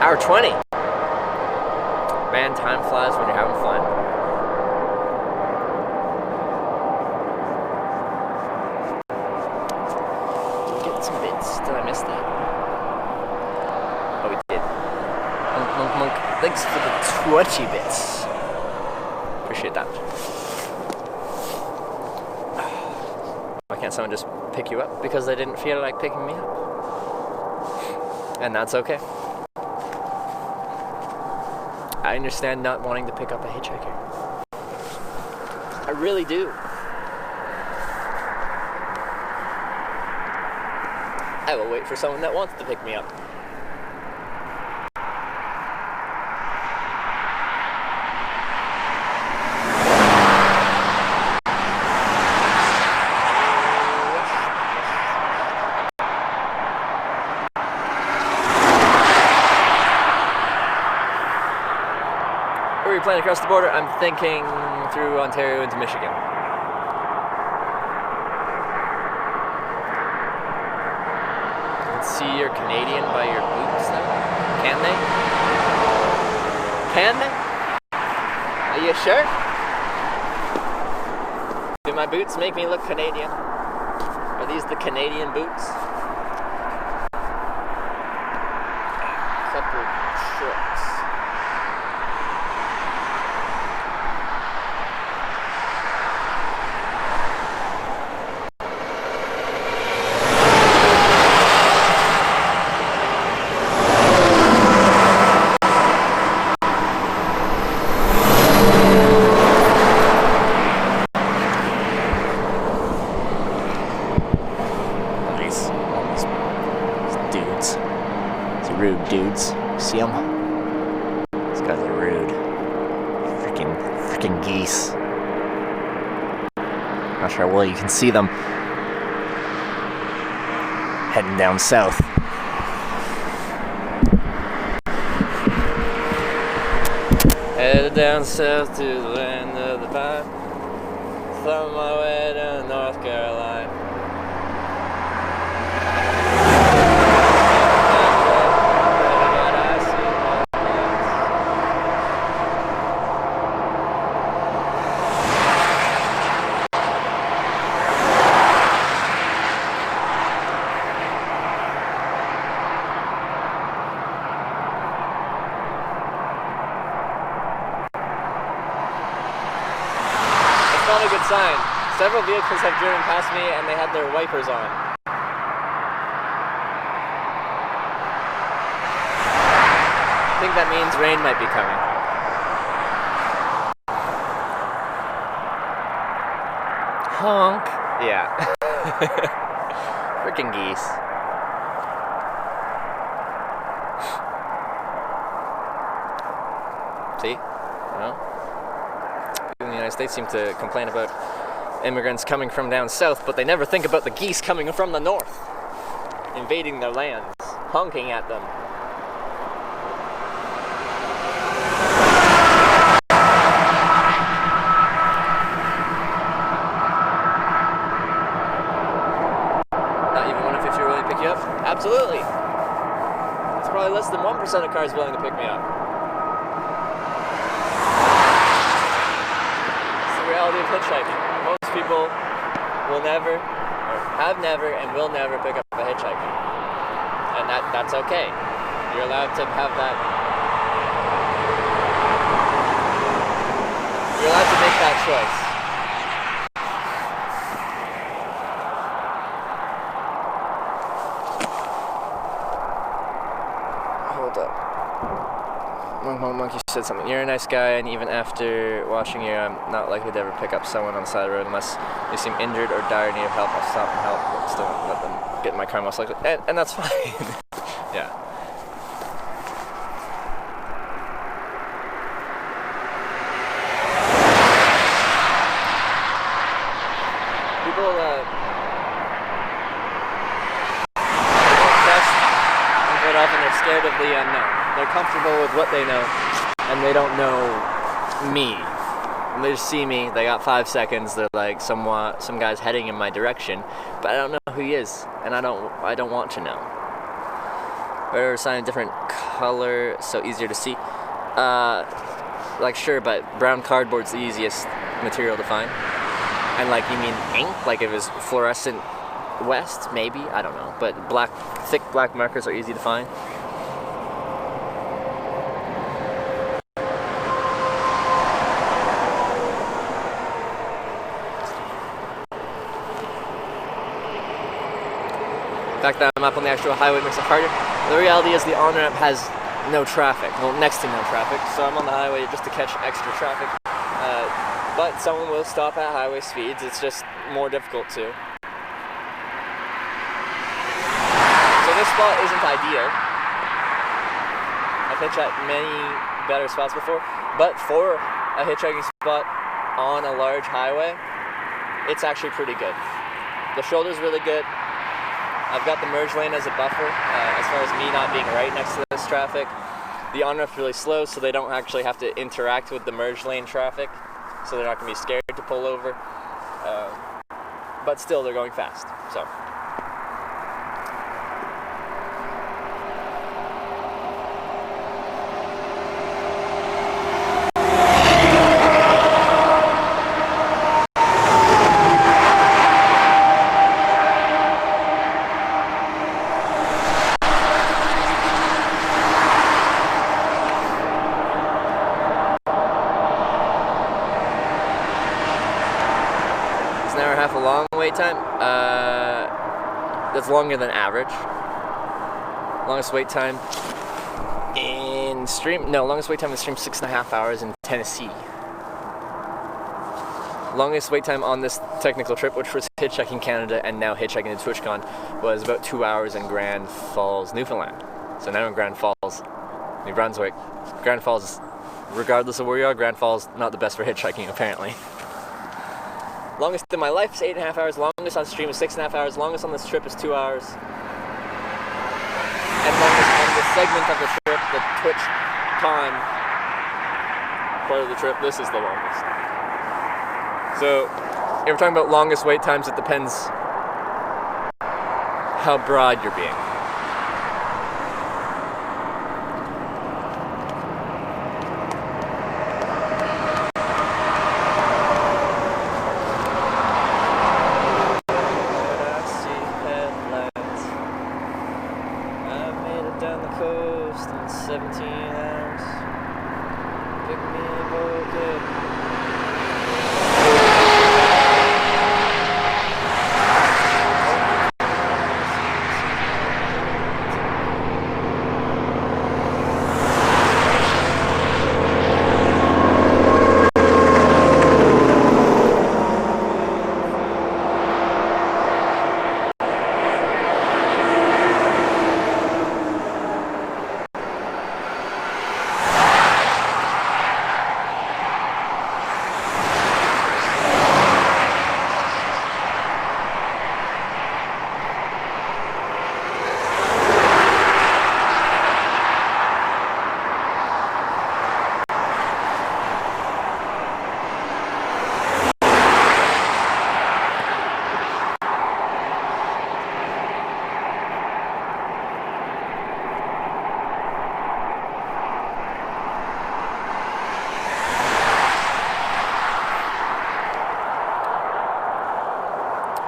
Hour 20. Man, time flies when you're having fun. Did we get some bits? Did I miss that? Oh, we did. Monk, monk, monk. Thanks for the twitchy bits. Appreciate that. Why can't someone just pick you up? Because they didn't feel like picking me up. And that's okay. I understand not wanting to pick up a hitchhiker. I really do. I will wait for someone that wants to pick me up. Planning across the border, I'm thinking through Ontario into Michigan. Let's see you're Canadian by your boots, though? Can they? Can they? Are you sure? Do my boots make me look Canadian? Are these the Canadian boots? Couple tricks. Rude dudes. See them? These guys are rude. Freaking geese. Not sure how well you can see them. Heading down south. Headed down south to the land of the pine. Thumb my way to North Carolina. Not a good sign. Several vehicles have driven past me and they had their wipers on. I think that means rain might be coming. Honk. Yeah. Frickin' geese. See? Well. In the United States seem to complain about immigrants coming from down south, but they never think about the geese coming from the north, invading their lands, honking at them. Not even 150 really pick you up? Absolutely. It's probably less than 1% of cars willing to pick me up. Reality of hitchhiking. Most people will never, or have never, and will never pick up a hitchhiker, and that's okay. You're allowed to have that. You're allowed to make that choice. Hold up. Monkey said something. You're a nice guy, and even after watching you, I'm not likely to ever pick up someone on the side of the road unless they seem injured or dire need of help. I'll stop and help, but still won't let them get in my car most likely. And that's fine. Yeah. People test and get off, and they're scared of the unknown. They're comfortable with what they know, and they don't know me. And they just see me, they got 5 seconds, they're like, some guy's heading in my direction, but I don't know who he is, and I don't want to know. Or sign a different color, so easier to see. Like, sure, but brown cardboard's the easiest material to find. And like, you mean ink? Like if it was fluorescent west, maybe? I don't know. But thick black markers are easy to find. The fact that I'm up on the actual highway makes it harder. The reality is the on-ramp has no traffic, well, next to no traffic, so I'm on the highway just to catch extra traffic. But someone will stop at highway speeds, it's just more difficult to. So this spot isn't ideal. I've hitched at many better spots before, but for a hitchhiking spot on a large highway, it's actually pretty good. The shoulder's really good. I've got the merge lane as a buffer, as far as me not being right next to this traffic. The on-ramp's really slow, so they don't actually have to interact with the merge lane traffic, so they're not going to be scared to pull over. But still, they're going fast, so. 1.5 a long wait time. That's longer than average. Longest wait time in stream. No, longest wait time in stream 6.5 hours in Tennessee. Longest wait time on this technical trip, which was Hitchhiking Canada and now Hitchhiking to Twitchcon, was about 2 hours in Grand Falls, Newfoundland. So now in Grand Falls, New Brunswick. Grand Falls, regardless of where you are, Grand Falls not the best for hitchhiking apparently. Longest in my life is 8.5 hours. Longest on stream is 6.5 hours. Longest on this trip is 2 hours. And longest on this segment of the trip, the Twitchcon part of the trip, this is the longest. So, if we're talking about longest wait times, it depends how broad you're being. Down the coast in 17 hours. Pick me a bouquet.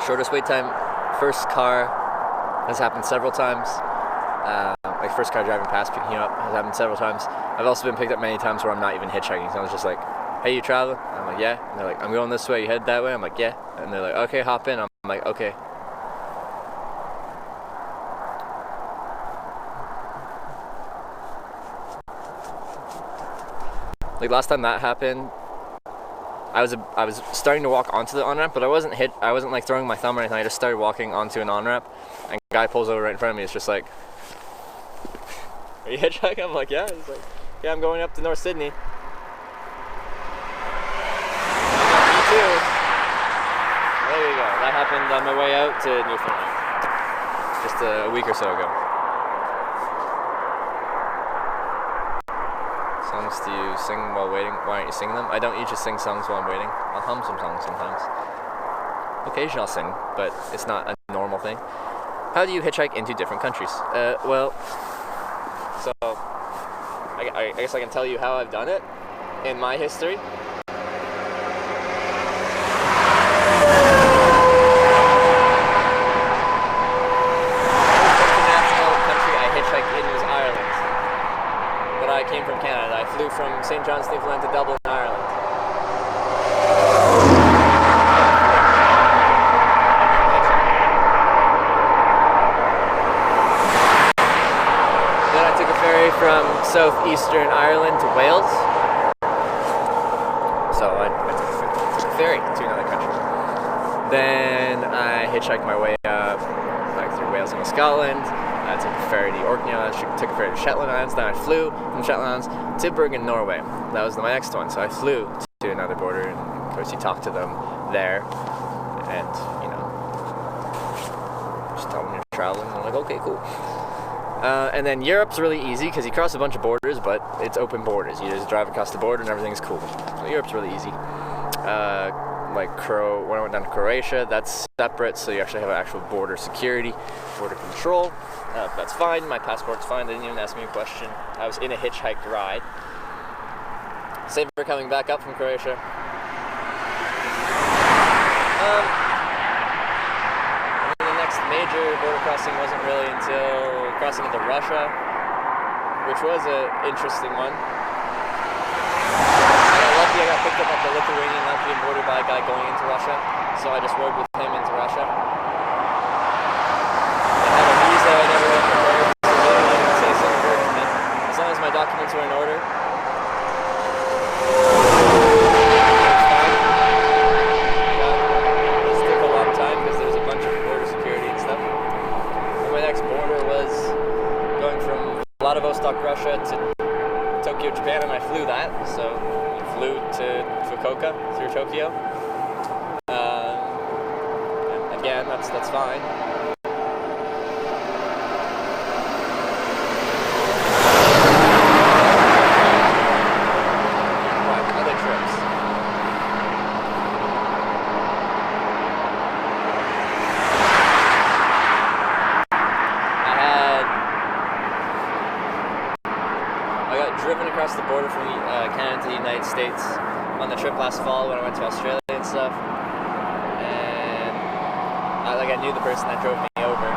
Shortest wait time, first car has happened several times. Like first car driving past, picking you up has happened several times. I've also been picked up many times where I'm not even hitchhiking. Someone's just like, hey, you traveling? I'm like, yeah. And they're like, I'm going this way, you head that way? I'm like, yeah. And they're like, okay, hop in. I'm like, okay. Like last time that happened, I was starting to walk onto the on-ramp, but I wasn't like throwing my thumb or anything. I just started walking onto an on-ramp, and a guy pulls over right in front of me. It's just like, are you hitchhiking? I'm like, yeah. He's like, yeah, I'm going up to North Sydney. Me too. There you go. That happened on my way out to Newfoundland just a week or so ago. Songs do you sing while waiting? Why aren't you singing them? I don't usually sing songs while I'm waiting. I'll hum some songs sometimes. Occasionally I'll sing, but it's not a normal thing. How do you hitchhike into different countries? Well, so I guess I can tell you how I've done it in my history. I came from Canada. I flew from St. John's, Newfoundland to Dublin, Ireland. Then I took a ferry from southeastern Ireland to Wales. So I took a ferry to another country. Then I hitchhiked my way up like through Wales and Scotland. I took a ferry to the Orkney Islands, took a ferry to Shetland Islands, then I flew from Shetland Islands to Bergen, Norway. That was my next one, so I flew to another border, and of course you talk to them there, and, you know, just tell them you're traveling, and they're like, okay, cool. And then Europe's really easy, because you cross a bunch of borders, but it's open borders. You just drive across the border and everything's cool. So Europe's really easy. When I went down to Croatia, that's separate, so you actually have an actual border security, border control. That's fine, my passport's fine, they didn't even ask me a question. I was in a hitchhiked ride. Same for coming back up from Croatia. The next major border crossing wasn't really until crossing into Russia, which was an interesting one. I got lucky, I got picked up at the Lithuanian-Latvian border by a guy going into Russia, so I just rode with him into Russia. I had a visa, I never went from there, so really I didn't say some word to me. As long as my documents were in order. It took a long time because there was a bunch of border security and stuff. And my next border was going from Vladivostok, Russia to Tokyo, Japan, and I flew that, so we flew to Fukuoka through Tokyo. Again, that's fine. Right, other trips. I got driven across the border from Canada to the United States on the trip last fall when I went to Australia and stuff. And I knew the person that drove me over. They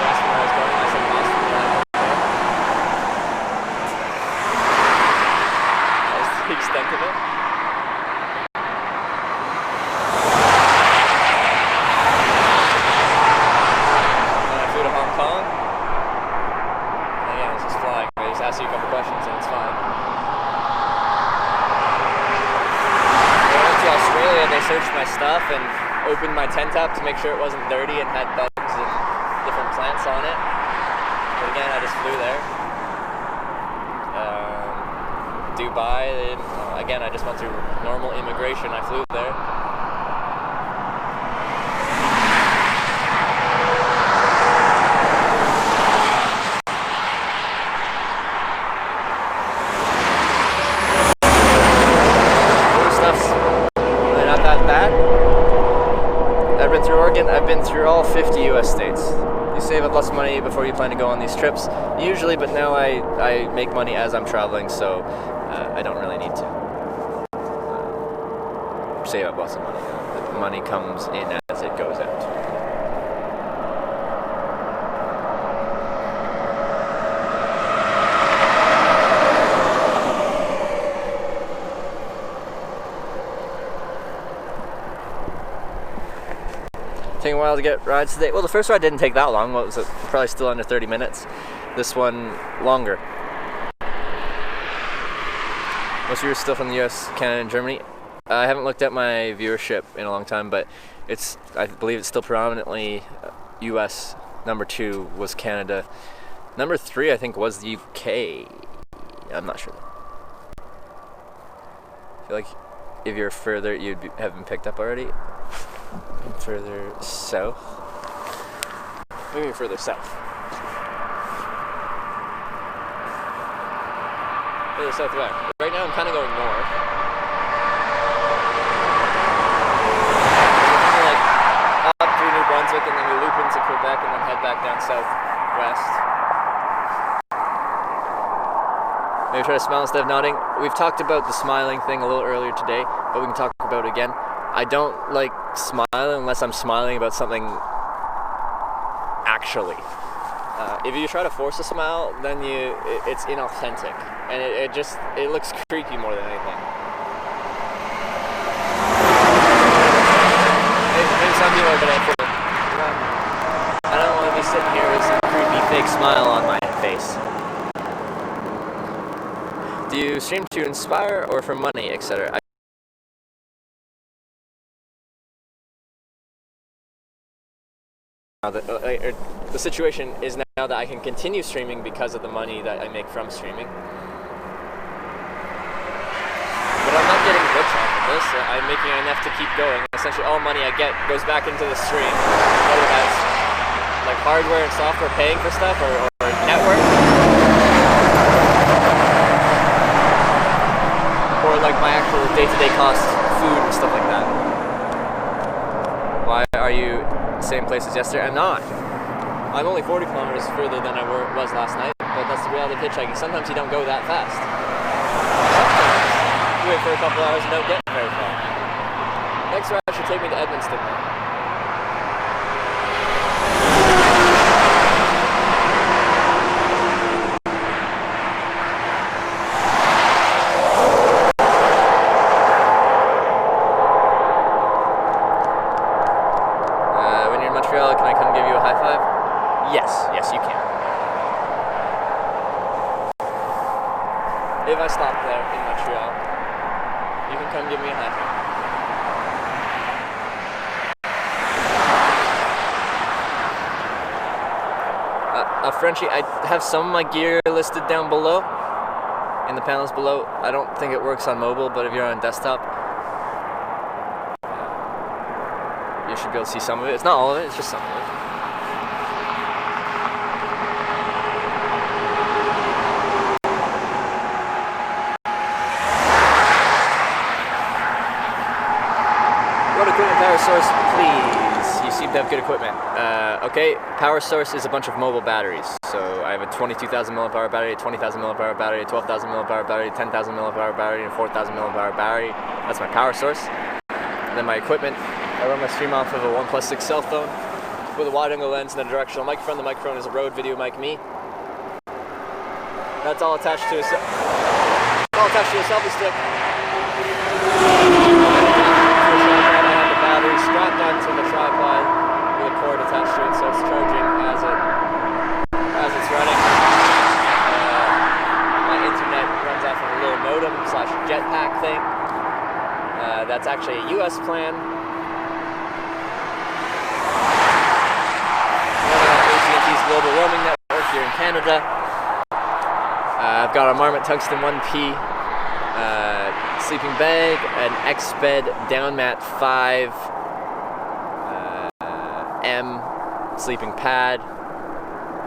asked me where I was going, I said Boston, and I went there. That was the extent of it. And I flew to Hong Kong. And again, I was just flying. I just asked you a couple questions and it's fine. When I went to Australia, they searched my stuff and opened my tent up to make sure it wasn't dirty and had bugs and different plants on it. But again, I just flew there. Dubai, again, I just went through normal immigration. I flew there. Stuff's really not that bad. I've been through Oregon, I've been through all 50 US states. You save up lots of money before you plan to go on these trips, usually, but now I make money as I'm traveling, so I don't really need to save up lots of money. The money comes in as it goes out. Taking a while to get rides today. Well, the first ride didn't take that long. What was it? Probably still under 30 minutes. This one longer. Most of you are still from the US, Canada, and Germany. I haven't looked at my viewership in a long time, but I believe it's still predominantly US. Number 2 was Canada. Number 3, I think, was the UK. I'm not sure. I feel like if you're further, you'd have been picked up already. Further south. Maybe further south. Further south where? Right now I'm kind of going north. We're like up through New Brunswick and then we loop into Quebec and then head back down southwest. Maybe try to smile instead of nodding. We've talked about the smiling thing a little earlier today, but we can talk about it again. I don't like smiling unless I'm smiling about something actually. If you try to force a smile, then it's inauthentic, and it looks creepy more than anything. Maybe some people are gonna feel it. I don't want to be sitting here with some creepy fake smile on my face. Do you stream to inspire or for money, etc.? The situation is now that I can continue streaming because of the money that I make from streaming. But I'm not getting rich off of this. I'm making enough to keep going. Essentially, all money I get goes back into the stream, whether that's like hardware and software paying for stuff or network, or like my actual day-to-day costs, food and stuff like that. Why are you same place as yesterday? I'm not. I'm only 40 kilometers further than I was last night, but that's the reality of hitchhiking. Sometimes you don't go that fast. Sometimes you wait for a couple hours and don't get very far. Next ride should take me to Edmundston. in Montreal. You can come give me a hand. Frenchie, I have some of my gear listed down below, in the panels below. I don't think it works on mobile, but if you're on desktop, you should be able to see some of it. It's not all of it, it's just some of it. What equipment, power source, please? You seem to have good equipment. Okay, power source is a bunch of mobile batteries. So I have a 22,000 milliamp battery, a 20,000 milliamp battery, a 12,000 milliamp battery, a 10,000 milliamp battery, and a 4,000 milliamp battery. That's my power source. And then my equipment, I run my stream off of a OnePlus 6 cell phone with a wide-angle lens and a directional microphone. The microphone is a Rode Video Mic Me. That's all attached to a selfie stick. Battery strapped onto the tripod with a cord attached to it, so it's charging as it's running. My internet runs off of a little modem / jetpack thing. That's actually a US plan. AT&T's global roaming network here in Canada. I've got a Marmot Tungsten 1P sleeping bag, an X-Bed down mat 5 M sleeping pad,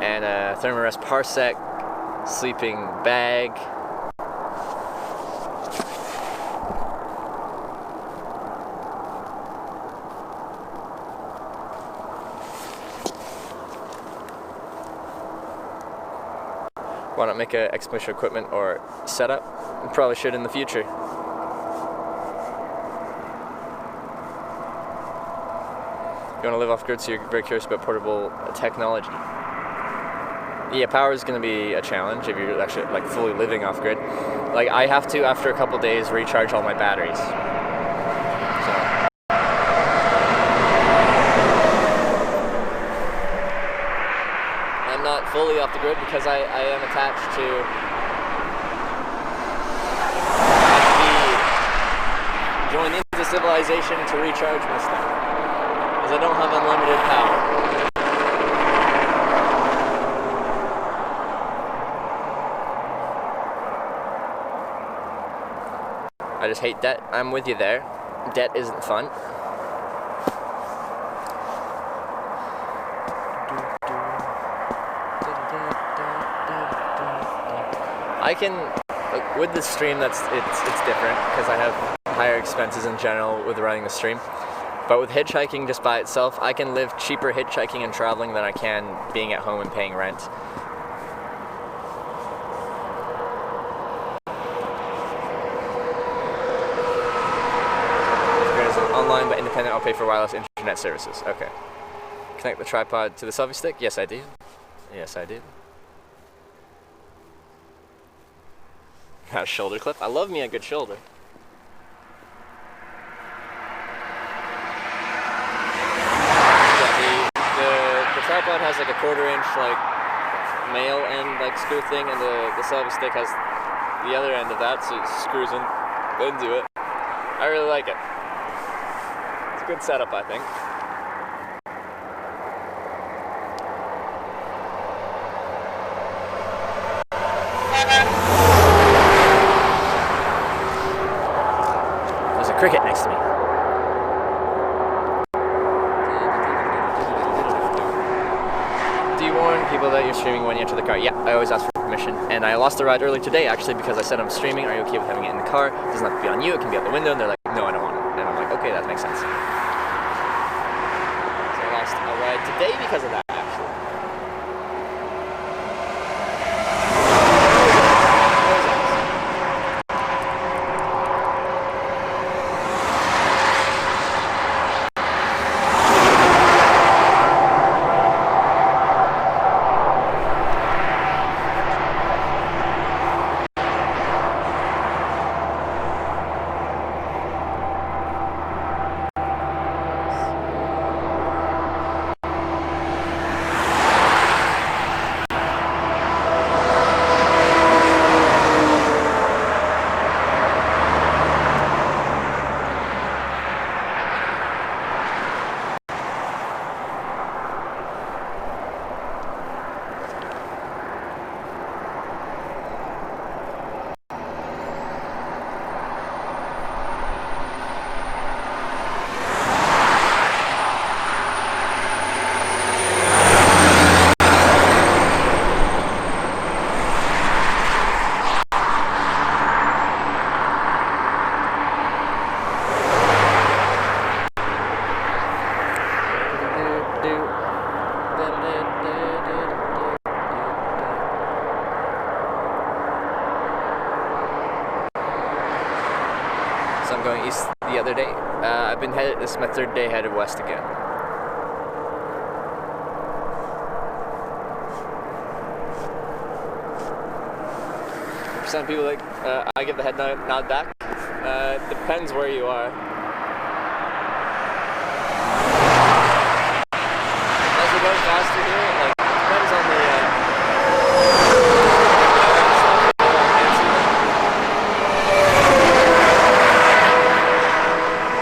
and a Thermarest Parsec sleeping bag. Why not make an explanation of equipment or setup? Probably should in the future. You want to live off grid, so you're very curious about portable technology. Yeah, power is going to be a challenge if you're actually like fully living off grid. Like I have to, after a couple days, recharge all my batteries. So. I'm not fully off the grid because I am attached to join into civilization to recharge my stuff. Because I don't have unlimited power. I just hate debt. I'm with you there. Debt isn't fun. I can, with the stream, it's different because I have higher expenses in general with running the stream. But with hitchhiking just by itself, I can live cheaper hitchhiking and traveling than I can being at home and paying rent. Online but independent, I'll pay for wireless internet services. Okay. Connect the tripod to the selfie stick? Yes, I do. Yes, I do. Got a shoulder clip? I love me a good shoulder. The tripod has like a 1/4 inch like male end like screw thing, and the selfie stick has the other end of that, so it screws into it. I really like it. It's a good setup, I think. There's a cricket next to me. Do you warn people that you're streaming when you enter the car? Yeah, I always ask for permission. And I lost a ride earlier today actually because I said I'm streaming. Are you okay with having it in the car? It doesn't have to be on you, it can be out the window. And they're like, no, I don't want it. And I'm like, okay, that makes sense. So I lost a ride today because of that, actually. I'm going east the other day. I've been headed, this is my third day headed west again. For some people, like, I give the head nod back. Depends where you are. As we're going faster here, like, depends on the,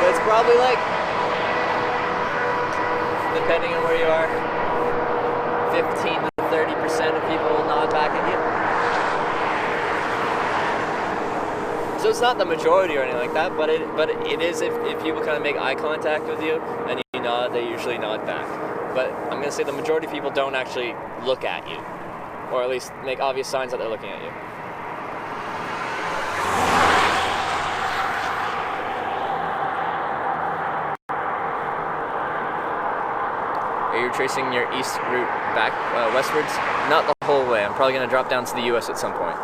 but it's probably like, depending on where you are, 15 to 30% of people will nod back at you. So it's not the majority or anything like that, but it is if people kind of make eye contact with you and you nod, they usually nod back. But I'm gonna say the majority of people don't actually look at you, or at least make obvious signs that they're looking at you. Are you tracing your east route back westwards? Not the whole way. I'm probably gonna drop down to the U.S. at some point.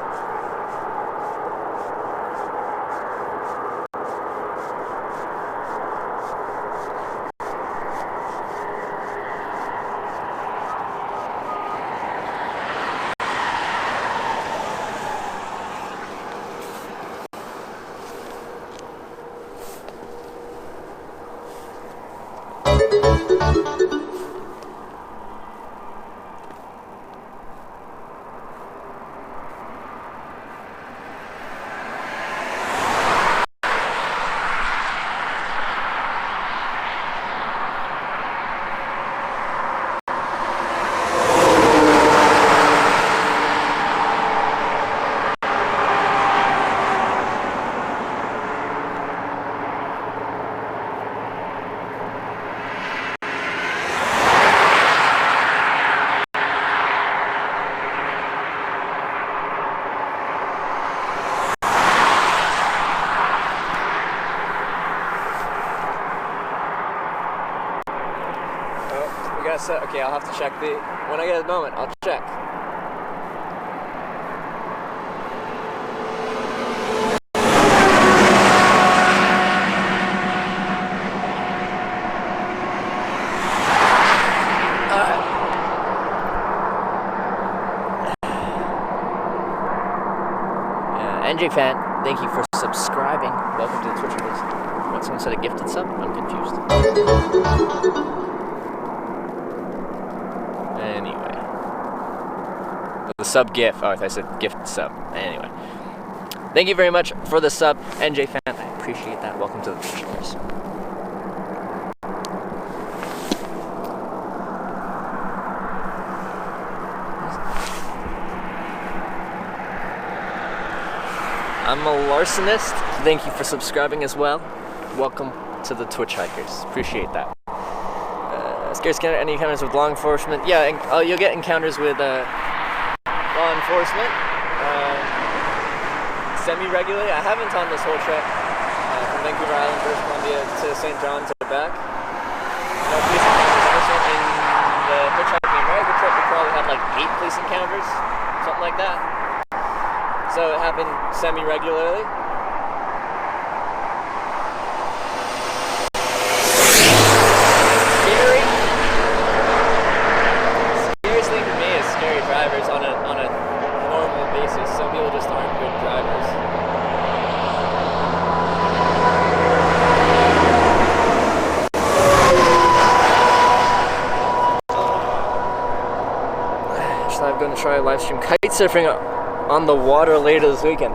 Okay, I'll have to check when I get a moment, I'll check. NJ fan, thank you for subscribing. Welcome to the Twitch release. What, someone said a gifted sub? I'm confused. Anyway. The sub gif. Oh, I said gift sub. Anyway. Thank you very much for the sub, NJ fan. I appreciate that. Welcome to the Twitch release. I'm a larcenist. Thank you for subscribing as well. Welcome to the Twitch Hikers. Appreciate that. Scarce any encounters with law enforcement? Yeah, you'll get encounters with law enforcement semi-regularly. I haven't on this whole trip from Vancouver Island, British Columbia to St. John to back. No police encounters. In the Hitchhiking America trip, we probably had like 8 police encounters, something like that. So it happened semi-regularly. Scary. Seriously, for me, is scary drivers on a normal basis. Some people just aren't good drivers. So I'm going to try live stream kite surfing on the water later this weekend.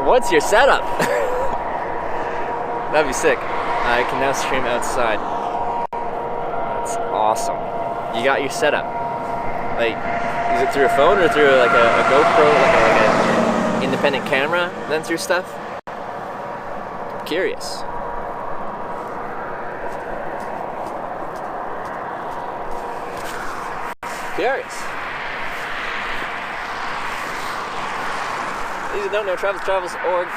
What's your setup? That'd be sick. I can now stream outside. That's awesome. You got your setup. Like, is it through a phone or through like a GoPro, like a independent camera, then through stuff? I'm curious. These who don't know, Travels.org.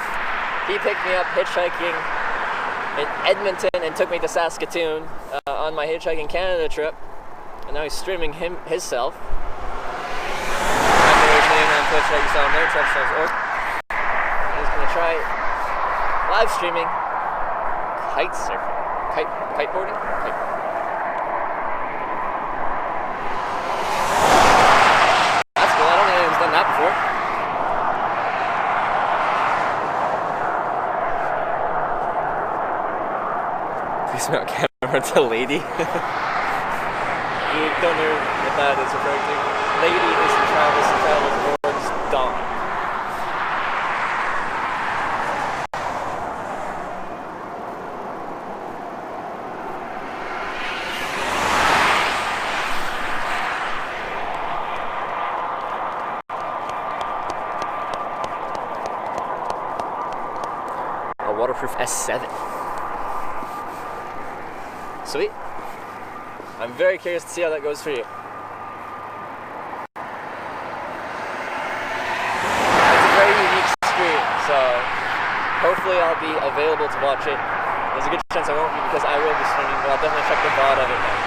He picked me up hitchhiking in Edmonton and took me to Saskatoon on my Hitchhiking Canada trip. And now he's streaming himself. I'm his name on Twitch like you saw him there, Travels.org. He's going to try live streaming kite surfing. Kiteboarding? Kiteboarding. That's cool. I don't think anyone's done that before. Please mount camera to lady. You don't know what that is referring to. Lady is in travels towards dawn. A waterproof S7. Sweet. I'm very curious to see how that goes for you. It's a very unique stream, so hopefully I'll be available to watch it. There's a good chance I won't be because I will be streaming, but I'll definitely check the VOD of it now.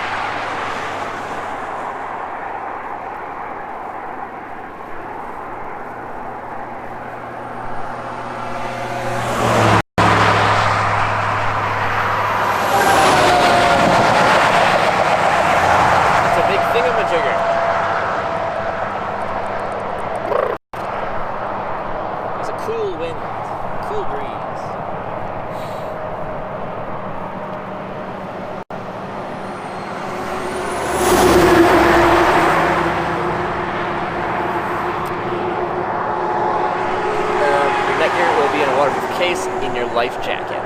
In your life jacket.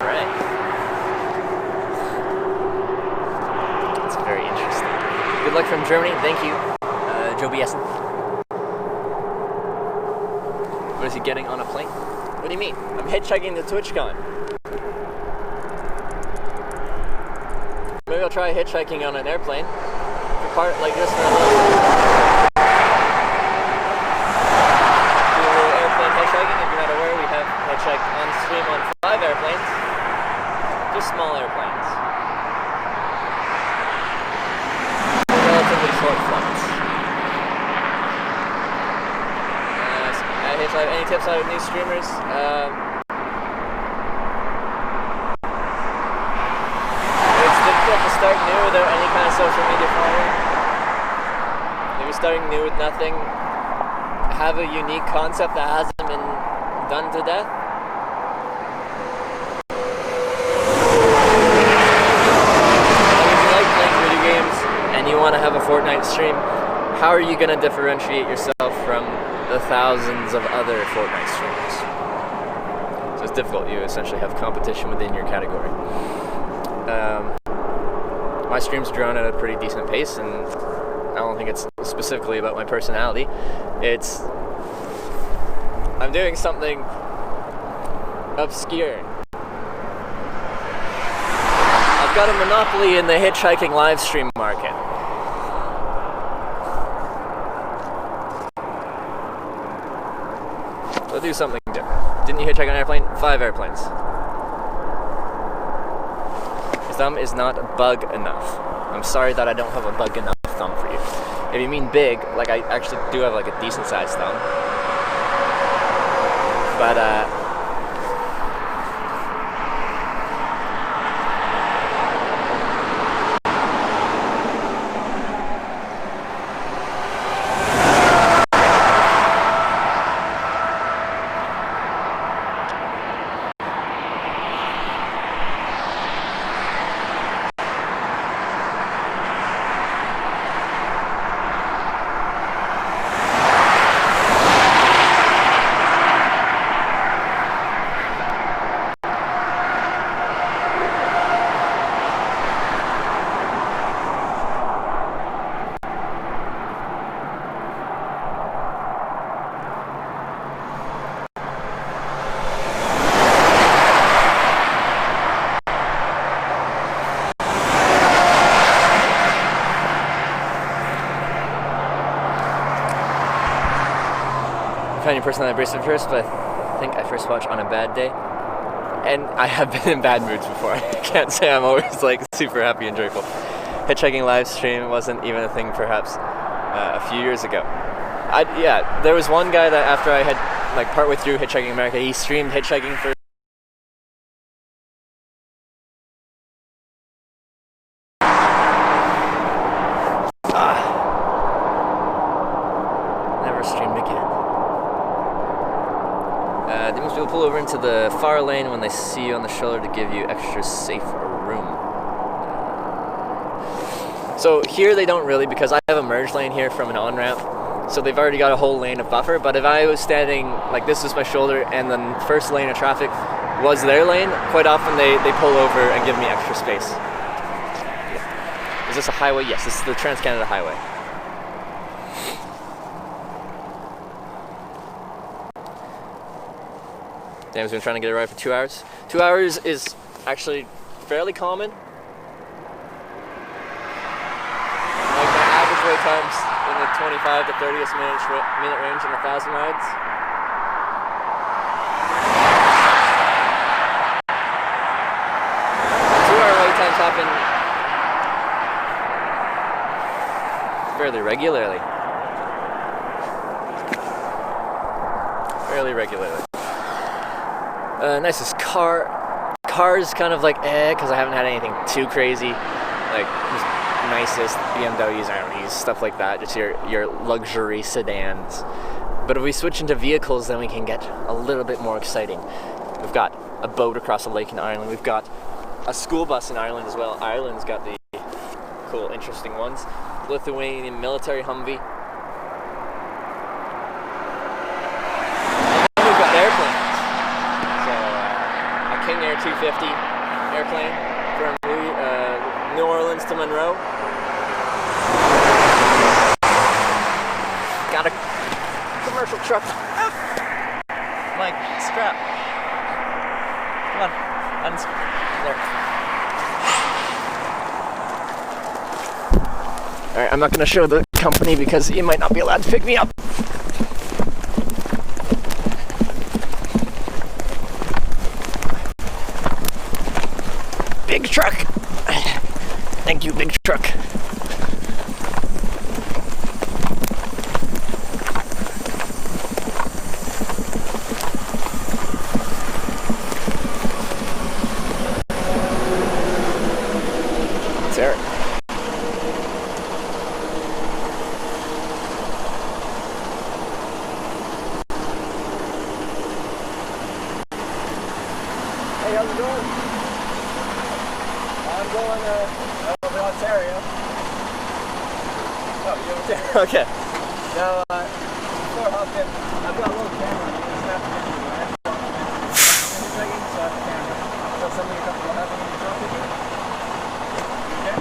Alright. That's very interesting. Good luck from Germany. Thank you, Joe Biessen. What is he getting on a plane? What do you mean? I'm hitchhiking to Twitchcon. Maybe I'll try hitchhiking on an airplane. For part like this for a little hitchhiking. If you're not aware, we have hitchhiked on stream on 5 airplanes, just small airplanes, relatively short flights. Any tips out of new streamers? It's difficult to start new without any kind of social media following. If you're starting new with nothing, have a unique concept that hasn't been done to death. If you like playing video games and you want to have a Fortnite stream, how are you going to differentiate yourself from the thousands of other Fortnite streamers? So it's difficult. You essentially have competition within your category. My streams are drawn at a pretty decent pace, and I don't think it's specifically about my personality. It's I'm doing something obscure. I've got a monopoly in the hitchhiking live stream market. So do something different. Didn't you hitchhike on an airplane? 5 airplanes. His thumb is not bug enough. I'm sorry that I don't have a bug enough thumb for you. If you mean big, like I actually do have like a decent sized thumb. But I find your personality abrasive first, but I think I first watch on a bad day. And I have been in bad moods before. I can't say I'm always like super happy and joyful. Hitchhiking live stream wasn't even a thing perhaps a few years ago. There was one guy that after I had like partway through Hitchhiking America, he streamed hitchhiking for over into the far lane when they see you on the shoulder to give you extra safe room. So here they don't really, because I have a merge lane here from an on-ramp, so they've already got a whole lane of buffer. But if I was standing like this is my shoulder and then first lane of traffic was their lane, quite often they pull over and give me extra space. Is this a highway? Yes, this is the Trans-Canada Highway. Dan's been trying to get a ride for 2 hours. 2 hours is actually fairly common. Like my average wait times in the 25 to 30th minute range in 1,000 rides. Wait times happen fairly regularly. Nicest car. Car's kind of like because I haven't had anything too crazy. Like just nicest BMWs, Audis, stuff like that. Just your luxury sedans. But if we switch into vehicles, then we can get a little bit more exciting. We've got a boat across a lake in Ireland. We've got a school bus in Ireland as well. Ireland's got the cool, interesting ones. Lithuanian military Humvee. And we've got airplanes. So a King Air 250 airplane from New Orleans to Monroe. Got a commercial truck. Mike, strap. Come on. There. Alright, I'm not going to show the company because you might not be allowed to pick me up. Big truck. Thank you, big truck. It's Eric. Hey, how's it going? I'm going over Ontario. Oh, you're Ontario? Okay. Now, before I hop in, I've got a little camera. You just have to get me, right? Hitchhiking, so I have a camera. So somebody will have me in the truck with you? Okay?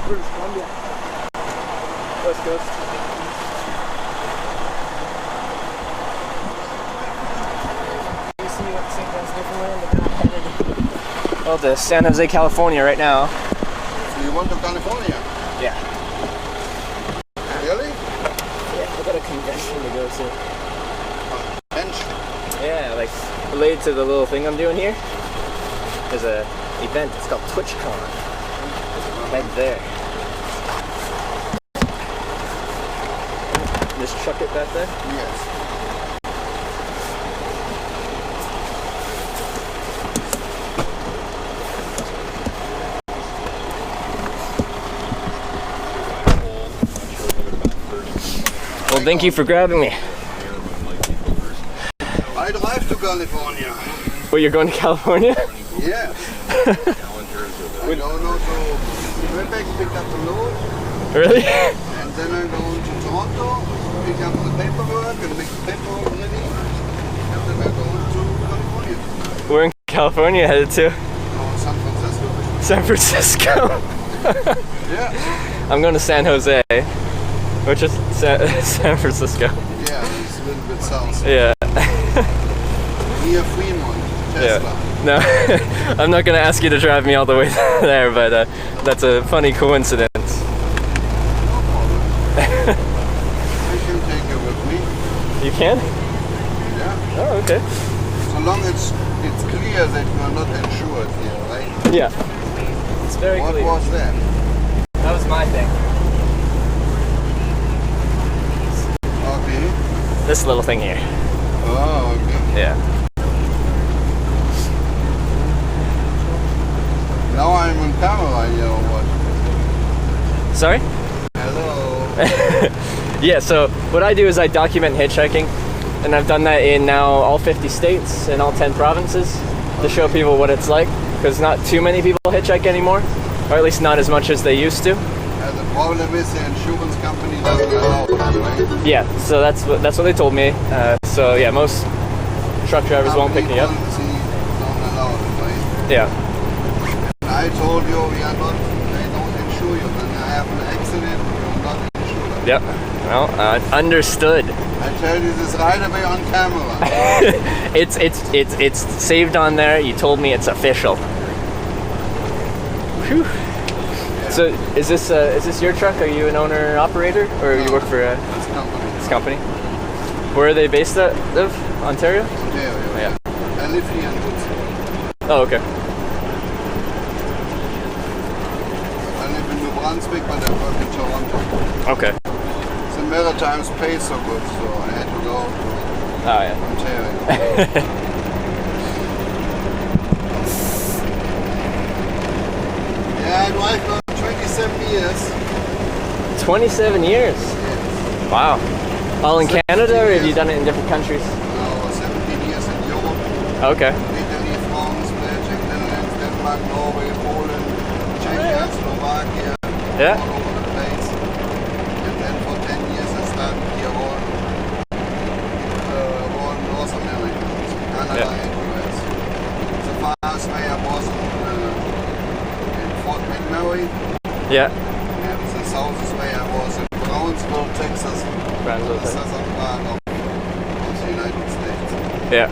British Columbia. West Coast. Oh, to San Jose, California right now. So you want to California? Yeah. Really? Yeah, I've got a convention to go to. Convention? Yeah, like related to the little thing I'm doing here. There's a event, it's called Twitchcon. Head there. Just chuck it back there? Yes. Well, thank you for grabbing me. I drive to California. Well, you're going to California? Yeah. I go now to Winnipeg, pick up the load. Really? And then I'm going to Toronto, pick up the paperwork and make the paperwork ready. And then I'm going to California. Where in California headed to? Oh, San Francisco. San Francisco? Yeah. I'm going to San Jose, which is San Francisco. Yeah, it's a little bit south. Yeah. Near Fremont, Tesla. Yeah. No, I'm not going to ask you to drive me all the way there, but that's a funny coincidence. No problem. I can take you with me. You can? Yeah. Oh, okay. So long as it's clear that you are not insured here, right? Yeah. It's very What clear. was that? That was my thing. Okay. This little thing here. Oh, okay. Yeah. Now I'm on camera here or what? Sorry? Hello. Yeah, so what I do is I document hitchhiking, and I've done that in now all 50 states and all 10 provinces to show people what it's like, because not too many people hitchhike anymore, or at least not as much as they used to. The problem is the insurance company doesn't allow it, right? Yeah, so that's what they told me. So yeah, most truck drivers won't pick me up. Don't allow it, right? Yeah. I told you they don't insure you. When I have an accident, you're not insured. Yep. Well, understood. I tell you this right away on camera. It's saved on there. You told me it's official. Whew. Yeah. So is this your truck? Are you an owner operator, or you work for this company? Where are they based out of? Ontario? Ontario. Yeah. I live here in Brunswick. Oh, okay. I live in New Brunswick, but I work in Toronto. Okay. The Maritimes pay so good, so I had to go to Ontario. Yeah, I drive now 27 years. 27 years? Yes. Wow. All in Canada, or have you done it in different countries? No, 17 years in Europe. Okay. Italy, France, Belgium, Netherlands, Denmark, Norway, Poland, Czechia, Slovakia, Yeah. all over the place. And then for 10 years I started here all North America, Canada and US. The farthest way I was in Fort McMurray. Yeah. And the southest way I was in Brownsville, Texas. Brownsville, the southern part of the United States. Yeah.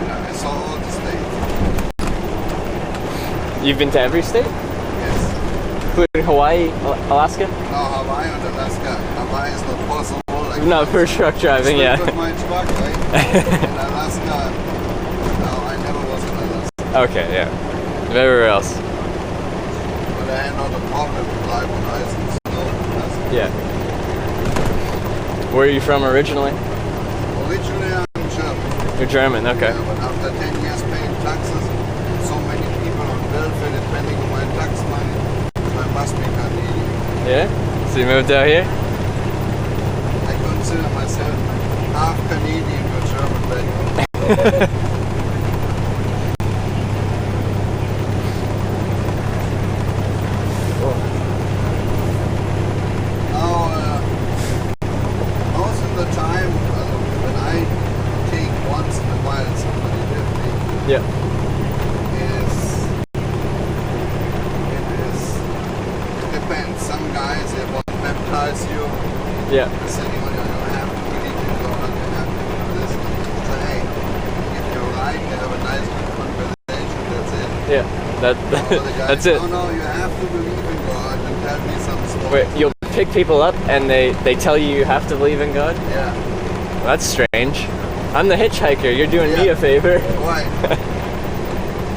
Yeah, I saw all the states. You've been to every state? Yes. Including Hawaii, Alaska? No, Hawaii and Alaska. Hawaii is not possible. No, for truck driving, yeah. With my truck, right? In Alaska, no, I never was in Alaska. Okay, yeah. Everywhere else. But I had not a problem with driving license. No, Alaska. Yeah. Where are you from originally? Originally, I'm German. You're German, okay. Yeah, but after 10 years paying taxes, so many people on welfare depending on my tax money, I must be Canadian. Yeah? So you moved out here? I consider myself half Canadian with German background. Most of the time, when I take once in a while somebody with me, Yeah. it depends. Some guys, they want to baptize you. Yeah. They say, you have to believe in God, you have to do this. So, hey, if you're right, you have a nice good conversation, that's it. Yeah. That's it. No, you have to believe in God and tell me some stories. Wait, you'll pick people up and they tell you have to believe in God? Yeah. Well, that's strange. I'm the hitchhiker. You're doing me a favor. Right.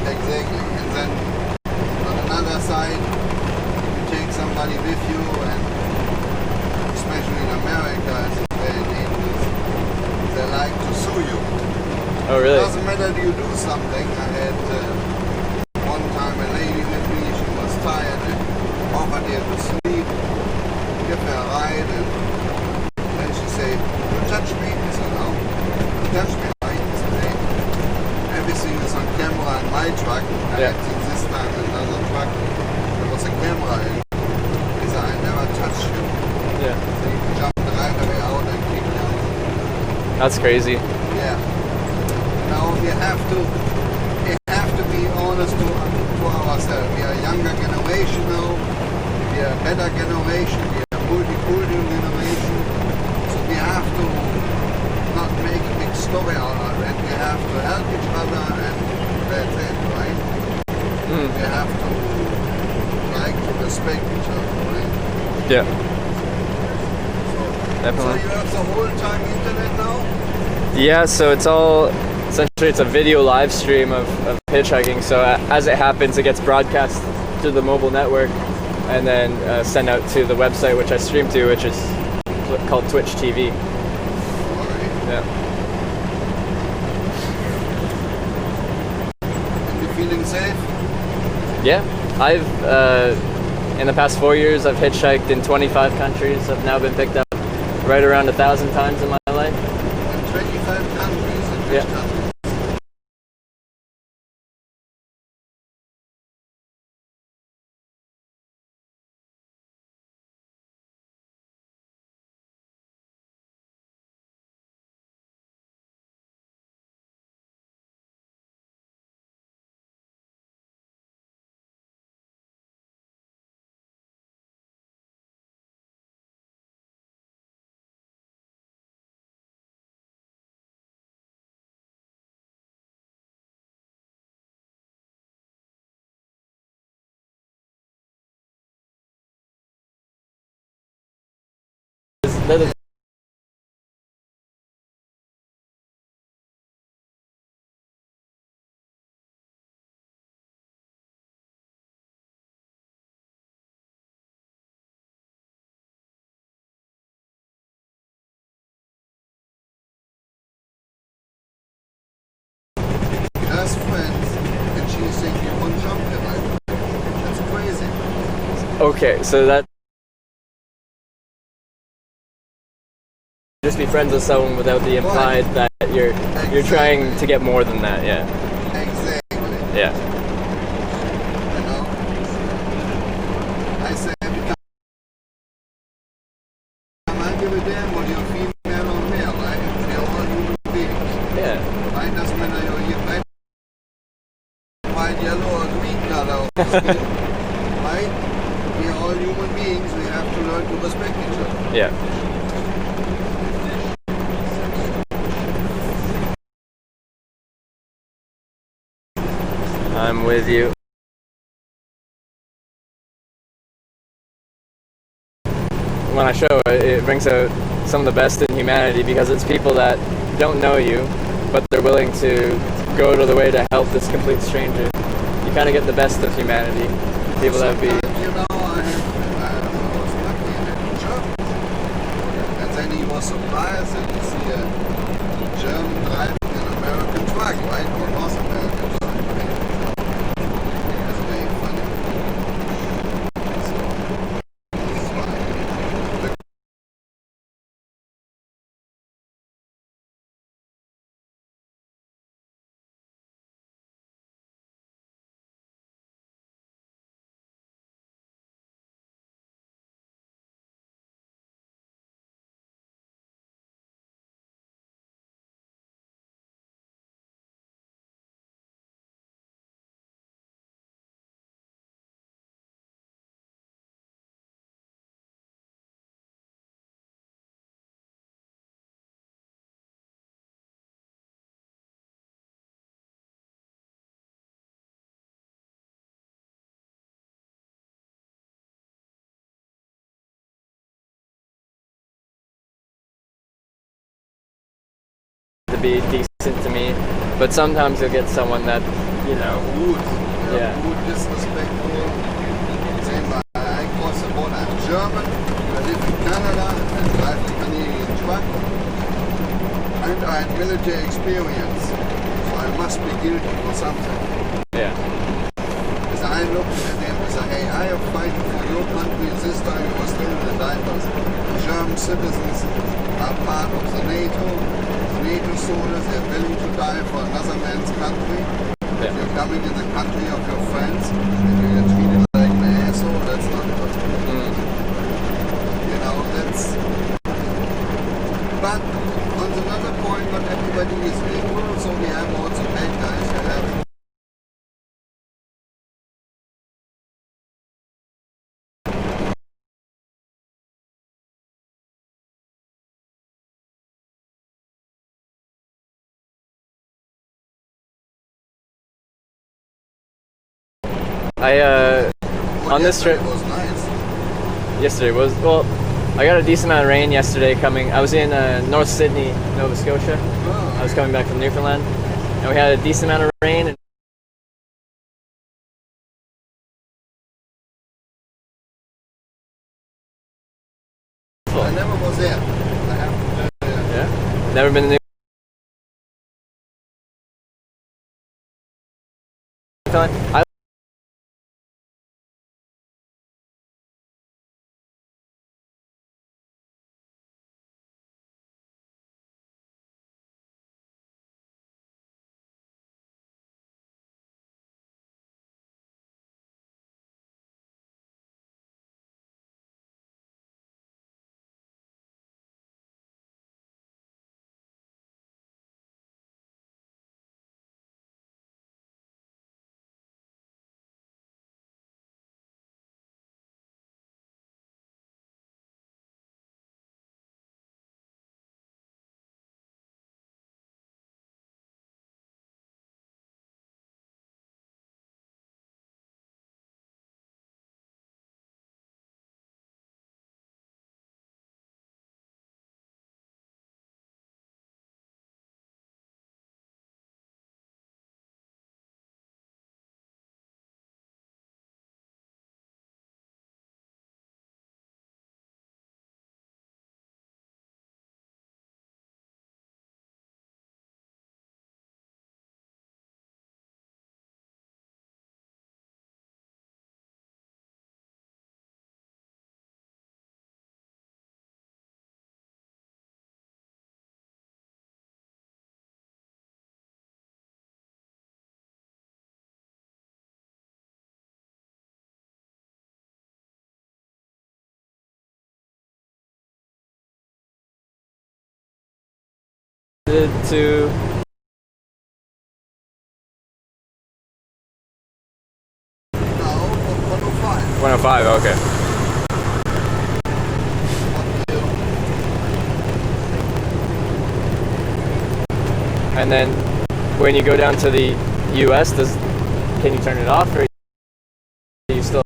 Exactly. And then on another side, you take somebody with you, and especially in America, as it's very dangerous, they like to sue you. Oh, really? It doesn't matter if you do something. I had one time a lady with me, she was tired and offered her to sleep, give her a ride, and then she said, "You touch me?" I said, "No." "You touch me?" Right? I said, "Hey, everything is on camera in my truck." I had this time another truck, there was a camera in. He said, "I never touched you." Yeah. So he jumped right away out and kicked me out. That's crazy. Yeah. Now we have to be honest to ourselves. We are a younger generation now. We are a better generation. We are a multicultural generation. So we have to not make a big story out of it. We have to help each other, and that's it, right? We have to like to respect each other, right? Yeah. So Definitely. you have the whole time internet now? Yeah, so essentially it's a video live stream of hitchhiking. So as it happens, it gets broadcast to the mobile network and then sent out to the website which I stream to, which is called Twitch TV. Yeah. And you feeling safe? Yeah, I've in the past 4 years, I've hitchhiked in 25 countries. I've now been picked up right around 1,000 times in my life. In 25 countries, in which Yeah. countries? They're the Just friends, and she's saying you won't jump him. That's crazy. Okay, so that just be friends with someone without the implied that you're trying to get more than that. Yeah. Exactly. Yeah. You know? I say every time I give a damn whether you're female or male, right? They're all human beings. Yeah. Right? Doesn't matter you're red, white, yellow, or green color. Right? We are all human beings. We have to learn to respect each other. Yeah. I'm with you. When I show it, it brings out some of the best in humanity because it's people that don't know you, but they're willing to go to the way to help this complete stranger. You kind of get the best of humanity. People that be. Sometimes, you know, I was lucky in a German. And then he was surprised and you see a German driving an American truck, right? Or North American truck, right? That's very funny. So, this is why. To be decent to me, but sometimes you'll get someone that, you know, Rude. Yeah. Rude, disrespectful. Same by I cross the border. I'm German. I live in Canada and drive a Canadian truck. And I had military experience. So I must be guilty for something. yeah, As I looked at them and said, hey, I am fighting for your country. This time you were still in the diapers. German citizens are part of the NATO. NATO soldiers, they're willing to die for another man's country. If you're coming in the country of your friends and you get treated like an asshole, that's not good. You know, that's... But on another point, not everybody is equal, so we have also bad guys that have... on this trip, It was nice. yesterday was, well, I got a decent amount of rain yesterday coming. I was in North Sydney, Nova Scotia. Oh, I was coming back from Newfoundland, and we had a decent amount of rain. And I never was there. I have to tell you. yeah, never been to Newfoundland. to... No, 105. 105, okay. And then when you go down to the US, can you turn it off, or you still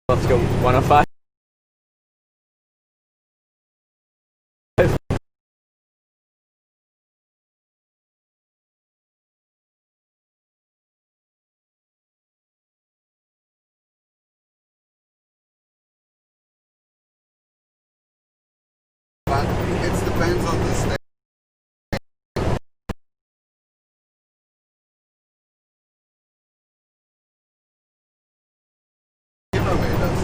have to go 105? But it depends on the state. Kilometers.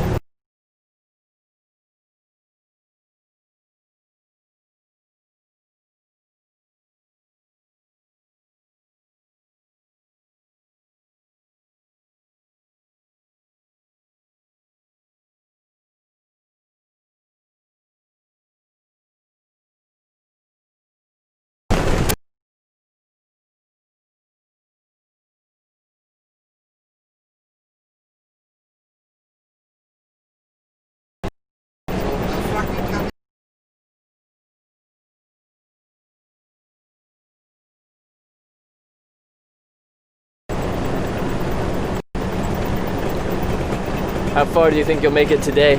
How far do you think you'll make it today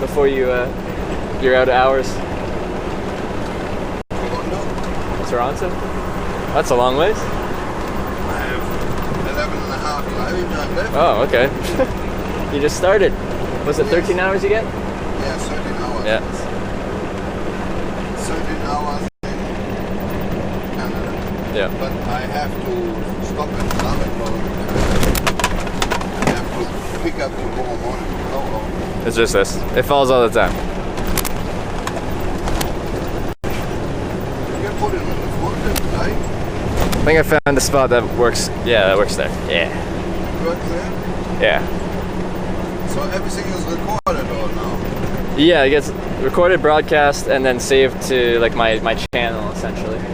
before you're out of hours? Toronto? That's a long ways. I have 11 and a half driving time left. Oh, okay. You just started. Was it 13 hours you get? Yeah, 13 hours. Yeah. 13 hours in Canada. Yeah. But I have to stop at Brunswick. I have to pick up tomorrow morning. Oh. It's just this. It falls all the time. You can put it on the phone, right? I think I found a spot that works. Yeah, that works there. Yeah. Work there? Yeah. So everything is recorded all now? Yeah, it gets recorded, broadcast, and then saved to like my channel essentially. Yeah.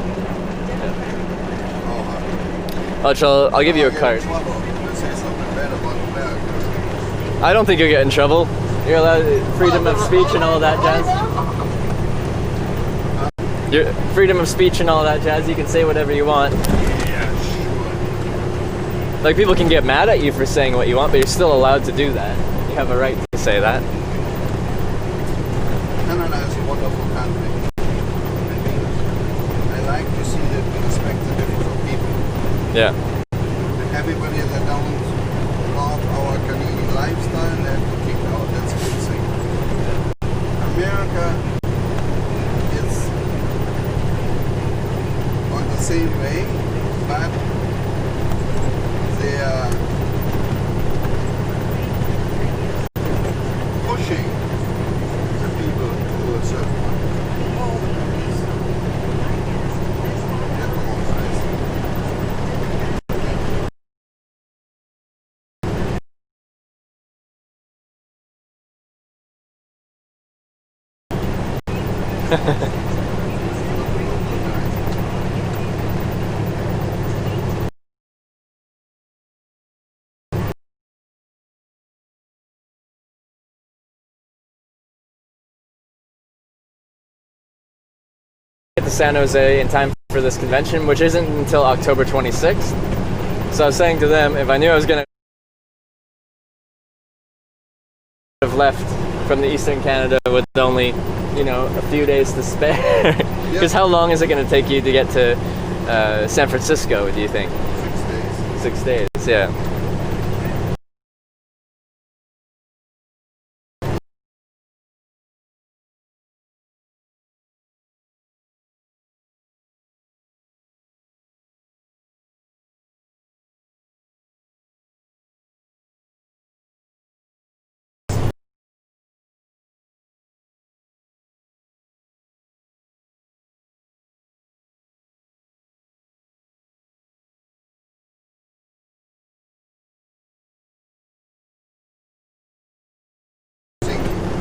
I'll give you a card. Let's say something bad about America. I don't think you'll get in trouble. You're allowed freedom of speech and all that jazz. Your freedom of speech and all that jazz. You can say whatever you want. Yeah, sure. Like people can get mad at you for saying what you want, but you're still allowed to do that. You have a right to say that. Canada is a wonderful country. I like to see that we respect the difference of people. Yeah. And everybody that don't love our Canadian lifestyle, they have to kick out. That's a good thing. America is on the same way, but they are pushing the people to a certain point. Yeah, come on, guys. Get to San Jose in time for this convention, which isn't until October 26th. So I was saying to them, if I knew I was gonna have left from the Eastern Canada with only, you know, a few days to spare. Because how long is it gonna take you to get to San Francisco, do you think? 6 days. 6 days, yeah.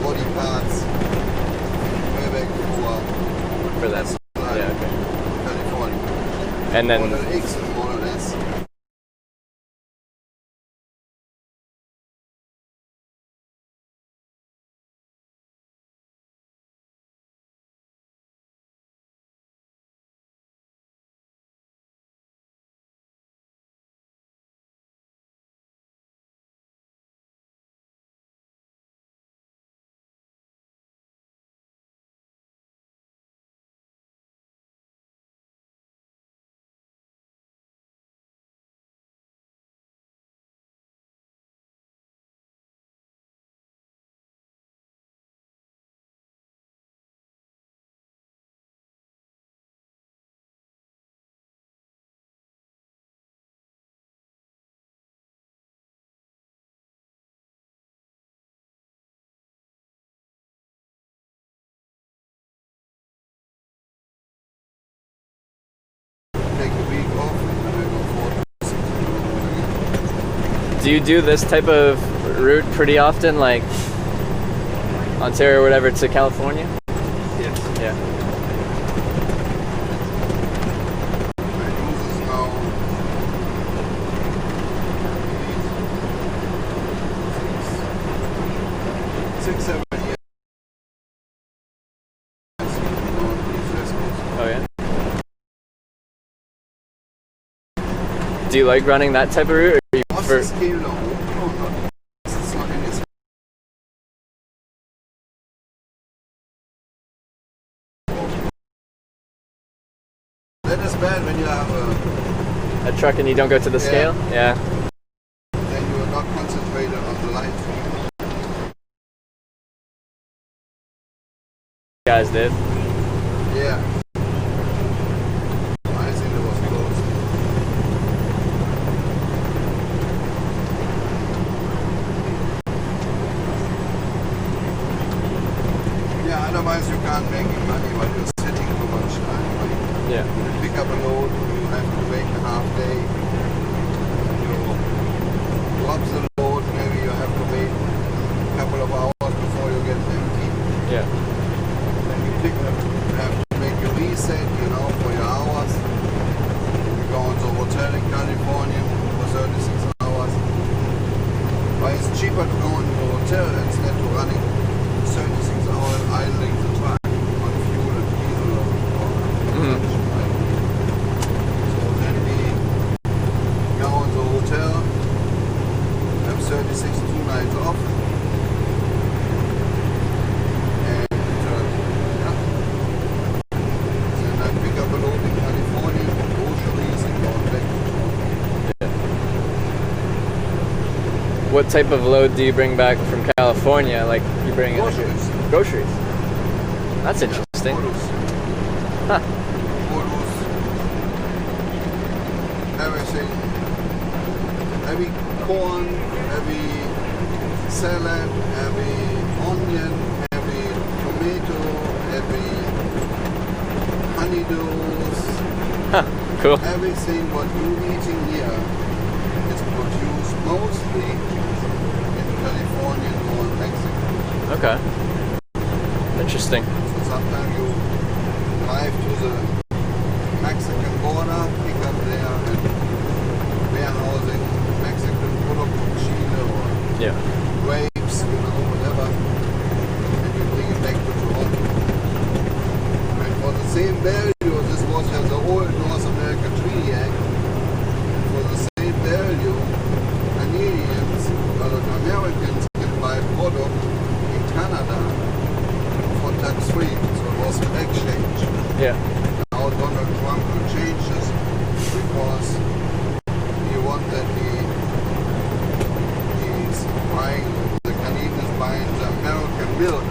Body parts, way back before. For that, yeah. And then Model X and Model S. Take a week off and then I go 4 again. do you do this type of route pretty often, like Ontario or whatever to California? Yes. Yeah. I do this now 6-7 years. Oh yeah. Do you like running that type of route, or do you What's prefer? the scale now? No, not. It's not in this. That is bad when you have A truck and you don't go to the scale? Yeah. then you are not concentrated on the light. You guys did. Yeah. I think it was close. Yeah, otherwise you can't make money while you're sitting too much time. Yeah. You pick up a load, you have to wait a half day. You drop the load, maybe you have to wait a couple of hours before you get empty. Yeah. Then you pick up, you have to make a reset, you know, for your hours. You go on the hotel in California for 36 hours. But it's cheaper to go into a hotel instead of running 36 hours idling the truck on fuel and diesel or such, right? So then we go on the hotel, have 36 2 nights off. Then I pick up a load in California, groceries, and go back to What type of load do you bring back from California? Like you bring groceries. Groceries. That's interesting. Produce. Huh. Produce. Everything. Heavy corn, heavy salad, heavy onion, heavy tomato, heavy honeydews. Huh. Cool. Everything what you're eating here is produced mostly in California or Mexico. Okay. Interesting. So sometimes you drive to the Mexican border, pick up there and warehousing Mexican product from Chile or Yeah. grapes, you know, whatever, and you bring it back to Toronto. And for the same value, this was the old North America Treaty Act, and for the same value, Canadians, well, Americans can buy product in Canada for tax-free, so it was an exchange. Yeah. Now Donald Trump will change this because he wants that he's buying, the Canadians buying the American milk.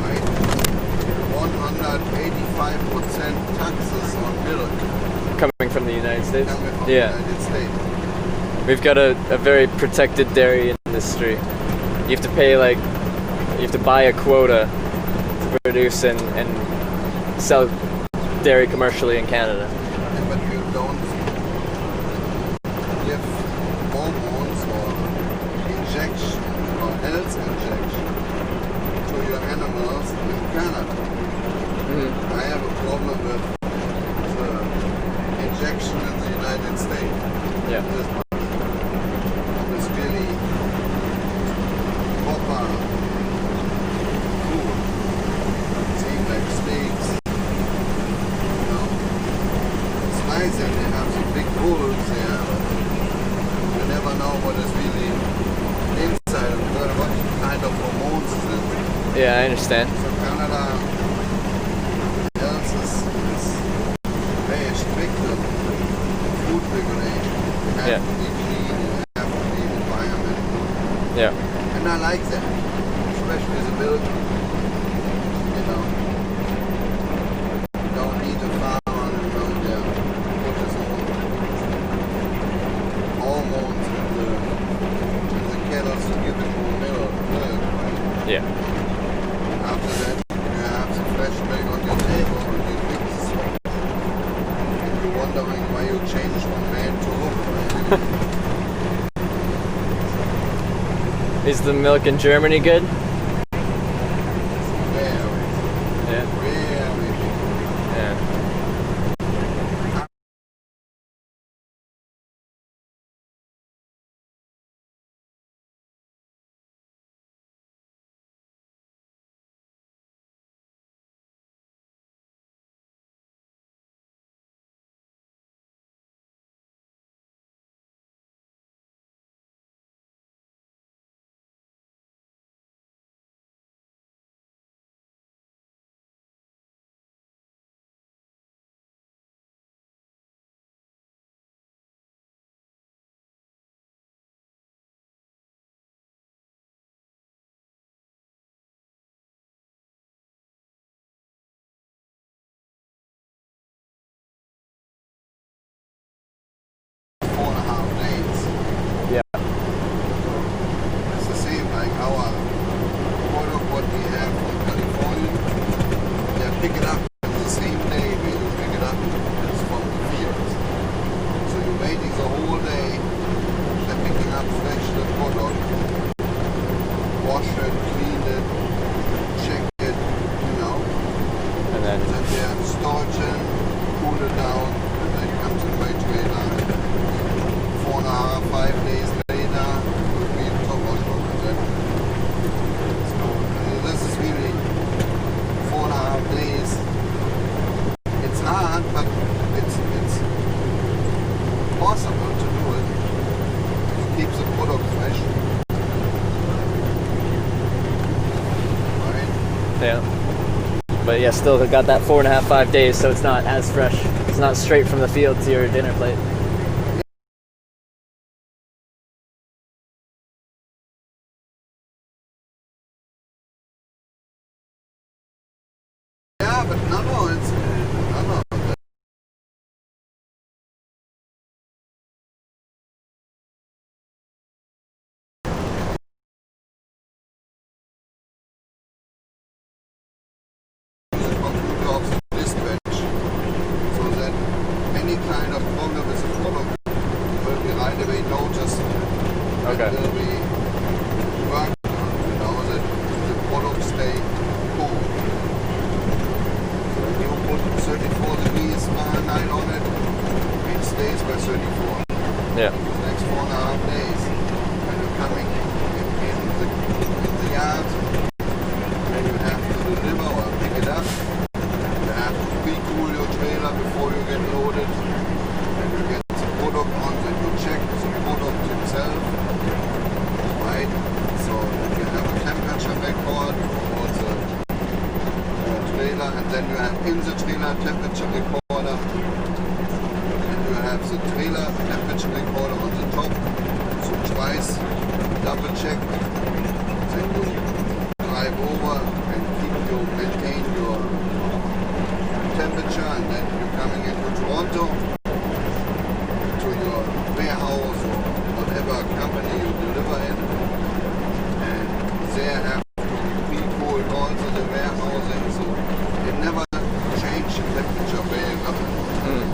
Right? 185% taxes on milk Coming from the United States? coming from Yeah. the United States. We've got a very protected dairy industry. You have to pay you have to buy a quota to produce and sell dairy commercially in Canada. But you don't give hormones or injection or health injection to your animals in Canada. I have a problem with understand. So Canada else is very strict on food regulation. You have to be clean, you have to be environmental. Yeah. And I like that, especially the milk. You know, you don't need a farmer, you know, there put his own hormones in the kettles to give it more milk, right? Yeah. After that, you have the fresh milk on your table and you mix it. And you're wondering why you changed from man to woman. Is the milk in Germany good? Very, Yeah. very. Yeah. It's the same like our product what we have from California. They pick it up the same day we pick it up it's from the fields. So you're waiting the whole day, they're picking up fresh the product, wash it, clean it, check it, you know. And then They're storage it, cool it down, and then it comes in my trailer. 4.5, 5 days later, will be top on that. So this is really 4.5 days. It's hard, but it's possible to do it. It keeps the product fresh. Right? yeah. But yeah, still got that 4.5, 5 days, so it's not as fresh. It's not straight from the field to your dinner plate. Yeah, but no, it's no. The computer of the dispatch, so that any kind of problem with the product will be right away noticed. Okay. It will be worked on, you know, that the product stay cool. So when you put 34 degrees Fahrenheit on it, it stays by 34. Yeah. The next 4.5 days, when you're coming in the yard, then you have to deliver or pick it up. You have to pre-cool your trailer before you get loaded. Then you get the product on, then you check the product itself. Right? So you have a temperature record for the trailer, and then you have in the trailer temperature recorder. And you have the trailer temperature recorder on the top. So twice double check. Then you drive over and maintain your temperature, and then you're coming into Toronto to your warehouse or whatever company you deliver in, and they have pre-cooled also the warehousing, so it never change the temperature very rapidly.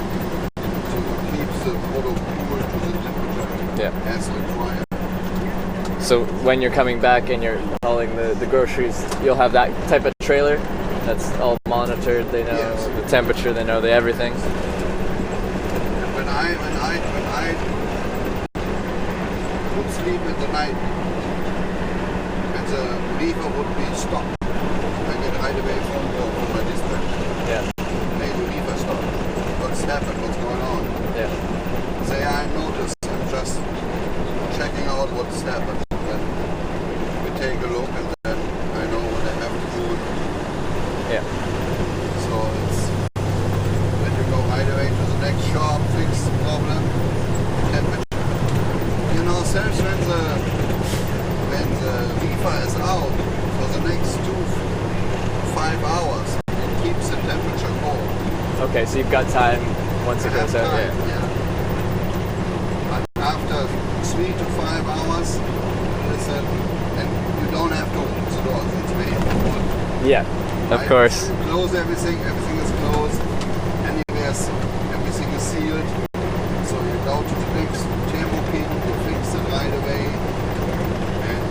So it keeps the product cool to the temperature as required. So when you're coming back and you're hauling the groceries, you'll have that type of trailer that's all monitored. They know the temperature. They know everything. When I would sleep in the night, and the lever would be stopped, I get right away phone call from my dispatch. Yeah. Hey, the lever stopped. What's happened? What's going on? Yeah. Say I noticed. I'm just checking out what's happened. Then we take a look, and then I know what I have to do. Yeah. So it's when you go right away to the next shop, fix the problem, temperature. You know, selbst when the reefer is out for the next 5 hours, it keeps the temperature cold. Okay, so you've got time once it goes out. Time, yeah. But after 3 to 5 hours, and you don't have to open the doors. It's very important. Yeah, of course. Close everything. Everything is closed. Anyways, everything is sealed. So you go to the next thermopin, you fix it right away, and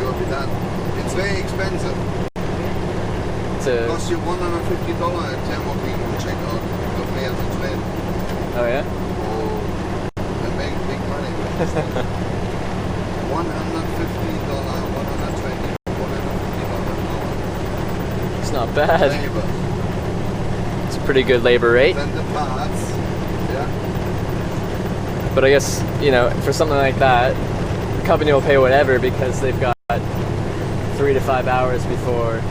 you'll be done. It's very expensive. It costs you $150 at thermopin to check out the players and train. Oh yeah? Oh, they make big money with this. $150, $120, $150 an hour. It's not bad. Labor. It's a pretty good labor rate. Then the parts, yeah. But I guess, you know, for something like that, the company will pay whatever because they've got 3 to 5 hours before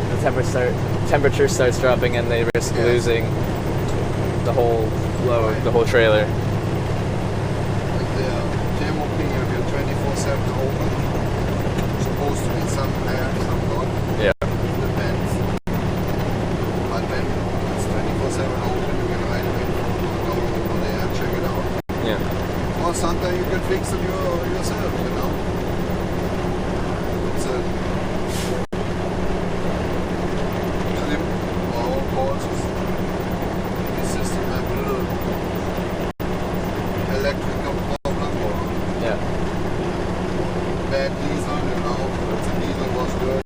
the temperature starts dropping and they risk losing the whole load, the whole trailer. The thermopin, if you're 24/7 open, supposed to be some there, some not. Yeah. Depends. But when it's 24/7 open, you can right away go over there and check it out. Yeah. Or sometimes you can fix it yourself, you know. It's a system have a little electrical problem or bad diesel, you know, but the diesel was good.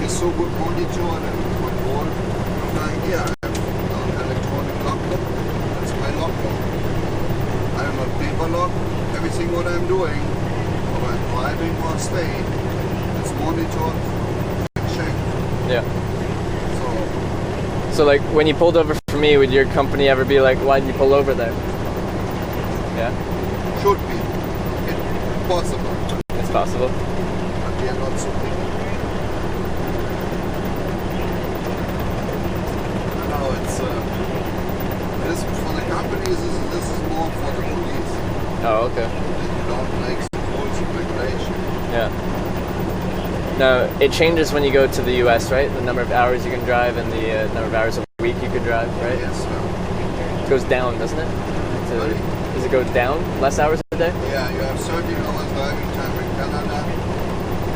It's so good monitored and controlled. I'm like, yeah, I have an electronic logbook. That's my logbook. I am a paper log. Everything what I'm doing, or I'm driving or staying, it's monitored and checked. Yeah. So like when you pulled over for me, would your company ever be like, why did you pull over there? Yeah? Should be. It's possible. It's possible. But we are not so big. No, it's this for the companies. This is more for the police. Oh, okay. You don't make rules and regulation. Yeah. No, it changes when you go to the US, right? The number of hours you can drive and the number of hours a week you can drive, right? Yes, sir. It goes down, doesn't it? Does it go down? Less hours a day? Yeah, you have 13 hours driving time in Canada,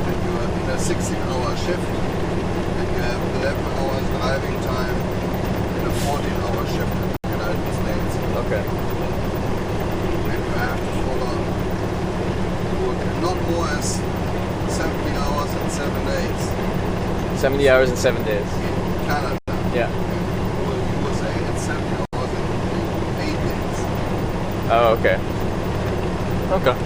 and you are in a 16-hour shift, and you have 11 hours driving time in a 14-hour shift in the United States. Okay. And you have to follow not more as 70 hours and 7 days. 70 hours and 7 days. In Canada. Yeah. In USA, it's 70 hours and 8 days. Oh, okay. Okay.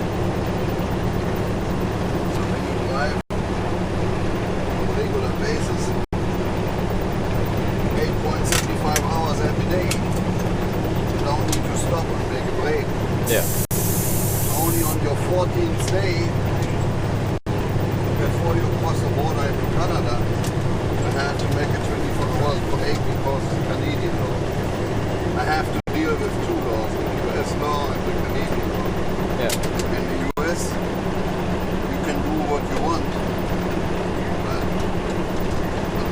So when you drive on a regular basis, 8.75 hours every day, you don't need to stop and take a break. Yeah. Only on your 14th day, before you cross the border into Canada, I have to make a 24 hours break because it's Canadian law. I have to deal with two laws, the US law and the Canadian law. Yeah. In the US, you can do what you want, but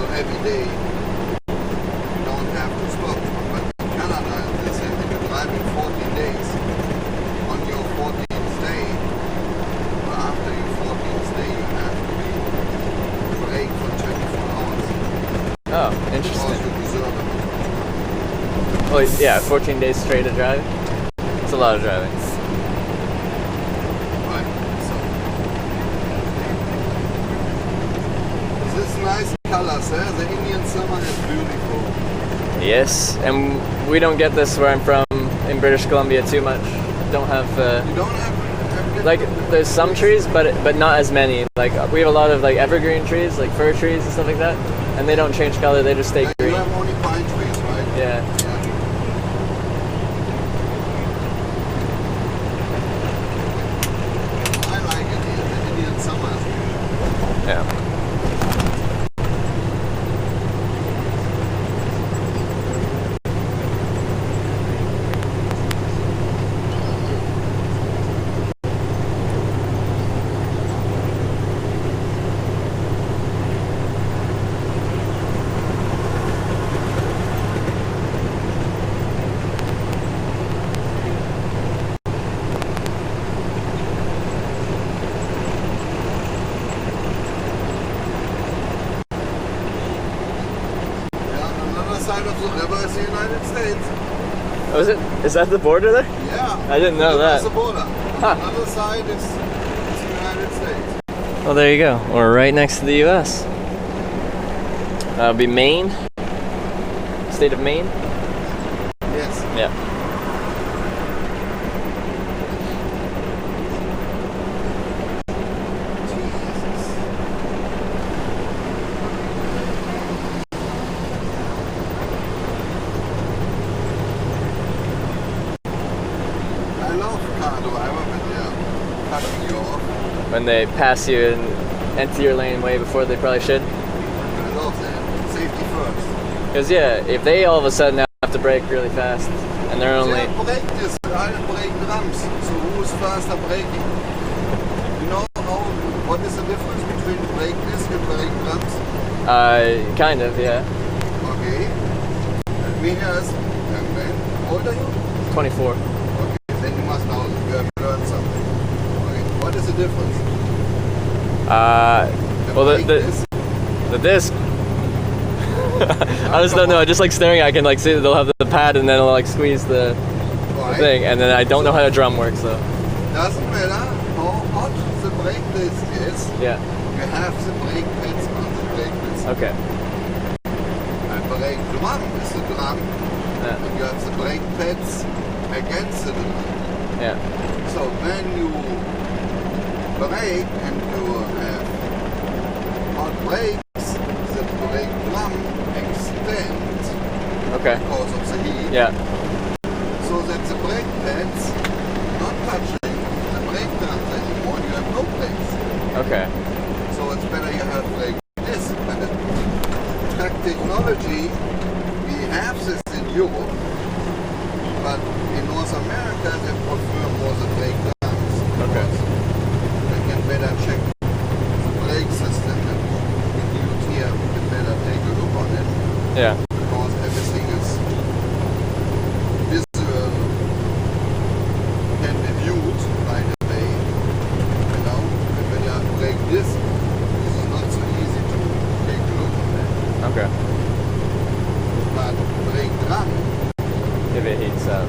on every day, you don't have to stop. But in Canada, they say if you're driving 14 days, on your 14th day, or after your 14th day, you have to break for 24 hours. Oh, interesting. Because you deserve it. Well, yeah, 14 days straight of driving. It's a lot of driving. Right, so. This is nice colors, eh? The Indian summer is beautiful. Yes, and we don't get this where I'm from in British Columbia too much. Don't have. You don't have like there's some trees, but not as many. Like we have a lot of like evergreen trees, like fir trees and stuff like that, and they don't change color. They just stay green. You have only pine trees, right? Yeah. Oh, is that the border there? Yeah. I didn't know that. That's the border. Huh. The other side is the United States. Well, there you go. We're right next to the U.S. That'll be Maine. State of Maine? Yes. Yeah. I love car driver when they're cutting you off. When they pass you and enter your lane way before they probably should. I love that. Safety first. Because yeah, if they all of a sudden have to brake really fast and they're only... They brake this, I brake drums. So who's faster braking? You know what is the difference between brake disc and brake drums? Kind of, yeah. Okay. Me as young man. How old are you? 24. Okay, then you must know you have learned something. Okay. What is the difference? Well, brake disc? the disc. I just don't know. I just like staring. I can like see that they'll have the pad and then it'll like squeeze the thing, and then I don't know how the drum works though. Doesn't matter how hot the brake disc is. Yeah. You have the brake pads on the brake disc. Okay. And brake drum is the drum, and you have the brake pads against the drum. Yeah. So when you brake and you have hot brakes, the brake drum extends Okay. because of the heat. Yeah. So that the brake pads not touching the brake drums anymore, you have no brakes. Okay. So it's better you have brake disc. But the track technology, we have this in Europe, but in North America they prefer more the brake drums. Okay. They can better check the brake system, and you here can better take a look on it. Yeah. Because everything is visual, can be viewed by the way. You know, and when you have brake disc, this is not so easy to take a look on that. Okay. But brake drum, If it heats up.